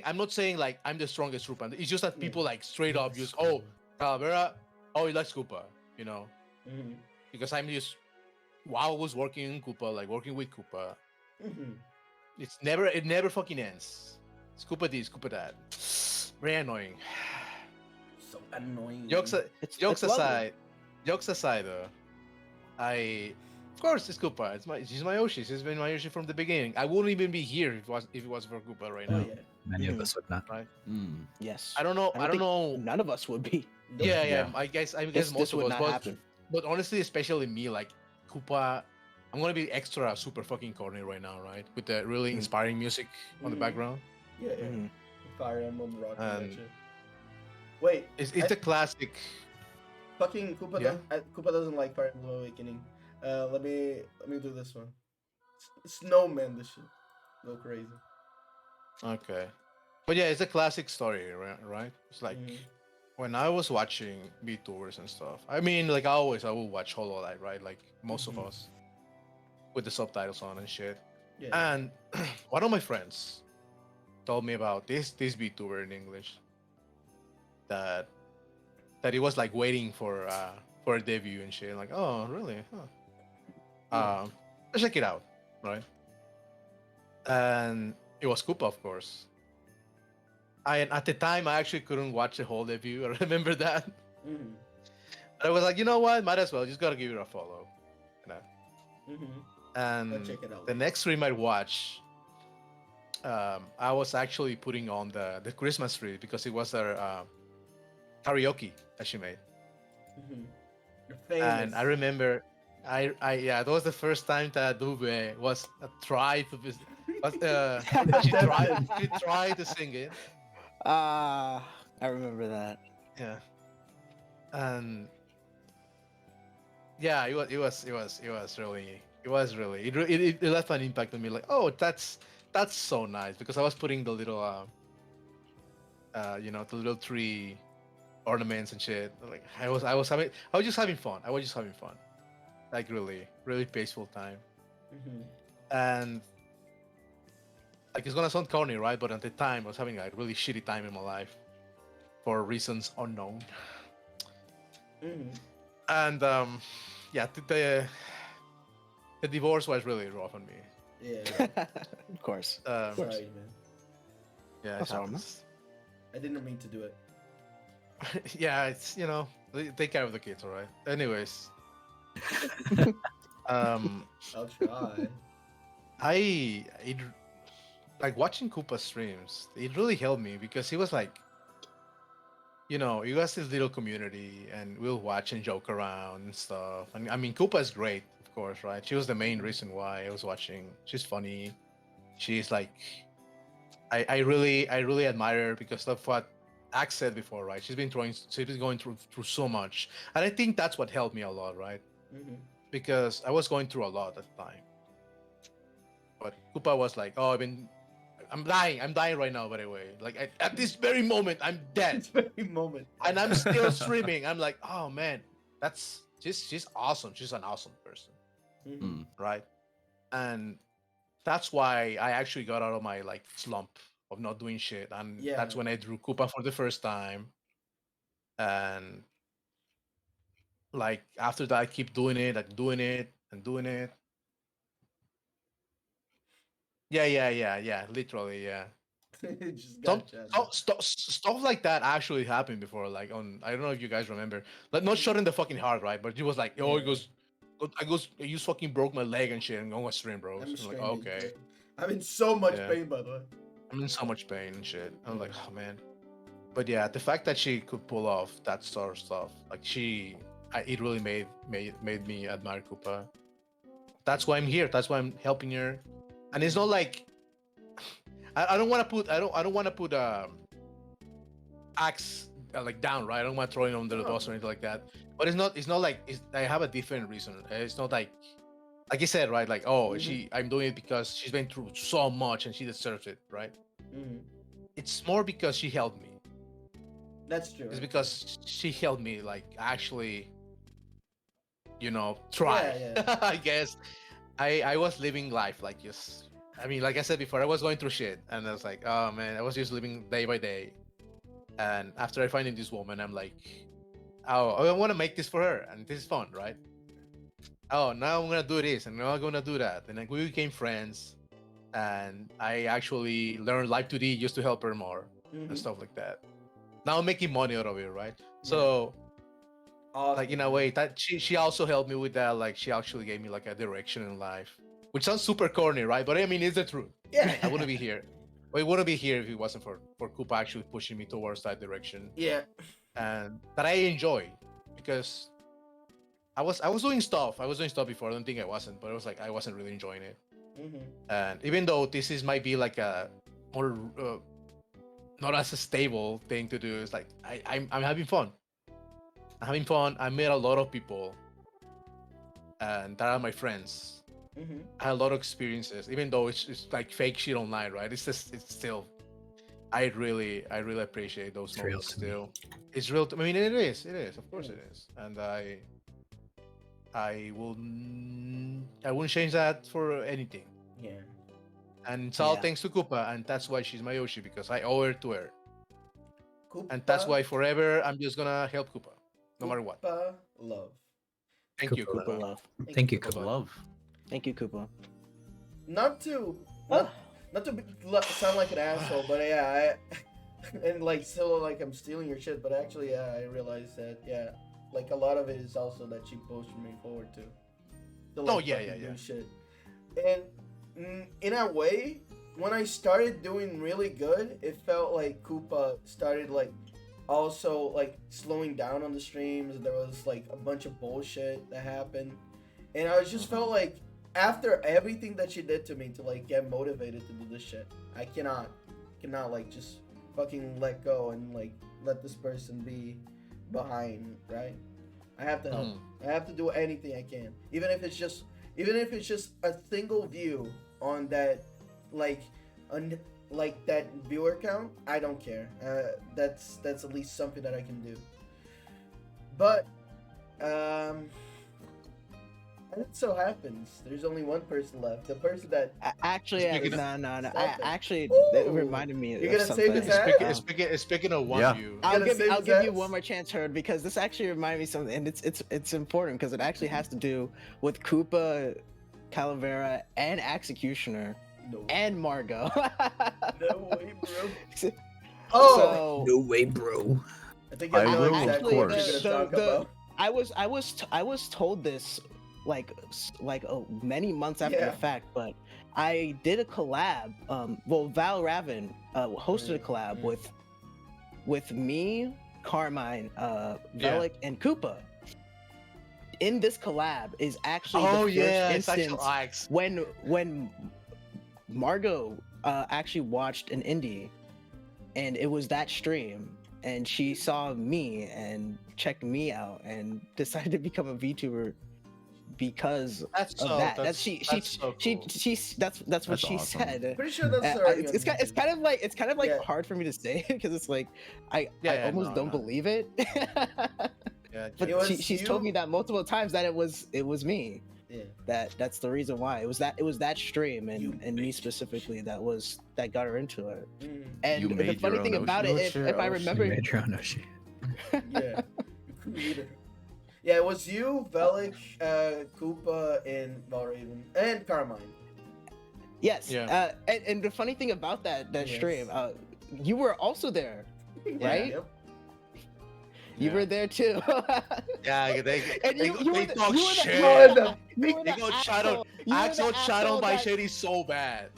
I'm not saying like I'm the strongest trooper. It's just that people like straight up Yes. use Calavera. Oh, he likes Koopa. Mhm. Because I'm just while I was working in Koopa, like working with Koopa. Mhm. It never fucking ends. It's Koopa this, Koopa that. Very annoying. So annoying. Jokes It's jokes lovely. aside, though, of course it's Koopa. She's my Yoshi. She's been my Yoshi from the beginning. I wouldn't even be here if it was for Koopa right Oh now. yeah. Many of Mhm. us would not. Right? Mm. Yes. I don't know. I don't think know. None of us would be. Yeah, Yeah. I guess This most of would us. not But, happen. but honestly, especially me, like Koopa, I'm gonna be extra super fucking corny right now, right? With the really inspiring music on the Mhm. background. Yeah, yeah. Mhm. Fire Emblem rocking that And- shit. Wait, It's a classic. fucking Koopa. Yeah? Koopa doesn't like Fire Emblem Awakening. Let me do this one. Snowman, this shit. Go crazy. Okay. But yeah, it's a classic story, right? It's like Mhm. when I was watching VTubers and stuff. I mean, like I will watch Hollow Knight, right? Like most of Mhm. us, with the subtitles on and shit. Yeah. And one of my friends told me about this VTuber in English that he was like waiting for a debut and shit. Like, oh really? Huh. Yeah. Let's check it out, right? And it was Koopa, of course. At the time I actually couldn't watch the whole debut. I remember that. Mhm. But I was like, you know what? Might as well. Just gotta give it a follow. You know? Mhm. And check it out the later. next stream I watched, I was actually putting on the Christmas tree because it was their karaoke that she made. Mhm. You're famous. And I remember, that was the first time that Dube was tried to be, she tried to sing it. I remember that. Yeah. And yeah, it was really it left an impact on me. Like, oh, that's so nice because I was putting the little the little tree ornaments and shit. Like I was just having fun. I was just having fun. Like really peaceful time. Mhm. And like it's gonna sound corny, right? But at the time I was having a really shitty time in my life for reasons unknown. Mhm. And yeah, the divorce was really rough on me. Yeah. Of course. Sorry, man. Yeah, it That's all right, man. happens. I didn't mean to do it. Yeah, it's take care of the kids, all right. Anyways, I'll try. it like watching Koopa streams. It really helped me because he was like, you has this little community, and we'll watch and joke around and stuff. And I mean, Koopa is great, of course, right? She was the main reason why I was watching. She's funny. She's like, I really admire her because of what Axe said before, right? She's been going through so much, and I think that's what helped me a lot, right? Mhm. Because I was going through a lot at the time. But Koopa was like, "Oh, I'm dying right now." By the way, like at this very moment, I'm dead, This very moment. and I'm still streaming. I'm like, "Oh man, she's awesome. She's an awesome person, Mhm. right?" And that's why I actually got out of my like slump of not doing shit, and Yeah. that's when I drew Koopa for the first time. And like after that, I keep doing it, like doing it and doing it. Yeah. Literally, yeah. It just Some got jammed. stuff like that actually happened before. Like I don't know if you guys remember, like not shot in the fucking heart, right? But he was like, oh, Yeah. you fucking broke my leg and shit, and going to stream, bro. I'm I'm like, streaming. okay. I'm in so much Yeah. pain, by the way. I'm in so much pain and shit. I'm like, oh man. But yeah, the fact that she could pull off that sort of stuff, like it really made me admire Koopa. That's why I'm here. That's why I'm helping her. And it's not like I don't want to put Axe like down, right? I don't want to throw him under the bus or anything like that. But it's not like I have a different reason. It's not like like you said, right? Like, oh, Mhm. I'm doing it because she's been through so much and she deserves it, right? Mhm. It's more because she helped me. That's true. It's because she helped me, like, actually, try. Yeah, yeah. I guess I was living life like just. I mean, like I said before, I was going through shit, and I was like, oh man, I was just living day by day. And after I finding this woman, I'm like, oh, I want to make this for her, and this is fun, right? Oh, now I'm gonna do this, and now I'm gonna do that, and then we became friends, and I actually learned Live 2D just to help her more and Mhm. stuff like that. Now I'm making money out of it, right? So, like in a Awesome. way, that she also helped me with that. Like she actually gave me like a direction in life, which sounds super corny, right? But I mean, it's the truth. Yeah. I wouldn't be here. We wouldn't be here if it wasn't for Koopa actually pushing me towards that direction, Yeah. and that I enjoy because I was doing stuff. I was doing stuff before. I don't think I wasn't, but it was like I wasn't really enjoying it. Mhm. And even though might be like a more not as a stable thing to do, it's like I'm having fun. I'm having fun. I met a lot of people, and that are my friends. Mhm. I had a lot of experiences, even though it's like fake shit online, right? It's still. I really appreciate those It's real moments to me. still. It's real. I mean, it is. Of course, Yeah. it is. And I wouldn't change that for anything. Yeah. And it's all Yeah. thanks to Koopa, and that's why she's my Yoshi because I owe her to her, and that's Koopa. why forever I'm just gonna help Koopa, no matter what. Koopa love. Thank you, Koopa Koopa Koopa. love. Thank you, Good Koopa. love. Thank you, Koopa. Not to Oh. not to sound like an asshole, but yeah, and like still like I'm stealing your shit, but actually yeah, I realized that yeah, like a lot of it is also that she pushed me forward to. Oh, yeah, fucking yeah, do yeah. Shit. And in a way, when I started doing really good, it felt like Koopa started like also like slowing down on the streams. There was like a bunch of bullshit that happened, and I just felt like after everything that she did to me to like get motivated to do this shit, I cannot like just fucking let go and like let this person be behind, right? I have to help. I have to do anything I can, even if it's just a single view on that, like, like that viewer count. I don't care. That's at least something that I can do. But and it so happens there's only one person left. The person that Actually, Speaking of- no. I Something. actually, Ooh. it reminded me You're of gonna save something. his ass? Speaking of one Yeah. view, I'll gonna give save his you ass? one more chance, Herd, because this actually reminded me of something, and it's important because it actually has to do with Koopa, Calavera, and Executioner, no, and Margot. no way, bro. Oh, So No way, bro. I think I I know will, of exactly what course. you're gonna talk about. I was told this like many months after Yeah. the fact, but I did a collab. Well, Val Raven hosted a collab with me, Carmine, Velik, and Koopa. In this collab is actually oh the yeah, first it's actual instance likes. when Margot actually watched an indie, and it was that stream, and she saw me and checked me out and decided to become a VTuber because That's of so. that. That's that's so she cool. that's what That's she awesome. said. Pretty sure that's It's kind of like Yeah. hard for me to say because it's like I Yeah, almost no, don't no. believe it. Yeah, But It was she's told you- me that multiple times that it was me. Yeah. That's the reason why it was that stream You and me bitch. specifically that got her into it. Mm, And You the made funny your thing own about Oshi? it, if I You remember, made your own Oshi. yeah. Creator. Yeah, it was you, Velik, Koopa, and Valraven, and Carmine. yes. Yeah. And the funny thing about that Yes. stream, you were also there. Right? Yep. You Yeah. were there too. Yeah, they And you were the- talk you were the- shit. Oh, the- You were They the go chat on. asshole. You were the Axel chat on asshole my that- shit is so bad.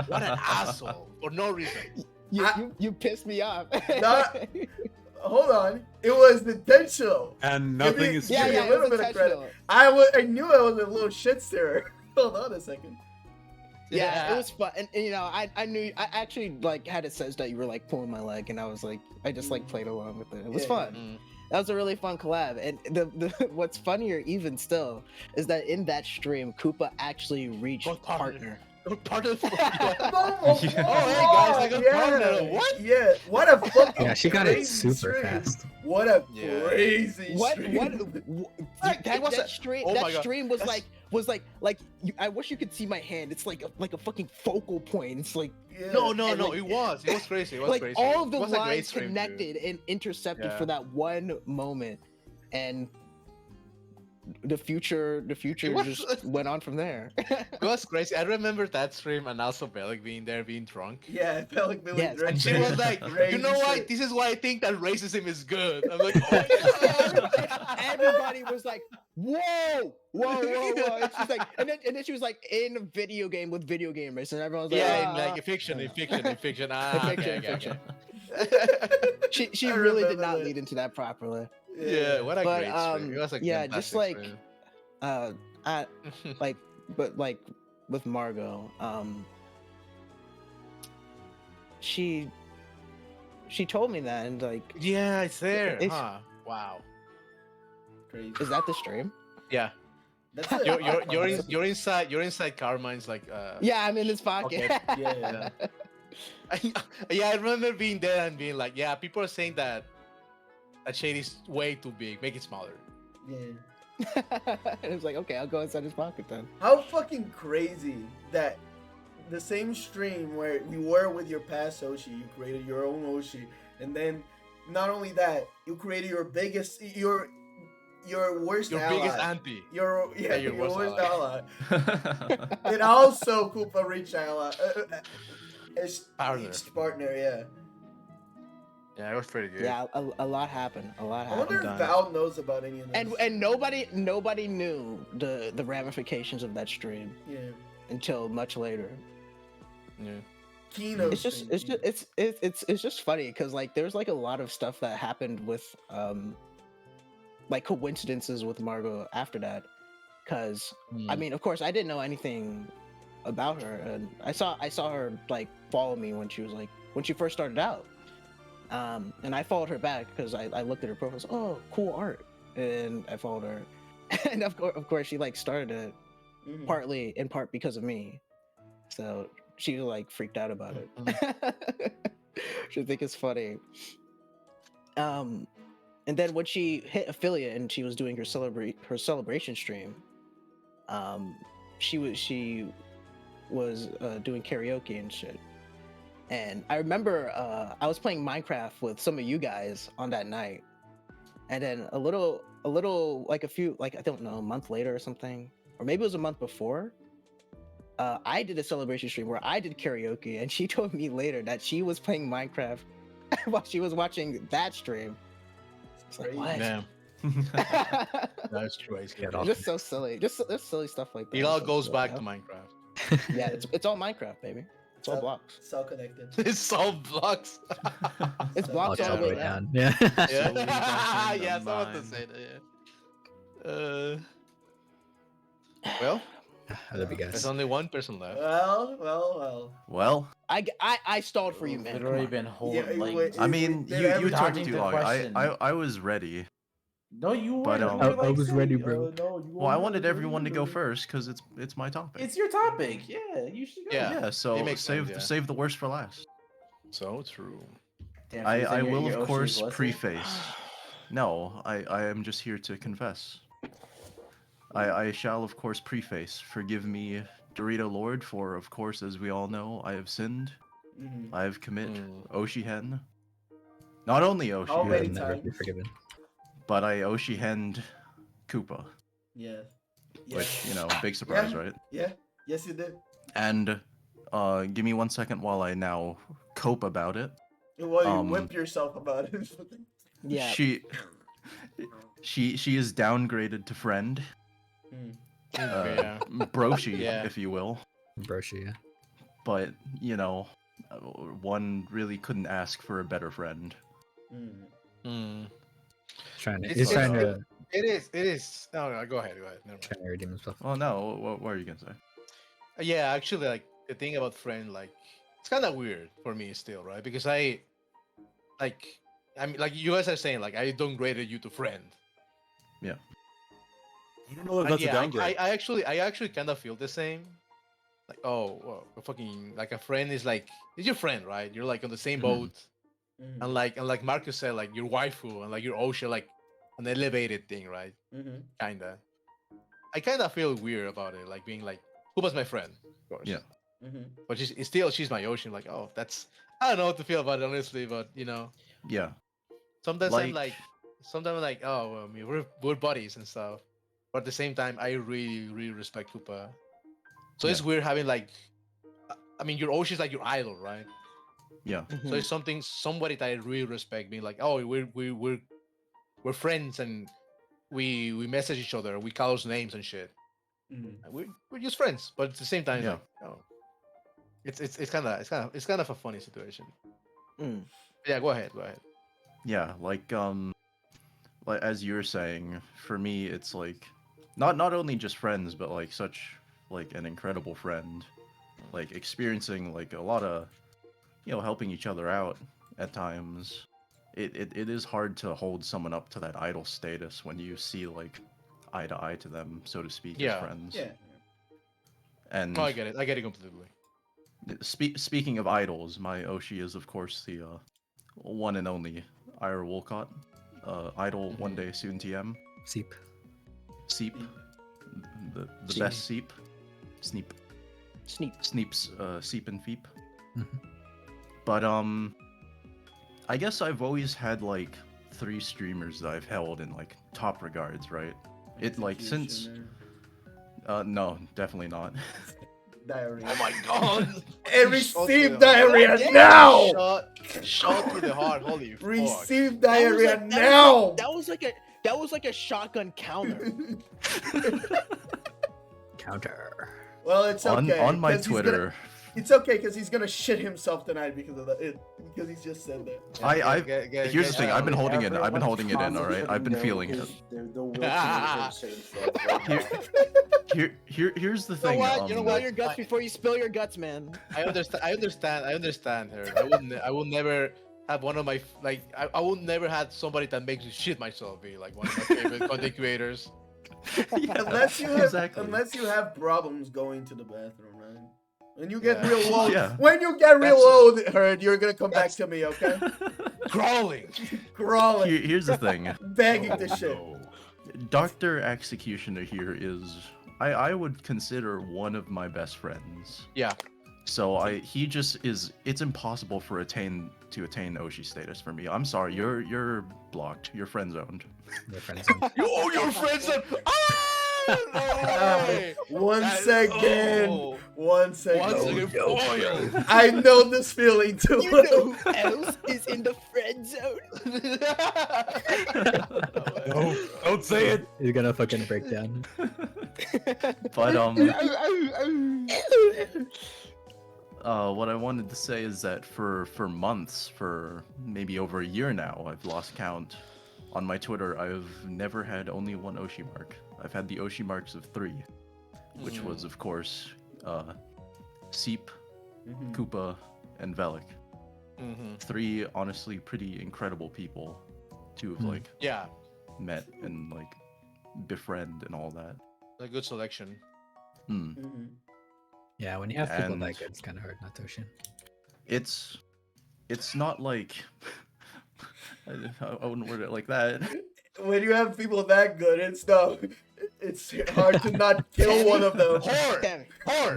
What an asshole for no reason. You pissed me off. Not- Hold on, it was intentional. And Give nothing me- is yeah, yeah, changed. yeah. it little was bit of credit. intentional. I knew I was a little shit stirrer. Hold on a second. Yeah, it was fun, and you know, I knew I actually like had it says that you were like pulling my leg, and I was like, I just like played along with it. It was Yeah, fun. Mm. That was a really fun collab. And the what's funnier even still is that in that stream, Koopa actually reached Got partner. partner. Part of the Oh, hey, guys, I got partner. What? Yeah, what a fucking Yeah, she got it crazy super stream. fast. What a Yeah. crazy What stream. that stream oh that my God, stream was that's- like I wish you could see my hand. It's like a fucking focal point. It's like Yeah. No, And, like, it was crazy. It was like crazy. all of the It was a great lines stream, dude. connected and intercepted Yeah. for that one moment, and the future was- just went on from there. It was crazy. I remember that stream and also Bellic being there, being drunk. Yeah, I felt like Billy Yes, Drake. And she was like, Crazy you know what? shit. This is why I think that racism is good. I'm like, oh my God. Everybody was like, "Whoa, whoa, whoa, whoa!" And she's like, and then she was like, "In a video game with video gamers," and everyone was like, Yeah, in "Ah, like ah." in fiction. Ah, In okay, fiction, okay. She I really did remember not that. lead into that properly. Yeah, what a But, great stream. It was a yeah, just fantastic like- stream. I like, but like with Margot, she told me that, and like, Yeah, it's there. It's- Huh? Wow. Crazy. is that the stream? Yeah, That's you're inside Carmine's like. Yeah, I'm in his pocket. Okay. Yeah. Yeah, I remember being there and being like, yeah, people are saying that shade is way too big. Make it smaller. Yeah. And it's like, okay, I'll go inside his pocket then. How fucking crazy that the same stream where you were with your past Oshi, you created your own Oshi, and then not only that, you created your biggest, your worst Your ally. biggest auntie. Your your worst ally. And also Koopa reached ally. Partner. Reached partner, yeah. Yeah, it was pretty good. Yeah, a lot happened. A lot I wonder happened. if Val knows about any of this. And nobody knew the ramifications of that stream Yeah. until much later. Yeah. Kino It's just stream. it's just funny because like there's like a lot of stuff that happened with like coincidences with Margot after that. Because I mean, of course, I didn't know anything about her, and I saw her like follow me when she first started out. And I followed her back because I looked at her profile. Oh, cool art, and I followed her. And of course, she like started it Mhm. partly in part because of me. So she like freaked out about it. She think it's funny. And then when she hit affiliate and she was doing her celebration stream, she was doing karaoke and shit. And I remember I was playing Minecraft with some of you guys on that night, and then a little like I don't know, a month later or something, or maybe it was a month before. I did a celebration stream where I did karaoke, and she told me later that she was playing Minecraft while she was watching that stream. It's like, what? Damn, that's crazy. Get off. Just so silly. Just silly stuff like that. It all So goes silly, back yeah. to Minecraft. Yeah, it's all Minecraft, baby. It's all So- blocks. So connected. It's all blocks. It's So- blocks All all the way the way down. down. Yeah. Slowly Yeah, dunking the yeah, someone to mind. say that. Yeah. Well, I love you there's guys. only one person left. Well. Well, I stalled for you, man. We've Come already on. been holding Yeah, like. wait, I mean, Did you every- took Dodging too the long. question. I was ready. No, you were. But, you um, were, I like, was ready, saying, bro. no, you Well, I were wanted ready, everyone to go ready. first because it's my topic. It's your topic. Yeah, you should go. Yeah. Yeah, so it makes save sense, yeah. save the worst for last. So true. Damn, so you're I saying will your of Oshi course is Wesley? preface. No, I am just here to confess. I shall of course preface. Forgive me, Dorito Lord, for of course, as we all know, I have sinned. Mhm. I have commit Mm. Oshi Hen. Not only How Oshi many Hen, Never be times? forgiven. but I Oshi Henned Koopa, Yeah. which you know, big surprise, Yeah. right? Yeah. Yes, you did. And give me 1 second while I now cope about it. Well, you Um, whip yourself about it. Yeah. She is downgraded to friend, Yeah. broshi, Yeah. if you will. Broshi, yeah. But you know, one really couldn't ask for a better friend. Mm. Mm. He's It's- trying it's- to It is. No, go ahead. Never mind. trying to redeem himself. Well, no, what are you gonna say? Yeah, actually, like the thing about friend, like it's kind of weird for me still, right? Because I, like, I mean, like you guys are saying, like I downgraded you to friend. I don't know if And that's a yeah, downgrade. I actually kind of feel the same. Like, oh, well, fucking, like a friend is like, is your friend, right? You're like on the same Mhm. boat, Mhm. and like Marcus said, like your waifu and like your Osha, like an elevated thing, right? Mhm. Kinda. I kind of feel weird about it, like being like, who was my friend, of course. Yeah. Mhm. But she's my ocean. Like, oh, that's, I don't know what to feel about it honestly, but Yeah. sometimes I'm Like, like, oh, well, I mean, we're buddies and stuff. But at the same time, I really really respect Koopa. So Yeah. it's weird having like, I mean, your ocean is like your idol, right? yeah. So it's somebody that I really respect, being like, oh, we're friends and we message each other, we call us names and shit. Mhm. And we're just friends, but at the same time, it's Yeah. like, oh, it's kind of a funny situation. Mm. Yeah, go ahead. Yeah, like as you were saying, for me it's like not only just friends, but like such like an incredible friend. Like experiencing like a lot of helping each other out at times. It is hard to hold someone up to that idol status when you see like eye to eye to them, so to speak, as Yeah. friends. Yeah. And No, I get it completely. speaking of idols, my Oshi is of course the one and only Ira Wolcott. Idol one day soon TM. Seep. Seep. The Seep. best Seep. Sneep. Sneep. Sneep's Seep and Feep. Mhm. But I guess I've always had like 3 streamers that I've held in like top regards, right? It like since no, definitely not. Diarrhea. Oh my god! Receive Shot diarrhea to the- now. Shot to the heart. Holy fuck! Receive That was diarrhea like- now. That was like a shotgun counter. Counter. Well, it's okay. on my 'cause he's gonna- Twitter, It's okay because he's gonna shit himself tonight because of that. Because he's just said that. here's the thing. I've been holding it. I've been Everyone's holding it in. All constantly right. I've been putting feeling it. the will to make him shit himself right now. Here's the You know thing. what? You know um, what? Your guts before you spill your guts, man. I understand her. I would never have one of my I would never have somebody that makes me shit myself be like one of my favorite content creators. yeah, Unless you have, exactly. unless you have problems going to the bathroom, right? When you get Yeah. real low, Yeah. when you get real That's- low, Herd, you're gonna come back to me, okay? Crawling. Crawling, Here's the thing. begging the shit. Dr. Executioner here is I would consider one of my best friends. Yeah. So he just is. It's impossible to attain Oshi status for me. I'm sorry, you're blocked. You're friend zoned. Your friends. Your friends are. No way! Once again, Oh, once once again. again, foiled. I know this feeling too. You know who else is in the friend zone? No, don't say it. You're gonna fucking break down. But what I wanted to say is that for months, for maybe over a year now, I've lost count. On my Twitter, I've never had only one Oshi mark. I've had the Oshi marks of 3, which was, of course, Seep, Mhm. Koopa, and Velik. Mhm. 3 honestly pretty incredible people to have Hmm. like Yeah, met and like befriend and all that. a good selection. Hmm. Mhm. Yeah, when you have people And- that good, it's kind of hard not to ocean. It's not like I wouldn't word it like that. When you have people that good, it's hard to not kill one of them. Tammy,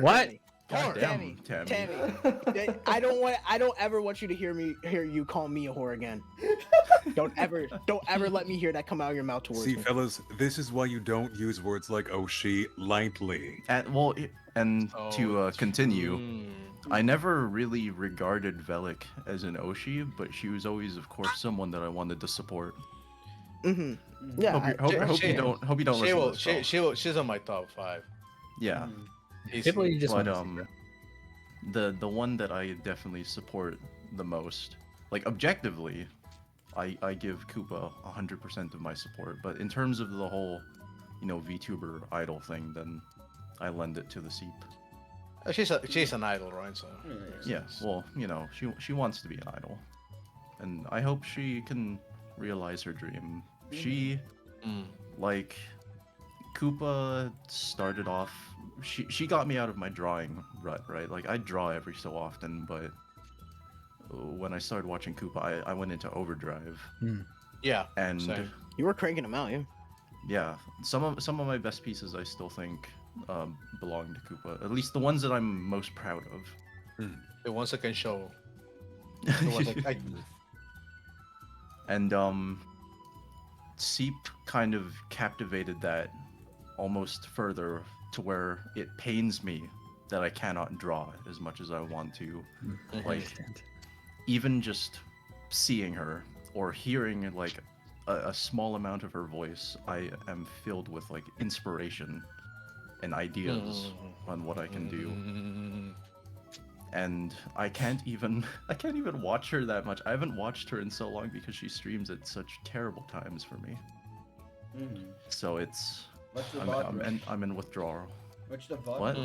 What? God Tammy, damn, Tammy. Tammy. I don't ever want you to hear you call me a whore again. Don't ever let me hear that come out of your mouth towards See, me. fellas, this is why you don't use words like Oshi lightly. And Oh, to continue, Mm. I never really regarded Velik as an Oshi, but she was always, of course, someone that I wanted to support. Mm-hmm. Yeah. Hope you don't listen to this. She's on my top 5. Yeah, People you just but want to see, bro. the one that I definitely support the most, like objectively, I give Koopa 100% of my support. But in terms of the whole, VTuber idol thing, then I lend it to the Seep. She's an idol, right? So Yeah, well, she wants to be an idol, and I hope she can realize her dream. She, like, Koopa started off. She got me out of my drawing rut, right? Like I draw every so often, but when I started watching Koopa, I went into overdrive, Yeah. and Same. You were cranking them out, yeah. yeah, some of my best pieces I still think belong to Koopa. At least the ones that I'm most proud of. The ones I can show. The ones I And Seep kind of captivated that almost further to where it pains me that I cannot draw as much as I want to. I Like, understand. even just seeing her or hearing like a small amount of her voice, I am filled with like inspiration and ideas on what I can do. And I can't even watch her that much. I haven't watched her in so long because she streams at such terrible times for me. So it's What's the VOD? I'm in withdrawal. What's the VOD? What?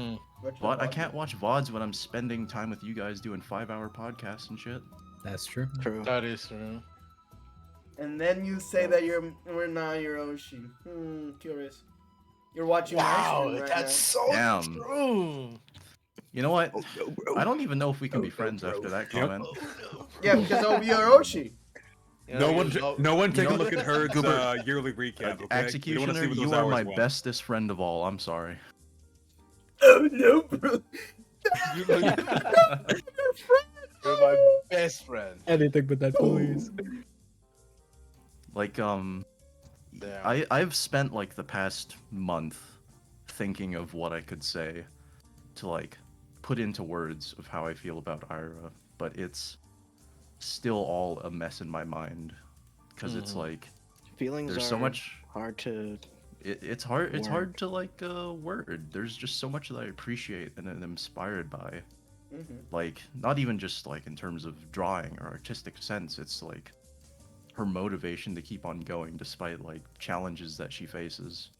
What's the But I VOD? can't watch VODs when I'm spending time with you guys doing 5-hour podcasts and shit. That's true. True. That is true. And then you say that we're not your Oshi. Curious. You're watching my Wow, stream right that's now. so Damn. true. You know what? I don't even know if we can be friends after that comment. Yeah, because I'll be your Oshi. No one take know- a look at Herd's Goober, yearly recap, okay? We wanna Executioner, see what you those are hours my went. bestest friend of all. I'm sorry. Oh no, bro. You're my best friend. Anything but that, please. Like, Damn. I've spent like the past month thinking of what I could say to like put into words of how I feel about Ira, but it's still all a mess in my mind because it's like Feelings there's are so much. hard to. It's hard. It's Word. hard to like word. There's just so much that I appreciate and am inspired by. Like not even just like in terms of drawing or artistic sense. It's like her motivation to keep on going despite like challenges that she faces,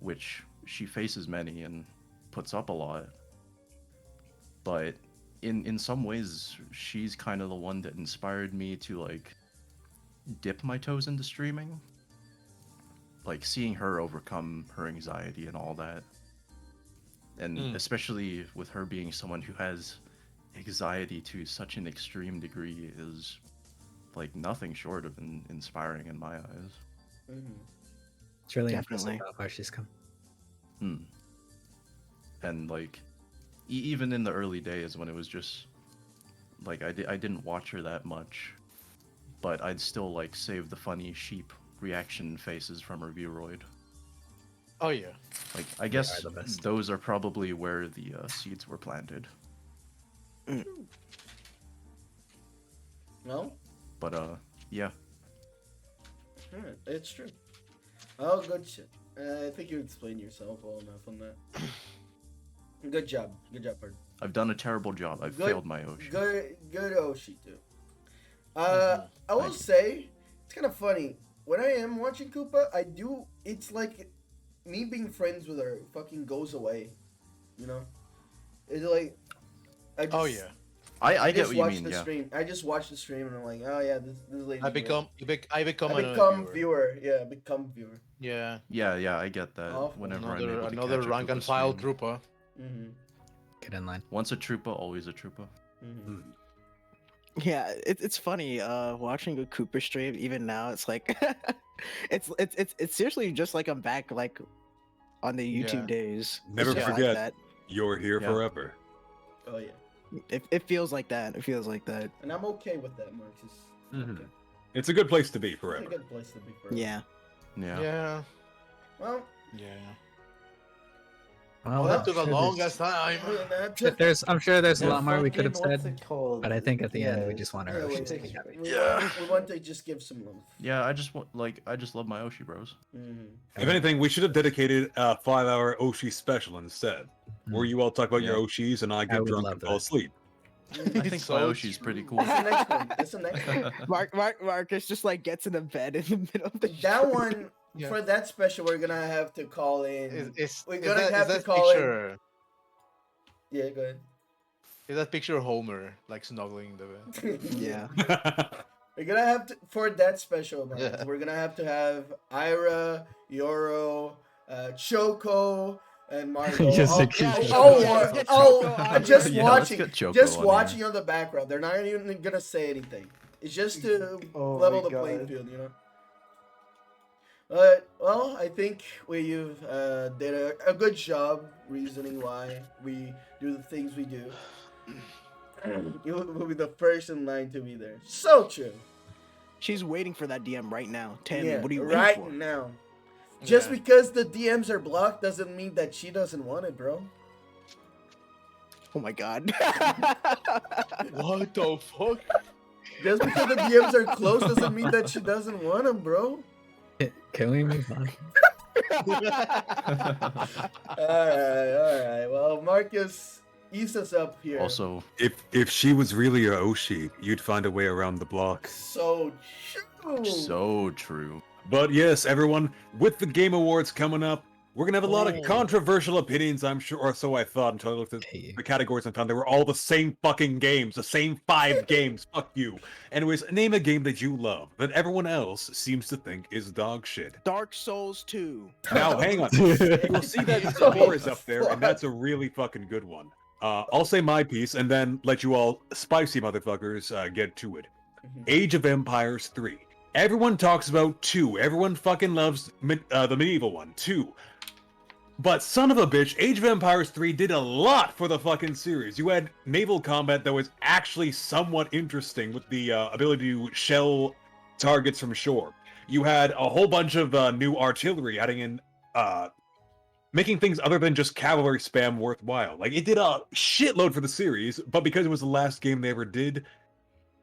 which she faces many and puts up a lot. But in some ways, she's kind of the one that inspired me to like dip my toes into streaming. Like seeing her overcome her anxiety and all that. And especially with her being someone who has anxiety to such an extreme degree is like nothing short of inspiring in my eyes. It's really Definitely. impressive how far she's come. And like even in the early days when it was just like I didn't watch her that much, but I'd still like save the funny sheep reaction faces from her Viewroid. Oh yeah. Like I are guess the best. those are probably where the seeds were planted. No? But yeah. It's true. Oh, good shit. I think you explained yourself well enough on that. Good job. Good job, Bird. I've done a terrible job. I've Good- failed my Oshi. Good Oshi, too. I will Thank you. say, it's kind of funny. When I am watching Koopa, it's like me being friends with her fucking goes away. You know? It's like, I just, Oh yeah. I get just what you watch mean, the yeah. stream. I just watch the stream and I'm like, oh yeah, this lady. I become I another become viewer. viewer. Yeah, I become viewer. Yeah. Yeah, I get that. Awful. Whenever I'm Another able to another catch a rank and Koopa file stream. trooper. Get in line. Once a trooper, always a trooper. Yeah, it's funny. Watching a Cooper stream, even now, it's like, it's seriously just like I'm back, like, on the YouTube Yeah. days. It's Never just like forget. that. You're here Yeah. forever. Oh yeah, It feels like that. It feels like that. and I'm okay with that, Marcus. Okay. It's a good place to be It's a forever. good place to be for. Yeah. Yeah. Yeah. Well, Yeah. Well, Well, I'm Took a sure longest time. I'm sure there's a The lot more we could have fucking- what's said, it called? but I think at the end we Yeah, just want Yeah, our we, Oshis to be happy. we want to just give some love. Yeah, I just love my Oshi bros. If anything, we should have dedicated a 5-hour Oshi special instead, where you all talk about your Yeah. Oshis and I get would drunk love and fall that. asleep. I think So my Oshi's pretty cool. That's the next one. That's the next one. Marcus just like gets in a bed in the middle of the That stream. one Yeah. for that special, we're gonna have to call in. We're We're gonna have to call in. Yeah, go ahead. Is that picture of Homer like snuggling the bed? Yeah. We're gonna have to for that special, Mark. We're gonna have to have Ira, Yoro, Choco, and Margot. Just all, accuse all, Choco. all, Get all- Choco on and just here. Yeah, let's watching, get Choco just on watching on the background. They're not even gonna say anything. It's just to Oh level my the playing God. field, you know. Well, I think you've did a good job reasoning why we do the things we do. You will be the first in line to be there. So true. She's waiting for that DM right now. Tammy, Yeah, what are you right waiting for? now. Just Yeah. because the DMs are blocked doesn't mean that she doesn't want it, bro. Oh my god. What the fuck? Just because the DMs are closed doesn't mean that she doesn't want them, bro. Can we move on? All right. Well, Marcus, ease us up here. Also, If she was really a Oshi, you'd find a way around the block. So true. so true. But yes, everyone, with the Game Awards coming up, we're gonna have a lot of Oh. controversial opinions, I'm sure, or so I thought until I looked at Hey. the categories and found they were all the same fucking games, the same 5 games. Fuck you. Anyways, name a game that you love that everyone else seems to think is dog shit. Dark Souls 2. Now, hang on. You'll see that Oh, score is up there, fuck. and that's a really fucking good one. I'll say my piece, and then let you all spicy motherfuckers get to it. Age of Empires 3. Everyone talks about 2. Everyone fucking loves the medieval one, 2. But son of a bitch, Age of Empires 3 did a lot for the fucking series. You had naval combat that was actually somewhat interesting with the ability to shell targets from shore. You had a whole bunch of new artillery adding in, making things other than just cavalry spam worthwhile. Like, it did a shitload for the series, but because it was the last game they ever did,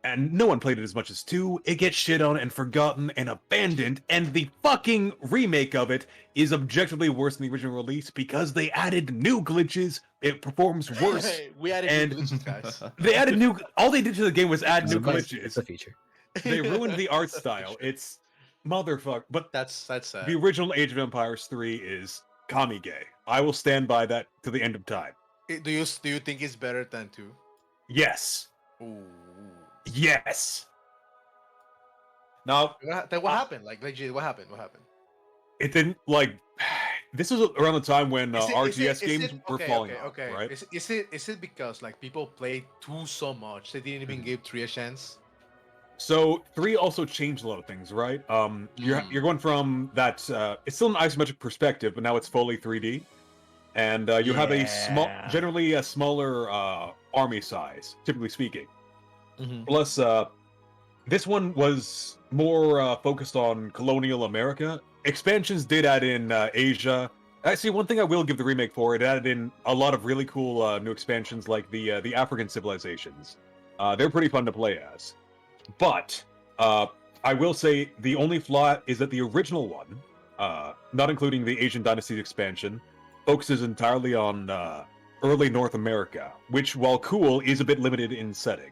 and no one played it as much as 2, it gets shit on and forgotten and abandoned, and the fucking remake of it is objectively worse than the original release because they added new glitches, it performs worse. Hey, we added And- new glitches, guys. They added new, all they did to the game was add It's new a bug, It's a glitches. feature. They ruined the art style. It's motherfucker. But That's sad. the original Age of Empires 3 is Kamige. I will stand by that to the end of time. Do you think it's better than 2? Yes. Ooh. Yes. Now, Then what happened? Like legit, what happened? What happened? it didn't like. This was around the time when Is it- RTS is games it- were okay, falling okay, off, okay. right? Is it because like people played 2 so much they didn't even give 3 a chance? So 3 also changed a lot of things, right? You're going from that. It's still an isometric perspective, but now it's fully 3D, and you have a Yeah. generally a smaller army size, typically speaking. Mhm. Plus, this one was more focused on colonial America. Expansions did add in Asia. Actually, one thing I will give the remake for, it added in a lot of really cool new expansions like the African civilizations. They're pretty fun to play as. But I will say the only flaw is that the original one, not including the Asian Dynasties expansion, focuses entirely on early North America, which, while cool, is a bit limited in setting.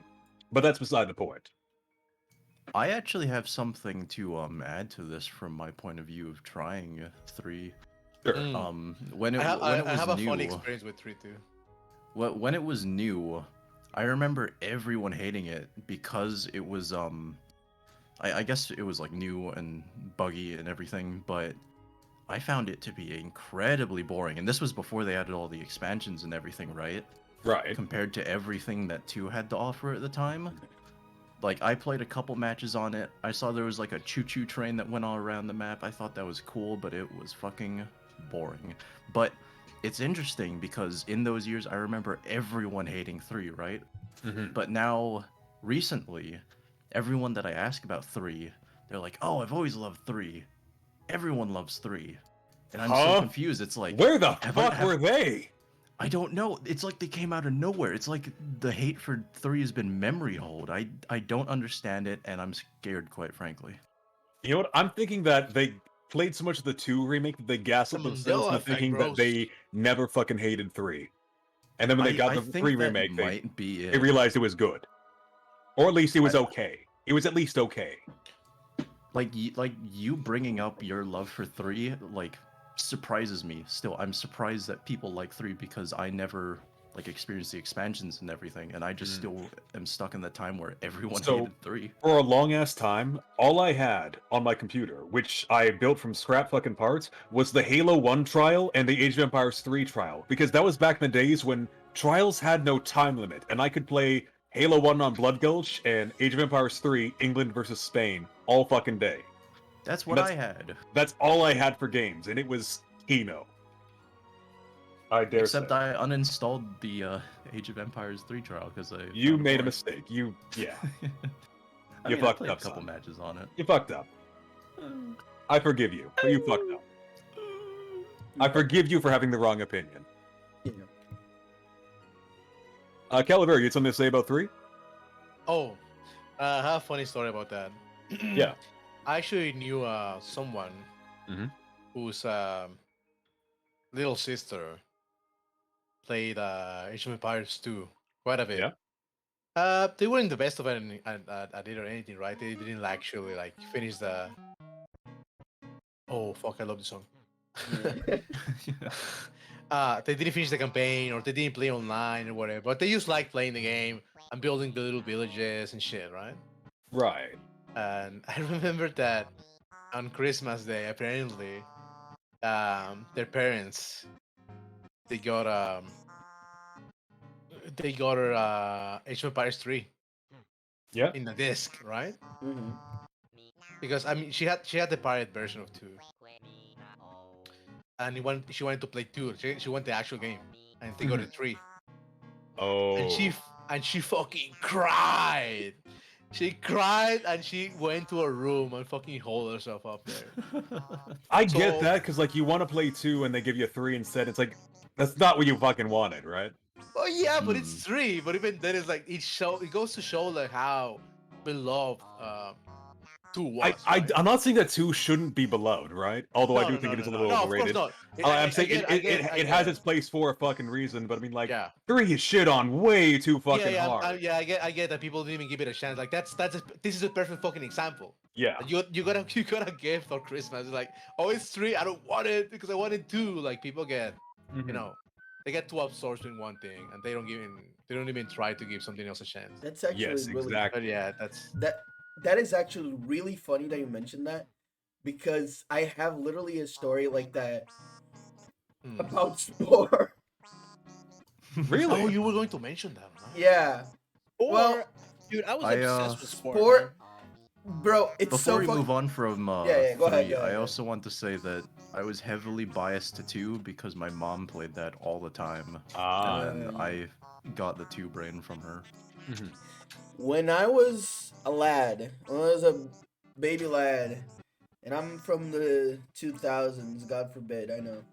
But that's beside the point. I actually have something to add to this from my point of view of trying 3. Sure. Mm. When it I have, when it I was have a new, funny experience with 3 too. when it was new, I remember everyone hating it because it was I guess it was like new and buggy and everything, but I found it to be incredibly boring. And this was before they added all the expansions and everything, right? Right. Compared to everything that 2 had to offer at the time. Like, I played a couple matches on it. I saw there was like a choo-choo train that went all around the map. I thought that was cool, but it was fucking boring. But it's interesting because in those years, I remember everyone hating 3, right? Mhm. But now, recently, everyone that I ask about 3, they're like, oh, I've always loved 3. Everyone loves 3. And I'm Huh? so confused. It's like, Where the have fuck were they? I don't know. It's like they came out of nowhere. It's like the hate for 3 has been memory hold. I don't understand it, and I'm scared, quite frankly. You know what? I'm thinking that they played so much of the 2 remake that they gaslit The themselves Mandela into effect, thinking bro. that they never fucking hated 3. And then when they got I the think 3 that remake, they might be it. realized it was good. Or at least it was I- okay. It was at least okay. Like you bringing up your love for 3, like, surprises me. Still, I'm surprised that people like 3 because I never like experience the expansions and everything, and I just still am stuck in the time where everyone So- hated 3. For a long ass time, all I had on my computer, which I built from scrap fucking parts, was the Halo 1 trial and the Age of Empires 3 trial. Because that was back in the days when trials had no time limit, and I could play Halo 1 on Blood Gulch and Age of Empires 3, England versus Spain, all fucking day. That's what That's- I had. That's all I had for games, and it was Kino. I dare Except say. I uninstalled the Age of Empires 3 trial because I You found it made a boring. mistake. I You mean, I fucked played up, a couple son. matches on it. You fucked up. I forgive you, but you fucked up. I forgive you for having the wrong opinion. Yeah. Calaveria, you had something to say about 3? Oh, I have a funny story about that. Yeah. I actually knew someone Mhm. whose little sister played Age of Empires 2 quite a bit. Yeah. They weren't the best of it at it or anything, right? They didn't actually like finish the. Oh fuck! I love the song. They didn't finish the campaign or they didn't play online or whatever, but they just like playing the game and building the little villages and shit, right? Right. And I remember that on Christmas Day, apparently, their parents they got her Age of Empires 3 Yeah. in the disc, right? Mm-hmm. Because I mean, she had the pirate version of 2, and she wanted to play 2. She wanted the actual game, and they got it 3. Oh. And she fucking cried. She cried and she went to her room and fucking holed herself up there. I get So- that, because, like, you want to play 2 and they give you 3 instead. It's like, that's not what you fucking wanted, right? Oh yeah, but it's 3. But even then, it's like it goes to show like how beloved 2 was. Right? I'm not saying that 2 shouldn't be beloved, right? Although I do think it is a little no, overrated. of course not. I'm saying I it get has its place for a fucking reason, but I mean, like, Yeah. 3 is shit on way too fucking hard. I get that people didn't even give it a chance. Like this is a perfect fucking example. Yeah. You got a gift for Christmas. It's like, oh, it's 3. I don't want it because I wanted 2. Like people get, Mhm. you know, they get too absorbed in one thing and they don't even try to give something else a chance. That's actually Yes, really exactly. But yeah, that's that is actually really funny that you mentioned that, because I have literally a story like that about Spore. Really? Oh, you were going to mention that, right? Yeah, Or, Well, dude, I was I, obsessed with Sport. Sport, man. bro. It's Before so we fucking. move on from Yeah, go 3, ahead, go ahead, I go also want to say that I was heavily biased to 2 because my mom played that all the time. Ah. And then I got the 2 brain from her. When I was a lad, when I was a baby lad, and I'm from the 2000s, God forbid, I know,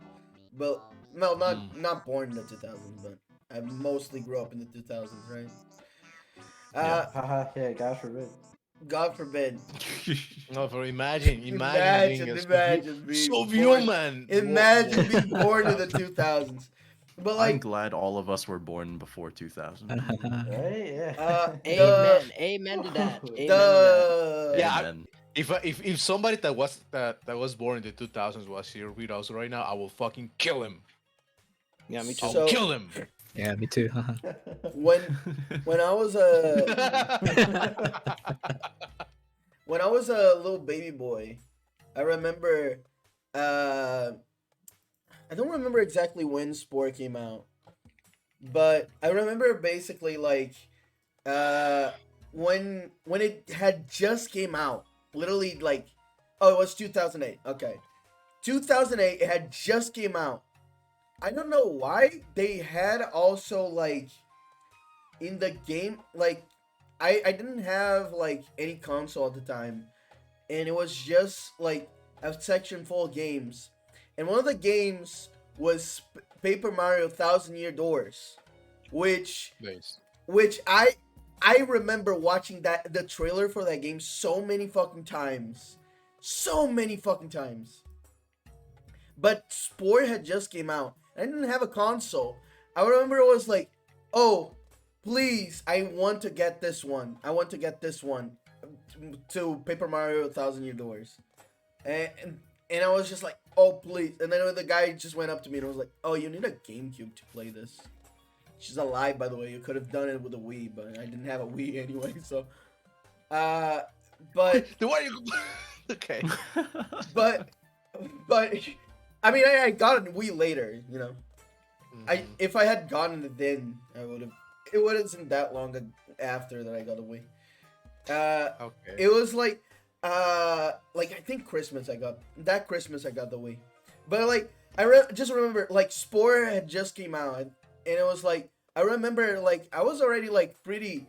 but no, not born in the 2000s, but I mostly grew up in the 2000s, right? Haha, yeah, God forbid. God forbid. No, for imagine being Imagine being so born- human. Imagine being born in the 2000s. But I'm like, glad all of us were born before 2000. Right? Yeah. Amen. Amen to that. Amen to that. the Yeah, Amen. If somebody that was born in the 2000s was here with us right now, I will fucking kill him. Yeah, me too. I'll So- kill him. Yeah, me too. when I was a when I was a little baby boy, I remember I don't remember exactly when Spore came out, but I remember basically like when it had just came out, literally like, oh, it was 2008. Okay. 2008, it had just came out. I don't know why they had also like in the game, like I didn't have like any console at the time, and it was just like a section full of games, and one of the games was Paper Mario Thousand Year Doors, which Nice. I remember watching the trailer for that game so many fucking times. But Spore had just came out. I didn't have a console. I remember it was like, oh, please, I want to get this one. I want to get this one to Paper Mario Thousand Year Doors. And I was just like, oh, please. And then the guy just went up to me and was like, oh, you need a GameCube to play this. She's alive, by the way. You could have done it with a Wii, but I didn't have a Wii anyway. So, but Then why are you? Okay. but I mean, I got a Wii later. You know, if I had gotten it then, I would have. It wasn't that long after that I got a Wii. Okay. It was like I think Christmas I got the Wii, but like just remember like Spore had just came out, and it was like I remember like I was already like pretty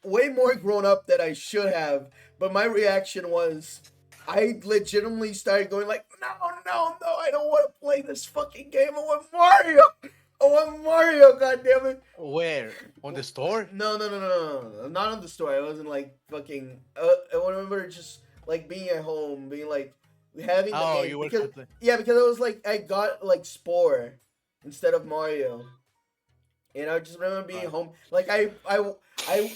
way more grown up than I should have, but my reaction was I legitimately started going like no, I don't want to play this fucking game. I want Mario. God damn it. Where? On the store? No, not on the store. I wasn't like fucking. I remember just like being at home, being like having the game. You were Because I was like I got like Spore instead of Mario, and I just remember being home. Like I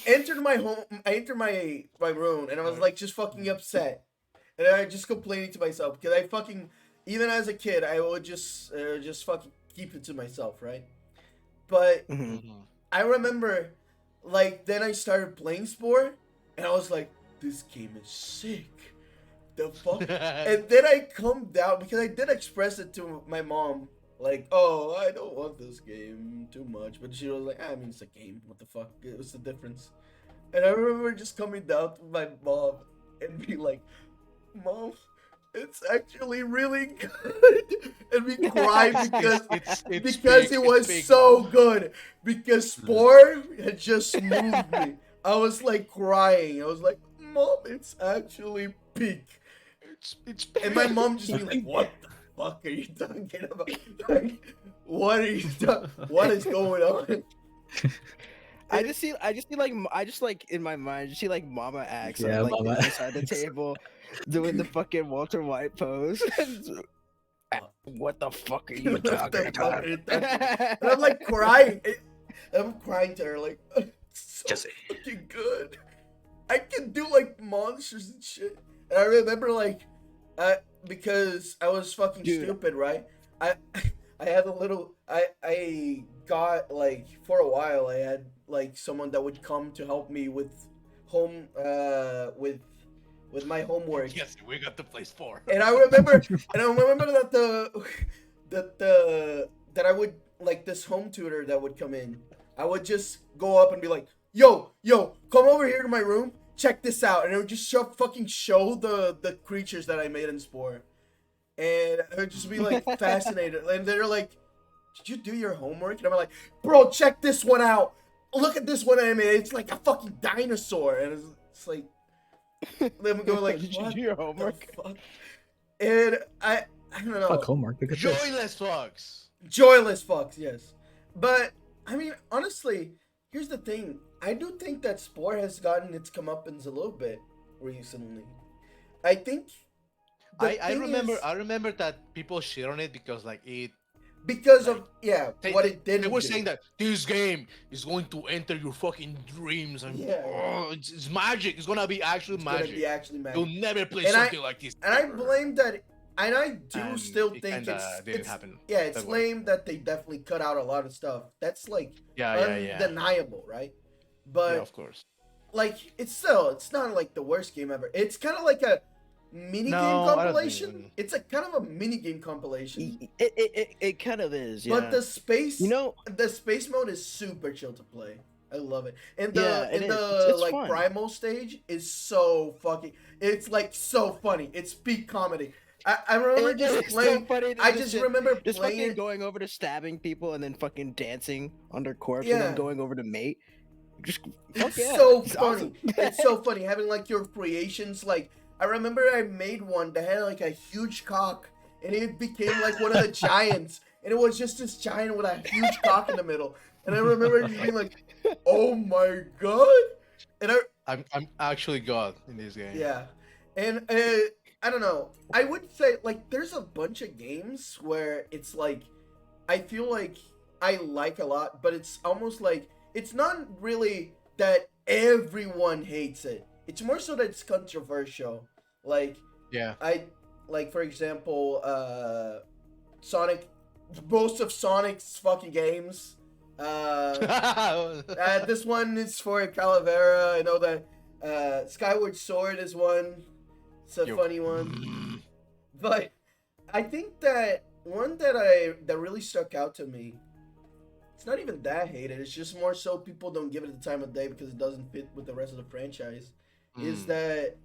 entered my home. I entered my room, and I was like just fucking upset, and I just complaining to myself because I fucking even as a kid I would just fucking keep it to myself, right? But I remember, like, then I started playing Spore, and I was like, this game is sick. The fuck? And then I come down, because I did express it to my mom, like, oh, I don't want this game too much. But she was like, I mean, it's a game. What the fuck? What's the difference? And I remember just coming down to my mom and be like, Mom, it's actually really good, and we cried because it was so good. Because Spore had just moved me. I was like crying. I was like, Mom, it's actually peak. It's and my mom just be like, what the fuck are you talking about? Like, what is going on? I just see like in my mind, just see like Mama Axe like Mama beside the table, doing the fucking Walter White pose. What the fuck are you talking about? And I'm like crying. I'm crying to her like, it's so fucking good. I can do like monsters and shit. And I remember like, because I was fucking stupid, right? I had a little. I got like for a while. I had like someone that would come to help me with home with my homework. Yes, we got to play Spore. And I remember that I would like this home tutor that would come in. I would just go up and be like, yo, come over here to my room. Check this out. And it would just show the creatures that I made in Spore. And I would just be like fascinated. And they're like, did you do your homework? And I'm like, bro, check this one out. Look at this one I made. It's like a fucking dinosaur. And it's like, them going like, did what you do your homework? the fuck? And I don't know. Fuck homework. Look at this. Joyless fucks. Joyless fucks, yes. But I mean, honestly, here's the thing. I do think that Spore has gotten its comeuppance a little bit recently. I think. I remember that people shit on it because like it. Because of what it did. They were saying that this game is going to enter your fucking dreams and it's magic. It's gonna be actual magic. You'll never play something like this. And I blame that. And I do still think didn't happen. Yeah, it's lame that they definitely cut out a lot of stuff. That's like undeniable, right? But of course, like it's not like the worst game ever. It's kind of like a mini game compilation. It's a kind of a mini game compilation. It kind of is, yeah. But the space mode is super chill to play. I love it. And the like fun. Primal stage is so fucking. It's like so funny. It's peak comedy. I remember just playing. So I just remember just playing fucking going over to stabbing people and then fucking dancing under corpse and then going over to mate. So funny. Awesome. It's so funny having like your creations. Like I remember I made one that had like a huge cock and it became like one of the giants, and it was just this giant with a huge cock in the middle. And I remember just being like, "Oh my god!" And I'm actually god in this game. Yeah, and I don't know. I would say like there's a bunch of games where it's like I feel like I like a lot, but it's almost like it's not really that everyone hates it. It's more so that it's controversial. Like for example, Sonic. Most of Sonic's fucking games This one is for Calavera. I know that Skyward Sword is one. It's a funny one. But I think that one that really stuck out to me, it's not even that hated. It's just more so people don't give it the time of day because it doesn't fit with the rest of the franchise. Is that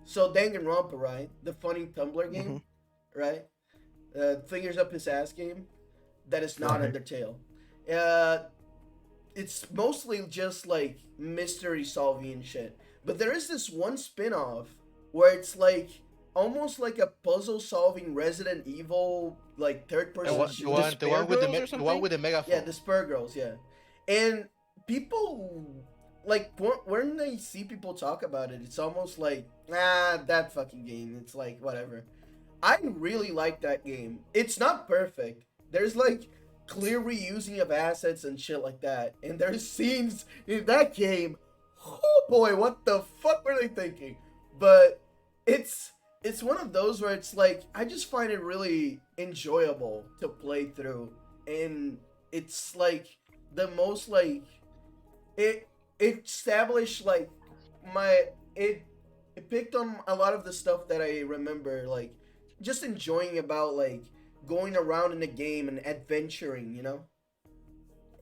so Danganronpa, right? The funny Tumblr game, right? Fingers up his ass game. That is not Undertale. It's mostly just like mystery solving and shit. But there is this one spin-off where it's like almost like a puzzle solving Resident Evil like third person shooter. The one with the megaphone. Yeah, the Spur Girls, yeah. And people like when they see people talk about it, it's almost like that fucking game. It's like whatever. I really like that game. It's not perfect. There's like clear reusing of assets and shit like that. And there's scenes in that game. Oh boy, what the fuck were they thinking? But it's one of those where it's like I just find it really enjoyable to play through, and it's like the most like it established like it picked on a lot of the stuff that I remember like just enjoying about like going around in the game and adventuring, you know.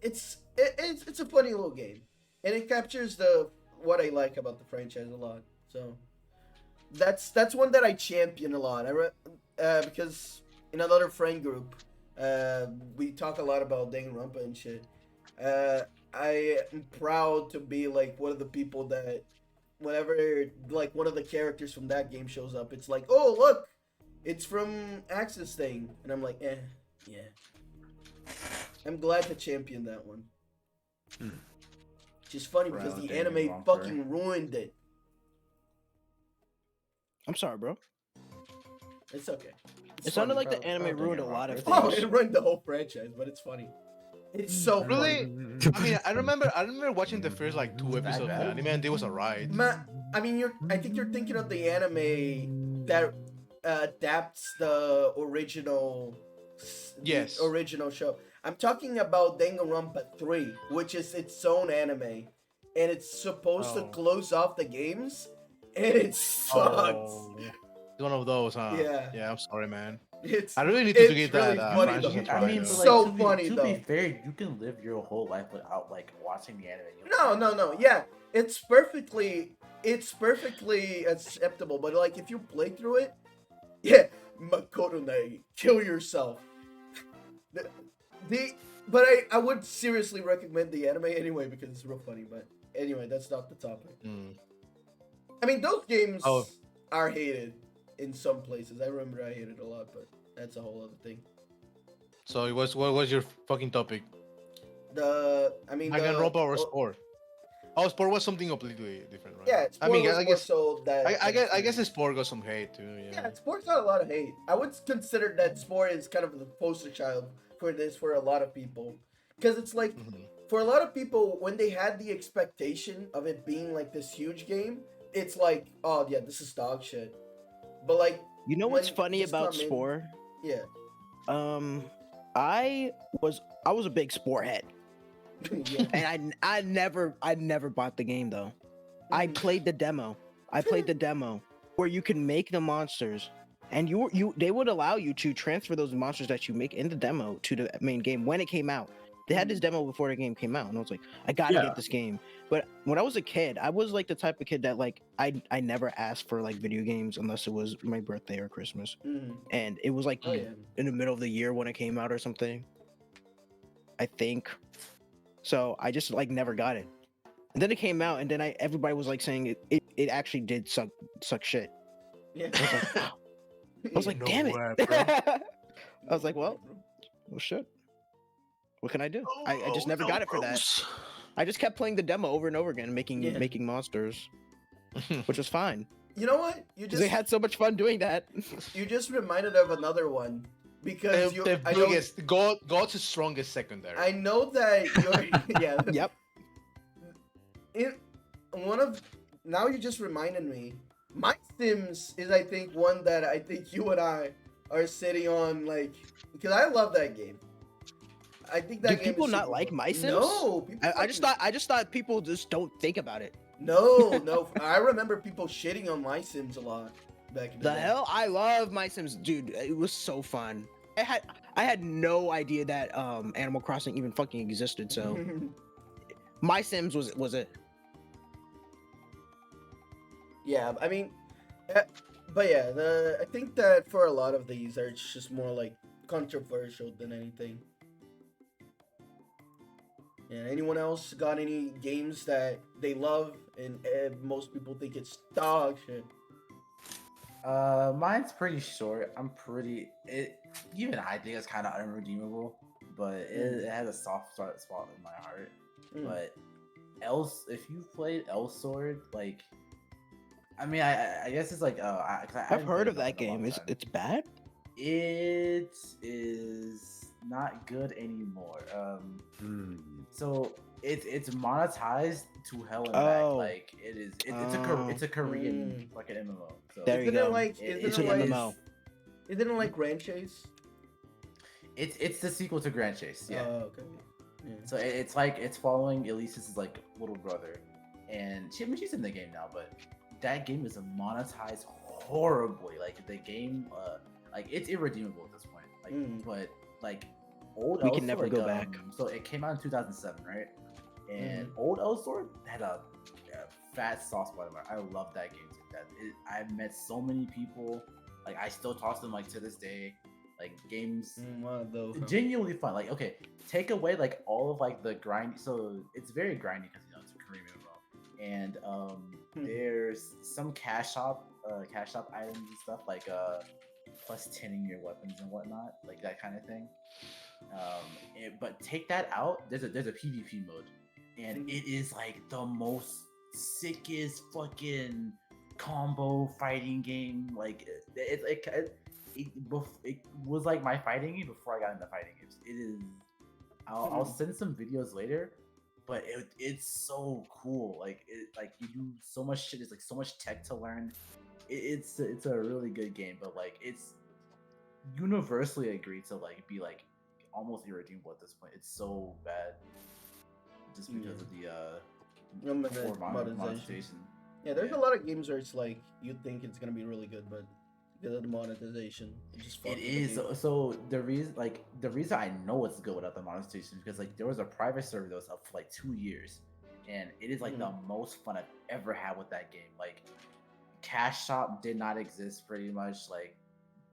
It's a funny little game, and it captures what I like about the franchise a lot. So that's one that I champion a lot. Because in another friend group, we talk a lot about Danganronpa and shit. I am proud to be like one of the people that whenever like one of the characters from that game shows up, it's like, oh look, it's from Axis thing, and I'm like, yeah. I'm glad to champion that one. Which is funny because the anime fucking ruined it. I'm sorry, bro. It's okay. It sounded like the anime ruined a lot of things. Oh, it ruined the whole franchise, but it's funny. It's so really. funny. I mean, I remember watching the first like 2 episodes of the anime, and it was alright. I mean, I think you're thinking of the anime that adapts the original. Yes. The original show. I'm talking about Danganronpa 3, which is its own anime, and it's supposed to close off the games, and it sucks. It's one of those, huh? Yeah. Yeah, I'm sorry, man. I really need to get really that. funny, franchise though. to try mean, it. but, So to funny, to though. be fair, you can live your whole life without like watching the anime. No. Yeah, it's perfectly acceptable. But like, if you play through it, yeah, Makoto, kill yourself. But I would seriously recommend the anime anyway because it's real funny. But anyway, that's not the topic. I mean, those games are hated in some places. I remember I hated a lot, but that's a whole other thing. So what was your fucking topic? Danganronpa or Sport? Oh, Sport was something completely different, right? Yeah, Sport was I guess more so that. I guess the Sport got some hate too. Yeah, Sport's got a lot of hate. I would consider that Sport is kind of the poster child for this for a lot of people, because it's like for a lot of people when they had the expectation of it being like this huge game, it's like, oh yeah, this is dog shit. But like, you know what's funny about Spore? Yeah. I was a big Spore head. Yeah. And I never bought the game though. I played the demo. Where you can make the monsters, and they would allow you to transfer those monsters that you make in the demo to the main game when it came out. They had this demo before the game came out, and I was like, I gotta get this game. But when I was a kid, I was like the type of kid that like I never asked for like video games unless it was my birthday or Christmas, and it was like in the middle of the year when it came out or something, I think. So I just like never got it, and then it came out, and then everybody was like saying it actually did suck shit. Yeah. I was like, No damn it. way, bro. I was like, well shit. What can I do? I just never got it for that. I just kept playing the demo over and over again, making monsters, which was fine. You know what? They had so much fun doing that. You just reminded of another one because the biggest God's strongest secondary. I know that you're Yep. Now you just reminded me. My Sims is I think one that I think you and I are sitting on like because I love that game. I think Do that game people is not super like fun. My Sims? No, people I just thought people just don't think about it. No. I remember people shitting on My Sims a lot back in the The day. hell? I love My Sims, dude. It was so fun. I had no idea that Animal Crossing even fucking existed. So My Sims was it. Yeah, I mean, but yeah, I think that for a lot of these are just more like controversial than anything. Yeah, anyone else got any games that they love and most people think it's dog shit? Mine's pretty short. Even I think it's kind of unredeemable, but it has a soft spot in my heart. Mm. But else, if you played El Sword, like, I mean, I guess it's like, I've heard of that game. It's bad? It is not good anymore. So it's monetized to hell and back. Oh. Like it's a Korean like an MMO. So There you Isn't it go. like It's isn't an it like MMO. isn't it like Grand Chase? it's the sequel to Grand Chase. Yeah. Oh, okay. Yeah. So it's like it's following Elise's like little brother, and she's in the game now, but that game is monetized horribly. Like the game, like it's irredeemable at this point. Like, but like old We El can never Sword, go back. So it came out in 2007, right? And old El Sword had a fat soft spot in my heart. I love that game to death. I've met so many people. Like I still toss them like to this day. Like games genuinely fun. Like okay, take away like all of like the grind. So it's very grindy because you know it's a Korean MMO, and there's some cash shop items and stuff like plus 10 your weapons and whatnot, like that kind of thing. But take that out. There's a PvP mode, and it is like the most sickest fucking combo fighting game. Like it was like my fighting game before I got into fighting games. It is. I'll send some videos later, but it's so cool. Like you do so much shit. It's like so much tech to learn. It's a really good game, but like it's universally agreed to like be like almost irredeemable at this point. It's so bad, just because of the poor monetization. Yeah, there's a lot of games where it's like you think it's gonna be really good, but because of the monetization, it is. So the reason I know it's good without the monetization is because like there was a private server that was up for like 2 years, and it is like the most fun I've ever had with that game. Like cash shop did not exist pretty much. Like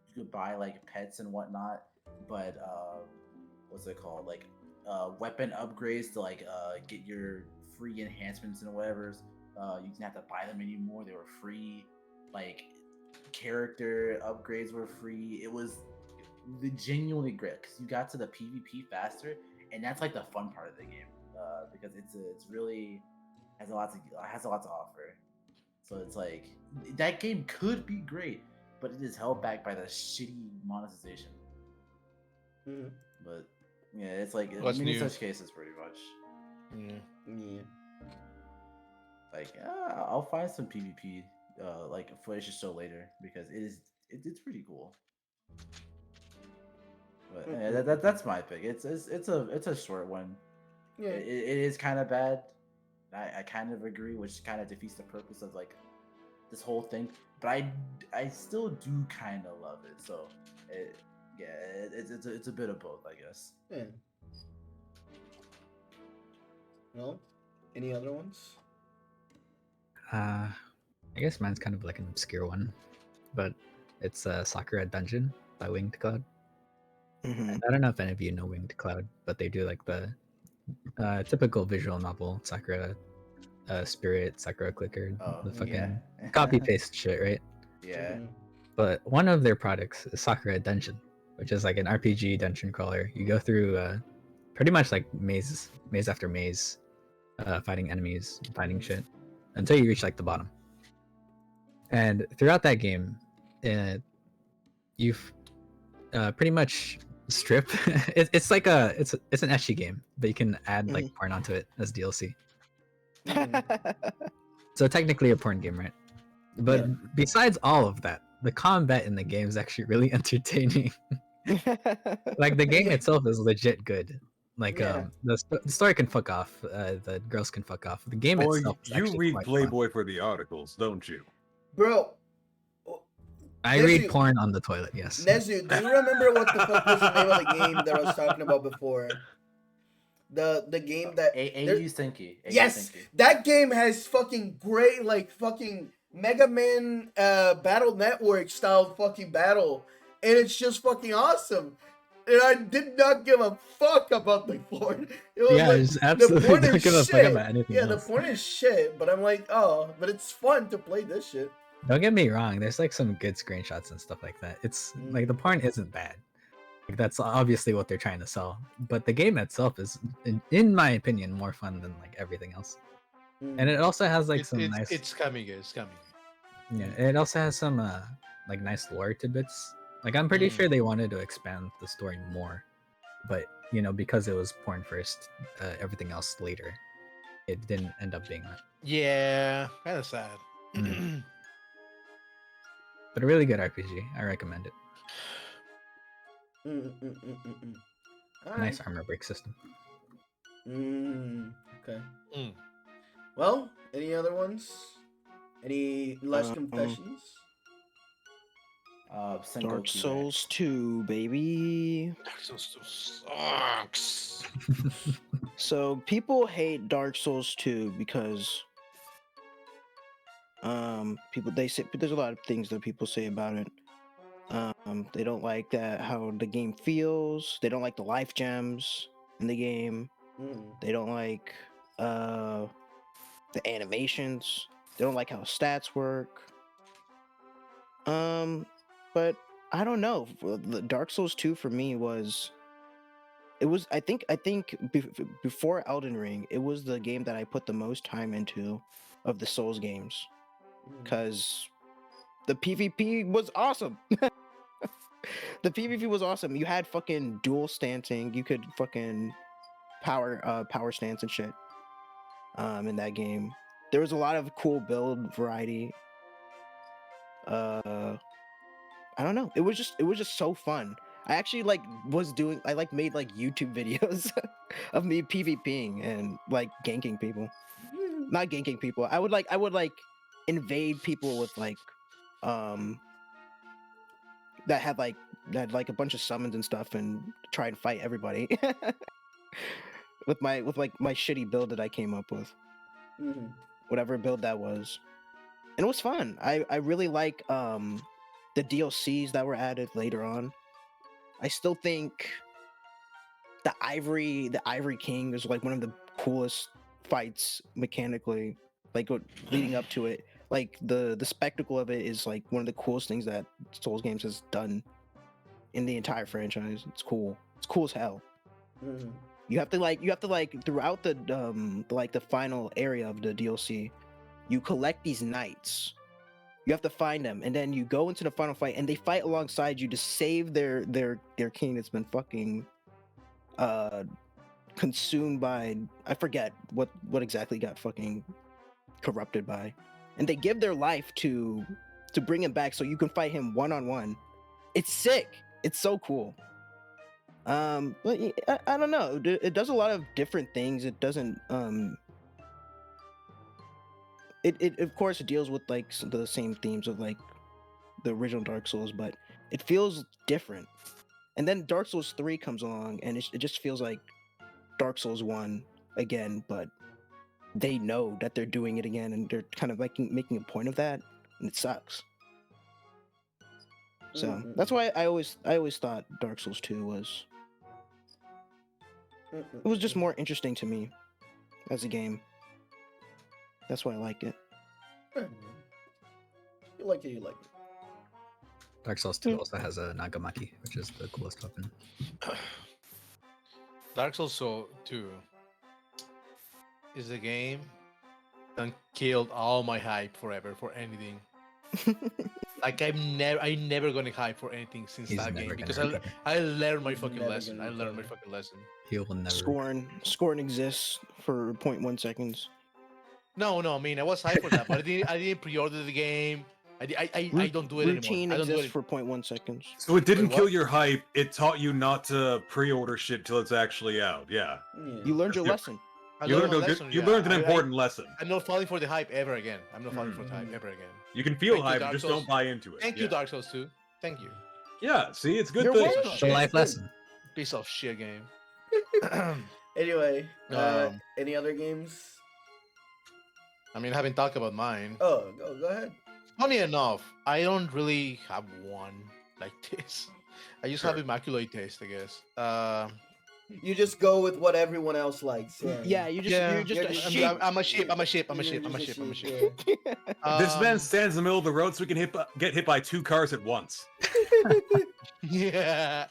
you could buy like pets and whatnot, but what's it called? Like weapon upgrades to like get your free enhancements and whatever. You didn't have to buy them anymore. They were free. Like character upgrades were free. It was genuinely great because you got to the PvP faster, and that's like the fun part of the game because it's really has a lot to offer. So it's like that game could be great, but it is held back by the shitty monetization. But yeah, it's like many such cases pretty much. Yeah. Like I'll find some PvP like footage to show later because it's pretty cool. But yeah, that's my pick. It's a short one. Yeah. It is kind of bad. I kind of agree, which kind of defeats the purpose of like this whole thing. But I still do kind of love it. So it's a bit of both, I guess. Yeah. Well, any other ones? I guess mine's kind of like an obscure one, but it's Sakura Dungeon by Winged Cloud. And I don't know if any of you know Winged Cloud, but they do like the typical visual novel Sakura Spirit, Sakura Clicker, the fucking copy paste shit, right? Yeah. But one of their products is Sakura Dungeon, which is like an RPG dungeon crawler. You go through pretty much like maze after maze, fighting enemies, finding shit, until you reach like the bottom. And throughout that game, you've pretty much strip. It's like it's an ecchi game, but you can add like porn onto it as DLC. So technically a porn game, right? But besides all of that, the combat in the game is actually really entertaining. Like the game itself is legit good. Like Yeah. the story can fuck off. The girls can fuck off. The game Boy, itself is you actually read quite fun. Playboy for the articles, don't you? Bro, I read Nezu- porn on the toilet. Yes. Nezu, do you remember what the fuck was the name of the game that I was talking about before? The game that there- AU Senki. AU yes, Senki. that game has fucking great like fucking Mega Man Battle Network style fucking battle, and it's just fucking awesome. And I did not give a fuck about the porn. It was Yeah, like just the absolutely porn don't is give a fuck shit. about anything Yeah, the else. porn is shit. But I'm like, oh, but it's fun to play this shit. Don't get me wrong. There's like some good screenshots and stuff like that. It's like the porn isn't bad. Like, that's obviously what they're trying to sell. But the game itself is, in my opinion, more fun than like everything else. And it also has like some nice. It's coming. It's coming. Yeah, it also has some like nice lore tidbits. Like I'm pretty sure they wanted to expand the story more, but you know, because it was porn first, everything else later, it didn't end up being that. Yeah, kind of sad. But a really good RPG. I recommend it. Nice armor break system. Okay. Mm. Well, any other ones? Any less confessions? Dark Souls 2, baby. Dark Souls 2 sucks. So people hate Dark Souls 2 because people they say there's a lot of things that people say about it. They don't like that how the game feels. They don't like the life gems in the game. They don't like the animations. They don't like how stats work. But I don't know. The Dark Souls 2 for me was I think before Elden Ring, it was the game that I put the most time into of the Souls games cuz the PvP was awesome. The PvP was awesome. You had fucking dual stancing. You could fucking power stance and shit. In that game, there was a lot of cool build variety. I don't know. It was just so fun. I actually made like YouTube videos of me PvPing and like ganking people. Not ganking people. I would like invade people with like that had like a bunch of summons and stuff and try and fight everybody. with my shitty build that I came up with. Whatever build that was. And it was fun. I really like the DLCs that were added later on. I still think the Ivory King is like one of the coolest fights mechanically, like leading up to it. Like the spectacle of it is like one of the coolest things that Souls games has done in the entire franchise. It's cool. It's cool as hell. You have to like throughout the final area of the DLC, you collect these knights. You have to find them, and then you go into the final fight, and they fight alongside you to save their king that's been fucking consumed by, I forget what exactly got fucking corrupted by, and they give their life to bring him back so you can fight him one-on-one. It's sick. It's so cool. But I don't know. It does a lot of different things. It doesn't It of course deals with like the same themes of like the original Dark Souls, but it feels different. And then Dark Souls 3 comes along, and it just feels like Dark Souls 1 again, but they know that they're doing it again, and they're kind of like making a point of that, and it sucks. So that's why I always thought Dark Souls 2 was it was just more interesting to me as a game. That's why I liked it. You like it, you like it. Dark Souls 2 also has a Nagamaki, which is the coolest weapon. Dark Souls 2 is a game that killed all my hype forever for anything. Like I'm never gonna hype for anything since that game because I learned my fucking lesson. I learned my fucking lesson. He will never. Scorn exists for 0.1 seconds. No, I mean I was hyped for that, but I didn't pre-order the game. I don't do it anymore. Routine I don't do exists it. for 0.1 seconds. So it didn't Wait, kill what? your hype. It taught you not to pre-order shit till it's actually out. Yeah, Yeah. You learned your Yeah. lesson. I you learned learned my a good, lesson. you Yeah, learned an important lesson. I'm not falling for the hype ever again. I'm not falling for the hype ever again. You can feel Thank you, hype, Dark just Souls. don't buy into it. Thank yeah. you, Dark Souls 2. Thank you. Yeah, see, it's a good You're thing. welcome. It's a life lesson. Piece of shit game. Anyway, Um, any other games? I mean, I haven't talked about mine. Oh, go ahead. Funny enough, I don't really have one like this. I just have Sure. immaculate taste, I guess. You just go with what everyone else likes. Yeah, you're just You're a just- sheep. I'm a sheep. I'm a sheep. I'm a You're sheep. I'm a just sheep. I'm a sheep. yeah. This man Um, stands in the middle of the road so he can get hit by 2 cars at once. Yeah.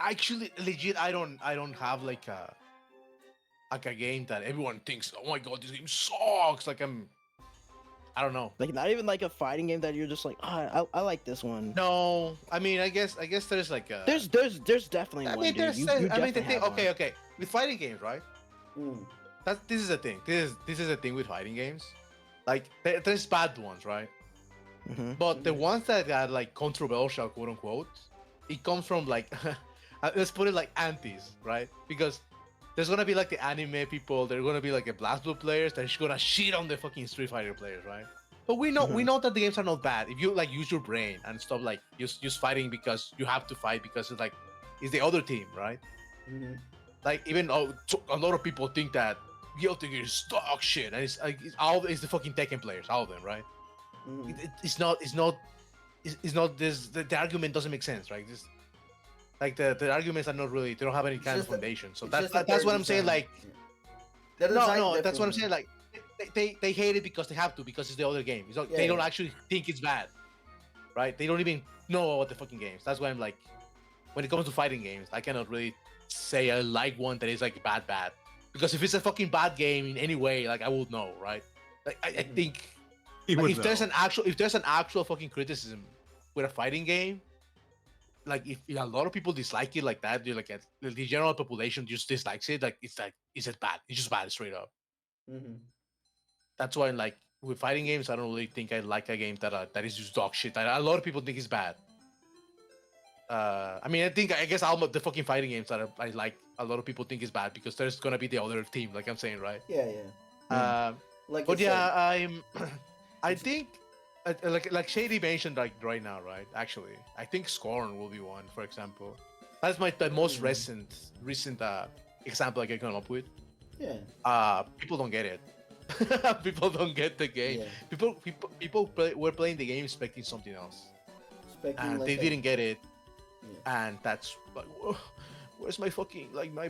Actually, legit, I don't have like a game that everyone thinks, oh my god, this game sucks. Like I don't know. Like not even like a fighting game that you're just like, I like this one. No, I mean, I guess there's like a. There's definitely I one. mean, Dude. there's. You I mean, the definitely thing. have one. Okay. With fighting games, right? Mm. This is a thing. This is a thing with fighting games. Like there's bad ones, right? Mhm. But the ones that are like controversial, quote unquote, it comes from like, let's put it like antis, right? Because there's gonna be like the anime people, there's gonna be like the Blast Blue players that's gonna shit on the fucking Street Fighter players, right? But we know that the games are not bad if you like use your brain and stop like just fighting because you have to fight because it's like it's the other team, right? Mhm. Like even though a lot of people think that Guilty Gear is dog shit, and it's like it's the fucking Tekken players, all of them, right? Mhm. It's not this the argument doesn't make sense, right? Just like the arguments are not really, they don't have any kind of just a- foundation. So It's that's just that that's they're what I'm saying. designed- Like yeah. They're designed no, that's what I'm differently. saying. Like they hate it because they have to, because it's the other game. It's not, Yeah, they don't yeah. actually think it's bad, right? They don't even know about the fucking games. That's why I'm like, when it comes to fighting games, I cannot really say I like one that is like bad, because if it's a fucking bad game in any way, like I would know, right? Like I Mhm. think He like, would if there's know. an actual fucking criticism with a fighting game, like if a lot of people dislike it like that, you're like the general population just dislikes it, like it's just bad. It's just bad straight up. Mhm. That's why like with fighting games, I don't really think I like a game that is just dog shit. A lot of people think it's bad. I mean, I guess all of the fucking fighting games that I like, a lot of people think is bad because there's gonna be the other team, like I'm saying, right? Yeah. Like But you said. yeah, I think, like Shady mentioned, like right now, right? Actually, I think Scorn will be one, for example. That's the most recent example I can come up with. Yeah. People don't get it. People don't get the game. Yeah. Were playing the game expecting something else, Expecting and like they a- didn't get it. Yeah. And that's like, where's my fucking like my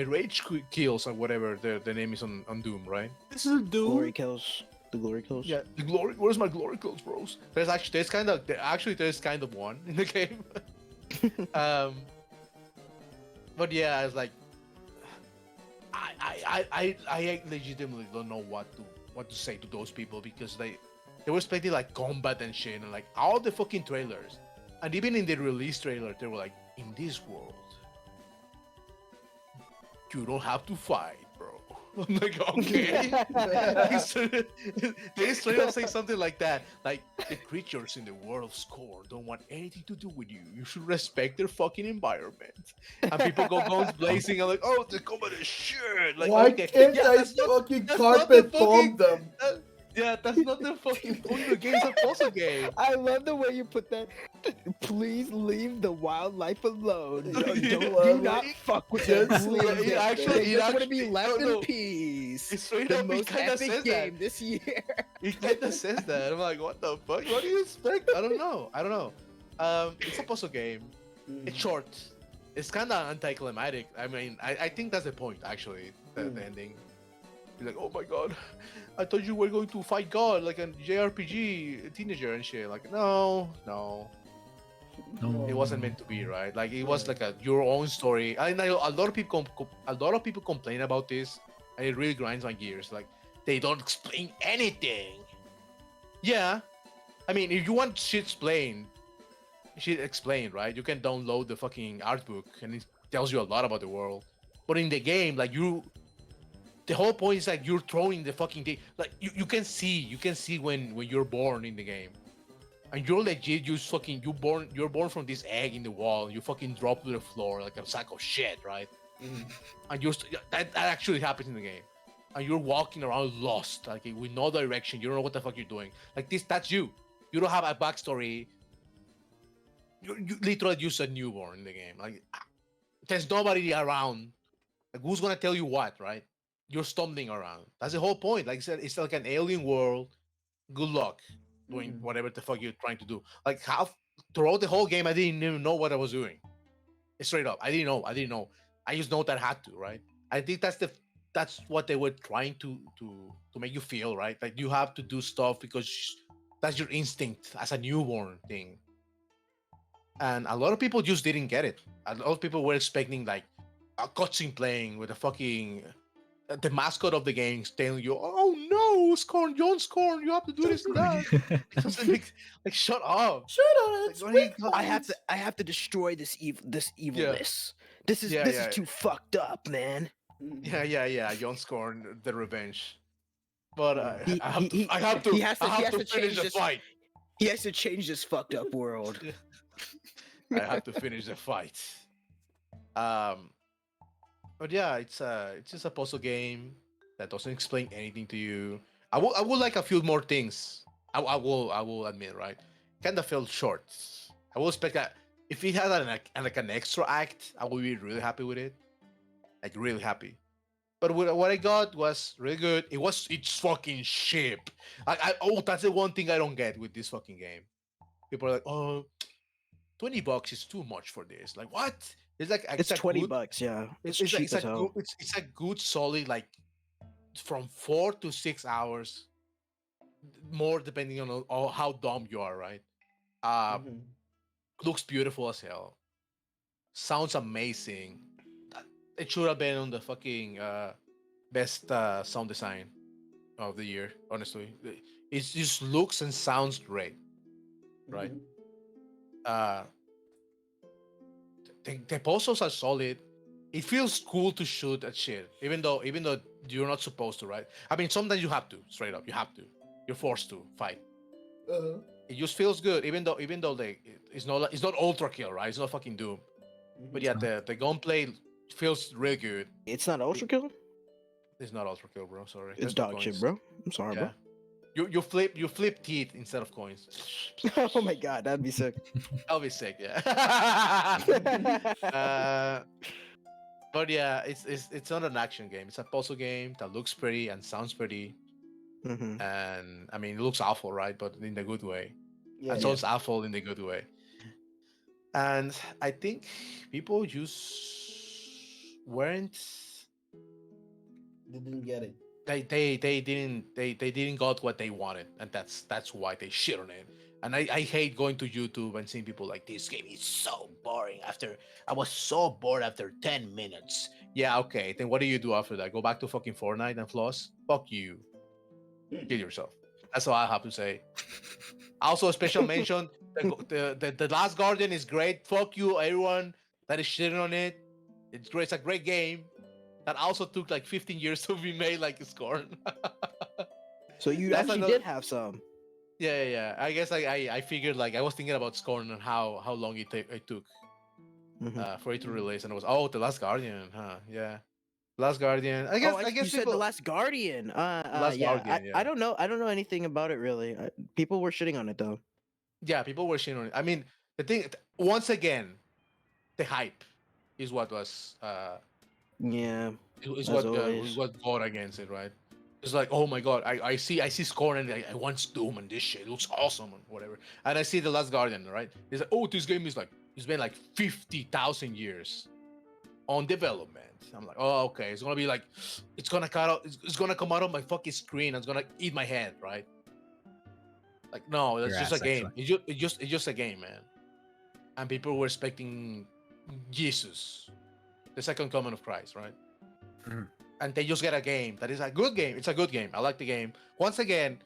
rage kills or whatever the name is on Doom, right? This is Doom. Glory kills. The glory kills. Yeah, the glory. Where's my glory kills, bros? There's kind of one in the game. But yeah, I was like, I legitimately don't know what to say to those people, because they were expecting like combat and shit, and like all the fucking trailers, and even in the release trailer, they were like, in this world, you don't have to fight, bro. I'm like, okay. They straight up say something like that. Like, the creatures in the world of Score don't want anything to do with you. You should respect their fucking environment. And people go guns blazing and like, oh, the combat is shit. Like, Why okay. can't Yeah, I that's not- fucking that's not the carpet bomb them? yeah, that's not the fucking point. The game's a puzzle game. I love the way you put that. Please leave the wildlife alone. Do not fuck with them. Just Please. let- it They actually- just want to be left no, in peace. It's straight The up, it most kind of epic says game that. this year. It kind of says that. I'm like, what the fuck? What do you expect? I don't know. It's a puzzle game. It's short. It's kind of anticlimactic. I mean, I think that's the point, actually, the ending. You're like, oh my god, I thought you were going to fight God like a JRPG teenager and shit. Like, no. It wasn't meant to be, right? Like, it was like your own story. I know a lot of people complain about this, and it really grinds my gears. Like, they don't explain anything. Yeah, I mean, if you want shit explained, right? You can download the fucking art book, and it tells you a lot about the world. But in the game, like the whole point is like you're throwing the fucking thing. Like you can see when you're born in the game, and you're legit. You're born from this egg in the wall. You fucking drop to the floor like a sack of shit, right? And that actually happens in the game. And you're walking around lost, like with no direction. You don't know what the fuck you're doing. Like this, that's you. You don't have a backstory. You literally just a newborn in the game. Like there's nobody around. Like who's gonna tell you what, right? You're stumbling around. That's the whole point. Like I said, it's like an alien world. Good luck doing whatever the fuck you're trying to do. Like throughout the whole game, I didn't even know what I was doing. Straight up, I didn't know. I just know that I had to, right? I think that's what they were trying to make you feel, right? Like you have to do stuff because that's your instinct as a newborn thing. And a lot of people just didn't get it. A lot of people were expecting like a cutscene playing with a fucking the mascot of the game telling you, "Oh no, Scorn, John Scorn, you have to do this and that." It doesn't make, like, shut up. Shut up. It's Like, what are you- weak points. I have to destroy this evilness. This is Yeah. too fucked up, man. Yeah. John Scorn, the revenge. But He- I have to. he- I have to. he has to- I he have has to to finish change the this- fight. He has to change this fucked up world. I have to finish the fight. But yeah, it's just a puzzle game that doesn't explain anything to you. I would like a few more things. I will admit, right? Kind of felt short. I will expect that if it had an extra act, I would be really happy with it. Like really happy. But what I got was really good. It's fucking cheap. That's the one thing I don't get with this fucking game. People are like, oh, $20 is too much for this. Like what? It's like It's a $20, good- yeah. It's, It's cheap it's, a as hell. good, it's a good solid like from 4 to 6 hours, more depending on how dumb you are, right? Looks beautiful as hell. Sounds amazing. It should have been on the fucking best sound design of the year. Honestly, it just looks and sounds great, right? The puzzles are solid. It feels cool to shoot at shit, even though you're not supposed to, right? I mean, sometimes you have to, straight up, you have to. You're forced to fight. It just feels good, even though it's not ultra kill, right? It's not fucking Doom. But yeah, the gunplay feels really good. It's not ultra kill. It's not ultra kill, bro. Sorry. It's There's no dog shit, coins. bro. I'm sorry, Yeah. You flip teeth instead of coins. bro. Oh my god, that'd be sick. That'll be sick, yeah. But yeah, it's not an action game. It's a puzzle game that looks pretty and sounds pretty. Mhm. And I mean, it looks awful, right? But in the good way. Yeah. And sounds awful in the good way. And I think people just weren't. They didn't get it. They didn't got what they wanted, and that's why they shit on it. And I hate going to YouTube and seeing people like, this game is so boring. I was so bored after 10 minutes. Yeah, okay. Then what do you do after that? Go back to fucking Fortnite and floss? Fuck you. Kill yourself. That's all I have to say. Also, a special mention: the Last Guardian is great. Fuck you, everyone that is shitting on it. It's great. It's a great game that also took like 15 years to be made, like Scorn. So you That's actually another- did have some. Yeah. I guess I figured, like, I was thinking about Scorn and how long it took Mhm. for it to release, and it was the Last Guardian, huh? Yeah, Last Guardian. I You guess said people, the Last Guardian. Last Yeah. Guardian, yeah. I don't know. I don't know anything about it really. People were shitting on it though. yeah, people were shitting on it. I mean, the thing, once again, the hype is what was Yeah. is As what always. is what got against it, right? It's like, oh my god, I see Scorn and I want Doom and this shit. It looks awesome and whatever. And I see the Last Guardian, right? It's like, oh, this game is like, it's been like 50,000 years on development. I'm like, oh, okay, it's gonna be like, it's gonna come out of my fucking screen and it's gonna eat my head, right? Like, no, that's Your just a ass, game. actually. It's just a game, man. And people were expecting Jesus, the second coming of Christ, right? Mhm. And they just get a game that is a good game. It's a good game. I like the game. Once again,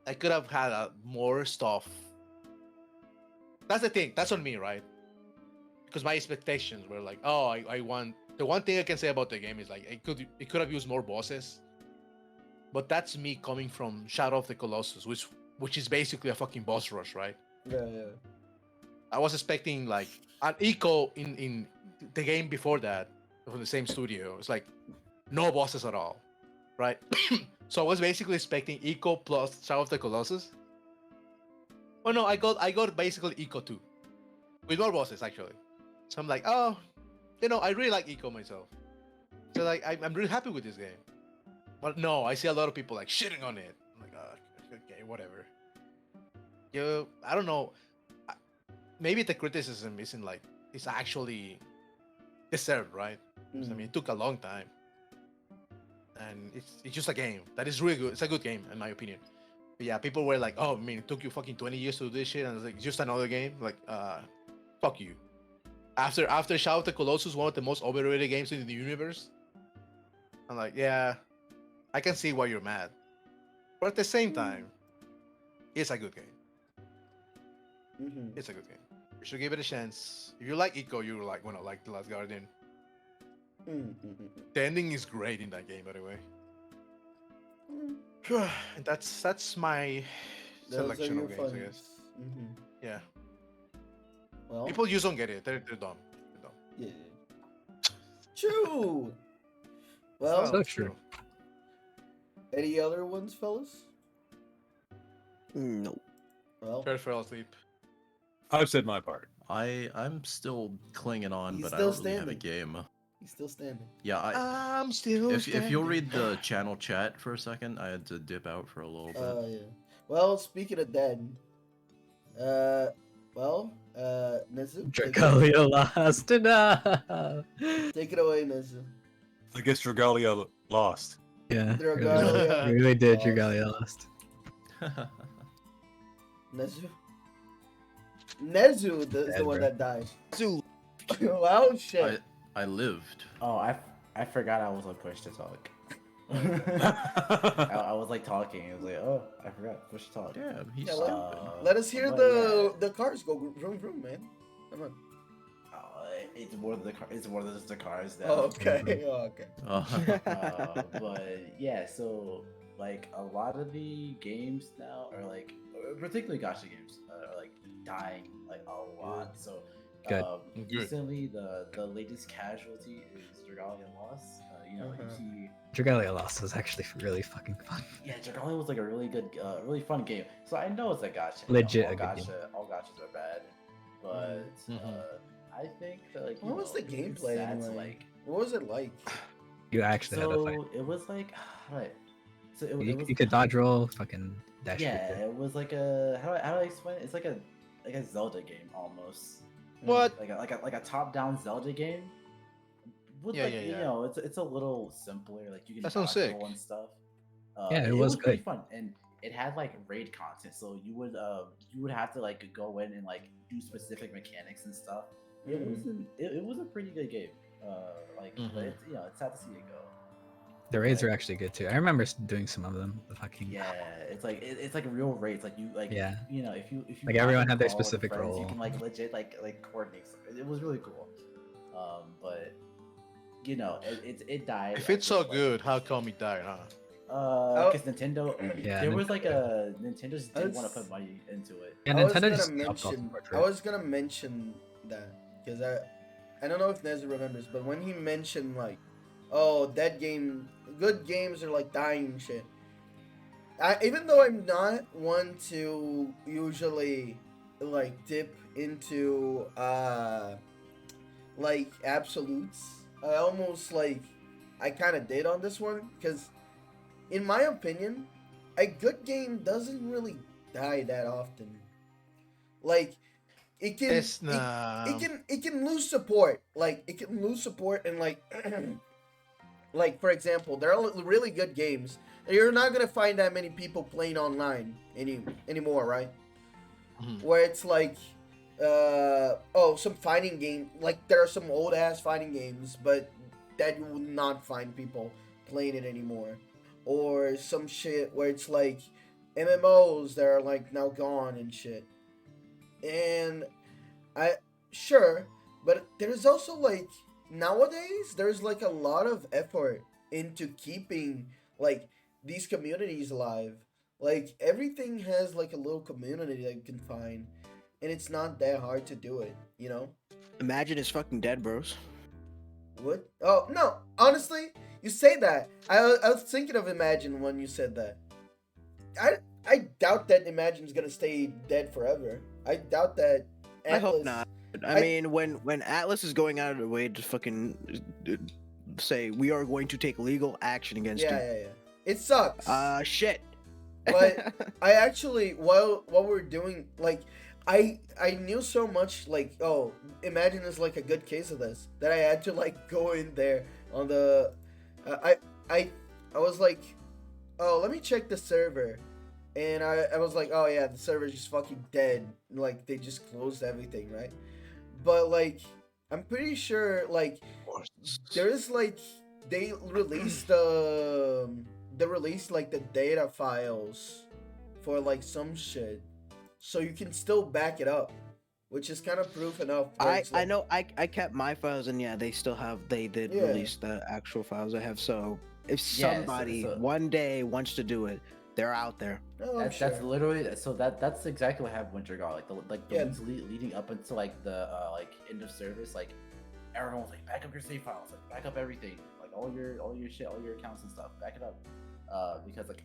I could have had more stuff. That's the thing. That's on me, right? Because my expectations were like, oh, I want The one thing I can say about the game is like it could have used more bosses. But that's me coming from Shadow of the Colossus, which is basically a fucking boss rush, right? Yeah. I was expecting like an eco in the game before that from the same studio. It's like no bosses at all, right? So I was basically expecting eco plus Shadow of the Colossus. Oh no, I got basically eco 2 with more bosses actually. So I'm like, oh, I really like eco myself. So like I'm really happy with this game. But no, I see a lot of people like shitting on it. I'm like, okay, whatever. I don't know. Maybe the criticism isn't like it's actually deserved, right? 'Cause, I mean, it took a long time, and it's just a game that is really good. It's a good game in my opinion. But yeah, people were like, "Oh, I mean, it took you fucking 20 years to do this shit," and I was like, "It's just another game." Like, fuck you. After Shadow of the Colossus, one of the most overrated games in the universe. I'm like, yeah, I can see why you're mad, but at the same time, it's a good game. Mm-hmm. It's a good game. You should give it a chance. If you like Eco, you like like The Last Guardian. Mm-hmm. The ending is great in that game, by the way. And that's my Those are selection your of games, I fun. guess. Mm-hmm. Yeah. Well, People just don't get it. They're dumb. They're dumb. yeah. True. Well, So true. any other ones, fellas? No. Well, Fair fell asleep. I've said my part. I'm still clinging on, He's but I still don't really have a standing. game. he's still standing. Yeah, I'm still if you'll standing. read the channel chat for a second, I had to dip out for a little bit. Yeah. Well, speaking of dead, Nezu, Dragalia lost. No. take it away, Nezu. I guess Dragalia lost. Yeah. Dragalia Really, really did. lost. Dragalia lost. Nezu. Nezu is the one that died. Zoo. Wow, shit. I lived. Oh, I forgot I was on push to talk. I was like talking. I was like, oh, I forgot push to talk. Yeah, he's Yeah, stupid. let us hear but the cars go vroom vroom, man. Come on. It's more than it's more than just the cars now. Oh, okay. Oh, okay. But yeah, so like a lot of the games now are like, particularly gacha games, are like dying like a lot. So Good. Good. recently the latest casualty is Dragalia Lost. You see. Dragalia lost was actually really fucking fun. Yeah, Dragalia was like a really good, really fun game. So I know it's a gacha. Legit all a good game. All gachas are bad, but I think that like. What was the it's gameplay sad to, anyway? like, What was it like? You actually had to fight. so it was like, right. So it You, was you could dodge roll, fucking dash. yeah, kick it was like a how do I explain it? It's like a Zelda game almost. What? Like a top-down Zelda game. With Yeah, like, yeah, You yeah. know, it's a little simpler. Like you can That sounds dodge roll sick. and stuff. Yeah, it was pretty good. fun, and it had like raid content. So you would have to like go in and like do specific mechanics and stuff. It was a pretty good game. But it's it's sad to see it go. The raids are actually good too. I remember doing some of them. The fucking Yeah, it's like a real raid. It's like you like Yeah. if you Like, everyone had their call with specific friends, you role. can like legit like coordinate stuff. It was really cool. But it died. If it's so after, good, how come it died, huh? because Nintendo, Yeah, there was like Nintendo just didn't want to It's- put money into it. yeah, I was Nintendo gonna just stopped all mention. support I for it. was gonna mention that because I don't know if Nezu remembers, but when he mentioned like, oh, that game, good games are like dying and shit. Even though I'm not one to usually like dip into like absolutes, I almost like I kind of did on this one because, in my opinion, a good game doesn't really die that often. Like it can It's nah. it can lose support. Like it can lose support and like like for example, there are really good games. You're not gonna find that many people playing online anymore, right? Where it's like some fighting game, like there are some old ass fighting games, but that you will not find people playing it anymore. Or some shit where it's like MMOs that are like now gone and shit. And but there's also like nowadays there's like a lot of effort into keeping like these communities alive. Like everything has like a little community that you can find, and it's not that hard to do it. You know Imagine it's fucking dead, bros. what? Oh no, honestly, you say that. I was thinking of Imagine when you said that. I I doubt that Imagine's gonna stay dead forever. I doubt that I hope Atlas. not. I mean, when Atlas is going out of the way to fucking say we are going to take legal action against Yeah, you, yeah, yeah. It sucks. shit. But I actually, while we're doing like, I knew so much like, oh, Imagine is like a good case of this that I had to like go in there on the, I I was like, oh, let me check the server, and I was like, oh yeah, the server's just fucking dead. Like they just closed everything, right? But like, I'm pretty sure like there is like they released they released like the data files for like some shit, so you can still back it up, which is kind of proof enough. where it's I like- know I kept my files, and yeah, they still have, they did Yeah. release the actual files I have. So if Yeah, somebody so- one day wants to do it, they're out there. Oh, I'm That's sure. literally so that's exactly what happened with Dragal. Like the Yeah. weeks leading up until like the like end of service, like everyone was like back up your save files, like back up everything, like all your shit, all your accounts and stuff, back it up. Because like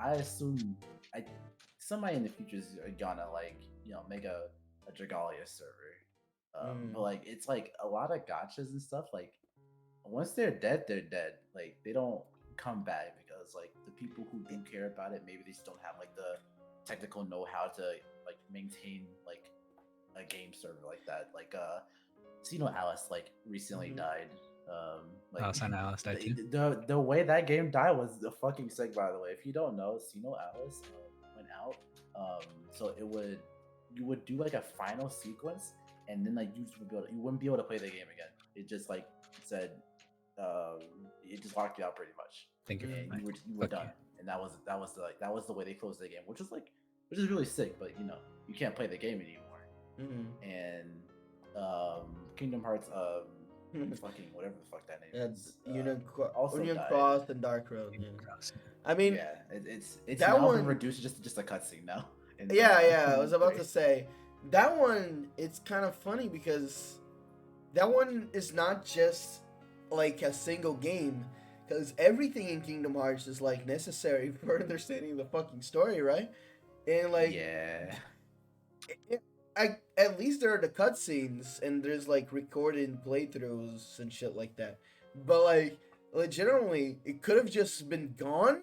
I assume somebody in the future is gonna like make a Dragalia server. But like it's like a lot of gotchas and stuff. Like once they're dead, they're dead. Like they don't come back because like the people who do care about it, maybe they just don't have like the technical know-how to like maintain like a game server like that. Like Alice like recently died. Like Oh, Son Alice died too. the way that game died was the fucking sick. By the way, if you don't know, Alice went out. So you would do like a final sequence, and then like you wouldn't be able to play the game again. It just like said, it just locked you out pretty much. Thank you for And my- you were fuck done, and that was the way they closed the game, which is really sick. But you can't play the game anymore. And Kingdom Hearts fucking whatever the fuck that name Yeah, is. Union Union Cross and Dark Road. Yeah. Cross. I mean, Yeah, it's that now one- been reduced to just a cutscene now. in, yeah. I was about to three. say that one. It's kind of funny because that one is not just like a single game, because everything in Kingdom Hearts is like necessary for understanding the fucking story, right? And like, Yeah. at least there are the cutscenes and there's like recorded playthroughs and shit like that. But like, legitimately, it could have just been gone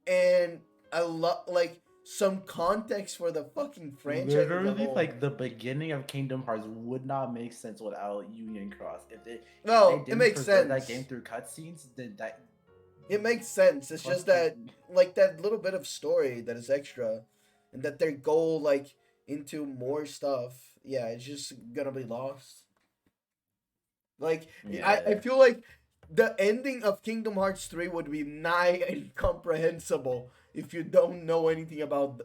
and a lot like some context for the fucking franchise. as a Literally, whole. like the beginning of Kingdom Hearts would not make sense without Union Cross. If No, they it didn't makes preserve sense. that game through cutscenes, then that It makes sense. It's just that fucking- like that little bit of story that is extra, and that their goal like into more stuff. Yeah, it's just gonna be lost. Like I Yeah. feel like the ending of Kingdom Hearts 3 would be nigh incomprehensible if you don't know anything about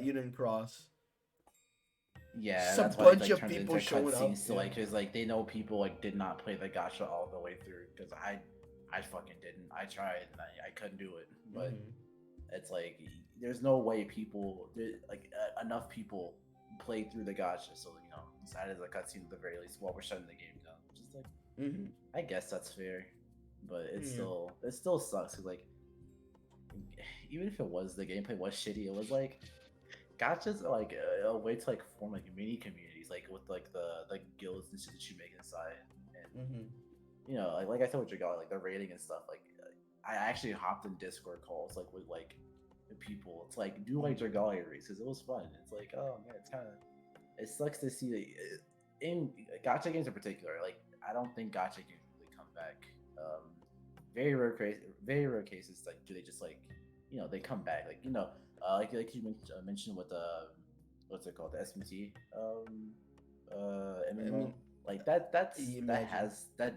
Union Cross. Yeah, Just a that's why bunch they of turned it people into showing up, cutscenes to yeah. like, cause like they know people like did not play the gacha all the way through. Cause I fucking didn't. I tried and I couldn't do it. But it's like there's no way enough people played through the gacha, so it's added as a cutscene at the very least while we're shutting the game down. Just like I guess that's fair, but it still sucks. 'Cause, like even if the gameplay was shitty, it was like gachas are like a way to like form like mini communities, like with like the guilds and shit that you make inside, and like I said with Dragal, like the rating and stuff. Like I actually hopped in Discord calls like with like the people. It's like do like Dragalia race because it was fun. It's like oh man, it sucks to see like, in gacha games in particular. Like I don't think gacha games really come back. Very rare cases like do they just like they come back like like you mentioned with what's it called, the SMT MMO. Like that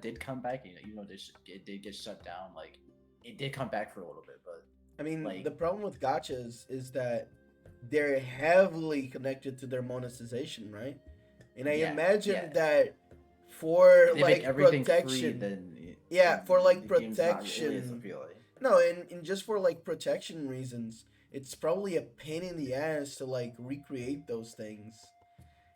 did come back, even though it did get shut down. Like it did come back for a little bit, but I mean, like- the problem with gachas is that they're heavily connected to their monetization, right? And I Yeah, imagine yeah. that for If they like make everything free, protection. then Yeah, for like the game's not really as protection. appealing. No, and just for like protection reasons, it's probably a pain in the ass to like recreate those things.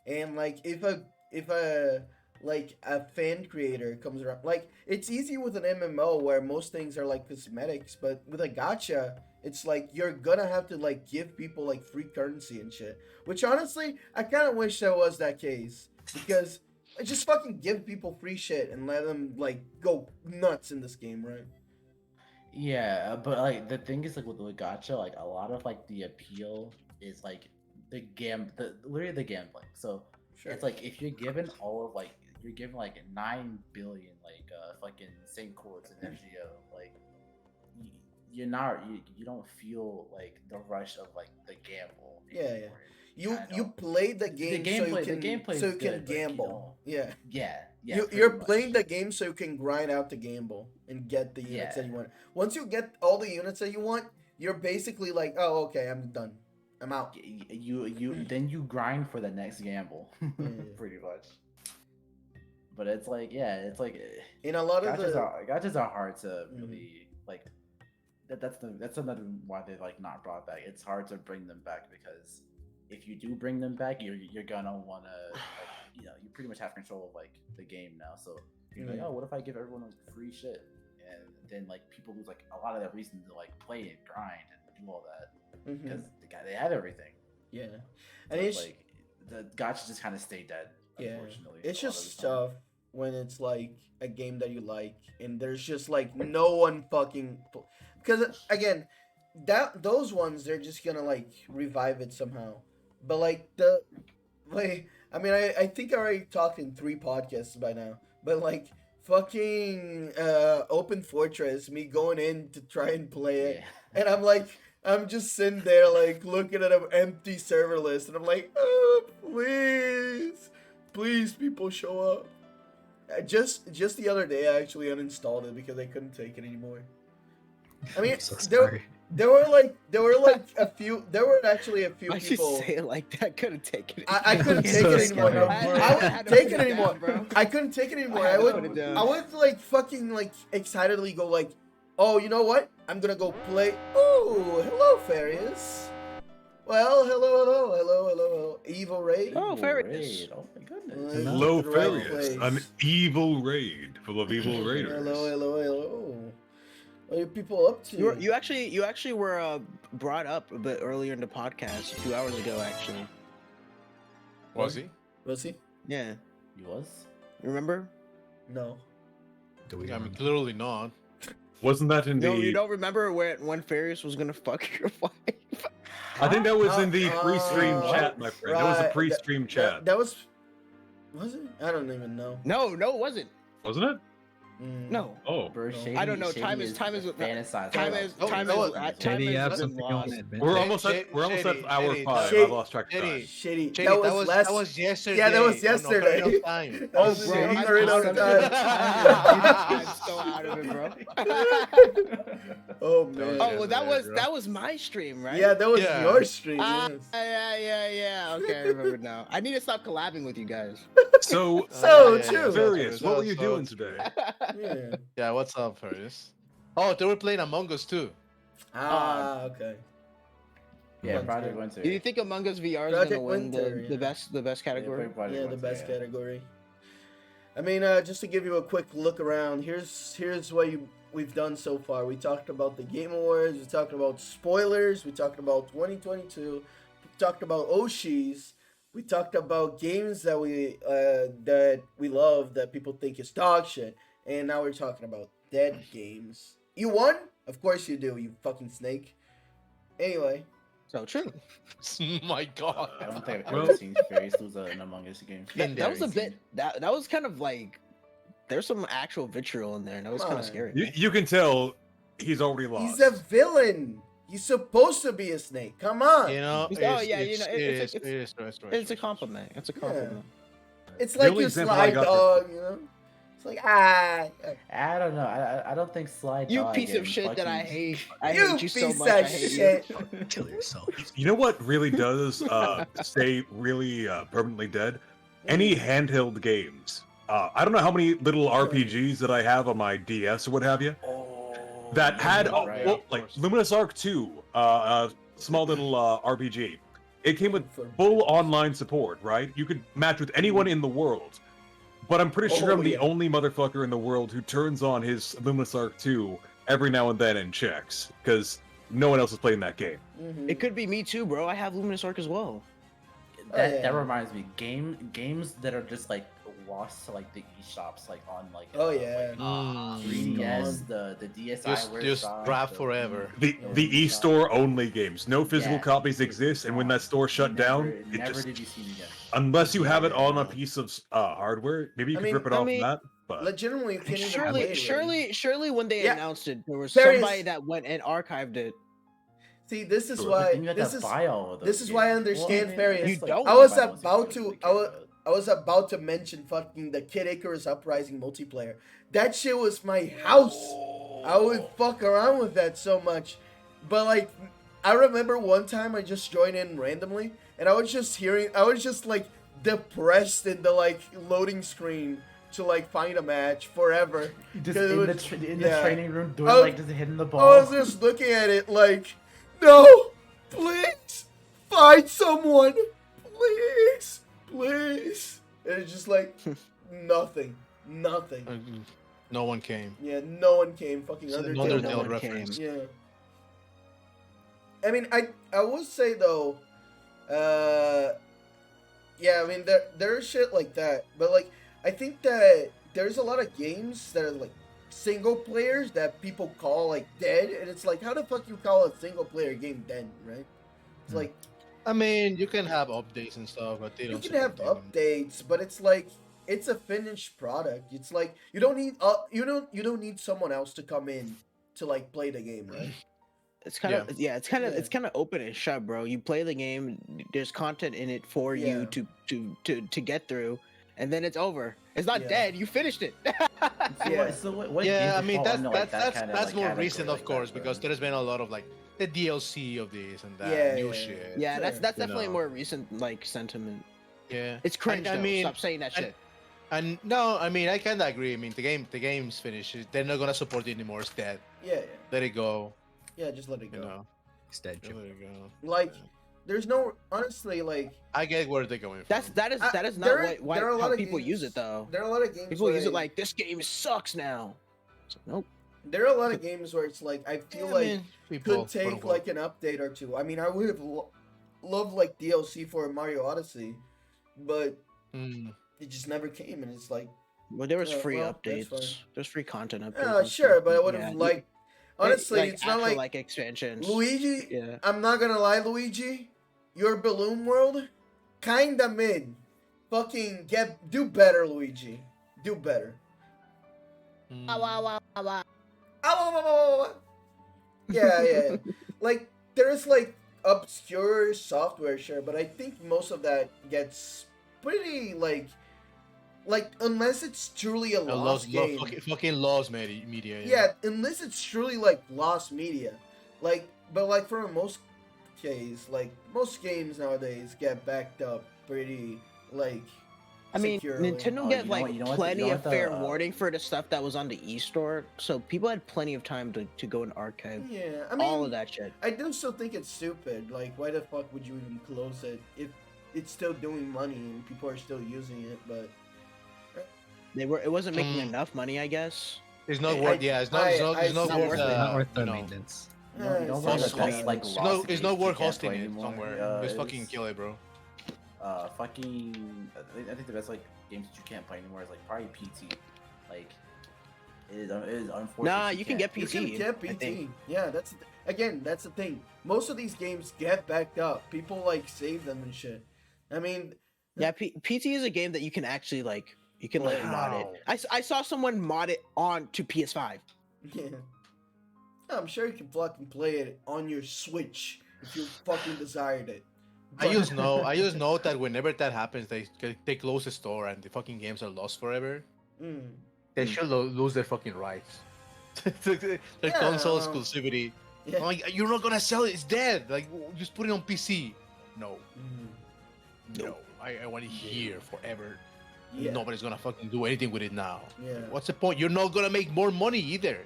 And like if a like a fan creator comes around, like it's easy with an MMO where most things are like cosmetics, but with a gacha, it's like you're gonna have to like give people like free currency and shit. Which honestly, I kind of wish that was that case because I just fucking give people free shit and let them like go nuts in this game, right? Yeah, but like the thing is like with the gacha, like a lot of like the appeal is like literally the gambling. So Sure. it's like if you're given all of like you're given like 9 billion like fucking Saint chords in FGO, like you don't feel like the rush of like the gamble. Yeah, yeah. anymore. You Kinda. you play the game so you gameplay- the can gameplay is so you can good, but you gamble. Yeah. Yeah, You're pretty much. playing the game so you can grind out the gamble and get the units that you want. Once you get all the units that you want, you're basically like, oh, okay, I'm done. I'm out. You then you grind for the next gamble, pretty much. But it's like it's like In a lot of gachas are hard to Mhm. really like. That's another why they like not brought back. It's hard to bring them back because if you do bring them back, you're gonna wanna like, you pretty much have control of like the game now. So you're like, oh, what if I give everyone like free shit? And then like people lose like a lot of that reason to like play and grind and do all that because they have everything. Yeah, So and it's like the gacha just kind of stay dead. yeah, Unfortunately, it's a lot of just the time. tough when it's like a game that you like and there's just like no one fucking because again those ones they're just gonna like revive it somehow, but like I mean I think I already talked in 3 podcasts by now, but like fucking Open Fortress, me going in to try and play it, Yeah. and I'm just sitting there like looking at an empty server list, and I'm like, oh, please, people show up. Just the other day, I actually uninstalled it because I couldn't take it anymore. I mean, I'm so sorry. there were like a few. There were actually a few Why'd you people. say it like that? Couldn't take it. I couldn't take So it anymore. scary. I wouldn't take it anymore, bro. I couldn't take it anymore. I I had to would put it down. I would like fucking like excitedly go like, oh, you know what? I'm gonna go play. Oh, hello, Farius. Well, hello. Evil Raid. Oh, fair Raid. enough. Oh my goodness. Well, Low the right Farius, place. an evil raid full of evil raiders. Hello. What are you people up to? You actually were brought up a bit earlier in the podcast, a few hours ago, actually. Was he? Was he? Yeah, He was. remember? No. Do we I mean, remember? clearly not. Wasn't that in the? No, you don't remember when Farius was gonna fuck your wife? I think that was in the pre-stream Oh, chat, my friend. That was a right. pre-stream chat, That was it? I don't even know. No, it wasn't. wasn't it? No. Oh, Bro, No. Shady, I don't know. Shady Time is fantasized. time about is it. time that is was- time Shady, you have has been something you want lost. to admit? we're Shady, almost at Shady, hour Shady, 5. Shady. I lost track of Shady. time. Shady. Shady, That was yesterday. Yeah, that was on yesterday. Ocarina of Time. That was Bro, in I'm Ocarina out of of Time. I'm so out of it, bro. Oh man. Oh well, that was bro. that was my stream, right? Yeah, that was Yeah. your stream. Ah, Yes. yeah. Okay, I remember now. I need to stop collabing with you guys. So, So yeah, true. Farius, what were you So- doing today? Yeah. Yeah, what's up, Farius? Oh, they were playing Among Us too. Okay. Yeah, Sounds Project good. Winter. Do you think Among Us VR is Project gonna win Winter, the yeah. best category? Yeah, the best category. I mean, just to give you a quick look around, here's what we've done so far. We talked about the Game Awards, we talked about spoilers, we talked about 2022, we talked about Oshis, we talked about games that we love that people think is dog shit, and now we're talking about dead games. You won? Of course you do, you fucking snake. Anyway, So true. My God. I don't think I've Well- ever seen Fairies lose an Among Us game. That was a bit. That was kind of like. There's some actual vitriol in there, and that was Come kind on. of scary. You can tell he's already lost. he's a villain. He's supposed to be a snake. Come on. You know, Oh, yeah, you know, it's it's a compliment. It's a compliment. It's The like only you example I slide got dog, you know? It's like, I don't know. I don't think Slide. You Dog piece of and shit that I fucking- hate. I you hate you piece so much. of I hate shit. you. Kill yourself. You know what really does stay really permanently dead? Any handheld games. I don't know how many little RPGs that I have on my DS or what have you that had right. well, Of like course. Luminous Arc 2, a small little RPG. It came with For full business. online support, right? You could match with anyone in the world. But I'm pretty sure Oh, I'm the yeah. only motherfucker in the world who turns on his Luminous Arc 2 every now and then and checks, because no one else is playing that game. Mhm. It could be me too, bro. I have Luminous Arc as well. That yeah. that reminds me, games that are just like lost to like the eShops, like on like Oh, yeah. Mm. 3DS, the DSi, where it's Just on, draft the- forever. The Yeah, the eShop. e-store only games. No physical Yeah, copies it- exist, and when gone. that store shut down, it never just did you see it again. unless you have it on a Yeah. piece of hardware, maybe you I could mean- rip it I off mean, that. But Legitimately, you can't even play Surely, it. really. surely, when they Yeah. announced it, there was There somebody is- that went and archived it. See, this is Sure. why. Then you have This to is buy all of those this is why I games. understand I Farius. guess, You don't. I was buy those about games, to. really I care was. about. I was about to mention fucking the Kid Icarus Uprising multiplayer. That shit was my house. I would fuck around with that so much. But like, I remember one time I just joined in randomly, and I was just like depressed in the like loading screen to like find a match forever. Just 'Cause it in, was- the yeah. training room doing I was- like just hitting the ball. I was just looking at it like, no, please, find someone, please, please. And it's just like, nothing. No one came. Yeah, no one came. Fucking It's an Undertale. no Undertale one reference. came. Yeah. I mean, I would say though, yeah, I mean there's shit like that, but like I think that there's a lot of games that are like single players that people call like dead, and it's like how the fuck you call a single player game dead, right? It's like I mean, you can have updates and stuff, but they you don't. can have support them. updates, but it's like it's a finished product. It's like you don't need you don't need someone else to come in to like play the game, right? It's kind of it's kind of Yeah. it's kind of open and shut, bro. You play the game. There's content in it for you to get through, and then it's over. It's not Yeah. dead. You finished it. Yeah. So what Yeah, I games mean fall that's under, that's that that's kinda, that's like, more recent, category of like course, that, because though? there's been a lot of like the DLC of this and that Yeah, new yeah, shit. Yeah, that's Sure. that's You definitely know. more recent like sentiment. Yeah. It's cringe. I though. mean, Stop saying that and- shit. And no, I mean I kind of agree. I mean the game's finished. They're not gonna support it anymore. It's dead. Yeah, Let it go. yeah. Just let it You go. know. It's dead, Just Joe. let it go. Like, there's no honestly like I get where they're going from. That is not there are a lot how of people use games- it though. There are a lot of games. People where use it like this game sucks now. It's like, nope. there are a lot of games where it's like I feel Yeah, like mean, people, could take quote-unquote. like an update or two. I mean, I would have loved like DLC for Mario Odyssey, but Mm. it just never came, and it's like, Well, there was free well, that's fine. updates. There's free content updates. and sure, stuff, but I would have yeah. liked. Honestly, it's not actual, like expansions. Luigi. Yeah. I'm not gonna lie, Luigi. Your Balloon World, kinda mid. Fucking do better, Luigi. Do better. Mm. Yeah. Like there's like obscure software, sure, but I think most of that gets pretty like unless it's truly a lost game. Fucking lost media. Yeah, unless it's truly like lost media. Like, but like for most case, like most games nowadays get backed up pretty like. I mean, securely. Nintendo Oh, get you know like what- you know what the- plenty you know of what the, fair warning for the stuff that was on the e-store, so people had plenty of time to go and archive Yeah, I mean, all of that shit. I do still think it's stupid. Like, why the fuck would you even close it if it's still doing money and people are still using it? But It wasn't making Mm. enough money, I guess. It's not I- worth. Yeah, it's not. It's not, it's I- not it's not worth. worth it. Not worth the you know, maintenance. You know it's what not that's worth like it. lost It's no. It's games not you worth can't hosting play it anymore? somewhere. Just fucking is, kill it, bro. fucking. I think the best like games that you can't play anymore is like probably PT. Like, it is unfortunate. Nah, you can get you PT. can get I think. PT. Yeah, that's the thing. Most of these games get backed up. People like save them and shit. I mean, Yeah, PT is a game that you can actually like. You can like mod Wow. it. I saw someone mod it on to PS5. yeah. I'm sure you can fucking play it on your Switch if you fucking desired it. I just know that whenever that happens, they close the store and the fucking games are lost forever. Mm. They should lose their fucking rights. their Yeah, console well, exclusivity. Yeah. I'm like, you're not gonna sell it. It's dead. Like, just put it on PC. No, Mhm. no. I want it here forever. Yeah. Nobody's gonna fucking do anything with it now. Yeah. What's the point? You're not gonna make more money either.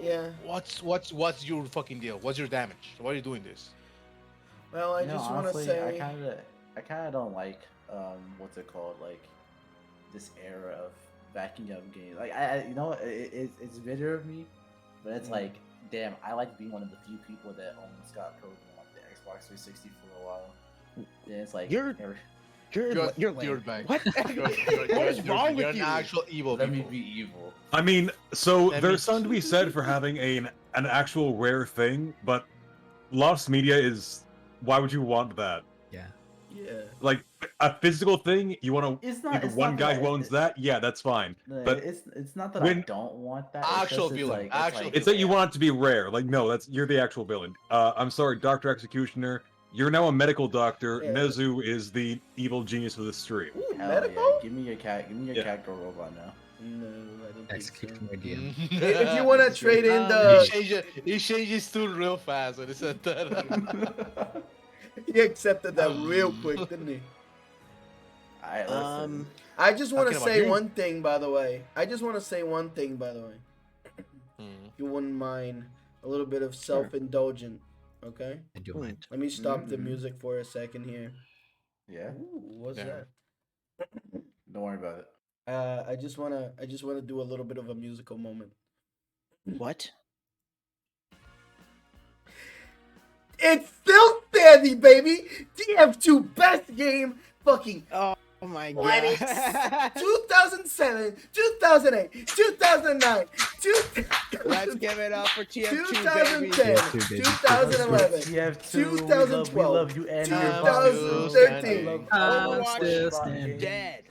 Yeah. What's your fucking deal? What's your damage? Why are you doing this? Well, I You know, just want to honestly, say. I kind of don't like what's it called, like this era of backing up games. Like you know, it's bitter of me, but it's like, damn, I like being one of the few people that almost got programmed on like the Xbox 360 for a while. Then it's like You're You're lame. bad. What? What is wrong with You're an you? actual evil let me people. be evil. I mean, so That there's means- something to be said for having an actual rare thing, but lost media is. Why would you want that? Yeah. Yeah. Like a physical thing, you want to. It's not. If It's one not guy that, owns that, yeah, that's fine. No, But it's not that I when- don't want that. Actual it's villain, Like, actual like, It's that you want it to be rare. Like, no, that's you're the actual villain. I'm sorry, Doctor Executioner. You're now a medical doctor. Yeah. Nezu is the evil genius of the stream. Ooh, hell medical? yeah, give me your cat. Give me your Yeah. cat girl robot now. No, I don't think so. Execution my DM. If you want to trade in he changes tune real fast when he said that. he accepted that real quick, didn't he? Alright, listen. I just want to Talking about say you. one thing, by the way. Hmm. If you wouldn't mind a little bit of self-indulgent, okay? I do mind. Let me stop the Mhm. music for a second here. Yeah, Ooh, what's Yeah. that? don't worry about it. I just wanna do a little bit of a musical moment. What? It's still standing, baby. TF2 best game, fucking Oh my 20, god. 2007, 2008, 2009, Let's give it up for TF2, 2010, baby. TF2, baby. 2011, TF2, 2012, we love you and your 2013, body. I'm Overwatch still bot standing. game. Dead.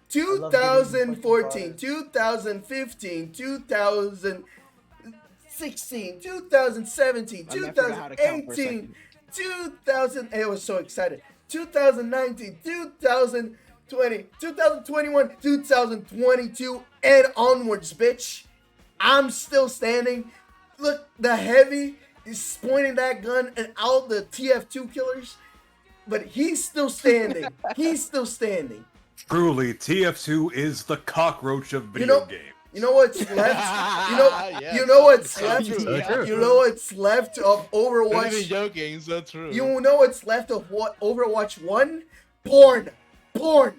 2014, 2015, 2016, 2017, I forgot how to count for a 2018, second. 2000. I was so excited. 2019, 2020, 2021, 2022, and onwards, bitch. I'm still standing. Look, the heavy is pointing that gun at all the TF2 killers, but he's still standing. He's still standing. Truly, TF2 is the cockroach of video know- games. You know what's left? Yes. You know what's left? True, So yeah. true. You know what's left of Not even Overwatch? joking, so true. You know what's left of what Overwatch 1? Porn. As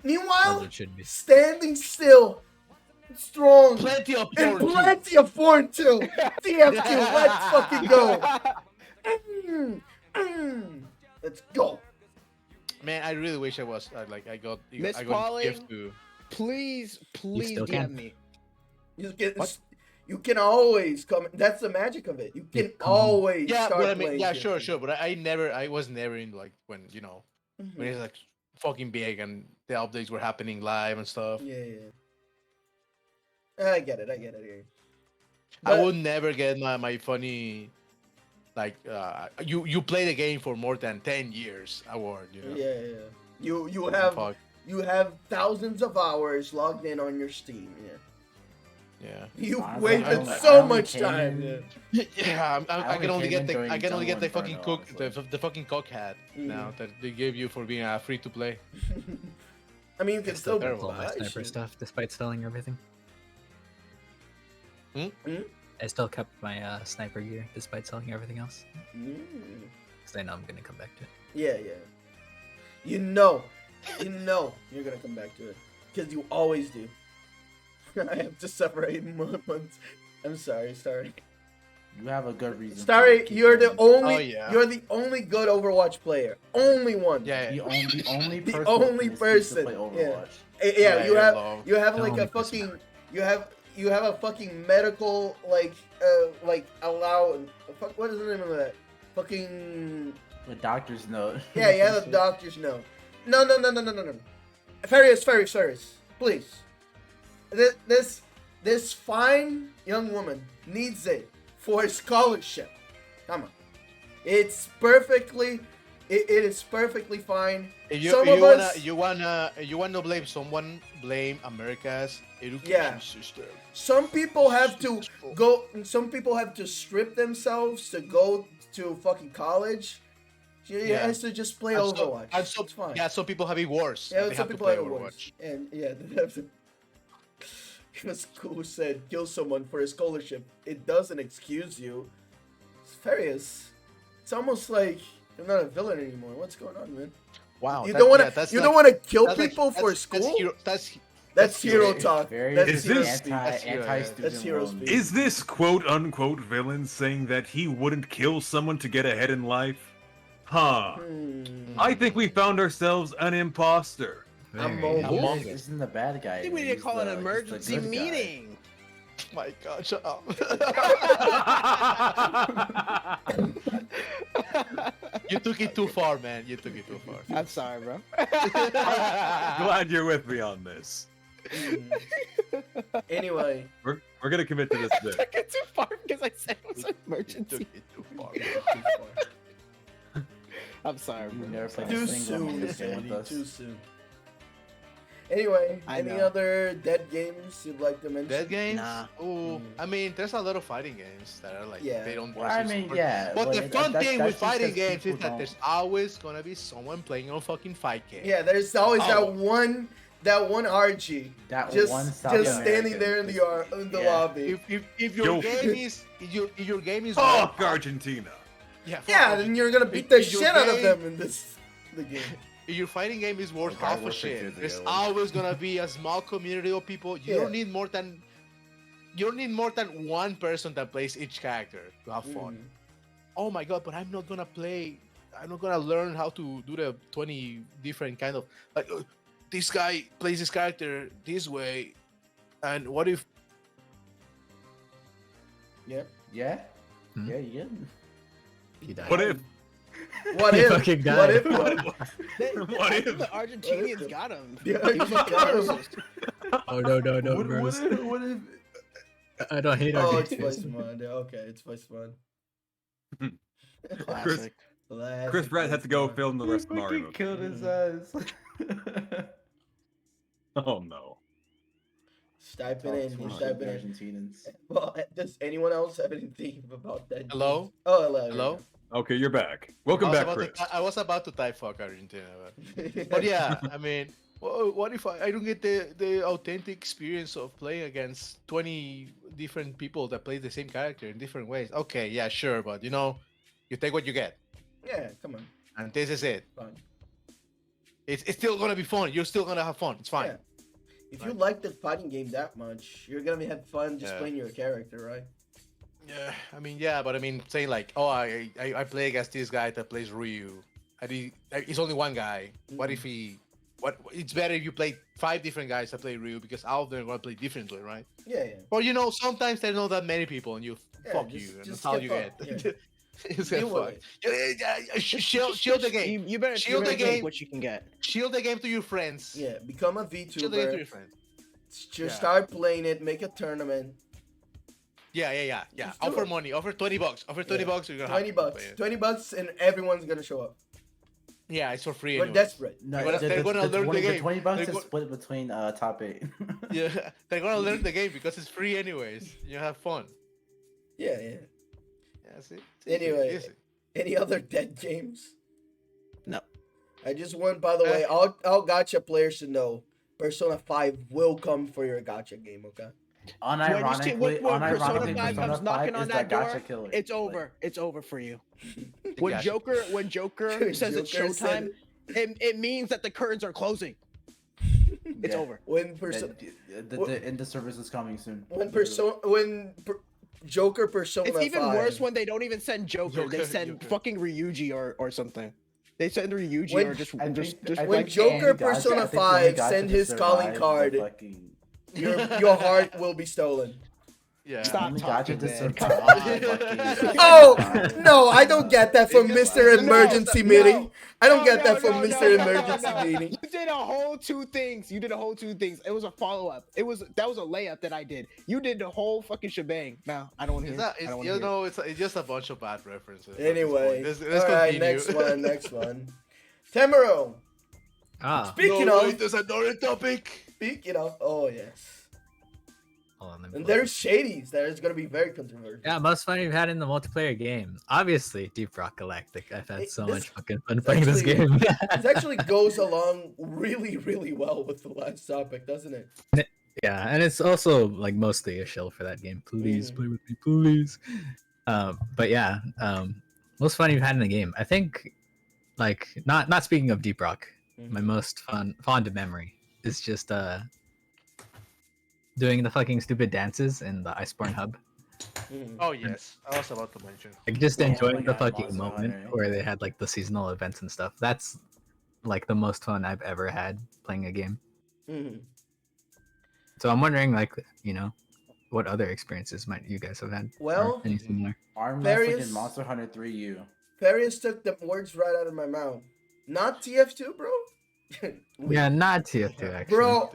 Meanwhile, it should be. standing still, strong, plenty of and porn too. plenty of porn too. TF2, let's fucking go. Let's go. Man, I really wish I was like I got Miss I got Pauling? gift to. Please still DM can. me. You can always come. That's the magic of it. You can come on. always Yeah, start but I mean, playing yeah, TF2. sure, but I was never in like when Mhm. when it's like fucking big and the updates were happening live and stuff. Yeah. I get it. Here. I But- would never get my funny like you play the game for more than 10 years award, you know. Yeah. You What have the fuck? you have thousands of hours logged in on your Steam. Yeah. Yeah. You Honestly, wasted I so only much came time. in- Yeah, I can only get the I can only get the Jungle fucking Inferno, cook honestly. the fucking cock hat now that they gave you for being free to play. I mean, you can It's still terrible. All my buy sniper shit. stuff, despite selling everything. Hmm? I still kept my sniper gear, despite selling everything else. Mm. Because I know I'm gonna come back to it. Yeah. You know you're gonna come back to it because you always do. I have to separate months. I'm sorry. You have a good reason. Sorry, to keep you're the playing. only. Oh, yeah. You're the only good Overwatch player. Only one. Yeah, The only The person. only in this person, To play yeah. Overwatch. Yeah, you you're have low. you have The like only a person fucking you have a fucking medical like what is the name of that? Fucking The doctor's note. yeah, you have a doctor's note. No. Farius, please. This fine young woman needs it for a scholarship. Come on. It's perfectly it is perfectly fine. If you, Some you of wanna us- you wanna blame someone, blame America's education Yeah. system. Some people have to go. Some people have to strip themselves to go to fucking college. He has to just play Overwatch. It's fine. Yeah, some people have it worse. Yeah, and they some have to people play have it worse. Overwatch. And yeah, they have to. Because Cool said, kill someone for a scholarship. It doesn't excuse you. It's Farius. It's almost like you're not a villain anymore. What's going on, man? Wow. You don't want to. You don't want to kill that's like- people for that's- school. That's hero talk. Very That's hero this- speak. anti-student That's hero loan. speak. Is this quote unquote villain saying that he wouldn't kill someone to get ahead in life? Huh. I think we found ourselves an imposter. Among Among Us. Isn't the bad guy. I think we need to call an emergency meeting. My God, shut up. You took it too far, man. You took it too far. I'm sorry, bro. Glad you're with me on this. Anyway, We're gonna commit to this bit. Took it too far because I said it was an You emergency. took it too far. I'm sorry, You bro. never played too a single soon, Among Us game Sandy. with us. Too soon. Anyway, I any know. other dead games you'd like to mention? Dead games? Nah. Ooh, I mean, there's a lot of fighting games that are like Yeah. they don't. Well, I versus- mean, yeah. But the like, fun that- thing that's with just fighting 'cause games is people that don't- there's always gonna be someone playing a fucking fight game. Yeah, there's always Oh. that one RG that just one South standing American there in the yeah. lobby. If your Yo. game is if your game is Fuck Argentina. yeah, fuck Yeah, it. then you're gonna beat the If your shit out of game- them in the game. If your fighting game is worth Oh, God, half a we're pictures shit, of there's the always gonna be a small community of people. You Yeah. don't need more than one person that plays each character to have fun. Oh my god, but I'm not gonna learn how to do the 20 different kind of like this guy plays this character this way, and what if Yeah. Yeah. Hmm? Yeah, you good. He died. What if? What He if? fucking What died. if? What I if? think the Argentinians got him. Yeah, He was you like, got him. Oh no, bros. What if? I don't hate Oh, it's Argentinians. Vice Mod. Yeah, okay, it's Vice Mod. Classic. Chris Pratt had to go Vice Mod. film the rest of Mario. Fucking killed his Mm-hmm. ass. Oh no. Just type it in. Just type it in. Argentinians. Well, does anyone else have anything about that? Hello? Oh, hello. hello? Okay, you're back. Welcome back, Chris. I was about to type fuck Argentina, but yeah, I mean, what if I don't get the authentic experience of playing against 20 different people that play the same character in different ways? Okay, yeah, sure, but you take what you get, Yeah, come on. and this is it. Fine. It's still gonna be fun. You're still gonna have fun. It's fine. Yeah. If you like the fighting game that much, you're gonna have fun just Yeah. playing your character, right? Yeah, I mean, yeah, but I mean, saying like, oh, I play against this guy that plays Ryu, and he's only one guy. What if it's better if you play 5 different guys that play Ryu because all of them are gonna play differently, right? Yeah, yeah. Well, sometimes there's not that many people, and Yeah, fuck just- you, and just that's all get you fucked, get. yeah. Just get Deal with fucked. Yeah, shield the game. You better Shield the take game. what you can get. Shield the game to your friends. Yeah, become a Shield the game to your VTuber. friends. Just Yeah. start playing it, make a tournament. Yeah. Just do Offer it. money. Offer $20. Offer $20. You're gonna have 20 to play bucks. it. 20 bucks and everyone's gonna show up. Yeah, it's for free. We're anyways. desperate. No, They're gonna learn the 20, game. 20 bucks They're is go- split between top 8. Yeah, they're gonna learn the game because it's free anyways. You have fun. Yeah. Yeah, see? Anyway. Easy. Any other dead games? No. I just want, by the way, all gacha players should know Persona 5 will come for your gacha game, okay? Unironically, when Persona 5 Persona comes 5 knocking on is that gacha door, killer. it's Like, over. It's over for you. When Gacha. Joker says it's Joker said showtime, it means that the curtains are closing. It's Yeah. over. When Persona, the end of service is coming soon. Joker Persona It's even 5. worse when they don't even send Joker. They send Joker. fucking Ryuji or something. They send Ryuji When- or just I just think- I when think Joker any gacha- Persona I think any 5 gacha send to his calling survive card, the fucking- your heart will be stolen. Yeah. Stop only talking, gacha to man. survive Come on. fucking- Oh no, I don't get that from Because- Mr. No, Emergency no, meeting. I don't No, get no, that from no, Mr. no, no, Emergency no, no. meeting. You did a whole 2 things. It was a follow up. That was a layup that I did. You did the whole fucking shebang. No, I don't want to hear. It's not, it's just a bunch of bad references. at this Anyway, point. Let's all right, continue. next one. Temuro, Ah, speaking No, of, wait, there's another topic. oh yes. Hold on, let me And pull up there's shadies that is gonna be very controversial. Yeah, most fun we've had in the multiplayer game. Obviously, Deep Rock Galactic. I've had so This- much fucking fun it's playing this actually- game. This actually goes along really, really well with the last topic, doesn't it? Yeah, and it's also like mostly a shell for that game. Please play with me, please. But yeah, most fun you've had in the game. I think, like, not speaking of Deep Rock, my most fond memory is just doing the fucking stupid dances in the Iceborne hub. Oh yes, I was about to mention. Like just Yeah, oh enjoying my the God, fucking Monster moment Hunter. where they had like the seasonal events and stuff. That's like the most fun I've ever had playing a game. Mhm. So I'm wondering, like, you know, what other experiences might you guys have had? Or Well, any similar? Arm Various- wrestling in Monster Hunter 3U. Farius took the words right out of my mouth. Not TF2, bro. Yeah, not TF2 actually. Bro,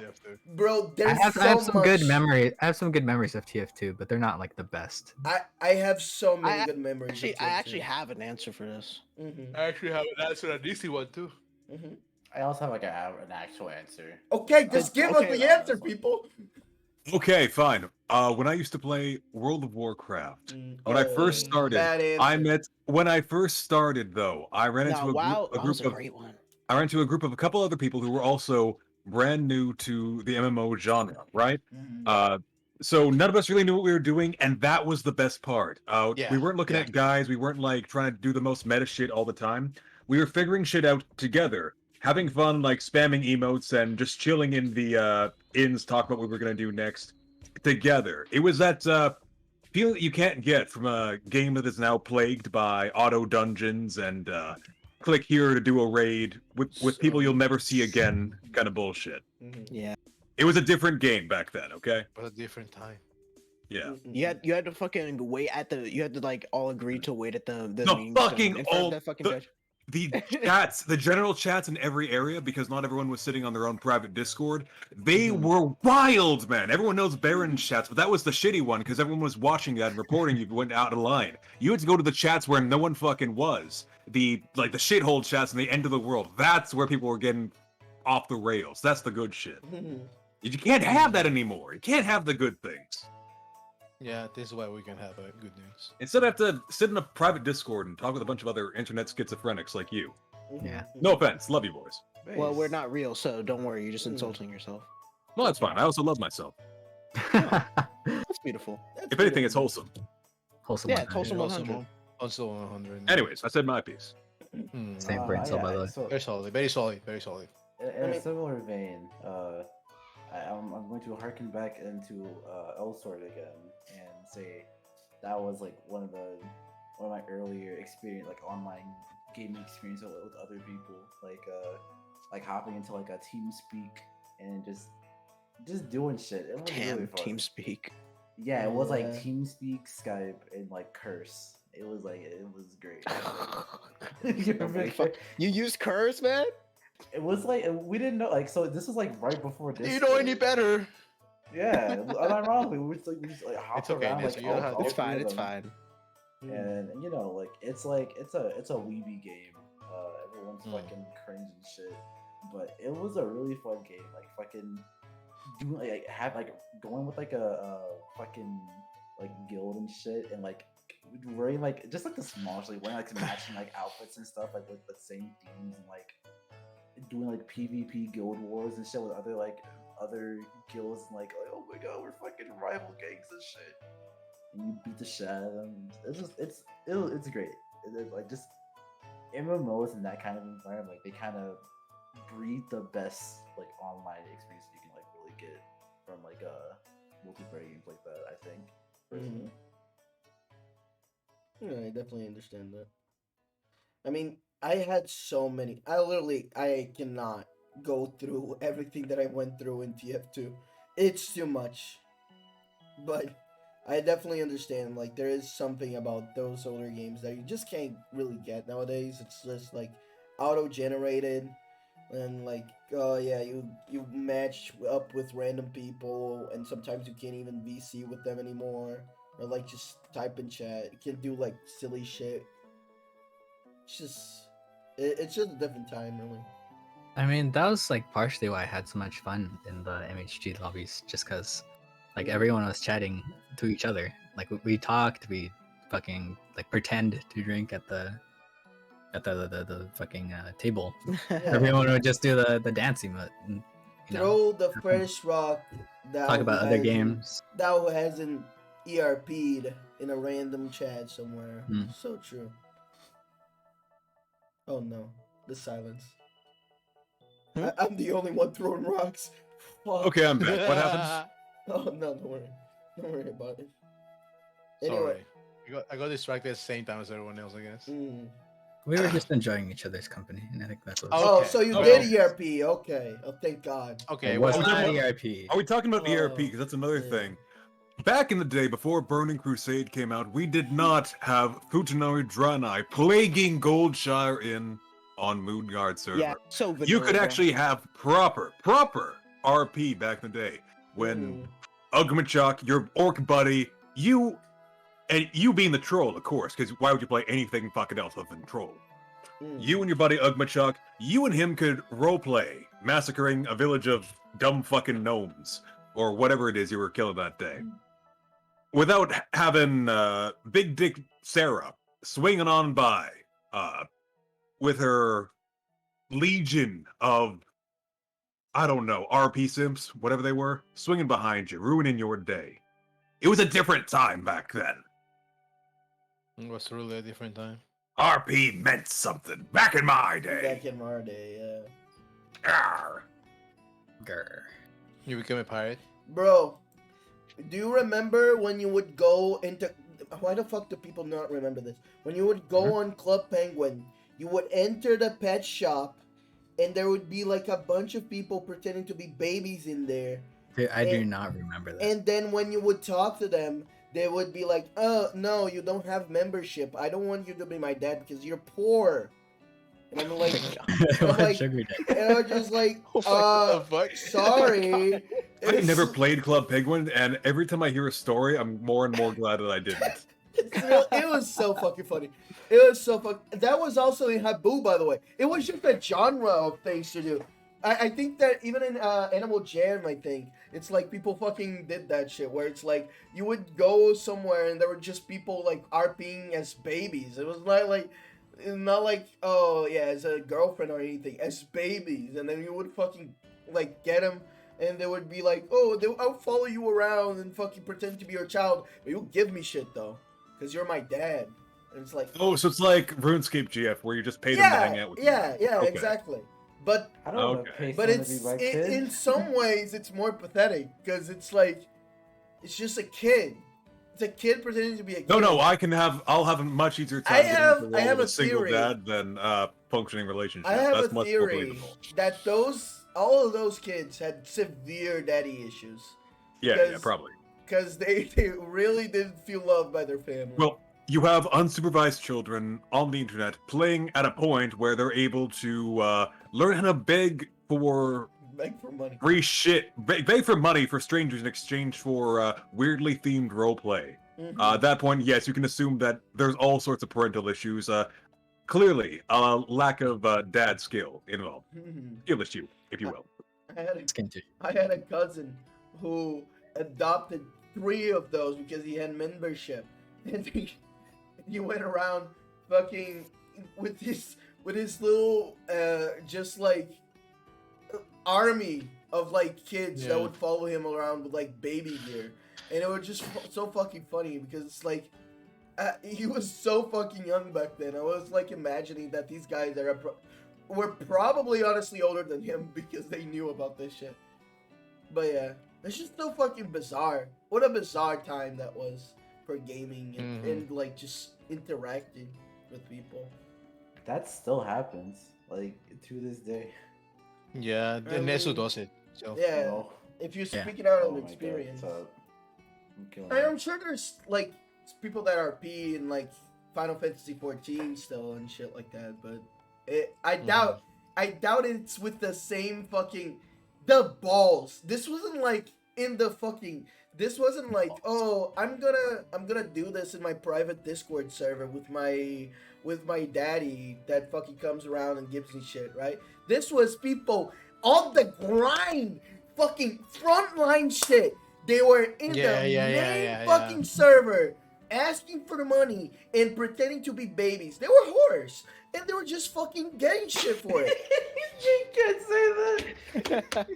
bro, I there's have so some much. good memory. I have some good memories of TF2, but they're not like the best. I have so many I good memories. Actually, of I TF2. actually have an answer for this. Mhm, I actually have an answer, an easy one too. mhm. I also have like an actual answer. Okay, just give okay, us the answer, people. Okay, fine. When I used to play World of Warcraft, when I first started, bad I answer. met. When I first started, though, I ran into No, WoW, a WoW was group a of great one. I ran into a group of a couple other people who were also brand new to the MMO genre, right? So none of us really knew what we were doing, and that was the best part. Yeah, We weren't looking yeah. at guys. We weren't like trying to do the most meta shit all the time. We were figuring shit out together, having fun, like spamming emotes and just chilling in the inns, talk about what we were gonna do next together. It was that feeling that you can't get from a game that is now plagued by auto dungeons and click here to do a raid with people you'll never see again kind of bullshit. Yeah, It was a different game back then, okay? But a different time. Yeah. you had to fucking wait at the. You had to like all agree to wait at the The meeting fucking in front of old- that fucking the- judge. The chats, the general chats in every area, because not everyone was sitting on their own private Discord, they were wild, man. Everyone knows Baron's chats, but that was the shitty one because everyone was watching that and reporting you went out of line. You had to go to the chats where no one fucking was. The shithole chats in the end of the world. That's where people were getting off the rails. That's the good shit. You can't have that anymore. You can't have the good things. Yeah, this is why we can have good news. Instead, I have to sit in a private Discord and talk with a bunch of other internet schizophrenics like you. Yeah. No offense, love you boys. Well, we're not real, so don't worry. You're just insulting yourself. Well, that's fine. I also love myself. That's beautiful. If anything, it's wholesome. Wholesome. Yeah, 100. wholesome 100. Also 100. Anyways, I said my piece. Same brain cell, by the way. So, Very solid, very solid, very solid. in a similar vein, I'm going to harken back into Elsword again and say that was like one of my earlier experience, like online gaming experience with other people, like hopping into like a TeamSpeak and just doing shit. It was Damn, really fun. TeamSpeak. Yeah, it was like Yeah. TeamSpeak, Skype, and like Curse. It was great. You remember Curse? You use Curse, man? It was like we didn't know, like, so this was like right before this. You know any better? Yeah, unironically, we just like hop It's okay, around. Ness, Like, you don't have to- It's three fine. of It's them. fine. And you know, like it's a weeby game. Everyone's fucking cringe and shit, but it was a really fun game. Like fucking doing going with like a fucking like guild and shit, and like wearing like just like the small shit, like wearing like matching like outfits and stuff, like with the same themes, and like doing like PvP guild wars and shit with other guilds, and like oh my god, we're fucking rival gangs and shit. And you beat the shit out of them. It's great. Like just MMOs in that kind of environment, like they kind of breed the best like online experience you can like really get from like multiplayer games like that. I think. Personally. Yeah, I definitely understand that. I mean, I had so many. I cannot go through everything that I went through in TF2. It's too much. But I definitely understand, like, there is something about those older games that you just can't really get nowadays. It's just, like, auto-generated. And, like, oh, yeah, you match up with random people, and sometimes you can't even VC with them anymore. Or, like, just type in chat. You can do, like, silly shit. It's just a different time, really. I mean, that was like partially why I had so much fun in the MHG lobbies, just because Like everyone was chatting to each other. Like we talked, we fucking like pretend to drink at the fucking table. Everyone would just do the dancing, but you know, Throw the first rock that talk about other hasn't- games. that who hasn't ERP'd in a random chat somewhere. Hmm. So true. Oh no, the silence. I'm the only one throwing rocks. Fuck. Okay, I'm back. What happens? Oh no, don't worry. Don't worry about it. Sorry. Anyway. I got distracted at the same time as everyone else, I guess. Mm. We were just enjoying each other's company, and I think that's what. Oh, Okay. so you Okay. did ERP. Okay. Oh, thank God. Okay, It was well, not well- ERP. Are we talking about ERP? Oh, Because that's another yeah. thing. Back in the day, before Burning Crusade came out, we did not have Futanari Draenei plaguing Goldshire in on Moonguard server. Yeah, so vanilla. You could bro. actually have proper RP back in the day when Ugmachuk, your orc buddy, you being the troll, of course, because why would you play anything fucking else other than troll? You and your buddy Ugmachuk, you and him could roleplay, massacring a village of dumb fucking gnomes, or whatever it is you were killing that day. Without having Big Dick Sarah swinging on by with her legion of, I don't know, RP simps, whatever they were, swinging behind you, ruining your day. It was a different time back then. it was really a different time. RP meant something back in my day. Back in our day, yeah. Arr. Grr. You became a pirate? Bro, do you remember when you would go into... Why the fuck do people not remember this? When you would go on Club Penguin, you would enter the pet shop, and there would be like a bunch of people pretending to be babies in there. Dude, I do And- not remember that. And then when you would talk to them, they would be like, "Oh, no, you don't have membership. I don't want you to be my dad because you're poor." And I'm like, What like- sugar daddy? and I'm just like, What the fuck? sorry. I never played Club Penguin, and every time I hear a story, I'm more and more glad that I didn't. It was so fucking funny. It was so fucking... That was also in Habu, by the way. It was just a genre of things to do. I think that even in Animal Jam, I think, it's like people fucking did that shit, where it's like, you would go somewhere and there were just people like RPing as babies. It was not like, oh yeah, as a girlfriend or anything, as babies. And then you would fucking like get them, and they would be like, oh, I'll follow you around and fucking pretend to be your child, but you give me shit though, because you're my dad. And it's like, Oh, so it's like RuneScape GF, where you just pay them to hang out with you. yeah, Okay. exactly. But I don't want Okay. to pay but someone it's to be my it, kid. in some ways it's more pathetic because it's like it's just a kid. It's a kid pretending to be a kid. No, I'll have a much easier time getting have- into the I role have of a a single theory. dad than functioning relationship. I have That's a much more theory believable. that all of those kids had severe daddy issues Yeah, because- probably. because they really didn't feel loved by their family. Well, you have unsupervised children on the internet playing at a point where they're able to learn how to beg for Beg for money. free shit, beg for money for strangers in exchange for weirdly themed roleplay. Mhm. At that point, yes, you can assume that there's all sorts of parental issues. Clearly, a lack of dad skill involved. Mhm. Skill issue, if you will. Skin tissue. I had a cousin who adopted 3 of those because he had membership, and he went around fucking with his little just like army of like kids that Yeah. would follow him around with like baby gear, and it was just so fucking funny because it's like he was so fucking young back then. I was like imagining that these guys were probably honestly older than him because they knew about this shit. But yeah, it's just so fucking bizarre. What a bizarre time that was for gaming and, Mhm. and like just interacting with people. That still happens, like to this day. Yeah, the I Nesu mean, does it. So. Yeah, Oh, if you're Yeah. speaking out oh of my God, experience. so I'm killing I'm it. sure there's like people that are P in like Final Fantasy 14 still and shit like that, but I doubt it's with the same fucking the balls. This wasn't like in the fucking. This wasn't like, oh, I'm gonna do this in my private Discord server with my daddy that fucking comes around and gives me shit, right? This was people on the grind, fucking frontline shit, They were in Yeah, the yeah, yeah, main yeah, fucking yeah. server asking for the money and pretending to be babies. They were whores. And they were just fucking getting shit for it. You can't say that.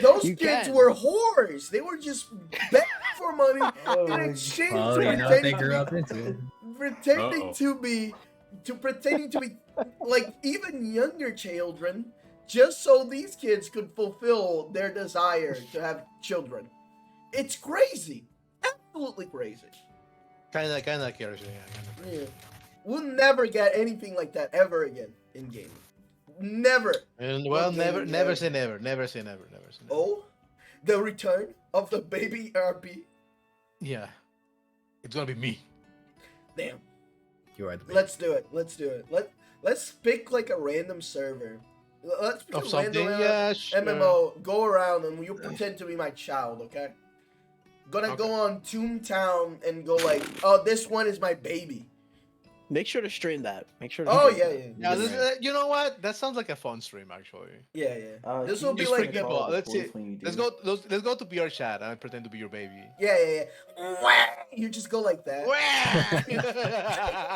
Those You kids can. were whores. They were just begging for money Oh in my exchange Oh, for you know what they pretending grew to up into. be, pretending Uh-oh. to be, pretending to be like even younger children, just so these kids could fulfill their desire to have children. It's crazy, absolutely crazy. Kinda curious. Yeah, kinda. Yeah. We'll never get anything like that ever again in gaming. Never. And well, Not never, gaming, never yeah. say never, never say never, never say never. Oh, the return of the baby RP. Yeah, it's gonna be me. Damn. You are the baby. Let's do it. Let's do it. Let's pick like a random server. Let's pick Of a something, random yeah, sure. MMO. Go around and you pretend to be my child, okay? Gonna go on Toontown and go like, oh, this one is my baby. Make sure to stream that. Make sure. To Oh stream yeah, that. yeah, Yeah, this, you know what? That sounds like a fun stream, actually. yeah, yeah. This Can will you be Just like forget the, about. Let's see. when you Let's do? go. Let's go to PR chat and pretend to be your baby. yeah, yeah, yeah. Wah! You just go like that.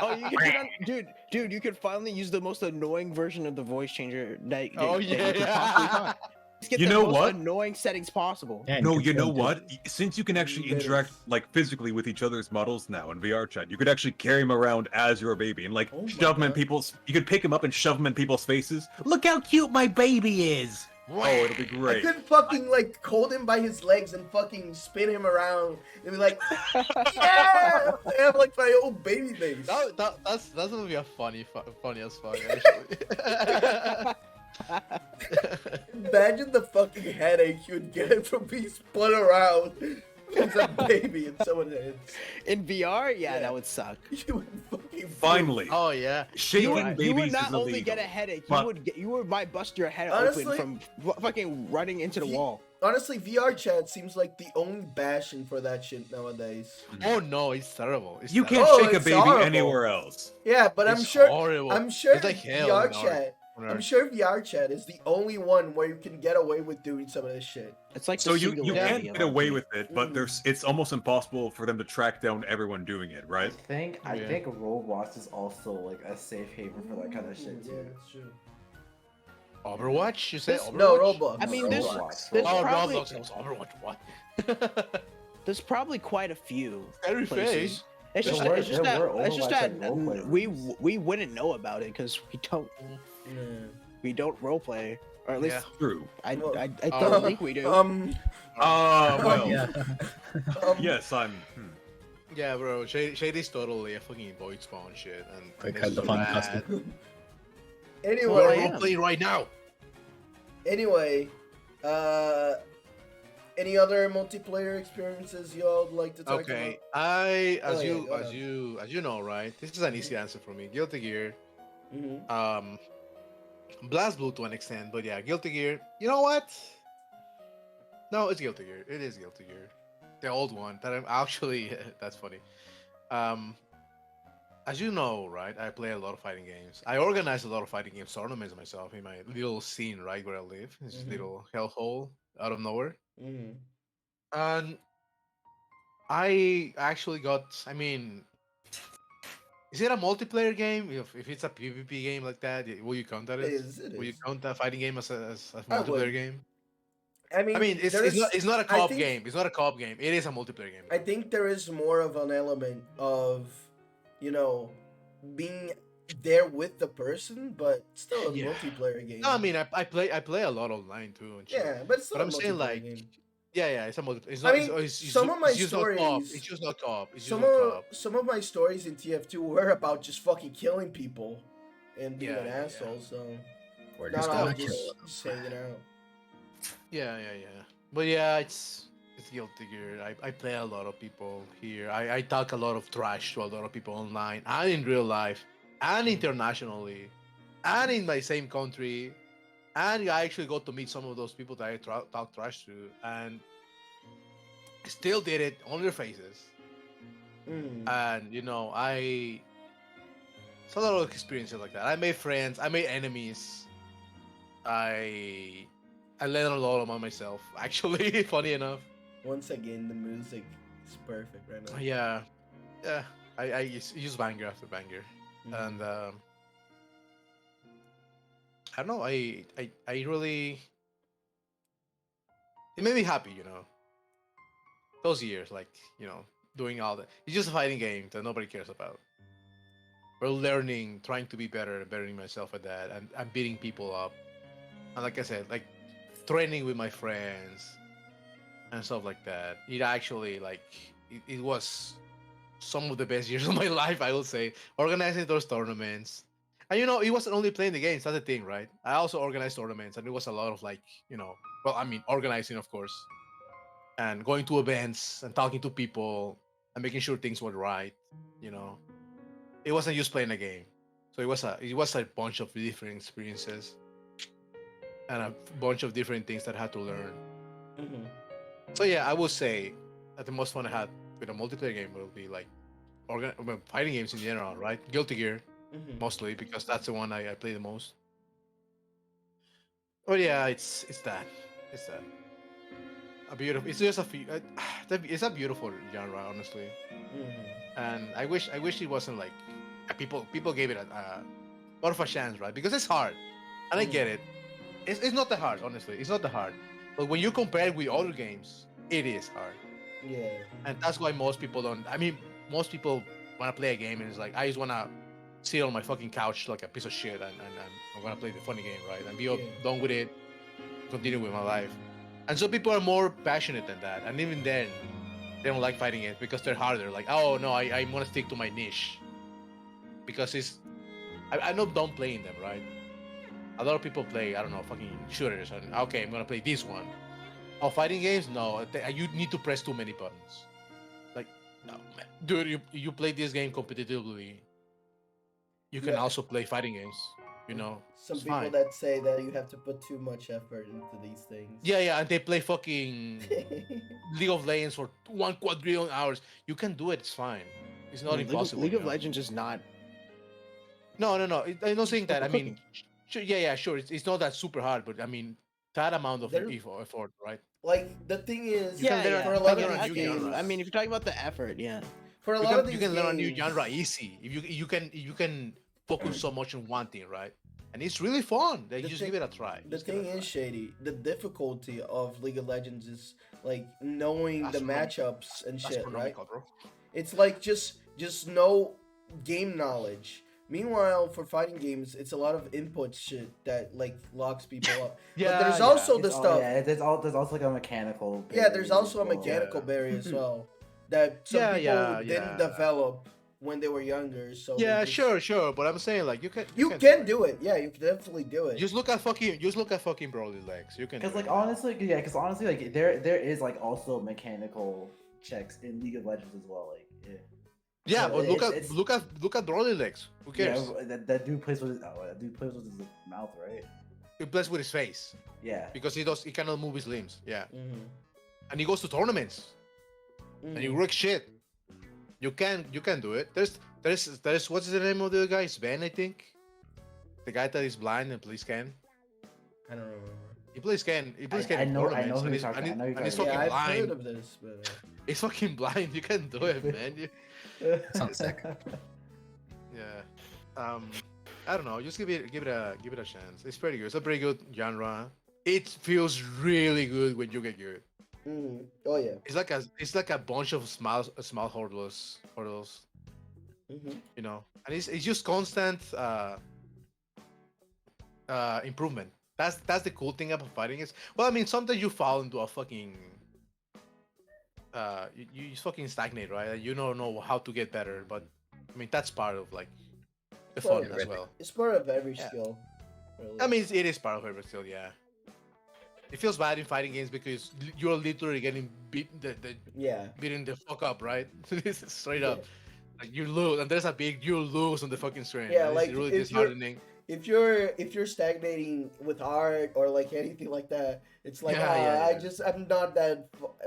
Oh, you can do that, dude. You can finally use the most annoying version of the voice changer that Oh, that yeah. you could possibly find. Just get You the know most what? annoying settings possible. Yeah, and No, you know confirm, too. what? Since you can actually Little. interact like physically with each other's models now in VR chat, you could actually carry him around as your baby and like Oh my shove him in God. people's. You could pick him up and shove him in people's faces. Look how cute my baby is. Oh, it'll be I great. could fucking like hold him by his legs and fucking spin him around and be like, yeah, I have like my old baby face. That's gonna be a funny as fuck, actually. Imagine the fucking headache you'd get from being spun around as a baby in someone's hands. In VR, yeah, Yeah. that would suck. You would fucking Finally, Oh yeah. shaking You babies would not is only illegal. get a headache, but- you would might bust your head Honestly, open from fucking running into the wall. Honestly, VR chat seems like the only bashing for that shit nowadays. Oh no, it's terrible. It's You terrible. can't Oh, shake a it's baby horrible. anywhere else. Yeah, but I'm It's sure horrible. I'm sure It's like hell VR on Earth. chat. On I'm Earth. sure VR chat is the only one where you can get away with doing some of this shit. It's like So the you singularity can of get away RP. with it, but there's it's almost impossible for them to track down everyone doing it, right? I Yeah. think Roblox is also like a safe haven for that kind of shit Yeah, too. that's true. Overwatch? You say Overwatch? No, Roblox. I mean, there's Roblox. there's Oh, probably Roblox. It was Overwatch. What? there's probably quite a few Scary places. face. It's There just, were- it's just there that, were it's just Overwatch, that like, roleplay we rooms. we wouldn't know about it because we don't roleplay, or at least Yeah. True. I Oh. don't think we do. Well, Yeah. yes, I'm. Yeah, bro. Shady's totally a fucking void spawn shit, and Quick, it's had the so fun bad. custom. We're Anyway, am. roleplaying right now. anyway, any other multiplayer experiences y'all would like to talk Okay, Oh, yeah, go ahead. as you know, right? This is an easy answer for me. Guilty Gear, about? Blast Blue to an extent, but yeah, Guilty Gear. You know what? No, it's Guilty Gear. It is Guilty Gear, the old one. That I'm actually that's funny. As you know, right? I play a lot of fighting games. I organize a lot of fighting games tournaments myself in my little scene, right where I live. This Mhm. little hellhole out of nowhere. Mm-hmm. And I actually got, I mean, is it a multiplayer game? If it's a PvP game like that, will you count that? It is. Will you count that fighting game as a I would. multiplayer game? I mean, I mean, it's there's- not a I co-op think- game. It's not a co-op game. It is a multiplayer game. I think there is more of an element of, you know, being there with the person, but still a Yeah. multiplayer game. No, I mean, I play a lot online too. And shit. yeah, but it's still But a I'm saying multiplayer like, game. yeah, it's a multiplayer. It's I not. mean, it's some of my it's just not co-op. stories- It's just not co-op. It's just Some not of co-op. some of my stories in TF2 were about just fucking killing people and being Yeah, an yeah, yeah. asshole. So We're not just all gonna just, kill them. just hanging out. Yeah. But yeah, it's Guilty Gear. I play a lot of people here. I talk a lot of trash to a lot of people online and in real life and internationally and in my same country. And I actually got to meet some of those people that I talk trash to and still did it on their faces. Mm. And you know, it's a lot of experiences like that. I made friends, I made enemies. I learned a lot about myself, actually, funny enough. once again, the music is perfect right now. Yeah, yeah. I use banger after banger, and I don't know. I really it made me happy. Those years, like doing all that. It's just a fighting game that nobody cares about. We're learning, trying to be better, and bettering myself at that, and I'm beating people up. And like I said, like training with my friends and stuff like that. It actually it was some of the best years of my life, I will say. Organizing those tournaments. And it wasn't only playing the games, that's the thing, right? I also organized tournaments, and it was a lot of well, I mean, organizing, of course, and going to events and talking to people and making sure things were right. You know, it wasn't just playing a game. So it was a bunch of different experiences and a bunch of different things that I had to learn. Mm-hmm. So yeah, I would say that the most fun I had with a multiplayer game will be like fighting games in general, right? Guilty Gear Mm-hmm. mostly because that's the one I play the most. But yeah, it's that, it's that a beautiful. It's just it's a beautiful genre, honestly. Mm-hmm. And I wish it wasn't like people gave it a more of a chance, right? Because it's hard, and I get it. It's not that hard, honestly. It's not that hard. But when you compare it with other games, it is hard. Yeah. And that's why most people don't. I mean, most people want to play a game and it's like, I just want to sit on my fucking couch like a piece of shit and I'm going to play the funny game, right? And be all Yeah. done with it, continue with my life. And some people are more passionate than that. And even then, they don't like fighting it because they're harder. Like, oh no, I want to stick to my niche. Because I know don't playing them, right? A lot of people play, I don't know, fucking shooters. And okay, I'm going to play this one. Oh, fighting games? No, you need to press too many buttons. Like, no, man. Dude, you play this game competitively. You can Yeah. also play fighting games. Some It's people fine. that say that you have to put too much effort into these things. Yeah, and they play fucking League of Legends for 1 quadrillion hours. You can do it. It's fine. It's not impossible. League of Legends is not. No. I'm not saying It's that. I double mean, sure, yeah, sure. It's not that super hard, but I mean, that amount of There- effort, right? Like the thing is, You can learn- for a you lot can of learn a these new games, genre. I mean, if you're talking about the effort, yeah. for a You lot can, of these you can learn a new games- genre easy if you can focus so much on one thing, right? And it's really fun. Like, The just thing- give it a try. The Just give it thing a is, try. Shady, the difficulty of League of Legends is like knowing the Astronomical. matchups and shit, right? Astronomical, bro. It's like just no game knowledge. Meanwhile, for fighting games, it's a lot of input shit that like locks people up. But there's also the stuff. Yeah, there's also like a mechanical. Yeah, there's barrier also a as well. mechanical barrier as well that some people didn't develop when they were younger. So they Yeah, just- sure. But I'm saying like you can do it. Yeah, you can definitely do it. Just look at fucking Broly legs. You can. Because do like it. honestly, like there is like also mechanical checks in League of Legends as well. Like Yeah, so but it's- look at Broly legs. Who cares? yeah, that dude plays with that dude plays with his mouth, right? He plays with his face Yeah. because he cannot move his limbs. Yeah, Mhm. and he goes to tournaments and he Mhm. works shit. You can do it. There's what's the name of the guy? Sven, I think. The guy that is blind and plays Ken. I don't remember. He plays Ken. He plays Ken I in know tournaments, who and you're he's, talking- I know you're and he's talking fucking Yeah, I've heard blind. of this, but He's fucking blind. You can do it, man. Sounds sick. Yeah. I don't know. Just give it a chance. It's pretty good. It's a pretty good genre. It feels really good when you get good. Oh yeah. It's like a bunch of small hurdles. Mhm. And it's just constant improvement. That's the cool thing about fighting is, well, I mean, sometimes you fall into a fucking you just fucking stagnate, right? You don't know how to get better, but I mean that's part of like the Well, fun as well. It's part of every Yeah. skill. Really. I mean, it is part of it, but still, yeah. It feels bad in fighting games because you're literally getting yeah. beaten the fuck up, right? This is straight Yeah. up. Like you lose, and there's a big you lose on the fucking screen. Yeah, and like, it's really if you're- disheartening. If you're stagnating with art or like anything like that, it's like Yeah.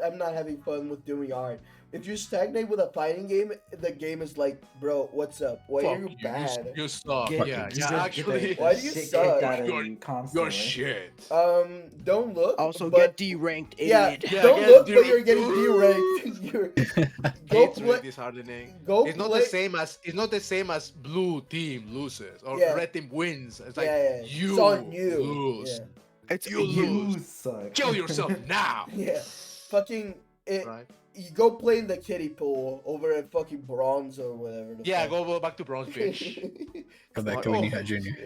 I'm not having fun with doing art. if you stagnate with a fighting game, the game is like, bro, what's up? Why are Fuck you you, bad? you suck. Get- Yeah, you yeah. just Actually, get the Why do you shit suck? kicked out of You're- you you're constantly. shit. Don't look. Also, but get D-ranked, yeah, idiot. Yeah, don't get look, but D-ranked. you're getting D-ranked. You're go It's play. really disheartening. Go It's not play. the same as blue team loses or Yeah. red team wins. It's like Yeah, you it's on you. lose. It's You lose. You suck. Kill yourself now. Yeah, fucking it. Right? You go play in the kiddie pool over at fucking bronze or whatever. the Yeah, fuck. go back to bronze, bitch. Go back to Oh. when you had junior.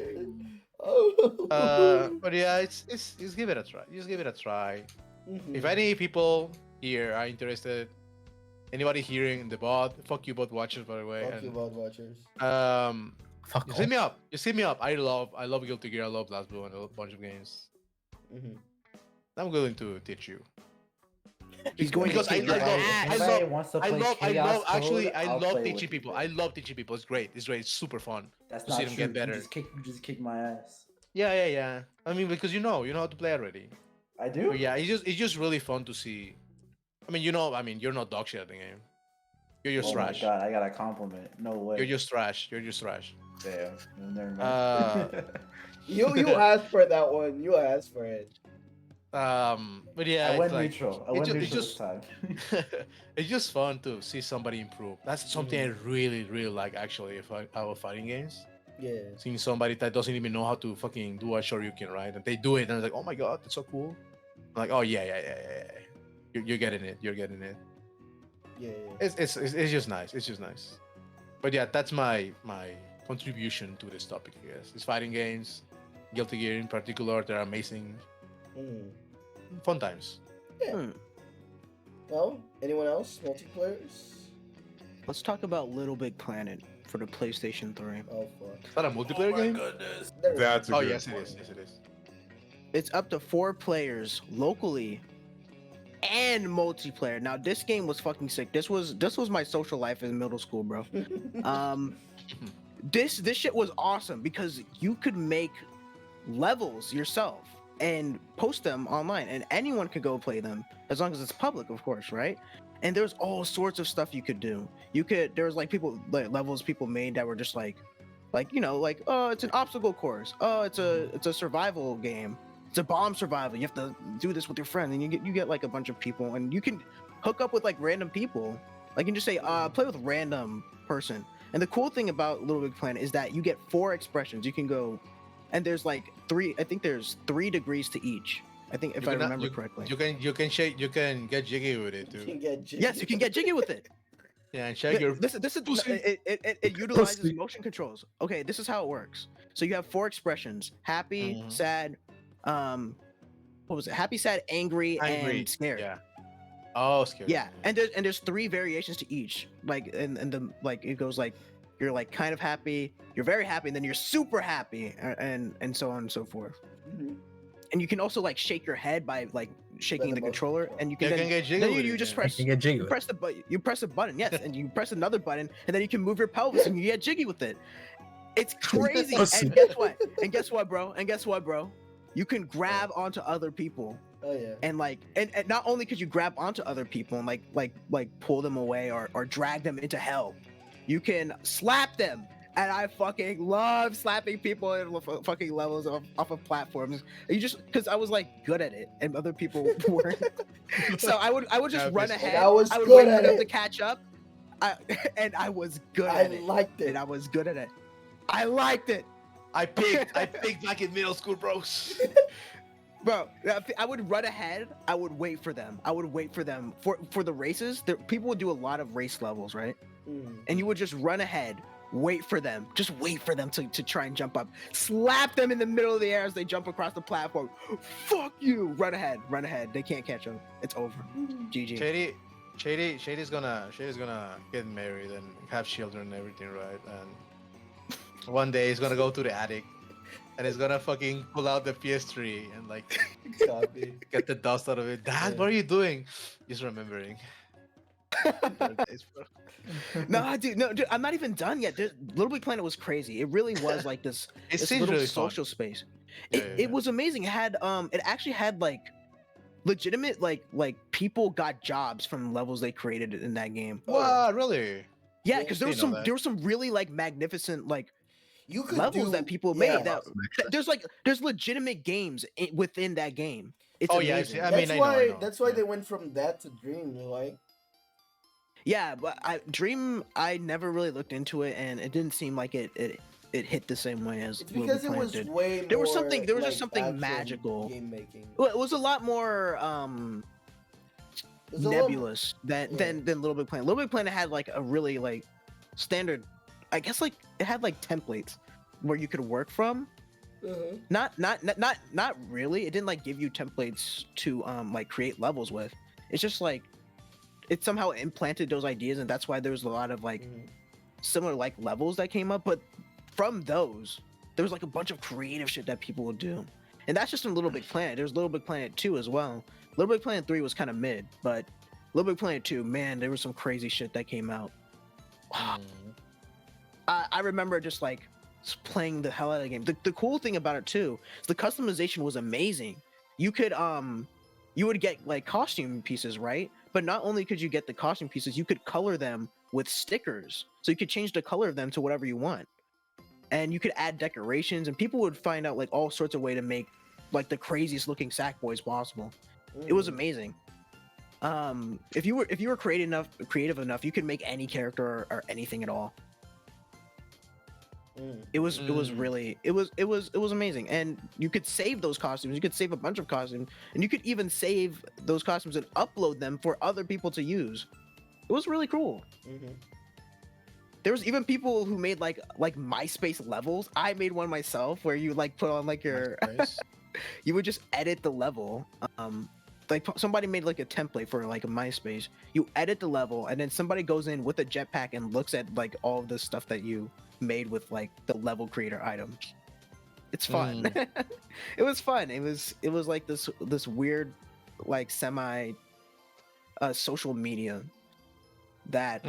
Oh. But yeah, it's just give it a try. Just give it a try. Mhm. If any people here are interested, anybody hearing the bot, fuck you bot watchers by the way. Fuck you, And, Wild Watchers. Fuck just off. hit me up. Just hit me up. I love Guilty Gear. I love Blast Blue and a bunch of games. Mhm. I'm willing to teach you. He's going Because to I kick your love- ass. I Anybody love- wants to I play love Chaos actually Code, I I'll love play with teaching you, people. bro. I love teaching people. It's great. It's great. It's super fun. That's to not see them true. get better. You just kick my ass. Yeah. I mean, because you know how to play already. I do. But yeah, it's just really fun to see. I mean, you're not dog shit at the game. You're just Oh my trash. god, I got a compliment. No way. You're just trash. You're just trash. Damn. Never mind. You asked for that one. You asked for it. But yeah, I went it's like, neutral. I it went ju- it neutral just- this time. it's just fun to see somebody improve. That's something I really like actually about fighting games. Yeah. Seeing somebody that doesn't even know how to fucking do a Shoryuken, right? And they do it, and it's like, oh my god, that's so cool. I'm like, oh yeah. You're getting it. You're getting it. Yeah. It's just nice. It's just nice. But yeah, that's my contribution to this topic. I guess it's fighting games, Guilty Gear in particular. They're amazing, Mm. fun times. Well, anyone else? Multiplayers? Let's talk about Little Big Planet for the PlayStation 3. Oh fuck. Is that a multiplayer game? There- That's a Oh good yes, it one. is. Yes, it is. It's up to 4 players locally and multiplayer. Now this game was fucking sick. This was my social life in middle school, bro. This shit was awesome because you could make levels yourself and post them online, and anyone could go play them as long as it's public, of course, right? And there's all sorts of stuff you could do. There was like levels people made that were just like oh, it's an obstacle course. Oh, it's a survival game. It's a bomb survival. You have to do this with your friend, and you get like a bunch of people, and you can hook up with like random people. Like you can just say, play with random person. And the cool thing about Little Big Planet is that you get 4 expressions. You can go, and there's like 3. I think there's 3 degrees to each. I think if I remember correctly. You can get jiggy with it You too. can get jiggy. Yes, you can get jiggy with it. Yeah, and shake your. This is pussy. it utilizes Pussy. motion controls. Okay, this is how it works. So you have 4 expressions: happy, Mhm. sad, what was it? Happy, sad, angry, and scared. Yeah. Oh, scared. Yeah, and there's 3 variations to each. Like and the like it goes like you're like kind of happy, you're very happy, and then you're super happy, and so on and so forth. Mhm. And you can also like shake your head by like shaking the the motion controller, control. and you can You then, can get jiggy then with you it, just yeah. press You can get jiggy you with press the button. You press a button, yes, and you press another button, and then you can move your pelvis, and you get jiggy with it. It's crazy. Pussy. And guess what? And guess what, bro? You can grab onto other people, Oh yeah. and like, and not only could you grab onto other people and like pull them away or drag them into hell, you can slap them. And I fucking love slapping people in fucking levels off of platforms. You just because I was like good at it, and other people weren't. So I would just Yeah, run because- ahead. I was would good wait at for them it. to catch up, and I was good I at it. liked it. And I was good at it. I liked it, I picked back in middle school, bros. bro. I would run ahead. I would wait for them. For the races. People would do a lot of race levels, right? Mm. And you would just run ahead, wait for them to try and jump up, slap them in the middle of the air as they jump across the platform. Fuck you! Run ahead. They can't catch up. It's over. GG. Shady's gonna get married and have children and everything, right? And one day he's gonna go to the attic and he's gonna fucking pull out the PS3 and like Copy. get the dust out of it. Dad, Yeah. what are you doing? Just remembering. Birthdays, bro. No, dude, I'm not even done yet. Little Big Planet was crazy. It really was like this, It this seems little really fun. social space. Yeah, It was amazing. It actually had like legitimate like people got jobs from levels they created in that game. What? Really? Yeah, Yeah, because didn't know that. there was some really like magnificent like You could levels do that people yeah. made that there's legitimate games within that game. It's Oh, yeah, I amazing. see. I mean, I know. That's why Yeah. they went from that to Dream. Like Yeah, but Dream, I never really looked into it, and it didn't seem like it hit the same way as it's Little because Big it Planet was did. way more. There was just like, something actual magical. game making. Well, it was a lot more There's a little- nebulous than yeah. than Little Big Planet. Little Big Planet had like a really like standard, I guess like it had like templates where you could work from. Not really. It didn't like give you templates to like create levels with. It's just like it somehow implanted those ideas, and that's why there was a lot of like similar like levels that came up. But from those, there was like a bunch of creative shit that people would do, and that's just in Little Big Planet. There's Little Big Planet 2 as well. Little Big Planet 3 was kind of mid, but Little Big Planet 2, man, there was some crazy shit that came out. Wow. I remember just like playing the hell out of the game. The cool thing about it too is the customization was amazing. You could you would get like costume pieces, right? But not only could you get the costume pieces, you could color them with stickers. So you could change the color of them to whatever you want. And you could add decorations, and people would find out like all sorts of way to make like the craziest looking Sackboys possible. It was amazing. If you were creative enough, you could make any character or anything at all. It was really it was amazing, and you could save those costumes. You could save a bunch of costumes, and you could even save those costumes and upload them for other people to use. It was really cool. There was even people who made like MySpace levels. I made one myself where you like put on like your you would just edit the level. Like somebody made like a template for like a MySpace. You edit the level, and then somebody goes in with a jetpack and looks at like all of the stuff that you made with like the level creator items. It's fun. It was fun. It was like this weird like semi social media that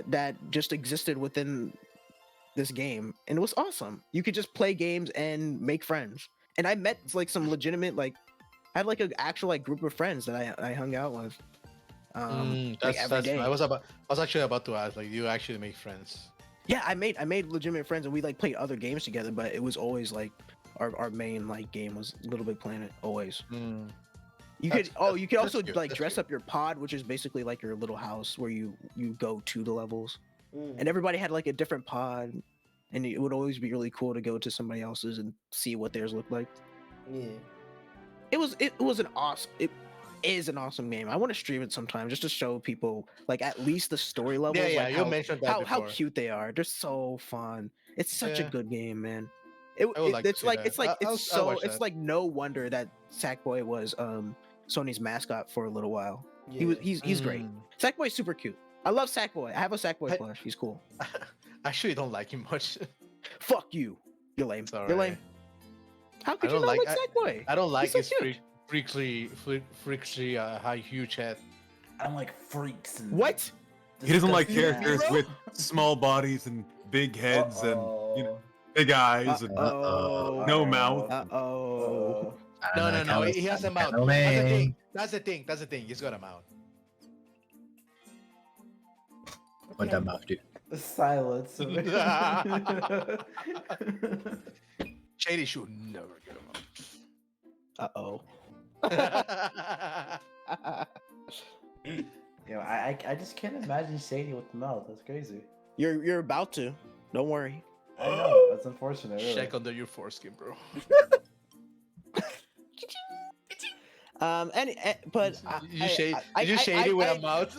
that just existed within this game, and it was awesome. You could just play games and make friends, and I met like some legitimate like I had like an actual like group of friends that I hung out with. Like every day. I was actually about to ask, like, you actually make friends? Yeah, I made legitimate friends, and we like played other games together. But it was always like our main like game was Little Big Planet. Always. You could also cute, like that's dress cute. up your pod, which is basically like your little house where you go to the levels, and everybody had like a different pod, and it would always be really cool to go to somebody else's and see what theirs looked like. Yeah. It is an awesome game. I want to stream it sometime just to show people like at least the story levels. Yeah, like you mentioned that how before. cute they are. They're so fun. It's such a Yeah. good game, man. I would like to It's see like that. it's like I'll it's so watch it's that. like no wonder that Sackboy was Sony's mascot for a little while. Yeah. He's great. Sackboy's super cute. I love Sackboy. I have a Sackboy I- plush. He's cool. I actually don't like him much. Fuck you. You're lame. Sorry. You're lame. How could you don't not like- like Sackboy? I don't like so his cute. freakishly high huge head. I don't like freaks. And What? He doesn't like disgusting characters ass. with small bodies and big heads and big eyes and no mouth. Uh-oh. No. He has a mouth. Anime. That's the thing. He's got a mouth. What that mouth do? Silence. Shady should never get a Uh-oh. mouth. Yo, I just can't imagine Shady with the mouth. That's crazy. You're about to. Don't worry. I know. That's unfortunate. Really. Check under your foreskin, bro. But You shady with a mouth.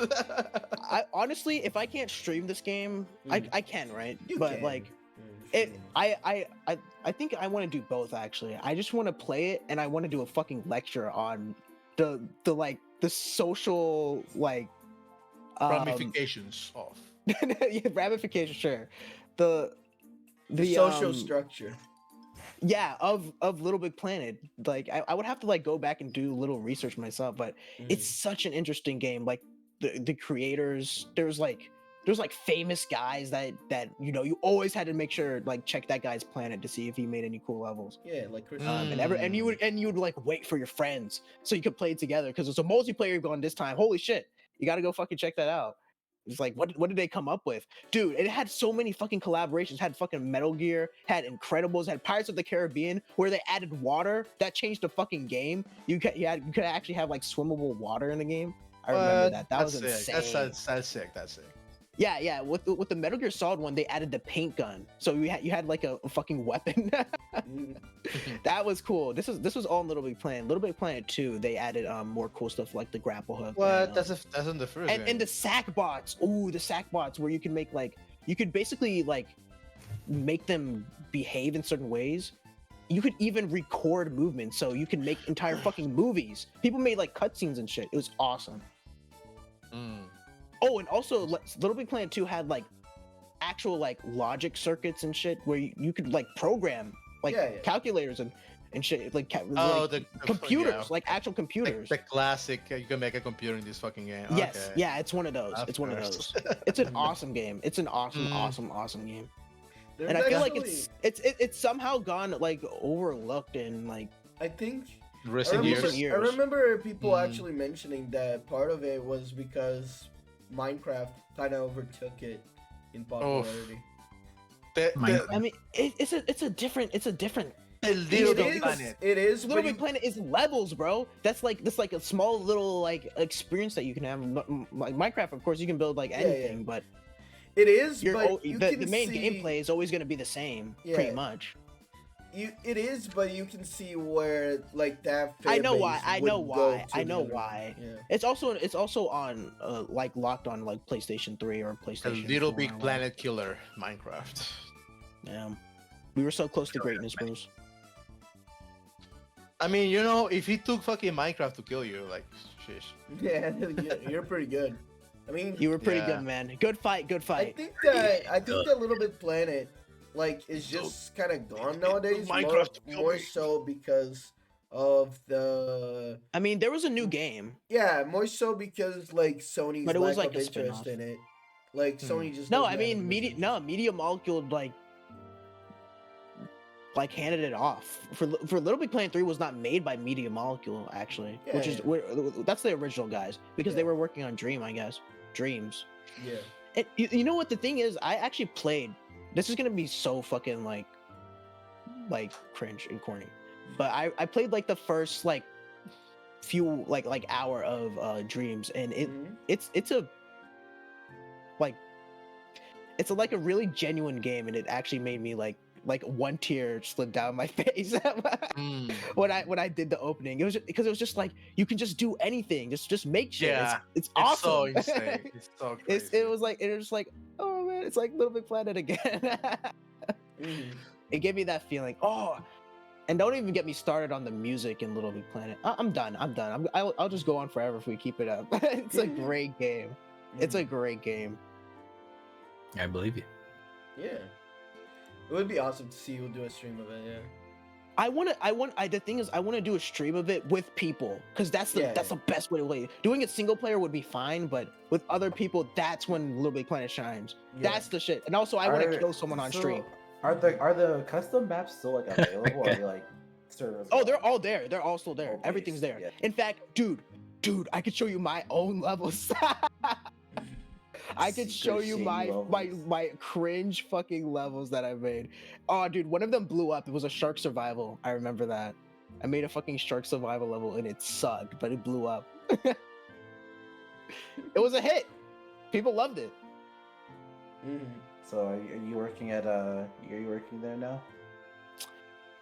I honestly, if I can't stream this game, I can, right? You But can. like, I think I want to do both actually. I just want to play it, and I want to do a fucking lecture on the like the social like Ramifications of. yeah, ramification, sure. The social structure. yeah of Little Big Planet. Like I would have to like go back and do a little research myself, but it's such an interesting game. Like the creators, there's like there's like famous guys that you know you always had to make sure like check that guy's planet to see if he made any cool levels. Yeah, like Chris. And you would like wait for your friends so you could play together because it's a multiplayer going this time. Holy shit, you got to go fucking check that out. It's like what did they come up with, dude? It had so many fucking collaborations. Had fucking Metal Gear, had Incredibles, had Pirates of the Caribbean, where they added water that changed the fucking game. You could actually have like swimmable water in the game. I remember that. That was sick. insane. That's sick. That's sick. Yeah. With the Metal Gear Solid one, they added the paint gun, so you had like a fucking weapon. That was cool. This was all in Little Big Planet. Little Big Planet 2, they added more cool stuff like the grapple hook. What? And, That's in the first. and the sack bots. Ooh, the sack bots where you can make like you could basically like make them behave in certain ways. You could even record movements, so you can make entire fucking movies. People made like cutscenes and shit. It was awesome. Oh, and also Little Big Planet 2 had like actual like logic circuits and shit where you could like program like calculators and shit like, the computers, yeah. like actual computers. The classic, you can make a computer in this fucking game. Yes, Okay. yeah, it's one of those. It's one of those. It's an awesome game. It's an awesome game. There's And I feel like actually- it's somehow gone like overlooked and like I think Recent years. I remember people actually mentioning that part of it was because Minecraft kind of overtook it in popularity. I mean, it's a different The Little Big It Planet. is, Little but Big Planet is levels, bro. That's like a small little like experience that you can have. Like Minecraft, of course, you can build like anything, but it is. But the main gameplay is always going to be the same, pretty much. It is, but you can see where like that. I know why. Yeah. It's also on like locked on like PlayStation 3 or The PlayStation. Little 4 Big or Planet killer, Minecraft. Yeah, we were so close to greatness, Bruce. I mean, you know, if he took fucking Minecraft to kill you, like, shish. Yeah, you're pretty good. I mean, You were pretty good, man. Good fight. I think that Little Big Planet like is just kind of gone nowadays. Minecraft more so because of the. I mean, there was a new game. Yeah, more so because like Sony's But it was lack like of a interest spin-off. in it. Like Sony just. No, doesn't I mean, have Media Molecule like handed it off for Little Big Planet 3 was not made by Media Molecule actually, Yeah, which is that's the original guys because they were working on Dreams. Yeah. And you know what the thing is? I actually played. This is gonna be so fucking like cringe and corny, but I played like the first like few like hour of Dreams, and it's a like a really genuine game, and it actually made me like one tear slid down my face when I did the opening. It was because it was just like you can just do anything, just make shit. Yeah, it's It's awesome. so insane. It's so crazy. It was just like, oh man, it's like Little Big Planet again. It gave me that feeling. Oh, and don't even get me started on the music in Little Big Planet. I'm done. I'll just go on forever if we keep it up. It's a great game. It's a great game. I believe you. Yeah. It would be awesome to see you do a stream of it. Yeah. The thing is, I want to do a stream of it with people because that's the best way to play. Doing it single player would be fine, but with other people, that's when Little Big Planet shines. Yeah. That's the shit. And also, I want to kill someone on stream. Are the custom maps still like available? Or are they like servers? Oh, they're all there. They're all still there. Okay, Everything's there. yeah. In fact, dude, I could show you my own levels. I could show you my cringe fucking levels that I made. Oh, dude, one of them blew up. It was a shark survival. I remember that. I made a fucking shark survival level and it sucked, but it blew up. It was a hit. People loved it. So are you working at are you working there now?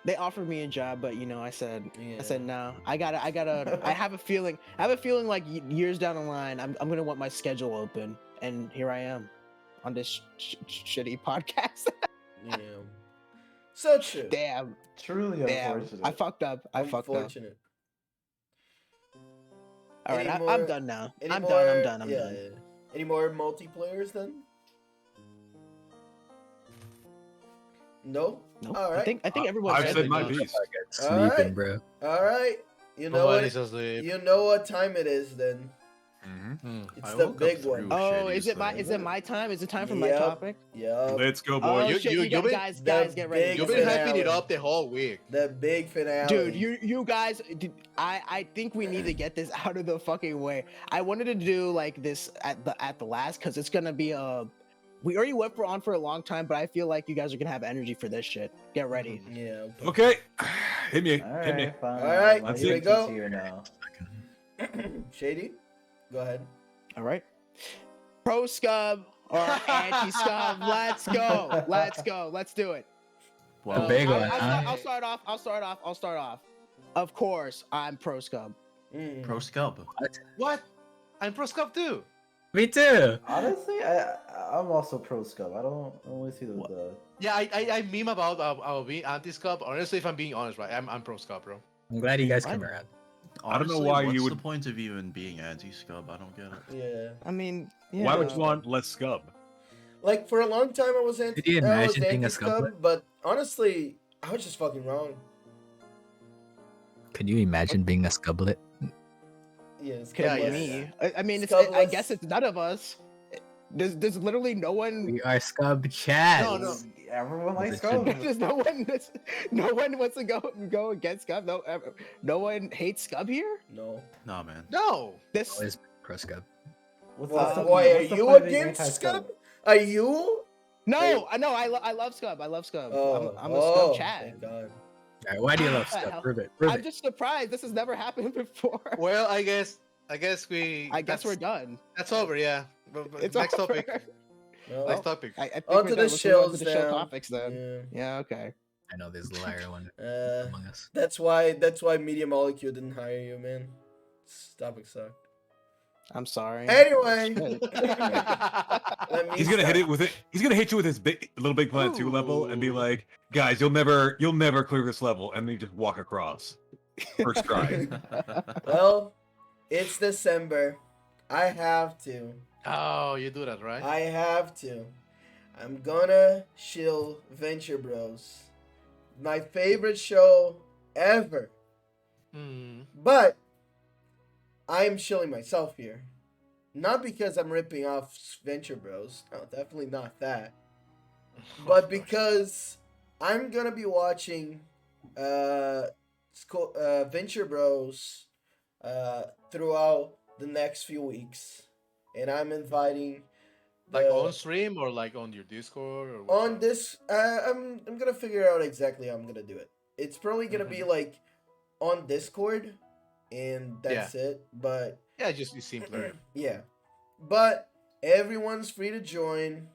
They offered me a job, but you know, I said no. I gotta. I have a feeling like years down the line, I'm gonna want my schedule open, and here I am, on this shitty podcast. Yeah. So true. Damn. Truly unfortunate. I fucked up. Unfortunate. All right, Any I'm more- done now. Any I'm more- done. I'm yeah, done. yeah. Any more multiplayers then? No. Nope. All right. I think everyone I've said my it. piece. Sleeping, Alright. bro. All right. You know Nobody what? says sleep. You know what time it is then. It's I the woke up big through one. Oh, Shady's, is it my though. is it my time? Is it time for my Yep. topic? Yup. Let's go, Oh boys. shit! you've been- guys, the get ready. big You've Get been ready. hyping it finale. up the whole week. The big finale. Dude, you guys, I think we need to get this out of the fucking way. I wanted to do like this at the last because it's gonna be we already went for a long time, but I feel like you guys are gonna have energy for this shit. Get ready. Yeah. Okay, hit me. All Hit me. right, fine. All right, Let's here we It's go. here now. Shady, go ahead. All right. Pro scub or anti scub. Let's go. Let's go. Let's do it. Well, big one, I'll start off. Of course, I'm pro scub. Pro Scub. What? I'm pro scub too. Me too. Honestly, I'm also pro scub. I don't really see the Yeah, I meme about being anti scub. Honestly, if I'm being honest, right, I'm pro scub, bro. I'm glad you guys What? came around. I don't know Honestly, why what's you the would- point of even being anti-Scub? I don't get it. Yeah. I mean, Why would you want less scub? Like for a long time, I was Could you I was imagine being a anti-scub, scublet? but honestly, I was just fucking wrong. Could you imagine being a scublet? Yes. Could Yeah, be yeah, me. I mean, I Scubless. guess it's none of us. There's literally no one. We are scub chat. No. everyone likes This scub. should- There's no one. No one wants to go against Scub. No one hates Scub here. No. Nah, man. No. This Always pro scub. What's Why are what's the you point of being against anti-scub? scub? Are you? no, I know. I love Scub. I love Scub. I'm a oh, Scub chat. thank God. Alright, why do you love What the scub? hell? Prove it. Prove I'm it. just surprised. This has never happened before. Well, I guess we. I guess we're that's- done. That's over. Yeah. But It's next over. topic. No. Next topic. I think On we're to done. the Let's move on to shills the show now. topics then. Yeah. Okay. I know there's a liar one Yeah. among us. That's why Media Molecule didn't hire you, man. This topic sucked. I'm sorry. Anyway, Shit. let me He's gonna hit start. it with it. He's gonna hit you with his Little Big Planet 2 level and be Ooh. like, "Guys, you'll never clear this level," and then you just walk across. First try. Well, it's December. I have to. Oh, you do that, right? I have to. I'm gonna shill Venture Bros. My favorite show ever. Hmm. But I'm shilling myself here. Not because I'm ripping off Venture Bros. No, definitely not that. But because I'm gonna be watching Venture Bros throughout the next few weeks. And I'm inviting Like the- on stream or like on your Discord or on this I'm gonna figure out exactly how I'm gonna do it. It's probably gonna be like on Discord and that's it. But Yeah, just it's simpler. yeah. But everyone's free to join.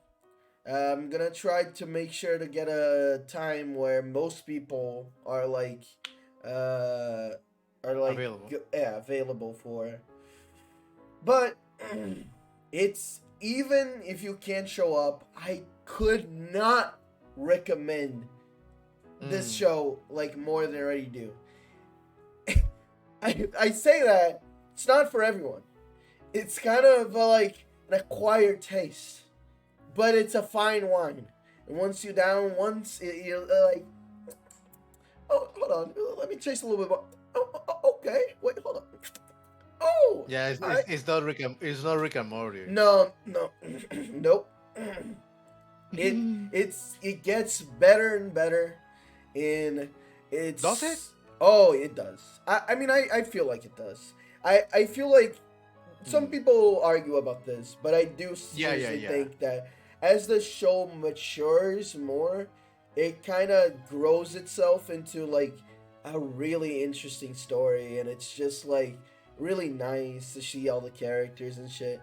I'm gonna try to make sure to get a time where most people are like Available. available for. But it's even if you can't show up, I could not recommend this show like more than I already do. I say that it's not for everyone. It's kind of like an acquired taste, but it's a fine wine. And once you're down, you're like, oh, hold on, let me taste a little bit more. Oh, okay, wait, hold on. Oh, Yeah, it's not Rick and Morty. no, nope. It gets better and better, and it's. Does it? Oh, it does. I mean, I feel like it does. I feel like some people argue about this, but I do seriously yeah. think that as the show matures more, it kind of grows itself into like a really interesting story, and it's just like really nice to see all the characters and shit.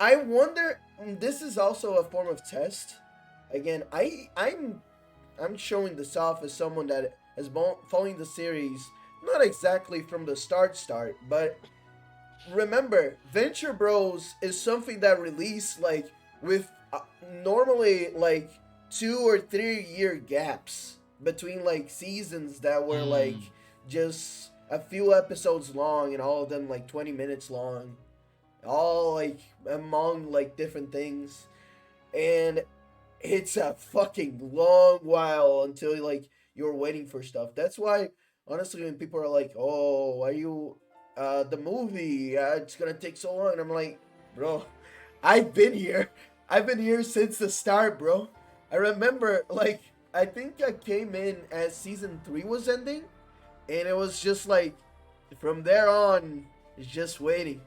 I wonder. This is also a form of test. Again, I'm showing this off as someone that has been following the series not exactly from the start, but remember, Venture Bros is something that released like with normally like 2 or 3 year gaps between like seasons that were like just a few episodes long and all of them like 20 minutes long, all like among like different things, and it's a fucking long while until like you're waiting for stuff. That's why honestly when people are like, oh, are you the movie, it's gonna take so long. And I'm like, bro, I've been here. I've been here since the start, bro. I remember, like, I think I came in as season 3 was ending, and it was just like, from there on, it's just waiting.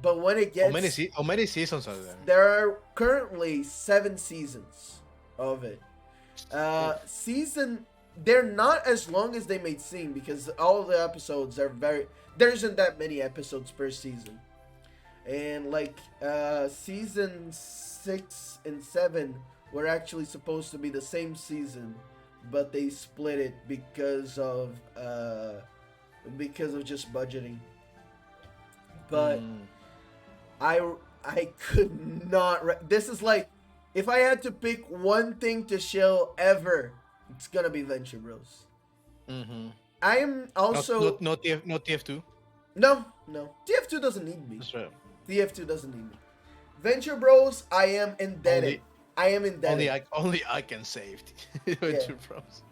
But when it How gets, how many seasons are there? there are currently 7 seasons of it. Season, they're not as long as they may seem because all of the episodes are very. There isn't that many episodes per season, and like season 6 and 7 were actually supposed to be the same season, but they split it because of just budgeting. But I could not. This is like, if I had to pick one thing to shill ever, it's gonna be Venture Bros. Mm-hmm. I am also not TF2. no. TF2 doesn't need me. That's right. TF2 doesn't need me. Venture Bros, I am indebted. I am indebted. Only I can save Venture Bros.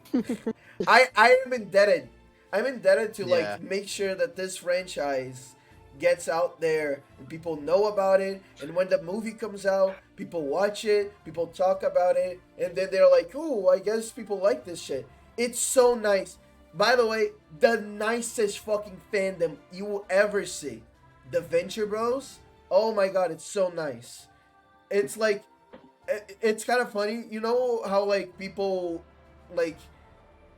I am indebted. I'm indebted to Yeah. like make sure that this franchise gets out there and people know about it, and when the movie comes out, people watch it, people talk about it, and then they're like, "Oh, I guess people like this shit." It's so nice. By the way, the nicest fucking fandom you will ever see. The Venture Bros. Oh my god, it's so nice. It's like, it's kind of funny. You know how like people like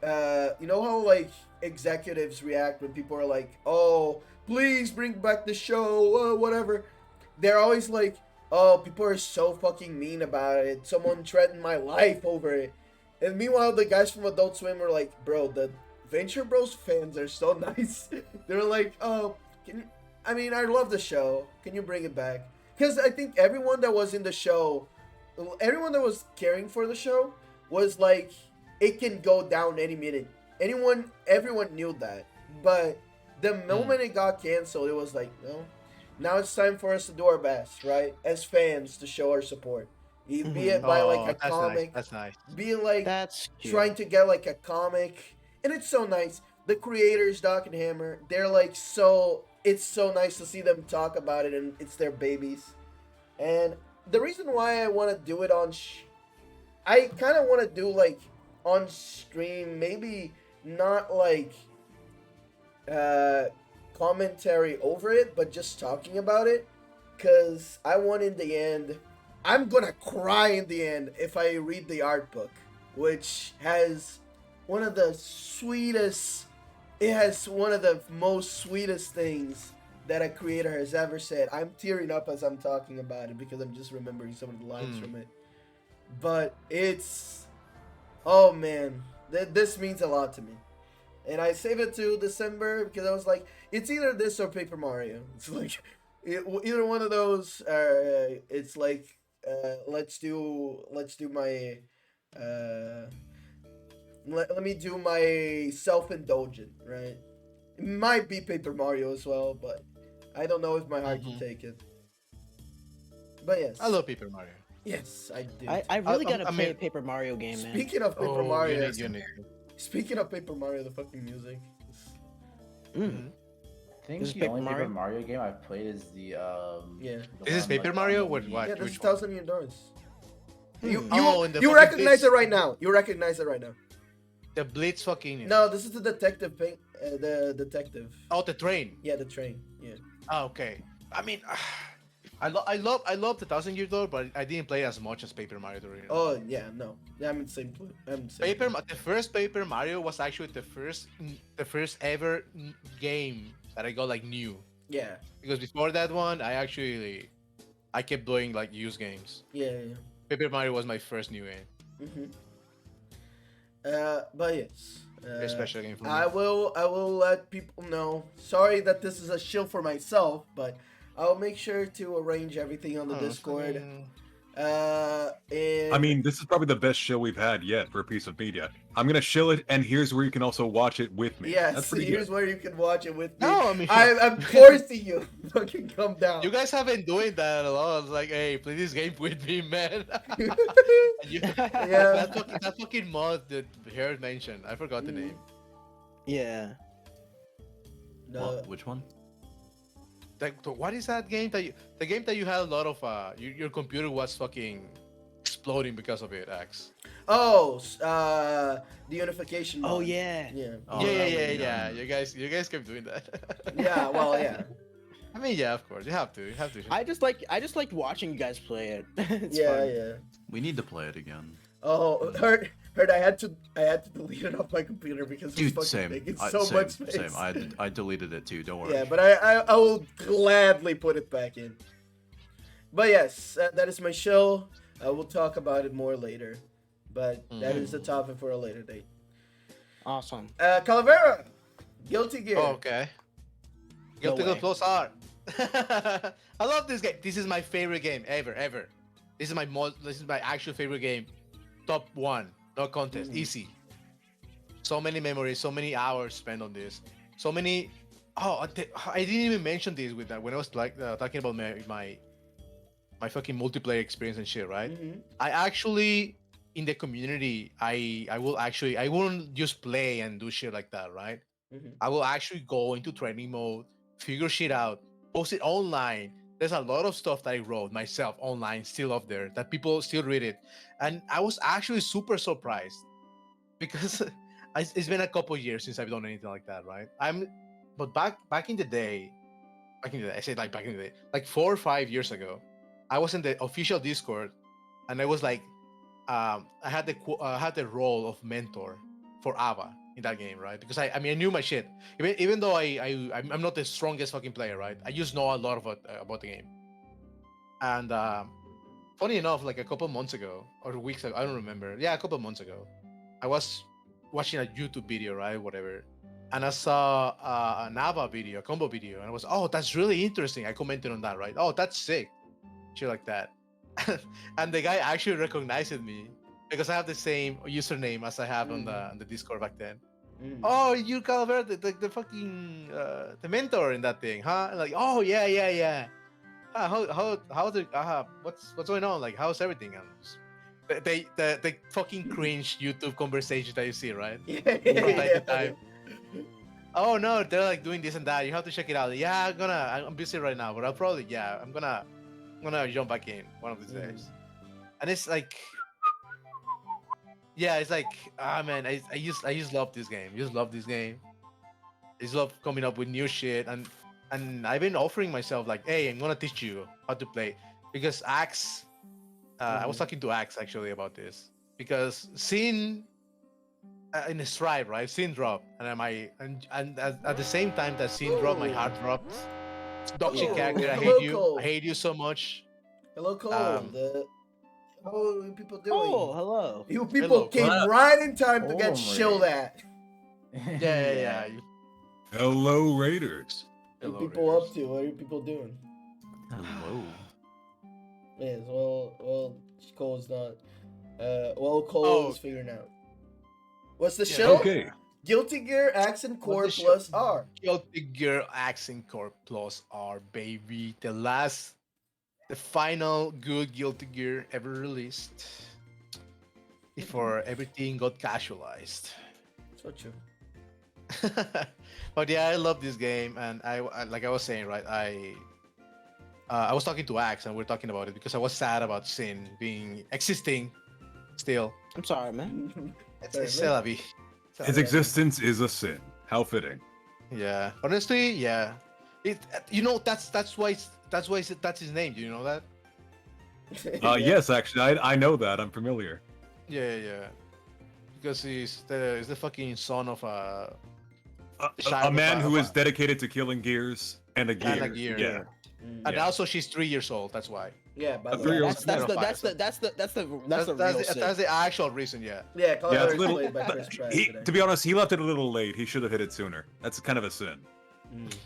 you know how like executives react when people are like, "Oh, please bring back the show," whatever. They're always like, "Oh, people are so fucking mean about it. Someone threatened my life over it." And meanwhile, the guys from Adult Swim are like, "Bro, the Venture Bros fans are so nice." They're like, "Oh, can you? I mean, I love the show. Can you bring it back?" Because I think everyone that was in the show, everyone that was caring for the show, was like, it can go down any minute. Everyone knew that. But the moment it got canceled, it was like, no, now it's time for us to do our best, right? As fans, to show our support. Be it by like a that's comic, Nice. That's nice. be it like That's cute. trying to get like a comic. And it's so nice. The creators, Doc and Hammer, they're like it's so nice to see them talk about it, and it's their babies. And the reason why I want to do it I kind of want to do like on stream, maybe not like commentary over it, but just talking about it, because I want in the end, I'm gonna cry in the end if I read the art book, which has one of the sweetest, it has one of the most sweetest things that a creator has ever said. I'm tearing up as I'm talking about it because I'm just remembering some of the lines from it. But it's, oh man, this means a lot to me. And I saved it to December because I was like, it's either this or Paper Mario. It's like, either one of those. It's like, let's do my, let me do my self-indulgent, right? It might be Paper Mario as well, but I don't know if my heart can take it. But yes. I love Paper Mario. Yes, I do. I really gotta I play a mean- Paper Mario game, man. Speaking of Paper Mario, You need. speaking of Paper Mario, the fucking music. I think This is the Paper only Mario? Paper Mario game I've played is the Yeah. the This is one, Paper like, Mario? on What- the Wii. what? Yeah, this which is one? Thousand Year Doors. You Oh, in the you fucking recognize Blitz. it right now. You recognize it right now. The Blitz fucking. No, this is the detective. The detective. Oh, the train. Yeah, the train. Yeah. Oh, okay. I mean, I love the 1,000 Year Door, but I didn't play as much as Paper Mario. Oh yeah, no. Yeah, I'm in the same. The first Paper Mario was actually the first ever game that I got like new. Yeah. Because before that one, I kept doing like used games. Yeah. Paper Mario was my first new game. Mhm. But yes. A special game for me. I will let people know. Sorry that this is a shill for myself, but I'll make sure to arrange everything on the Discord. And I mean, this is probably the best show we've had yet for a piece of media. I'm gonna shill it, and here's where you can also watch it with me. yes, That's pretty here's good. where you can watch it with me. No, I mean- I'm forcing you. Fucking come down. You guys have been doing that a lot. It's like, hey, play this game with me, man. And Yeah. that fucking mod that Harold mentioned. I forgot the name. Yeah. No, What? Which one? what is that game that the game that you had a lot of your computer was fucking exploding because of it, X. Oh, the unification. Oh mod. yeah. Yeah. Oh, Yeah, that yeah, one, yeah. You guys kept doing that. Yeah. Well, yeah. I mean, yeah, of course, you have to. You have to. I just liked watching you guys play it. It's Yeah, fun. yeah. We need to play it again. Oh, heard. I had to delete it off my computer because it's Dude, fucking same. big. It's I- so same, much space. Same. I deleted it too. Don't worry. Yeah, but I will gladly put it back in. But yes, that is my show. We'll talk about it more later. But that is a topic for a later date. Awesome. Calavera, Guilty Gear. Oh, okay. Guilty Gear way. Plus R. I love this game. This is my favorite game ever. This is my actual favorite game. Top 1, no contest, easy. So many memories, so many hours spent on this. So many. Oh, I didn't even mention this with that when I was like talking about my fucking multiplayer experience and shit, right? Mhm. I actually in the community, I won't just play and do shit like that, right? Mhm. I will actually go into training mode, figure shit out, post it online. There's a lot of stuff that I wrote myself online, still up there, that people still read it. And I was actually super surprised because it's been a couple years since I've done anything like that, right? But back in the day, I say like back in the day, like 4 or 5 years ago, I was in the official Discord, and I was like, I had the role of mentor for Ava in that game, right? Because I knew my shit. Even though I'm not the strongest fucking player, right? I just know a lot about the game. And funny enough, like a couple months ago or weeks ago, I don't remember. Yeah, a couple months ago, I was watching a YouTube video, right? Whatever. And I saw a Nava video, a combo video, and I was, oh, that's really interesting. I commented on that, right? Oh, that's sick. Shit like that. And the guy actually recognized me because I have the same username as I have on the Discord back then. Mm. Oh, you Calavera, the fucking the mentor in that thing, huh? Like, oh yeah. How's it? What's going on? Like, how's everything? And the fucking cringe YouTube conversations that you see, right? Yeah. From time to time. Oh no, they're like doing this and that. You have to check it out. Yeah, I'm busy right now, but I'm gonna jump back in one of these days. And it's like, yeah, it's like, man, I just love this game. I just love this game. I just love coming up with new shit, and I've been offering myself like, hey, I'm gonna teach you how to play, because Axe, I was talking to Axe actually about this, because seeing in the Stripe, right, scene drop, and at the same time that scene drop, my heart dropped. Dogshit character, I hate you. Cole. I hate you so much. Hello, Cole. How are people doing? Oh, hello. You people came right in time to get shilled at. Yeah. Hello, Raiders. What are Hello, people Raiders. up to? What are people doing? Hello. Yes, well, Cole's not. Cole Oh. is figuring out. What's the Yeah. show? Okay. Guilty Gear Accent Core What's the show? plus R. Guilty Gear Accent Core Plus R, baby. The final good Guilty Gear ever released before everything got casualized. So true. But yeah, I love this game, and I like I was saying, right? I was talking to Axe, and we are talking about it because I was sad about Sin existing still. I'm sorry, man. It's c'est la vie. His existence is a sin. How fitting. Yeah, honestly, yeah. That's why that's his name. Do you know that? Yes, actually, I know that. I'm familiar. Yeah. Because he's the fucking son of a A man who is dedicated to killing gears and a gear. and a gear. Yeah. And Yeah. also she's 3 years old. That's why. Yeah, by A the way. 3-year-old That's the real That's the actual reason. Yeah. Yeah, Yeah, Calavera it's a little. played by Chris Pratt today. To be honest, he left it a little late. He should have hit it sooner. That's kind of a sin.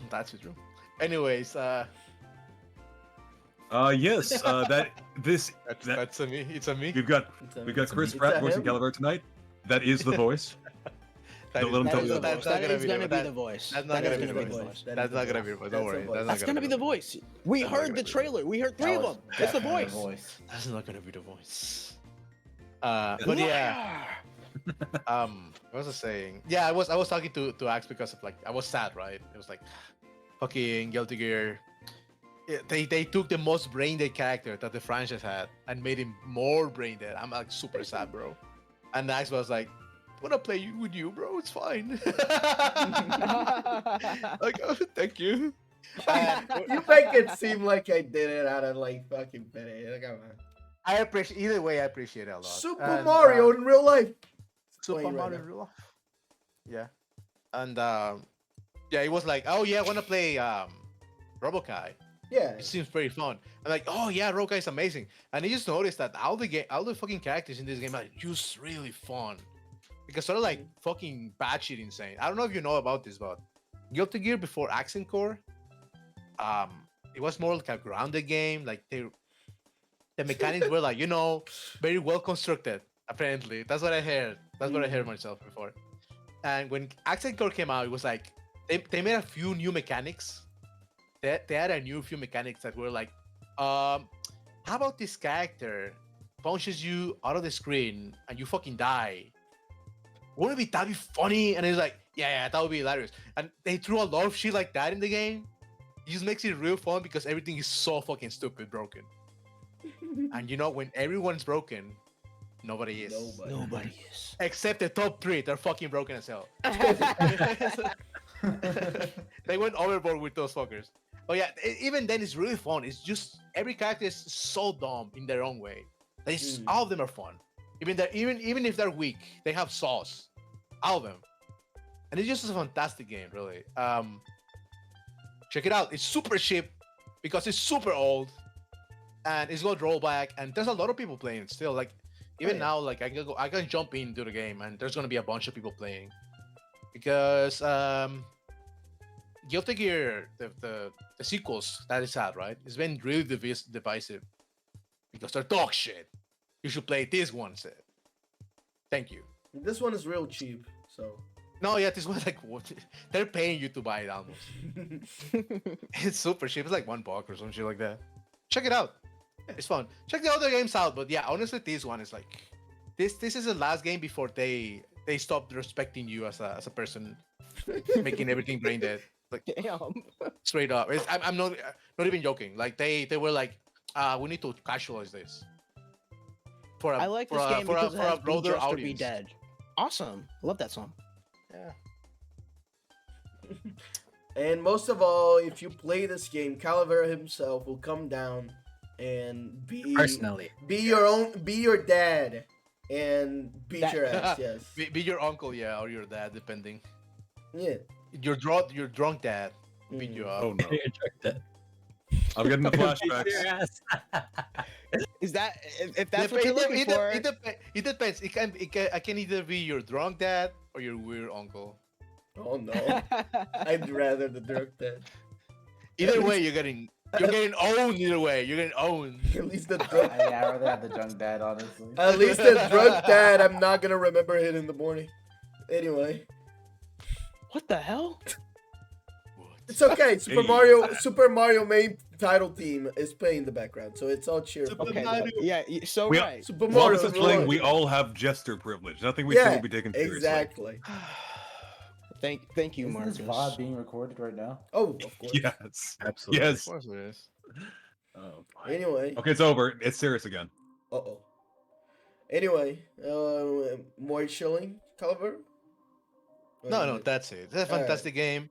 That's true. Anyways, Yes. that's a me. It's a me. We've got It's Chris a Pratt him. voicing Caliber tonight. That is the voice. That Don't let him is- tell you that's that. not That is gonna be that- the voice. That's not That gonna is be the gonna be the voice. voice. That's not gonna be the voice. Don't worry. That's gonna be the voice. We That's not heard gonna the be the trailer. We heard 3 of them. It's the voice. That's not gonna be the voice. But yeah. What was I saying? Yeah, I was talking to Axe because of like I was sad, right? It was like fucking Guilty Gear, they took the most brain dead character that the franchise had and made him more brain dead. I'm like super sad, bro. And Max was like, "I wanna play with you, bro. It's fine." Like, oh, thank you. You make it seem like I did it out of like fucking pity. Like, come on. I appreciate either way. I appreciate it a lot. Super And, Mario in real life. Super Playing right Mario now. real life. Yeah, and yeah, it was like, "Oh yeah, I wanna play Robokai. Yeah. It seems pretty fun." I'm like, "Oh yeah, Robokai is amazing." And I just noticed that all the fucking characters in this game are just really fun. Because sort of like fucking batshit insane. I don't know if you know about this, but Guilty Gear before Accent Core, it was more like a grounded game. Like the mechanics were like, very well constructed. Apparently, that's what I heard. That's what I heard myself before. And when Accent Core came out, it was like they made a few new mechanics. They had a few mechanics that were like, how about this character punches you out of the screen and you fucking die? Wouldn't that be funny? And it's like, yeah, that would be hilarious. And they threw a lot of shit like that in the game. It just makes it real fun because everything is so fucking stupid broken. And when everyone's broken, nobody is. Nobody is. Except the top 3, they're fucking broken as hell. They went overboard with those fuckers. But yeah, even then it's really fun. It's just every character is so dumb in their own way. All of them are fun. Even if they're weak, they have sauce. All of them. And it's just a fantastic game, really. Check it out. It's super cheap because it's super old. And it's got rollback. And there's a lot of people playing it still. Like even now, like I can jump into the game and there's gonna be a bunch of people playing. Because Guilty Gear, the sequels that it's had, right? It's been really divisive. Because they're dog shit. You should play this one instead. Thank you. This one is real cheap, so. No, yeah, this one's like what? They're paying you to buy it almost. It's super cheap. It's like $1 or some shit like that. Check it out. It's fun. Check the other games out, but yeah, honestly, this one is like this is the last game before they stopped respecting you as a person, making everything brain dead. Like Damn. straight up. I'm not even joking. Like they were like, we need to casualize this. I like this game because it has Be broader Just or Be audience. Dead. Awesome. I love that song. Yeah. And most of all, if you play this game, Calavera himself will come down and be your dad and beat your ass. Yes. Be your uncle, yeah, or your dad, depending. Yeah. Your drunk dad will beat you up. Oh no. I'm getting the flashbacks. Is that if that's what you're looking for? It depends. I can either be your drunk dad or your weird uncle. Oh no. I'd rather the drunk dad. Either way, you're getting owned. Either way, you're getting owned. At least the drunk. I rather have the drunk dad, honestly. At least the drunk dad, I'm not gonna remember it in the morning. Anyway, What the hell? it's okay. Super Mario main title theme is playing in the background, so it's all cheerful. Okay. Yeah. So We- right. Super While Mario this is is playing, real we life. all have jester privilege. Nothing we say will be taken seriously. Exactly. Thank you, Isn't Marcus. this VOD being recorded right now? Oh, of course. Yes. Absolutely. Yes. Of course it is. Oh, Anyway. okay, it's over. It's serious again. Uh-oh. Anyway, more chilling, Caliber? No, that's it. It's a fantastic game.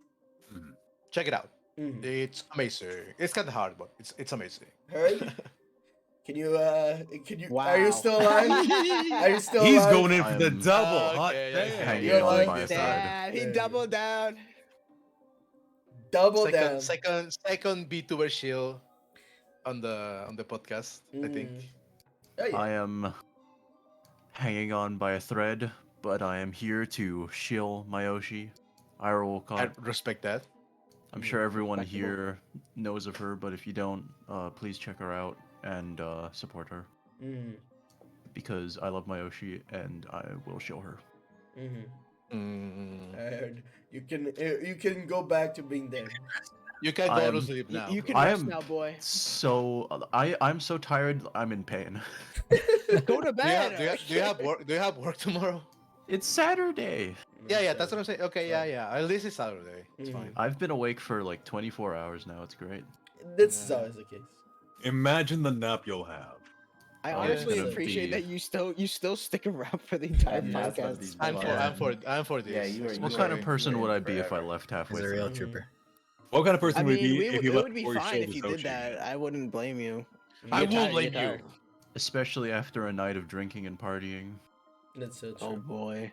Mhm. Check it out. Mhm. It's amazing. It's kind of hard, but it's amazing. Heard? Can you, Wow. are you still alive? Are you still He's alive? going in for the I'm- double. Okay, Hot yeah, damn. yeah. Hanging You're on like my side. Damn, he Yeah. doubled down. Double down. Second VTuber shield on the podcast. I think. Oh, yeah. I am hanging on by a thread, but I am here to shill Mayoshi. I Iroh respect that. I'm sure everyone Respectable. here knows of her, but if you don't, please check her out and support her Mm, because I love Mayoshi and I will show her. mhm. Mm. I heard. You can go back to being there. You can I go to am- sleep now. You can I rest am- now, boy. So I'm so tired. I'm in pain. Go to Do you have, bed. do you have work? Do you have work tomorrow? It's Saturday. Yeah, that's what I'm saying. Okay, yeah. At least it's Saturday. It's Mhm. fine. I've been awake for like 24 hours now. It's great. This is Yeah. always the case. Imagine the nap you'll have. I Oh, honestly it's gonna appreciate be- that you still stick around for the entire Yeah, it's gonna podcast. be I'm Yeah. for this. Yeah, you are- What you kind are- of person you would are I be if I forever. left He's halfway a through? real Mhm. trooper. What kind of person I would you mean, be if you it left would be before your fine show if was you did Sochi? that. I wouldn't blame you. I You're will tired, blame you're you. tired. Especially after a night of drinking and partying. That's so Oh true. boy.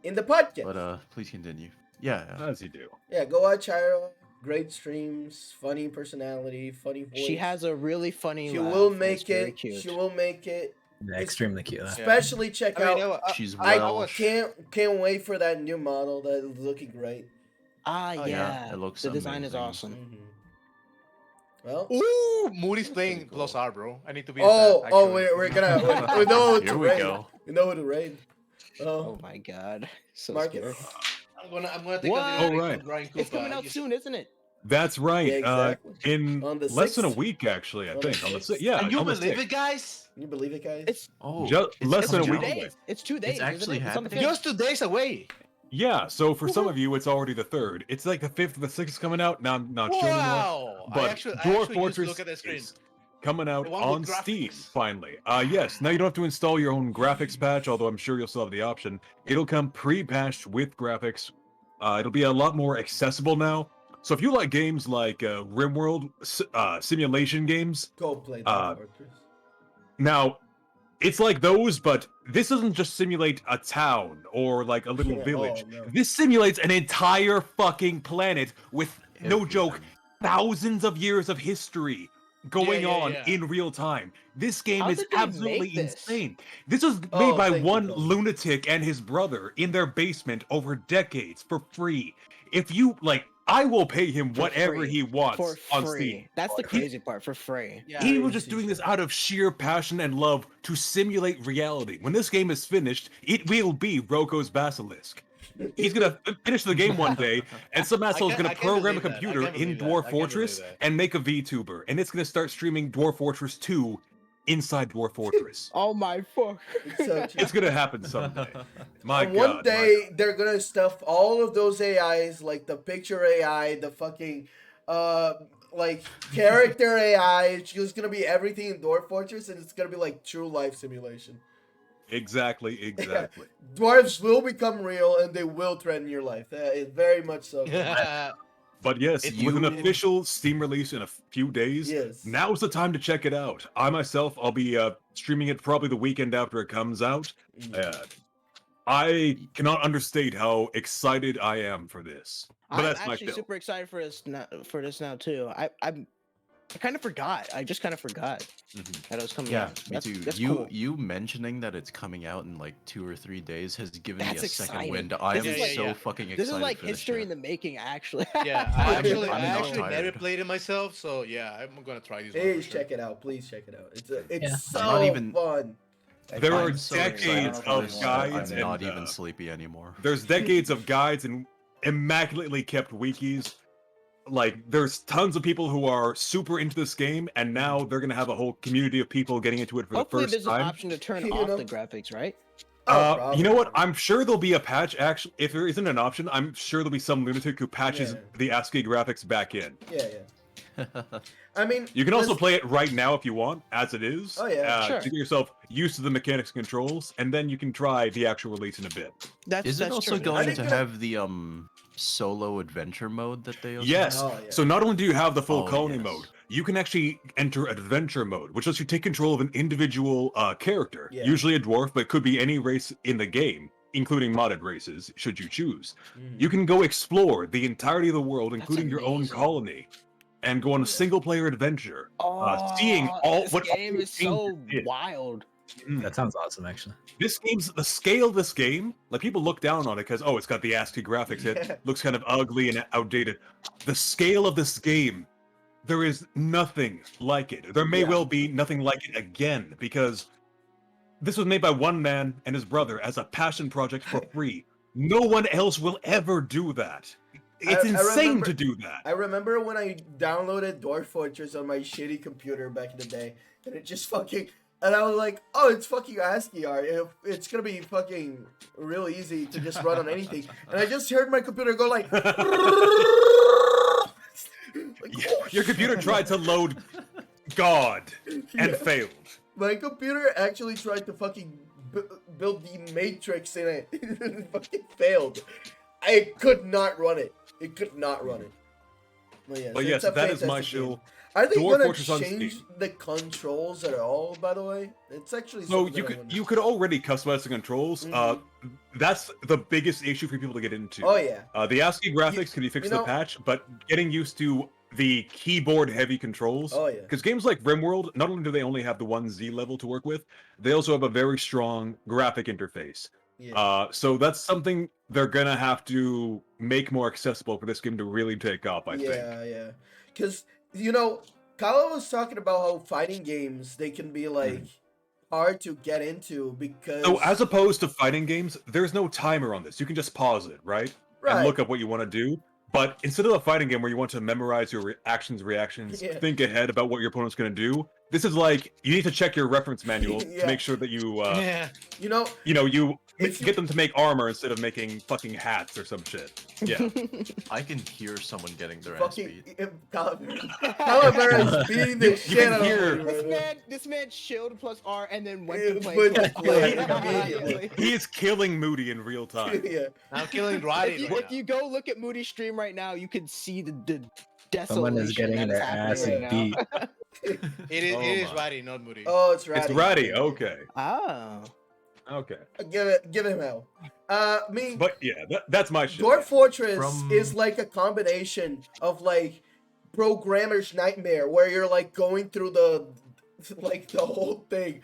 In the podcast. But please continue. Yeah. As you do. Yeah, go watch Ira. Great streams, funny personality, funny voice. She has a really funny She laugh. will It's make very it. cute. She will make it. Yeah, extremely cute. Especially check I mean, out. She's I Welsh. can't wait for that new model. That is looking great. Ah, Oh, yeah. yeah, it looks the design is amazing. awesome. Well. Ooh, Moody's playing pretty plus cool. R, bro. I need to be. Oh, at that, actually. we're gonna. We know who to Here we raid. go. We know who to raid. Oh Oh, my god. So Marcus. scary. I'm gonna take What? a little break Alright. to grind It's Koopa. coming out soon, isn't it? That's right. Yeah, exactly. In On the less than a 6th? week, actually, I On the think. On the 6th? sixth. Yeah, And you on the believe 6th. it, guys? Can you believe it, guys? It's Oh, Just it's less than a coming week out? away. It's 2 days. It's actually isn't it? It's on the happening? 5th. Just 2 days away. Yeah, so for some of you, it's already the 3rd. It's like the 5th or the 6th coming out. Now I'm not sure anymore. Wow. But I actually Dwarf used to Fortress look at the screen. is coming out The one on with Steam, graphics. finally. Yes, now you don't have to install your own graphics patch, although I'm sure you'll still have the option. It'll come pre-patched with graphics. It'll be a lot more accessible now. So if you like games like RimWorld, simulation games, Go play Uh, Dwarf Fortress. now it's like those, but this doesn't just simulate a town or like a little Yeah, village. oh, no. This simulates an entire fucking planet with, no joke, Everything. thousands of years of history going yeah, on yeah. in real time. This game How is did they make absolutely this? insane. This was made Oh, by thank you, one Cody. lunatic and his brother in their basement over decades for free. If you like, I will pay him For whatever free. he wants For on free. Steam. That's the crazy part. For free. Yeah. He was just crazy doing this shit. out of sheer passion and love to simulate reality. When this game is finished, it will be Roko's Basilisk. He's gonna finish the game one day, and some asshole is gonna I can't program a believe that. I computer can't in believe that. I Dwarf can't Fortress believe that. and make a VTuber, and it's gonna start streaming Dwarf Fortress 2 inside Dwarf Fortress. Oh my fuck. It's so cheap. It's gonna happen someday. My And God. one my day they're gonna stuff all of those AIs, like the picture AI, the fucking like character AI. It's just gonna be everything in Dwarf Fortress, and it's gonna be like true life simulation. Exactly. Dwarves will become real, and they will threaten your life. It's very much so. But yes, It's with an you- official Steam release in a few days, Yes. now's the time to check it out. I myself, I'll be streaming it probably the weekend after it comes out. I cannot understate how excited I am for this. But I'm that's my actually film. super excited for this now too. I kind of forgot. I just kind of forgot Mhm. that it was coming Yeah, out. me That's, too. That's you cool. you mentioning that it's coming out in like 2 or 3 days has given me That's a second exciting. wind. I This am is like- so fucking excited. This is like for this history shit. in the making, actually. Yeah, I'm- I actually I'm not never tired. played it myself, so yeah, I'm gonna try this one. Please for sure. check it out. Please check it out. It's Yeah. so I'm not even- fun. There are I'm so excited decades for of this that guides I'm not and, even sleepy anymore. There's decades of guides and immaculately kept wikis. Like, there's tons of people who are super into this game, and now they're gonna have a whole community of people getting into it for Hopefully, the there's first an time. option to turn You off know? the graphics, right? Oh, You know what? probably. I'm sure there'll be a patch. Actually, if there isn't an option, I'm sure there'll be some lunatic who patches Yeah. the ASCII graphics back in. Yeah. I mean, You can also listen- play it right now if you want, as it is. Oh, yeah. Sure. To get yourself used to the mechanics and controls, and then you can try the actual release in a bit. That's Is it that's also true. going think to that- have the solo adventure mode that they also Yes. Oh, yeah. So not only do you have the full Oh, colony yes. mode, you can actually enter adventure mode, which lets you take control of an individual character, Yeah. usually a dwarf, but could be any race in the game, including modded races, should you choose. You can go explore the entirety of the world, including your own amazing. colony, and go on a single-player adventure, seeing all this what all game the is so changes did. wild. That sounds awesome, actually. This game's the scale of this game. Like, people look down on it because it's got the ASCII graphics. It looks kind of ugly and outdated. The scale of this game, there is nothing like it. There may Yeah. well be nothing like it again, because this was made by one man and his brother as a passion project for free. No one else will ever do that. It's I insane remember- to do that. I remember when I downloaded Dwarf Fortress on my shitty computer back in the day, and it just fucking And I was like, oh, it's fucking ASCII art. It's gonna be fucking real easy to just run on anything. And I just heard my computer go like, like, oh, Your computer tried to load God and Yeah. failed. My computer actually tried to fucking build the Matrix in it. It fucking failed. I could not run it. It could not run it. But yes, it's a that is my fantastic game. shill. Are they Dwarf gonna Fortress on change Steam. the controls at all? By the way, it's actually So something that I wonder. you could already customize the controls. Mhm. That's the biggest issue for people to get into. Oh yeah. The ASCII graphics can be fixed you in know- the patch, but getting used to the keyboard heavy controls. Oh yeah. Because games like RimWorld, not only do they only have the 1Z level to work with, they also have a very strong graphic interface. Yeah. So that's something they're gonna have to make more accessible for this game to really take off, I think. Yeah. Because Kala was talking about how fighting games they can be like hard to get into because. So as opposed to fighting games, there's no timer on this. You can just pause it, right? And look up what you want to do. But instead of a fighting game where you want to memorize your reactions, Yeah. think ahead about what your opponent's going to do, this is like you need to check your reference manual Yeah. to make sure that you, Yeah. you If you- get them to make armor instead of making fucking hats or some shit. Yeah. I can hear someone getting their ass fucking beat. Calavera is beating the shit can out of hear- me right now. This man chilled plus R and then went Yeah, to play. went to plus play play immediately. He is killing Moody in real time. Yeah. I'm killing Roddy. If you go look at Moody's stream right now, you can see the desolation. Someone is getting that their happening ass right beat. now. It is, Oh it is my. Roddy, not Moody. Oh, it's Ratty. It's Ratty, okay. Oh. Okay. Give him hell. Me. But yeah, that's my shit. Dwarf Fortress From- is like a combination of like programmer's nightmare, where you're like going through the whole thing.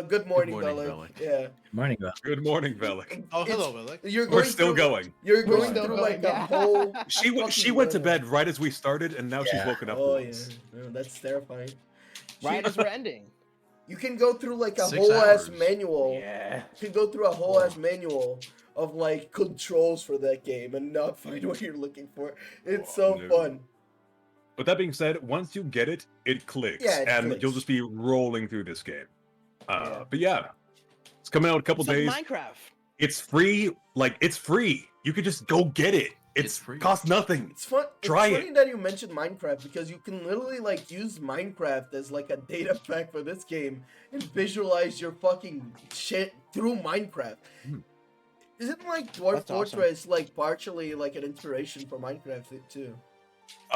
Good morning, morning, Bellic. Bellic. Yeah, Morning, Bell. Good morning, Velik. Oh, it's- hello, Billy. you're going We're still through- going. You're We're going still through going, like a yeah. whole. She fucking went to level. bed right as we started, and now she's Yeah. woken up. Oh for yeah, once. no, that's terrifying. Right as we're ending. You can go through like a 6 whole ass hours. manual. Yeah. You can go through a whole ass manual of like controls for that game and not find what you're looking for. It's so no. fun. But that being said, once you get it, it clicks, Yeah, it and clicks. you'll just be rolling through this game. Yeah. But yeah, it's coming out in a couple It's like days. Minecraft. It's free. Like it's free. You can just go get it. It's It's free. costs nothing. It's fun. Try it's it. funny that you mentioned Minecraft because you can literally like use Minecraft as like a data pack for this game and visualize your fucking shit through Minecraft. Hmm. Isn't like Dwarf That's awesome. Fortress like partially like an inspiration for Minecraft too?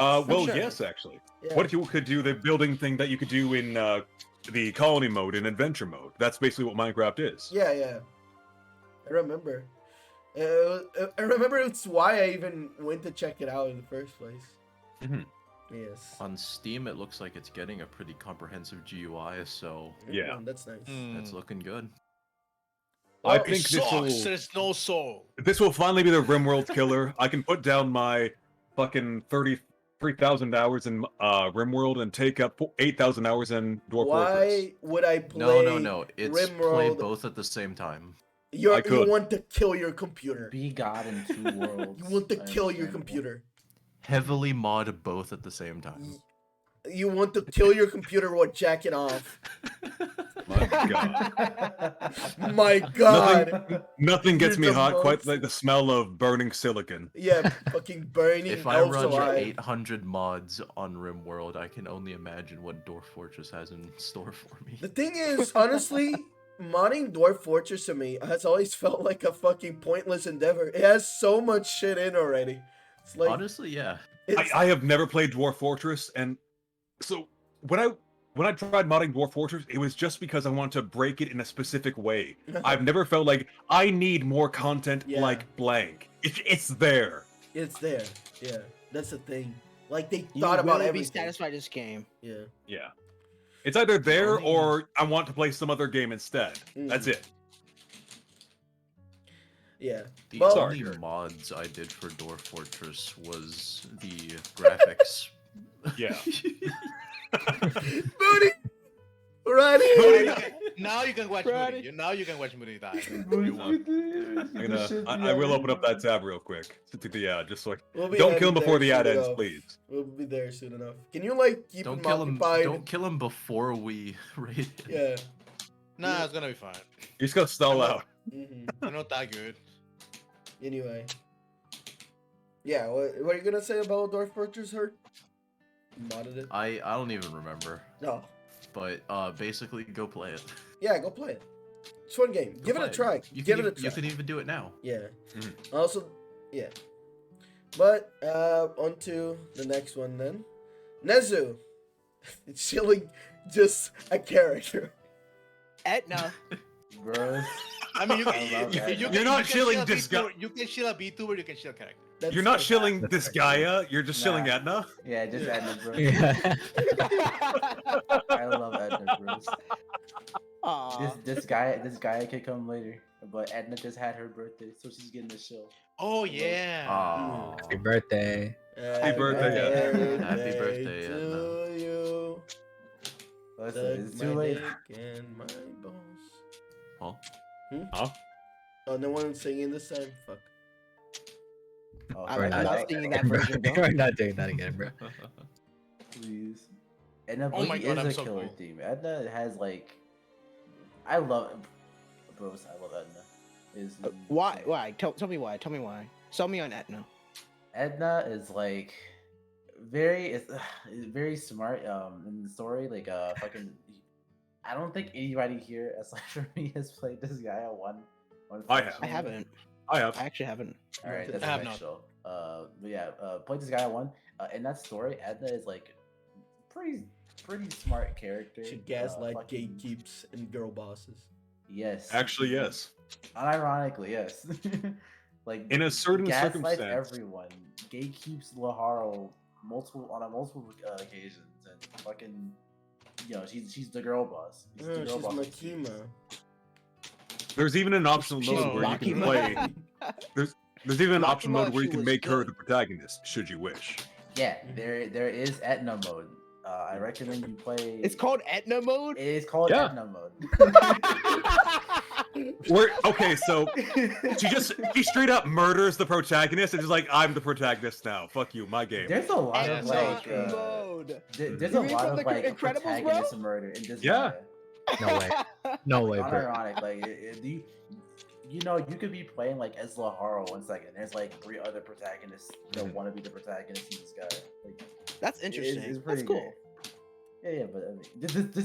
Well, sure. yes, actually. Yeah. What if you could do the building thing that you could do in the colony mode and adventure mode? That's basically what Minecraft is. Yeah. I remember. I remember it's why I even went to check it out in the first place. Mhm. Yes. On Steam, it looks like it's getting a pretty comprehensive GUI, so Yeah. That's nice. it's looking good. I Well, think It this will sucks. There's no soul. finally be the RimWorld killer. I can put down my fucking 33,000 hours in RimWorld and take up 8,000 hours in Dwarf Fortress. Why would I play? No. It's play RimWorld? both at the same time. I You could. want to kill your computer. Be God in two worlds. You want to kill your Understandable. computer. Heavily mod both at the same time. You want to kill your computer while jacking off. My God. My God. Nothing gets You're me the hot quite most- like the smell of burning silicon. Yeah, fucking burning If I elves run alive. 800 mods on RimWorld, I can only imagine what Dwarf Fortress has in store for me. The thing is, honestly, modding Dwarf Fortress to me has always felt like a fucking pointless endeavor. It has so much shit in already. It's like Honestly, yeah. it's, I have never played Dwarf Fortress, and so when I tried modding Dwarf Fortress, it was just because I wanted to break it in a specific way. I've never felt like I need more content Yeah. like blank. It's there. it's there. Yeah, that's the thing. Like they You thought about will be everything. satisfied this game. Yeah. Yeah. It's either there Only- or I want to play some other game instead. That's Mm. it. Yeah. The Well- only mods I did for Dwarf Fortress was the graphics. Yeah. Moody! Ready? Now you can watch Roddy. Moody. Now you can watch Moody die. I will open up that tab real quick. Yeah, just like We'll be don't kill him heading before there the ad soon ends, enough. please. We'll be there soon enough. Can you like keep Don't him kill him. occupied? Don't kill him before we raid him. Yeah. Nah, it's gonna be fine. You just gotta stall out. I'm not that good. Anyway. Yeah, what are you gonna say about Dwarf Fortress Hurt? Modded it. I don't even remember, No. but basically go play it. Yeah, go play it. It's a fun game. Give it a try. Give it a try. You can even do it now. Yeah. Mhm. Also, yeah. But on to the next one then. Nezu. It's chilling just a character. Etna. Bro. I mean, You're not shilling this guy. You can shill a VTuber, you can shill a character. That's You're not so shilling That's this right. Gaia. You're just shilling Nah. Edna. Yeah, just Edna, bro. Yeah. I love Edna, bro. Aw. This guy could come later, but Edna just had her birthday, so she's getting a show. Oh yeah. Oh. Happy birthday. Happy birthday, Happy birthday, to you. Listen, it's Suck too my late. dick and my balls. Huh? Huh? Oh, no one's singing this time? Fuck. Oh, I'm We're not not singing doing that version, bro. We're not doing that again, bro. Please. Edna Oh my Booty God, is I'm a so killer cool. theme. Edna has like, I love, bros. I love Edna. Is Why? Why? Tell me why. Tell me why. Sell me on Etna. Edna is like is very smart in the story. Like fucking, I don't think anybody here aside from me has played this guy on one. I have. faction. I haven't. I have. I actually haven't. All right, that's I have a not. next show. But yeah, played this guy on one. In that story, Edna is like pretty smart character. She gaslight fucking- gatekeeps and girl bosses. Yes. Actually, yes. Unironically, yes. Like In a certain gaslights circumstance. everyone. Gatekeeps Laharo on multiple occasions, and fucking, she's the girl boss. She's the Oh, girl she's boss. Makima. There's even an optional She's mode where you can Makima. play. There's even an optional Makima, mode where you she can was make her good. the protagonist, should you wish. Yeah, there is Etna mode. I recommend you play. It's called Etna mode. It is called Yeah. Etna mode. Okay, so she straight up murders the protagonist and is like, I'm the protagonist now. Fuck you, my game. There's a lot Yeah, of so like. mode. There's You a mean lot from of the like Incredibles, bro? protagonist murder in this. Yeah. game. No way. No way, bro. Unironic, like you could be playing like as Laharo 1 second. There's like 3 other protagonists that want to be the protagonist in this guy. Like, That's interesting. It's That's pretty cool. great. Yeah, but I mean, this isn't this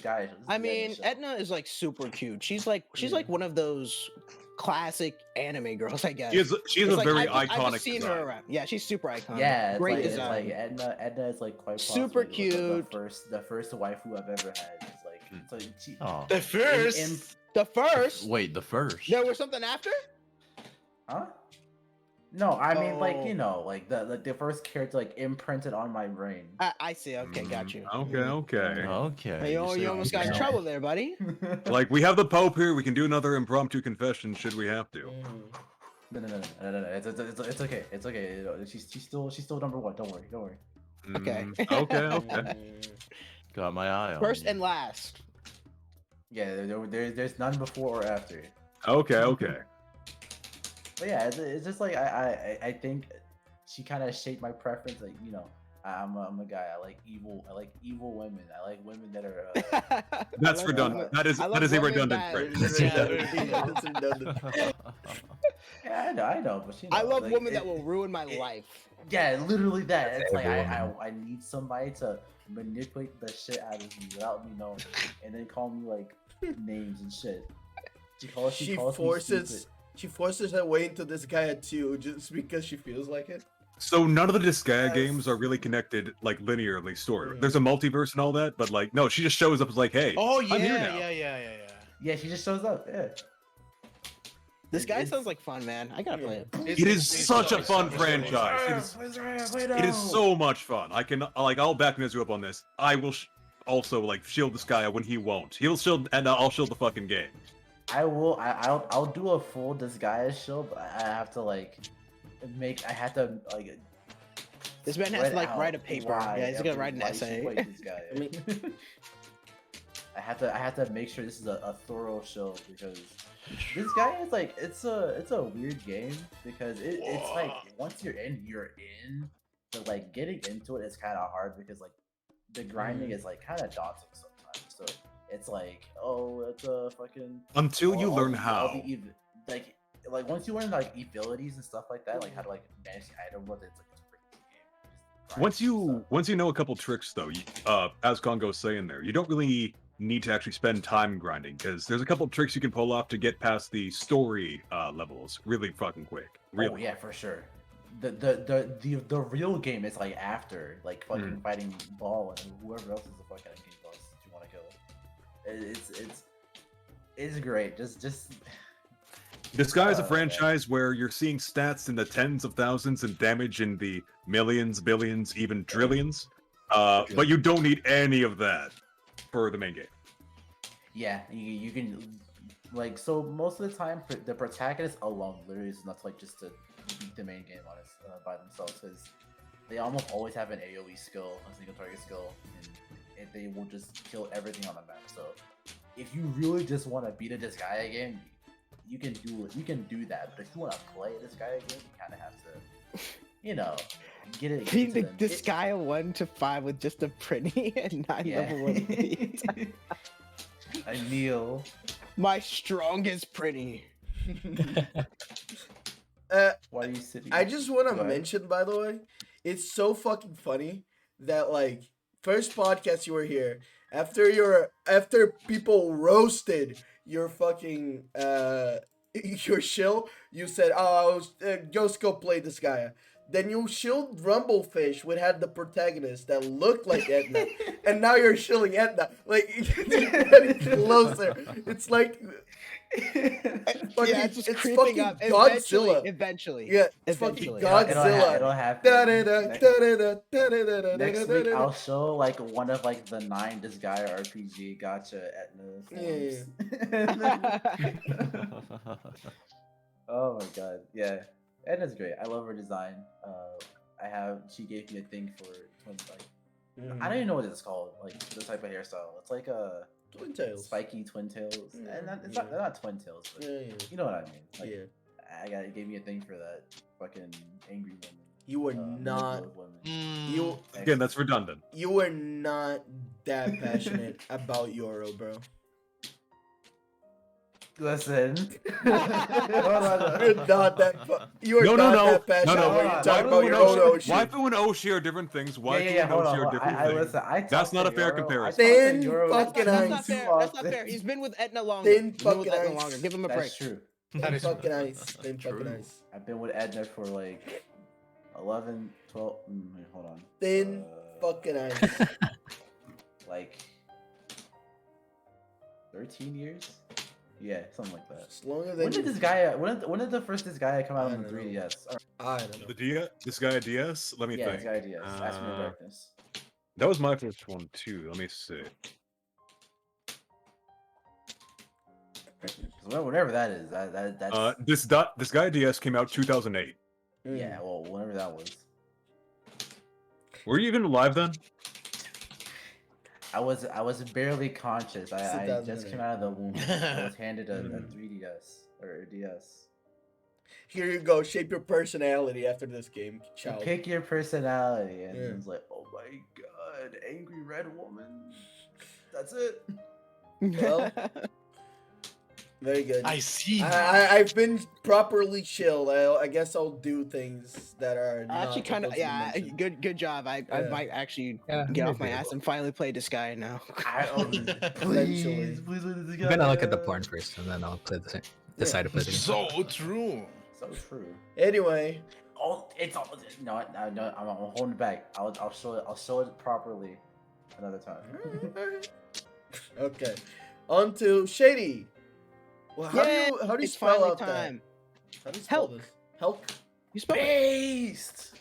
guy. This is I the mean, show. Etna is like super cute. She's like one of those classic anime girls, I guess. She is It's a like, very I've iconic just seen design. her around. Yeah, she's super iconic. Yeah, it's great like, design. It's like Edna is like quite Super possibly like, cute. the first waifu I've ever had. It's like so she. Oh. The first. in- The first. Wait, the first. There was something after. Huh? No, I mean like Oh. like the first character like imprinted on my brain. I see. Okay, got you. Okay, okay. Okay. Hey, you almost got in Yeah. trouble there, buddy. Like, we have the Pope here. We can do another impromptu confession should we have to. Mm. No. It's okay. It's okay. She's still number one. Don't worry. Okay. Okay, okay. Mm. Got my eye on. First you. and last. Yeah, there's none before or after. Okay, okay. But yeah, it's just like I think she kind of shaped my preference. Like I'm a guy. I like evil women. I like women that are. That's I love redundant. women- That I love is a women redundant that- phrase. It's redundant. Yeah, I know, but I love women that will ruin my life. Yeah, literally that. It's like Every I need somebody to manipulate the shit out of me without me knowing, and then call me like names and shit. She calls me She forces her way into this guy too, just because she feels like it. So none of the Disgaea Yes. games are really connected, like, linearly story. Mhm. There's a multiverse and all that, but like, no, she just shows up as like, hey, Oh I'm here yeah, now. yeah. Yeah, she just shows up. Yeah. This guy It's- sounds like fun, man. I gotta play it. It is such a fun franchise. It is so much fun. I'll back Nezu up on this. I will also like shield this guy when he won't. He'll shield and I'll shield the fucking game. I'll do a full disguise show, but I have to like I have to like. This man has to spread like out write a paper. why Yeah, he's gonna every- write an why she essay. played this guy. I mean- I have to make sure this is a thorough show because this guy is like it's a weird game because it's like once you're in, but like getting into it is kind of hard because like the grinding is like kind of daunting sometimes. So it's like, oh, it's a fucking Until you learn all how. the like once you learn like abilities and stuff like that, like how to like manage the item with it, it's like it's a pretty good game. Just Once you know a couple tricks though, as Congo's saying there, you don't really need to actually spend time grinding because there's a couple tricks you can pull off to get past the story levels really fucking quick. Really. Oh yeah, for sure. The real game is like after like fucking fighting Ball and whoever else is the fucking game boss that you want to kill. It's great. Just This guy is a man. franchise where you're seeing stats in the tens of thousands and damage in the millions, billions, even trillions. But you don't need any of that for the main game. yeah, you can like so most of the time the protagonist alone literally is enough like just to beat the main game on by themselves because they almost always have an AOE skill, a single target skill, and they will just kill everything on the map. So if you really just want to beat a Disgaea game, you can do that. But if you want to play this guy again, you kind of have to, you know, get it. Beat this guy 1 to 5 with just a pretty and 9 level 1. I kneel. My strongest pretty. Why are you sitting? I just want to Go ahead. mention, by the way, it's so fucking funny that like first podcast you were here after people roasted your fucking your shill, you said, "Oh, just go play this guy." Then you shilled Rumblefish, which had the protagonist that looked like Edna, and now you're shilling Edna. Like, it's getting closer. It's like, fucking, Yeah, it's just it's creeping fucking up. Godzilla. Eventually. Yeah, it's Eventually. fucking Godzilla. It'll happen. Da-da-da, Next week, da-da-da. I'll show like one of like the 9 Disgaea RPG gotcha Etna forms. Oh my god, yeah, Edna's great. I love her design. She gave me a thing for twin I don't even know what it's called. Like the type of hairstyle. It's like a Twin tails. spiky twin tails, and it's yeah. they're not twin tails, but Yeah, yeah. you know what I mean. Like, Yeah. it gave me a thing for that fucking angry woman. You were not. Moonglove woman. You Again, that's redundant. you were not that passionate about Yoro, bro. Listen. You're not that. You are No, not no, that passionate no. when you Hold talk on. about your own Oshi. Waifu and Oshi are different things. Waifu Yeah, and hold Oshi on. are different I things. listen. I That's talked not to a fair Yoro- comparison. I talked to Thin Yoro fucking That's ice. not too fair. That's not often. fair. He's been with Edna longer. Thin He's been with fucking Edna ice. longer. Give him a break. That's true. That is Fucking ice. Thin fucking True. ice. I've been with Edna for like 11, 12. Wait, hold on. Thin fucking ice. Like 13 years. Yeah, something like that. As long as When did this guy? When did the first this guy come out I on the don't know. 3DS? I don't know. The DS, this guy DS. Let me Yeah, think. this guy DS. Ask me in Uh, darkness. That was my first one too. Let me see. Whatever that is, that's This guy DS came out 2008. yeah. Well, whatever that was. Were you even alive then? I was barely conscious. I just 2008. came out of the womb. I was handed a 3DS or a DS. Here you go. Shape your personality after this game, You child. pick your personality, and Yeah. it was like, oh my god, angry red woman. That's it. Well, very good. I see. I've been properly chilled. I guess I'll do things that are not Actually, kind of, supposed to be yeah. mentioned. Good job. I Yeah. might actually Yeah, get off my maybe. ass and finally play this guy now. Eventually. Please let this I'm gonna look at the porn first, and then I'll play decide to play the game. So true. So true. Anyway, Oh, it's all no. I'm holding it back. I'll show it properly another time. okay. On to Shady. Well, how do you it's spell finally out time. that? How do you spell Help. this? Help. You spell it. Based.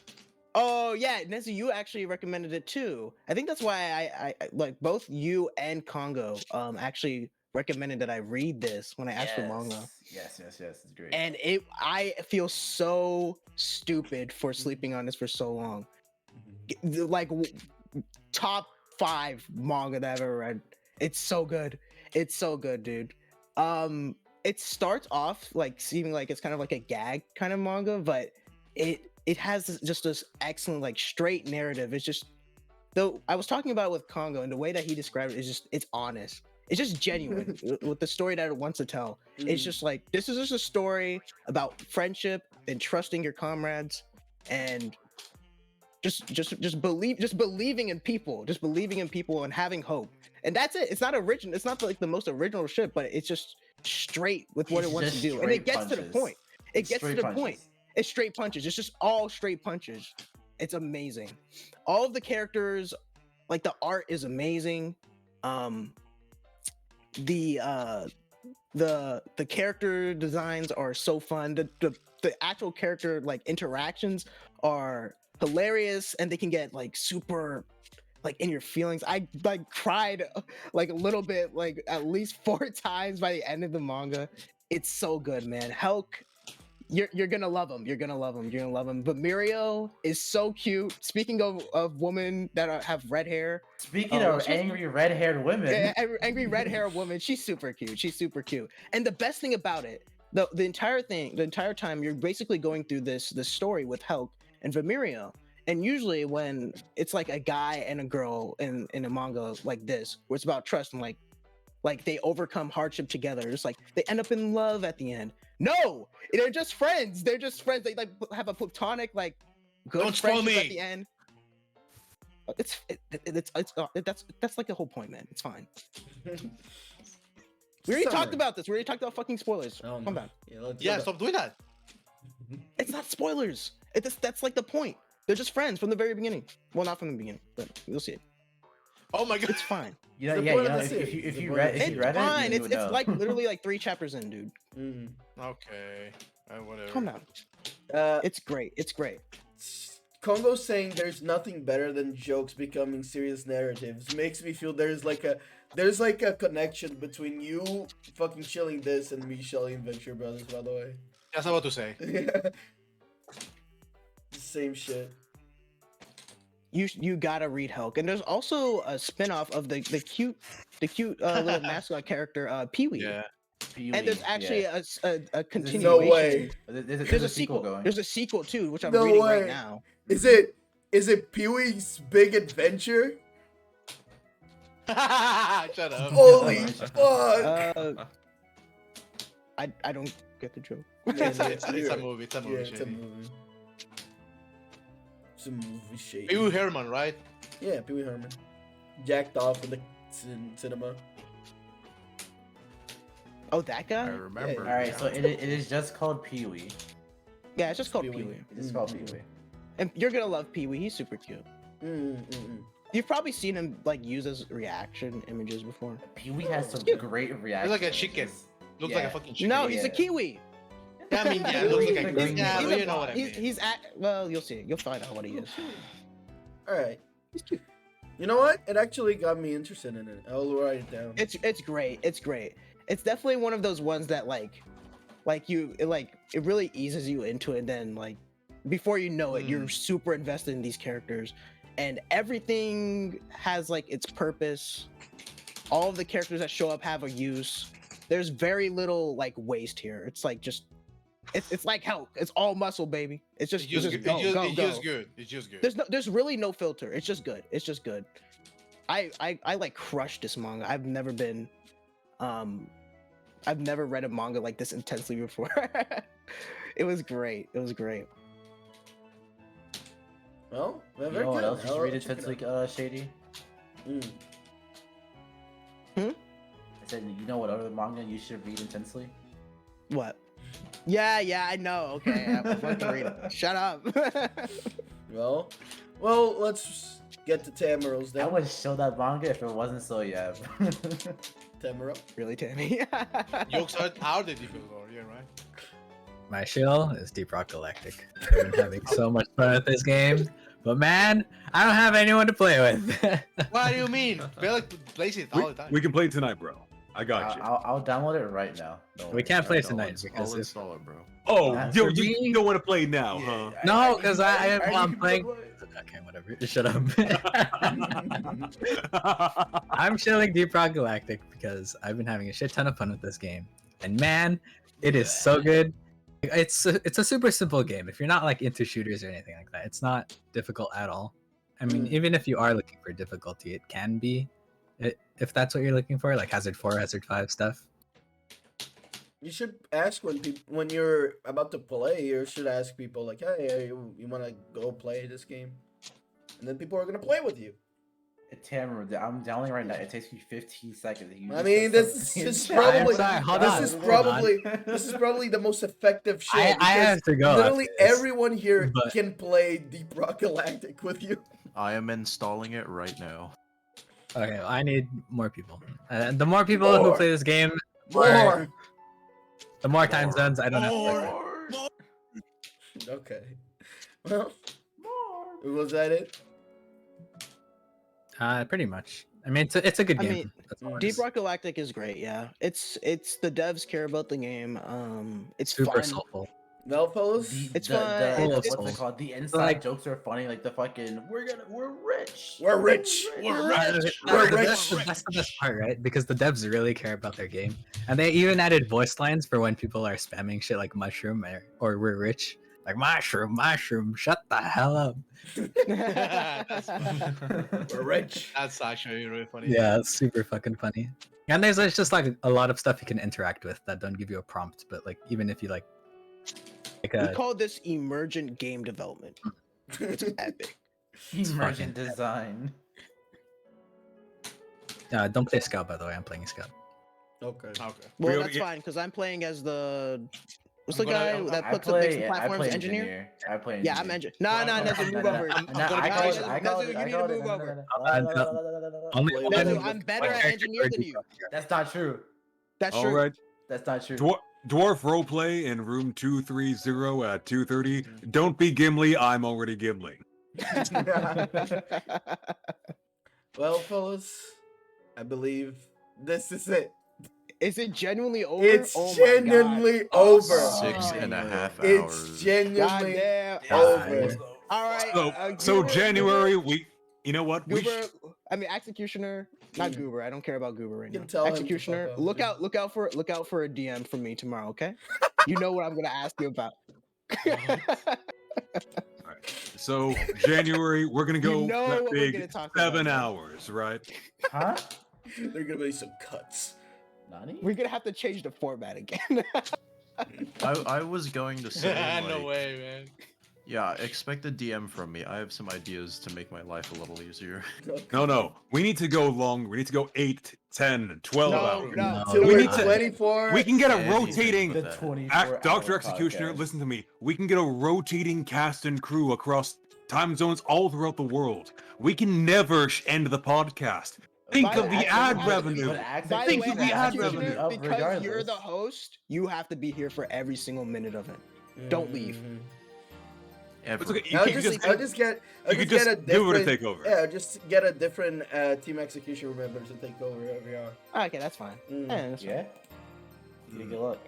Oh yeah, Nezu, you actually recommended it too. I think that's why I like both you and Congo actually recommended that I read this when I asked for manga. Yes, it's great. And I feel so stupid for sleeping on this for so long. Like top 5 manga that I've ever read. It's so good. It's so good, dude. It starts off like seeming like it's kind of like a gag kind of manga, but it has just this excellent like straight narrative. It's just though I was talking about it with Congo, and the way that he described it is just it's honest. It's just genuine with the story that it wants to tell. It's just like this is just a story about friendship and trusting your comrades and just believing in people, just believing in people and having hope. And that's it. It's not original. It's not like the most original shit, but it's just straight with what It's it wants to just do, and it straight gets to the punches. point. It It's gets to straight the punches. point. It's straight punches. It's just all straight punches. It's amazing. All of the characters, like the art is amazing. The character designs are so fun. The actual character like interactions are hilarious, and they can get like super like in your feelings. I like cried like a little bit, like at least 4 times by the end of the manga. It's so good, man. Helk, you're gonna love him. You're gonna love him. You're gonna love him. But Mirio is so cute. Speaking of women that have red hair, Speaking Oh, of she's- angry red-haired women, yeah, angry red hair woman. She's super cute. She's super cute. And the best thing about it, the entire time, you're basically going through this story with Helk and Vimirio. And usually when it's like a guy and a girl in a manga like this, where it's about trust and like they overcome hardship together, it's like they end up in love at the end. No, they're just friends. They're just friends. They like have a platonic like good Don't spoil friendship at me. the end. That's like the whole point, man. It's fine. We already talked Summary. about this. We already talked about fucking spoilers. Oh, Calm no. down. Yeah, stop doing that. It's not spoilers. That's like the point. They're just friends from the very beginning. Well, not from the beginning, but you'll see it. Oh my god. It's fine. you know, The yeah, point you of know, the series. if The you point read of the if It's you read fine. it, you It's would know. like literally like 3 chapters in, dude. Okay. Whatever. Calm down. It's great. It's great. Kongo saying there's nothing better than jokes becoming serious narratives makes me feel there's like a connection between you fucking chilling this and me chilling Venture Brothers, by the way. That's what to say. Same shit. You gotta read Helk. And there's also a spin-off of the cute little mascot character Pee-wee. Yeah. And there's actually yeah. a continuation. No way. There's a sequel going. There's a sequel too, which I'm No reading way. right now. Is it Pee-wee's Big Adventure? Shut up. Holy fuck! I don't get the joke. It's a movie. It's a Yeah, movie. it's a Shady. movie. It's a movie shade. Pee Wee Herman, right? Yeah, Pee Wee Herman. Jacked off in the cinema. Oh, that I guy? remember. All right, so it is just called Pee Wee. Yeah, it's just called Pee-wee. Pee-wee. It's just called Pee Wee. And you're gonna love Pee-wee. He's super cute. You've probably seen him like use as reaction images before. Pee Wee has some cute. great reactions. It's like a chicken. Looks like a Yeah. fucking chicken. No, he's a yeah. Kiwi. Yeah, I mean, yeah, it looks like a He's- yeah, he's but a- you know what I mean. He's at well, you'll see. You'll find out what he is. Alright. He's cute. You know what? It actually got me interested in it. I'll write it down. It's great. It's great. It's definitely one of those ones that like it really eases you into it. And then like before you know it, you're super invested in these characters, and everything has like its purpose. All of the characters that show up have a use. There's very little like waste here. It's like just it's like Helk. It's all muscle, baby. It's just, It's just it's good. just go, It's go, just go. good. It's just good. There's really no filter. It's just good. It's just good. I like crushed this manga. I've never read a manga like this intensely before. It was great. It was great. Well, You very know what good. else you should I'll read check it intensely, out. Shady? Hmm? I said, you know what other manga you should read intensely? What? Yeah, I know. Okay, I'm fucking reading. Shut up. Well, let's get to Tamaro's I then. would show that manga if it wasn't so yeah. Tamaro. Really, Tammy? Jokes how did you feel about it? Yeah, right. My shill is Deep Rock Galactic. I've been having so much fun with this game, but man, I don't have anyone to play with. What do you mean? Felix plays it all the time. We can play tonight, bro. I got you. I'll download it right now. Don't We worry. can't play I'll tonight ins- because I'll if, install it, bro. Oh, Nah, yo, for you me- don't want to play now, huh? no, because Are I'm you playing. play? Okay, whatever. Shut up. I'm chilling Deep Rock Galactic because I've been having a shit ton of fun with this game, and man, it is so good. It's a super simple game. If you're not like into shooters or anything like that, it's not difficult at all. I mean, even if you are looking for difficulty, it can be, If that's what you're looking for, like Hazard 4, Hazard 5 stuff. You should ask when you're about to play. You should ask people like, "Hey, you want to go play this game?" And then people are gonna play with you. Tamara, I'm telling you right now, it takes you 15 seconds. You I just mean, said this something is in probably chat. this is probably the most effective show. I because have to go literally after this, everyone here but- can play Deep Rock Galactic with you. I am installing it right now. Okay, well, I need more people. The more people who More. play this game, More. the more time zones I don't have to work with. Okay. Well, was that it? Pretty much. I mean, it's a good I game. mean, That's all it Deep is. Rock Galactic is great. Yeah, it's the devs care about the game. It's Super fun. soulful. Well, fellas, It's fun. Full of What's soul. it called? The inside Like- jokes are funny. Like the fucking, we're rich. We're rich. We're That's We're the rich. that's the best part, right? Because the devs really care about their game, and they even added voice lines for when people are spamming shit like mushroom or we're rich, like mushroom, shut the hell up. We're rich. That's actually really funny. Yeah, it's super fucking funny. And there's just like a lot of stuff you can interact with that don't give you a prompt, but like even if you like We call this emergent game development. It's epic. Emergent design. don't play Scout, by the way. I'm playing Scout. Okay. Okay. Well, Real- that's fine because I'm playing as the what's I'm the gonna- guy I'm- that I puts the makes the play platforms engineer? I play Yeah, I'm engineer. No, Nezzu, move over. I Nezzu, called it. you need to move over. Only Play one- with Nezzu, them. I'm better one at character engineer per than you. default. That's not true. That's All true. right. That's not true. Dwarf roleplay in room 230 at 2:30. Don't be Gimli. I'm already Gimli. Well, fellas, I believe this is it. Is it genuinely over? It's Oh my genuinely God. over. 6.5 It's hours. genuinely Goddamn. over. All right. So Goober, January, you know what? We Goober, I mean Executioner, not Goober. I don't care about Goober right You now. can tell him to Executioner, fuck off, look dude. out for a DM from me tomorrow, okay? You know what I'm gonna ask you about. So January, we're gonna go You know that what we're big gonna talk about, 7 man. hours, right? Huh? There are gonna be some cuts. Nani? We're gonna have to change the format again. I was going to say, No like, way, man. yeah, expect a DM from me. I have some ideas to make my life a little easier. No. We need to go long. We need to go 8, 10, 12 No, hours. no. Till We we're need to- 24. We can get a Anything rotating but The that. 24 Dr. Executioner, podcast. listen to me. We can get a rotating cast and crew across time zones all throughout the world. We can never end the podcast. Think By of the the way, ad actually, revenue. But access By the Think way, of the ad Executioner, revenue. Up because you're regardless. the host, you have to be here for every single minute of it. Don't leave. Mhm. Ever. It's okay. You I'll can just, I'll just get, I'll you could just get a just do it to different. take over. Yeah, just get a different team execution members to take over every hour. Okay, that's fine. Mm. Yeah, that's fine. Yeah? You good luck.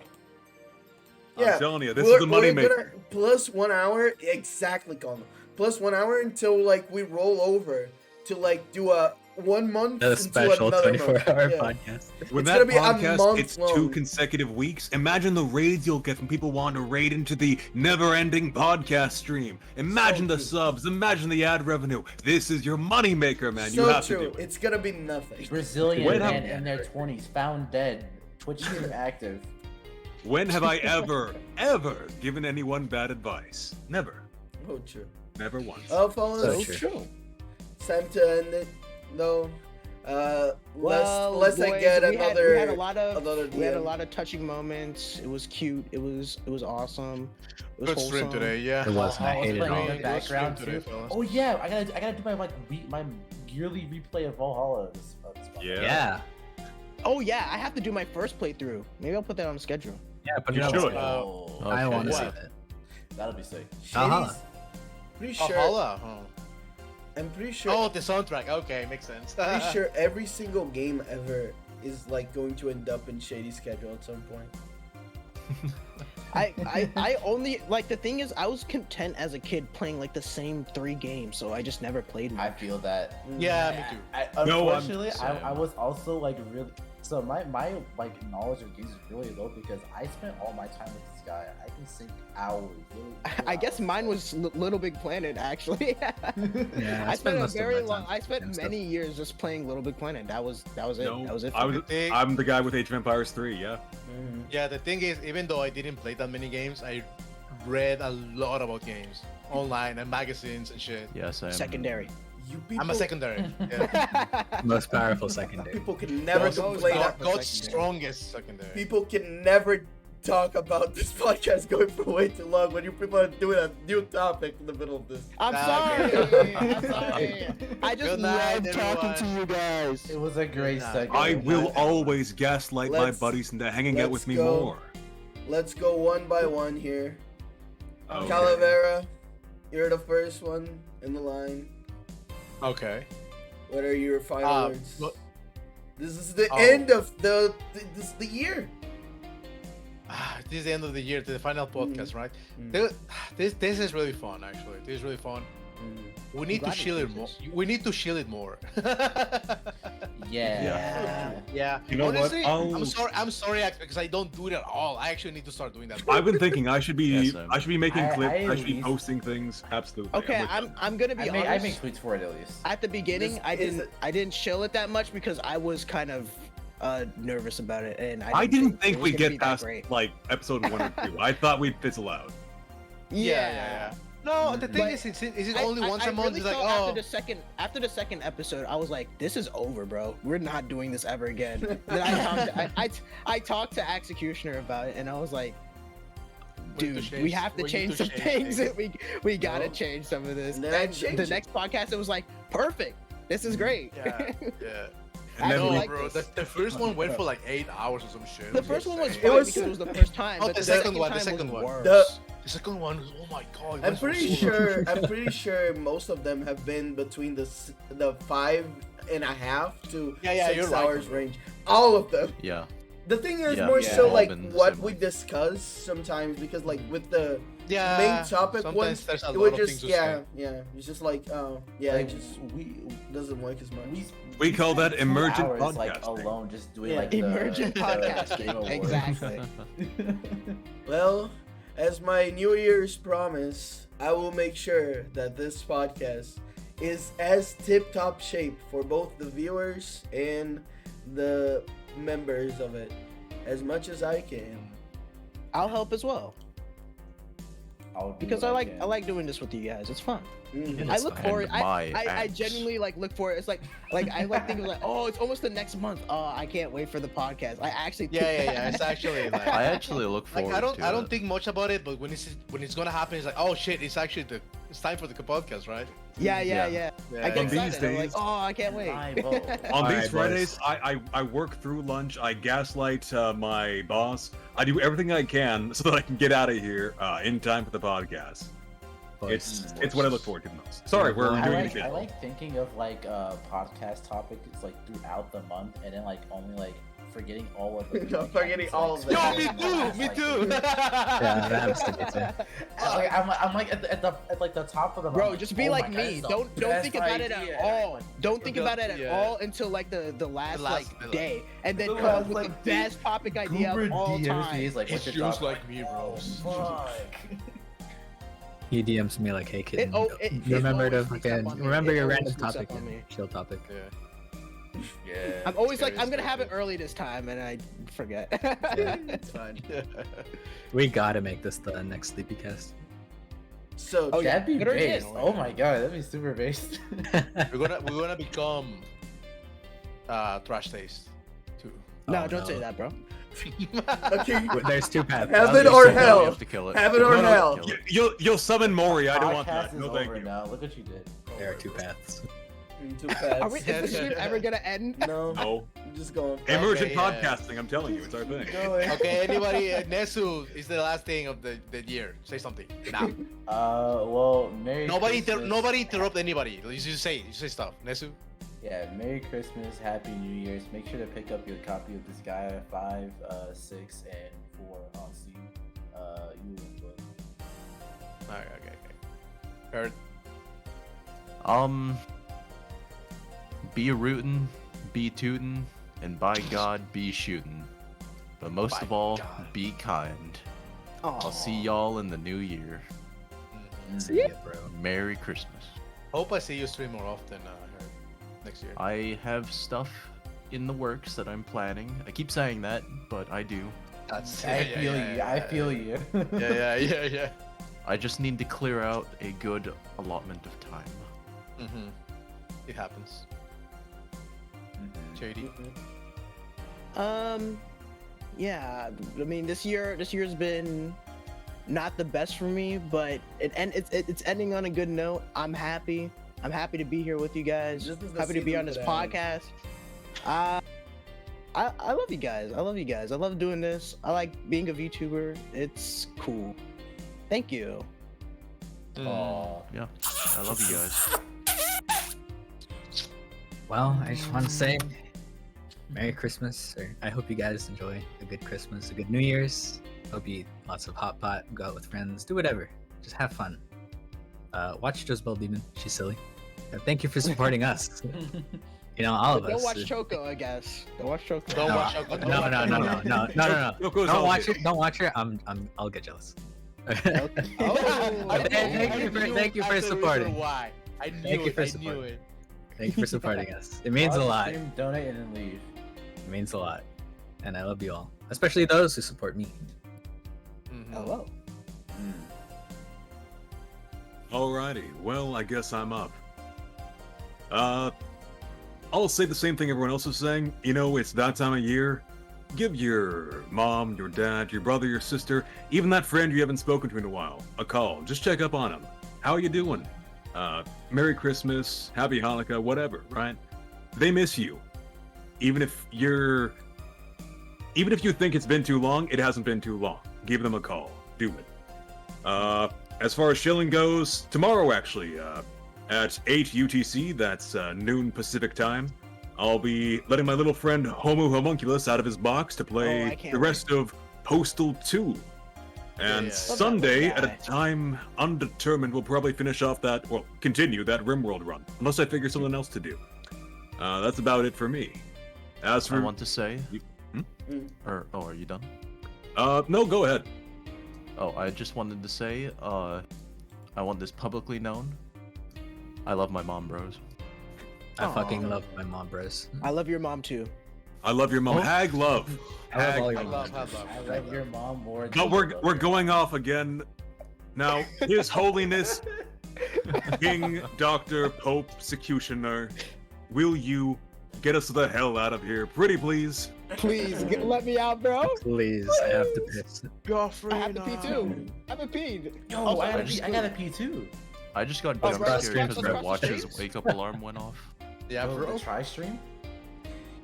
Yeah, I'm telling you, this We're- is the money we're maker. gonna- plus 1 hour, exactly, Colin. Plus 1 hour until like we roll over to like do a 1 month A into special another 24-hour month. Yeah. podcast. With It's that gonna be a podcast, month it's long. 2 consecutive weeks. Imagine the raids you'll get from people wanting to raid into the never-ending podcast stream. Imagine the true. subs. Imagine the ad revenue. This is your money maker, man. So you have true. to do it. It's gonna be nothing. Brazilian When man have- in their 20s found dead. Twitch stream active. When have I ever given anyone bad advice? Never. Oh, true. Never once. Oh, fellas, So true. it's time to end it. No. Well, Lest I boys, get we another. had a lot of another we had a DM. lot of touching moments. It was cute. It was awesome. It was Good stream wholesome. today, yeah. It was, and I I was hated playing all in of the it. background Today, too. fellas. Oh yeah, I gotta do my my yearly replay of Valhalla. This month. Yeah. Yeah. Oh yeah, I have to do my first playthrough. Maybe I'll put that on the schedule. Yeah, but You no, should. Oh, I Okay. want to see What? that. that'll be sick. Uh-huh. Shady's- Pretty sure. Valhalla. I'm pretty sure. Oh, the soundtrack. Okay, makes sense. Pretty sure every single game ever is like going to end up in Shady's schedule at some point. I only like the thing is I was content as a kid playing like the same 3 games, so I just never played more. I feel that. Yeah, me too. No, I'm- Unfortunately, I was also like really. So my like knowledge of games is really low because I spent all my time with this guy. I can sink hours. Literally I guess hours. mine was Little Big Planet actually. Yeah, I spent a most of very my long. time I spent and stuff. many years just playing Little Big Planet. That was it. No, That was it. I For was, me. I'm the guy with Age of Empires 3, yeah. Yeah, the thing is, even though I didn't play that many games, I read a lot about games online and magazines and shit. Yes, I am. Secondary. You people, I'm a secondary. Yeah. Most powerful secondary. people can never God's- complain. God- God's secondary. strongest secondary. People can never talk about this podcast going for way too long when you people are doing a new topic in the middle of this. I'm Nah, sorry. good. I'm sorry. I just Good night, love talking to everyone. you guys. It was a great Nah. segment. I will always gaslight my Let's- buddies into hanging out let's with me go. more. Let's go one by one here. Okay. Calavera, you're the first one in the line. Okay. What are your final words? but- This is the Oh. end of the year. This is the end of the year, the final podcast, right? Mm. This is really fun, actually. This is really fun. We need to glad you chill it did more. this. We need to chill it more. Yeah. Yeah. You know what? Honestly, I'll- I'm sorry because I don't do it at all. I actually need to start doing that. I've been thinking I should be Yes, sir. I should be making clips. I I should be least- posting things. Absolutely. Okay, with that. I'm gonna be I make honest. tweets for it at least. At the beginning, This I is- didn't chill it that much because I was kind of nervous about it, and I didn't think it was we'd gonna be get that past great. like episode 1 or 2. I thought we'd fizzle out. Yeah. No, the thing But is it I- only I- once I a month? really It's like, felt oh, after the second episode, I was like, "This is over, bro. We're not doing this ever again." Then I talked to Executioner about it, and I was like, We need to "Dude, we change- have to we need change to some change things. things." We gotta No. change some of this." And then And change the it. next podcast, it was like, "Perfect. This is great." yeah, yeah. And then I No, we- like bro. this. The first one went for like 8 hours or some shit. The first one was insane. fine was- because it was the first time, Oh, but the the second second one, the time second was one. worse. The second one, oh my god. it I'm went for pretty so long. sure. I'm pretty sure most of them have been between the 5.5 to Yeah, 6 you're right, hours bro. range. All of them. Yeah. The thing is Yeah, more yeah. so All like been the what same we way. discuss sometimes because like with the Yeah. main topic sometimes ones, there's a it lot would of just things to say. it's just like yeah, Like, it just we doesn't work as much. We call that spent 2 emergent hours, like podcasting. alone just doing Yeah. like the Emergent the podcasting, Game Awards. exactly. Well, as my New Year's promise, I will make sure that this podcast is as tip-top shape for both the viewers and the members of it as much as I can. I'll help as well I'll do because what I can. like doing this with you guys. It's fun. Mhm. I look forward. And my I axe. genuinely like look for it. It's like I like thinking like, oh, it's almost the next month. Oh, I can't wait for the podcast. I actually think Yeah. It's actually like. I actually look Like forward to I don't it. think much about it, but when it's gonna happen, it's like, oh shit, it's actually it's time for the podcast, right? yeah. Yeah. I get On these excited. I'm like, days- oh, I can't wait. Rival. On All these right, Fridays, I work through lunch. I gaslight my boss. I do everything I can so that I can get out of here in time for the podcast. It's what I look forward to the most. Sorry, we're I doing I it like, again. I like thinking of like podcast topics like throughout the month and then like only like forgetting all of them. I'm forgetting all of them. Yo, Yeah, me too. Yeah, that happens to me too. I'm like at like the top of the. Bro, month, just be oh like my God, me. this is the Don't best think about it idea. at all. Don't think about it at Yeah. all until like the last last- like day, and then The come last, up with like, the best topic idea Goober of all DMs me, time. he's like, It's what's your just job? like me, bro. Fuck. He DMs me like, "Hey kid, It remember to always sneaks up fucking on me. remember It your always random sneaks topic, up on me. and chill topic." Yeah. I'm always like, scary, I'm gonna have it scary. early this time, and I forget. it's fine. We gotta make this the next Sleepy Cast. So Oh, yeah. That'd be Good idea. based. Oh my god, that'd be super based. We're gonna become trash taste too. No, Oh, don't no. say that, bro. okay, There's two paths. Heaven You or said that, we hell. have to kill it. Heaven or No, no, hell. kill it. You'll summon Mori. I don't want Podcast that. is No, thank over you. now. Look what you did. There are two paths. too fast. Are we? Is the stream ever gonna end? No, No, I'm just going. emergent yeah. podcasting. I'm telling you, it's our thing. Going. Okay, anybody? Nesu is the last thing of the year. Say something now. Well, Merry Christmas. Nobody interrupt anybody. You just say stuff. Nesu. Yeah, Merry Christmas, Happy New Year's. Make sure to pick up your copy of this guy 5, 6, and 4 on Steam. You will enjoy. Okay. Heard. Be rootin', be tootin', And by God, be shooting. But most By of all, God. be kind. I'll see Aw. y'all in the new year. See ya, bro. Merry Christmas. Hope I see you stream more often next year. I have stuff in the works that I'm planning. I keep saying that, but I do. That's I feel you. I feel you. Yeah. I just need to clear out a good allotment of time. Mm-hmm. It happens. JD. Yeah. I mean, this year's been not the best for me, but it's ending on a good note. I'm happy. I'm happy to be here with you guys. This is the Happy to be season on this that podcast. I love you guys. I love you guys. I love doing this. I like being a VTuber. It's cool. Thank you. Aw. Yeah, I love you guys. Well, I just want to say Merry Christmas, or I hope you guys enjoy a good Christmas, a good New Year's. Hope you eat lots of hot pot, go out with friends, do whatever. Just have fun. Watch Josebel Demon. She's silly. Thank you for supporting us. You know, all of us. Don't watch Choco, I guess. Don't watch Choco. Don't No, watch out. No. Yoko's Don't all watch good. it. Don't watch her. I'll get jealous. Oh. Thank you for supporting. Why? I knew Thank you it. for I knew supporting. it. Thank you for supporting us. It means a Watch, lot. stream, donate, and then leave. It means a lot. And I love you all. Especially those who support me. Mhm. Hello. Alrighty, well, I guess I'm up. I'll say the same thing everyone else is saying. You know, it's that time of year. Give your mom, your dad, your brother, your sister, even that friend you haven't spoken to in a while, a call. Just check up on them. How are you doing? Merry Christmas, Happy Hanukkah, whatever, right? They miss you. Even if you think it's been too long, it hasn't been too long. Give them a call. Do it. As far as shilling goes, tomorrow actually, at 8 UTC, that's noon Pacific time, I'll be letting my little friend Homo Homunculus out of his box to Oh, play I can't the rest of Postal 2. And Yeah. Sunday, Love that at a time undetermined, we'll probably finish off continue that RimWorld run, unless I figure something else to do. That's about it for me. As for I want to say, Hmm? are you done? No, go ahead. Oh, I just wanted to say, I want this publicly known. I love my mom, bros. I fucking love my mom, bros. I love your mom too. I love your mom. Oh. Hag love. I love Hag all your I moms. love. I love your mom more. But we're going off again. Now, His Holiness, King, Doctor, Pope, Executioner, will you get us the hell out of here, pretty please? Please let me out, bro. Please, I have to piss. I have to pee too. I haven't peed. Yo, Also, I just gotta pee too. I just got Oh, jump bro, scared let's because go my to watch's streams. wake up alarm went off. Yeah, Yo, bro. the try stream.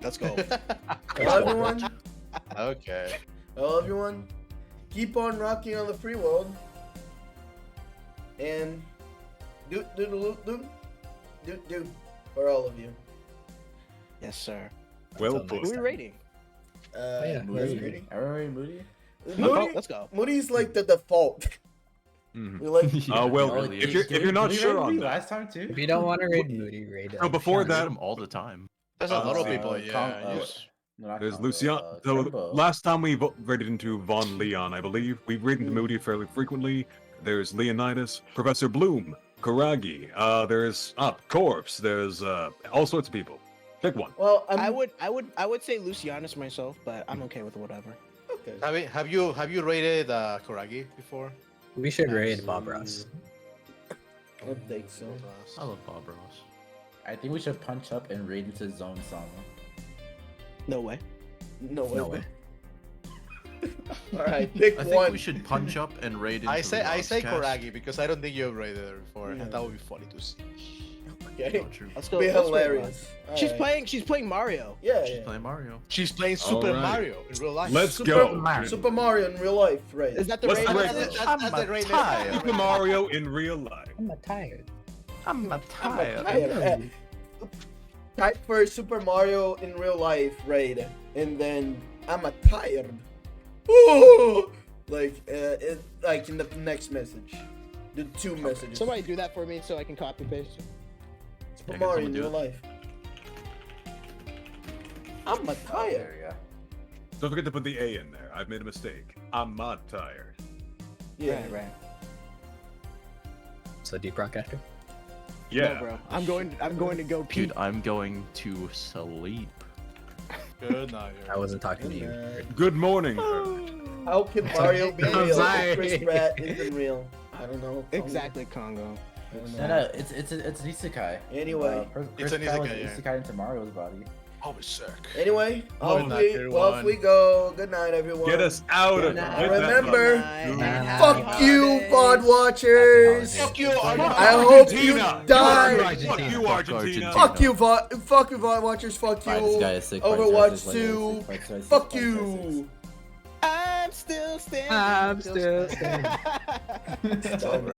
Let's go. Well, everyone, Okay. well, everyone, keep on rocking on the free world. And do for all of you. Yes, sir. Well Until put. Who are we rating? yeah, Moody's Moody. ready? Everybody moody. Moody, Let's go. Moody's like the default. Mhm. We like Well, it really if is. you're not Did we sure rate on me that, last time too. If you don't want to raid Moody, raid No, before I read that- them all the time. There's a lot of see. people. Yeah. No, not there's combo, Lucian. So Trumbo. last time we rated into Von Leon, I believe. We've rated into Moody fairly frequently. There's Leonidas, Professor Bloom, Karagi, there's Corpse, there's all sorts of people. Pick one. well, I would say Lucianus myself, but I'm okay with whatever. okay. Have you rated Kuragi before? We should raid Bob Ross. I don't think so. I love Bob Ross. I think we should punch up and raid into Zone Sama. No way. No way. No way. All right, pick I think one. we should punch up and raid into I say Ross cast. Kuragi because I don't think you've rated her before, Yeah. and that would be funny to see. Okay, Not true. Let's go. be let's raid hilarious. one. She's Alright. playing. She's playing Mario. Yeah, She's yeah. playing Mario. She's playing Super Alright. Mario in real life. Let's Super, go. Super Mario in real life, right? Is that the What's raid? the That's raid? it? That's the raid. tired. Super Mario in real life. I'm tired. I'm not tired. tired. Type for Super Mario in real life raid, and then I'm a tired. Ooh! Like like in the next message, the two messages. Somebody do that for me so I can copy paste. Super Yeah, can Mario someone in do real it? life. I'm not Oh, tired. there we go. Don't forget to put the A in there. I've made a mistake. I'm not tired. Yeah. Right. So deep rock after. Yeah. No, bro. I'm going to go pee. Dude, I'm going to sleep. Good night. I wasn't talking to Good you. night. Good morning. How can Mario be I'm real if sorry. Chris Pratt isn't real? I don't know. Exactly, Congo. I don't No, know. no, it's an isekai. Anyway. Chris It's an Pratt was isekai, yeah. isekai into Mario's body. I'll be sick. Anyway, Good off night, we everyone. go. Good night, everyone. Get us out of Good night. here. Remember, Night. fuck you, VOD watchers. Fuck you, I hope you Argentina. die. Fuck you, Argentina. Fuck you, VOD watchers. Fuck Bye, this you. guy is sick. Overwatch 2. Fuck you. I'm still standing. I'm still standing. Stop.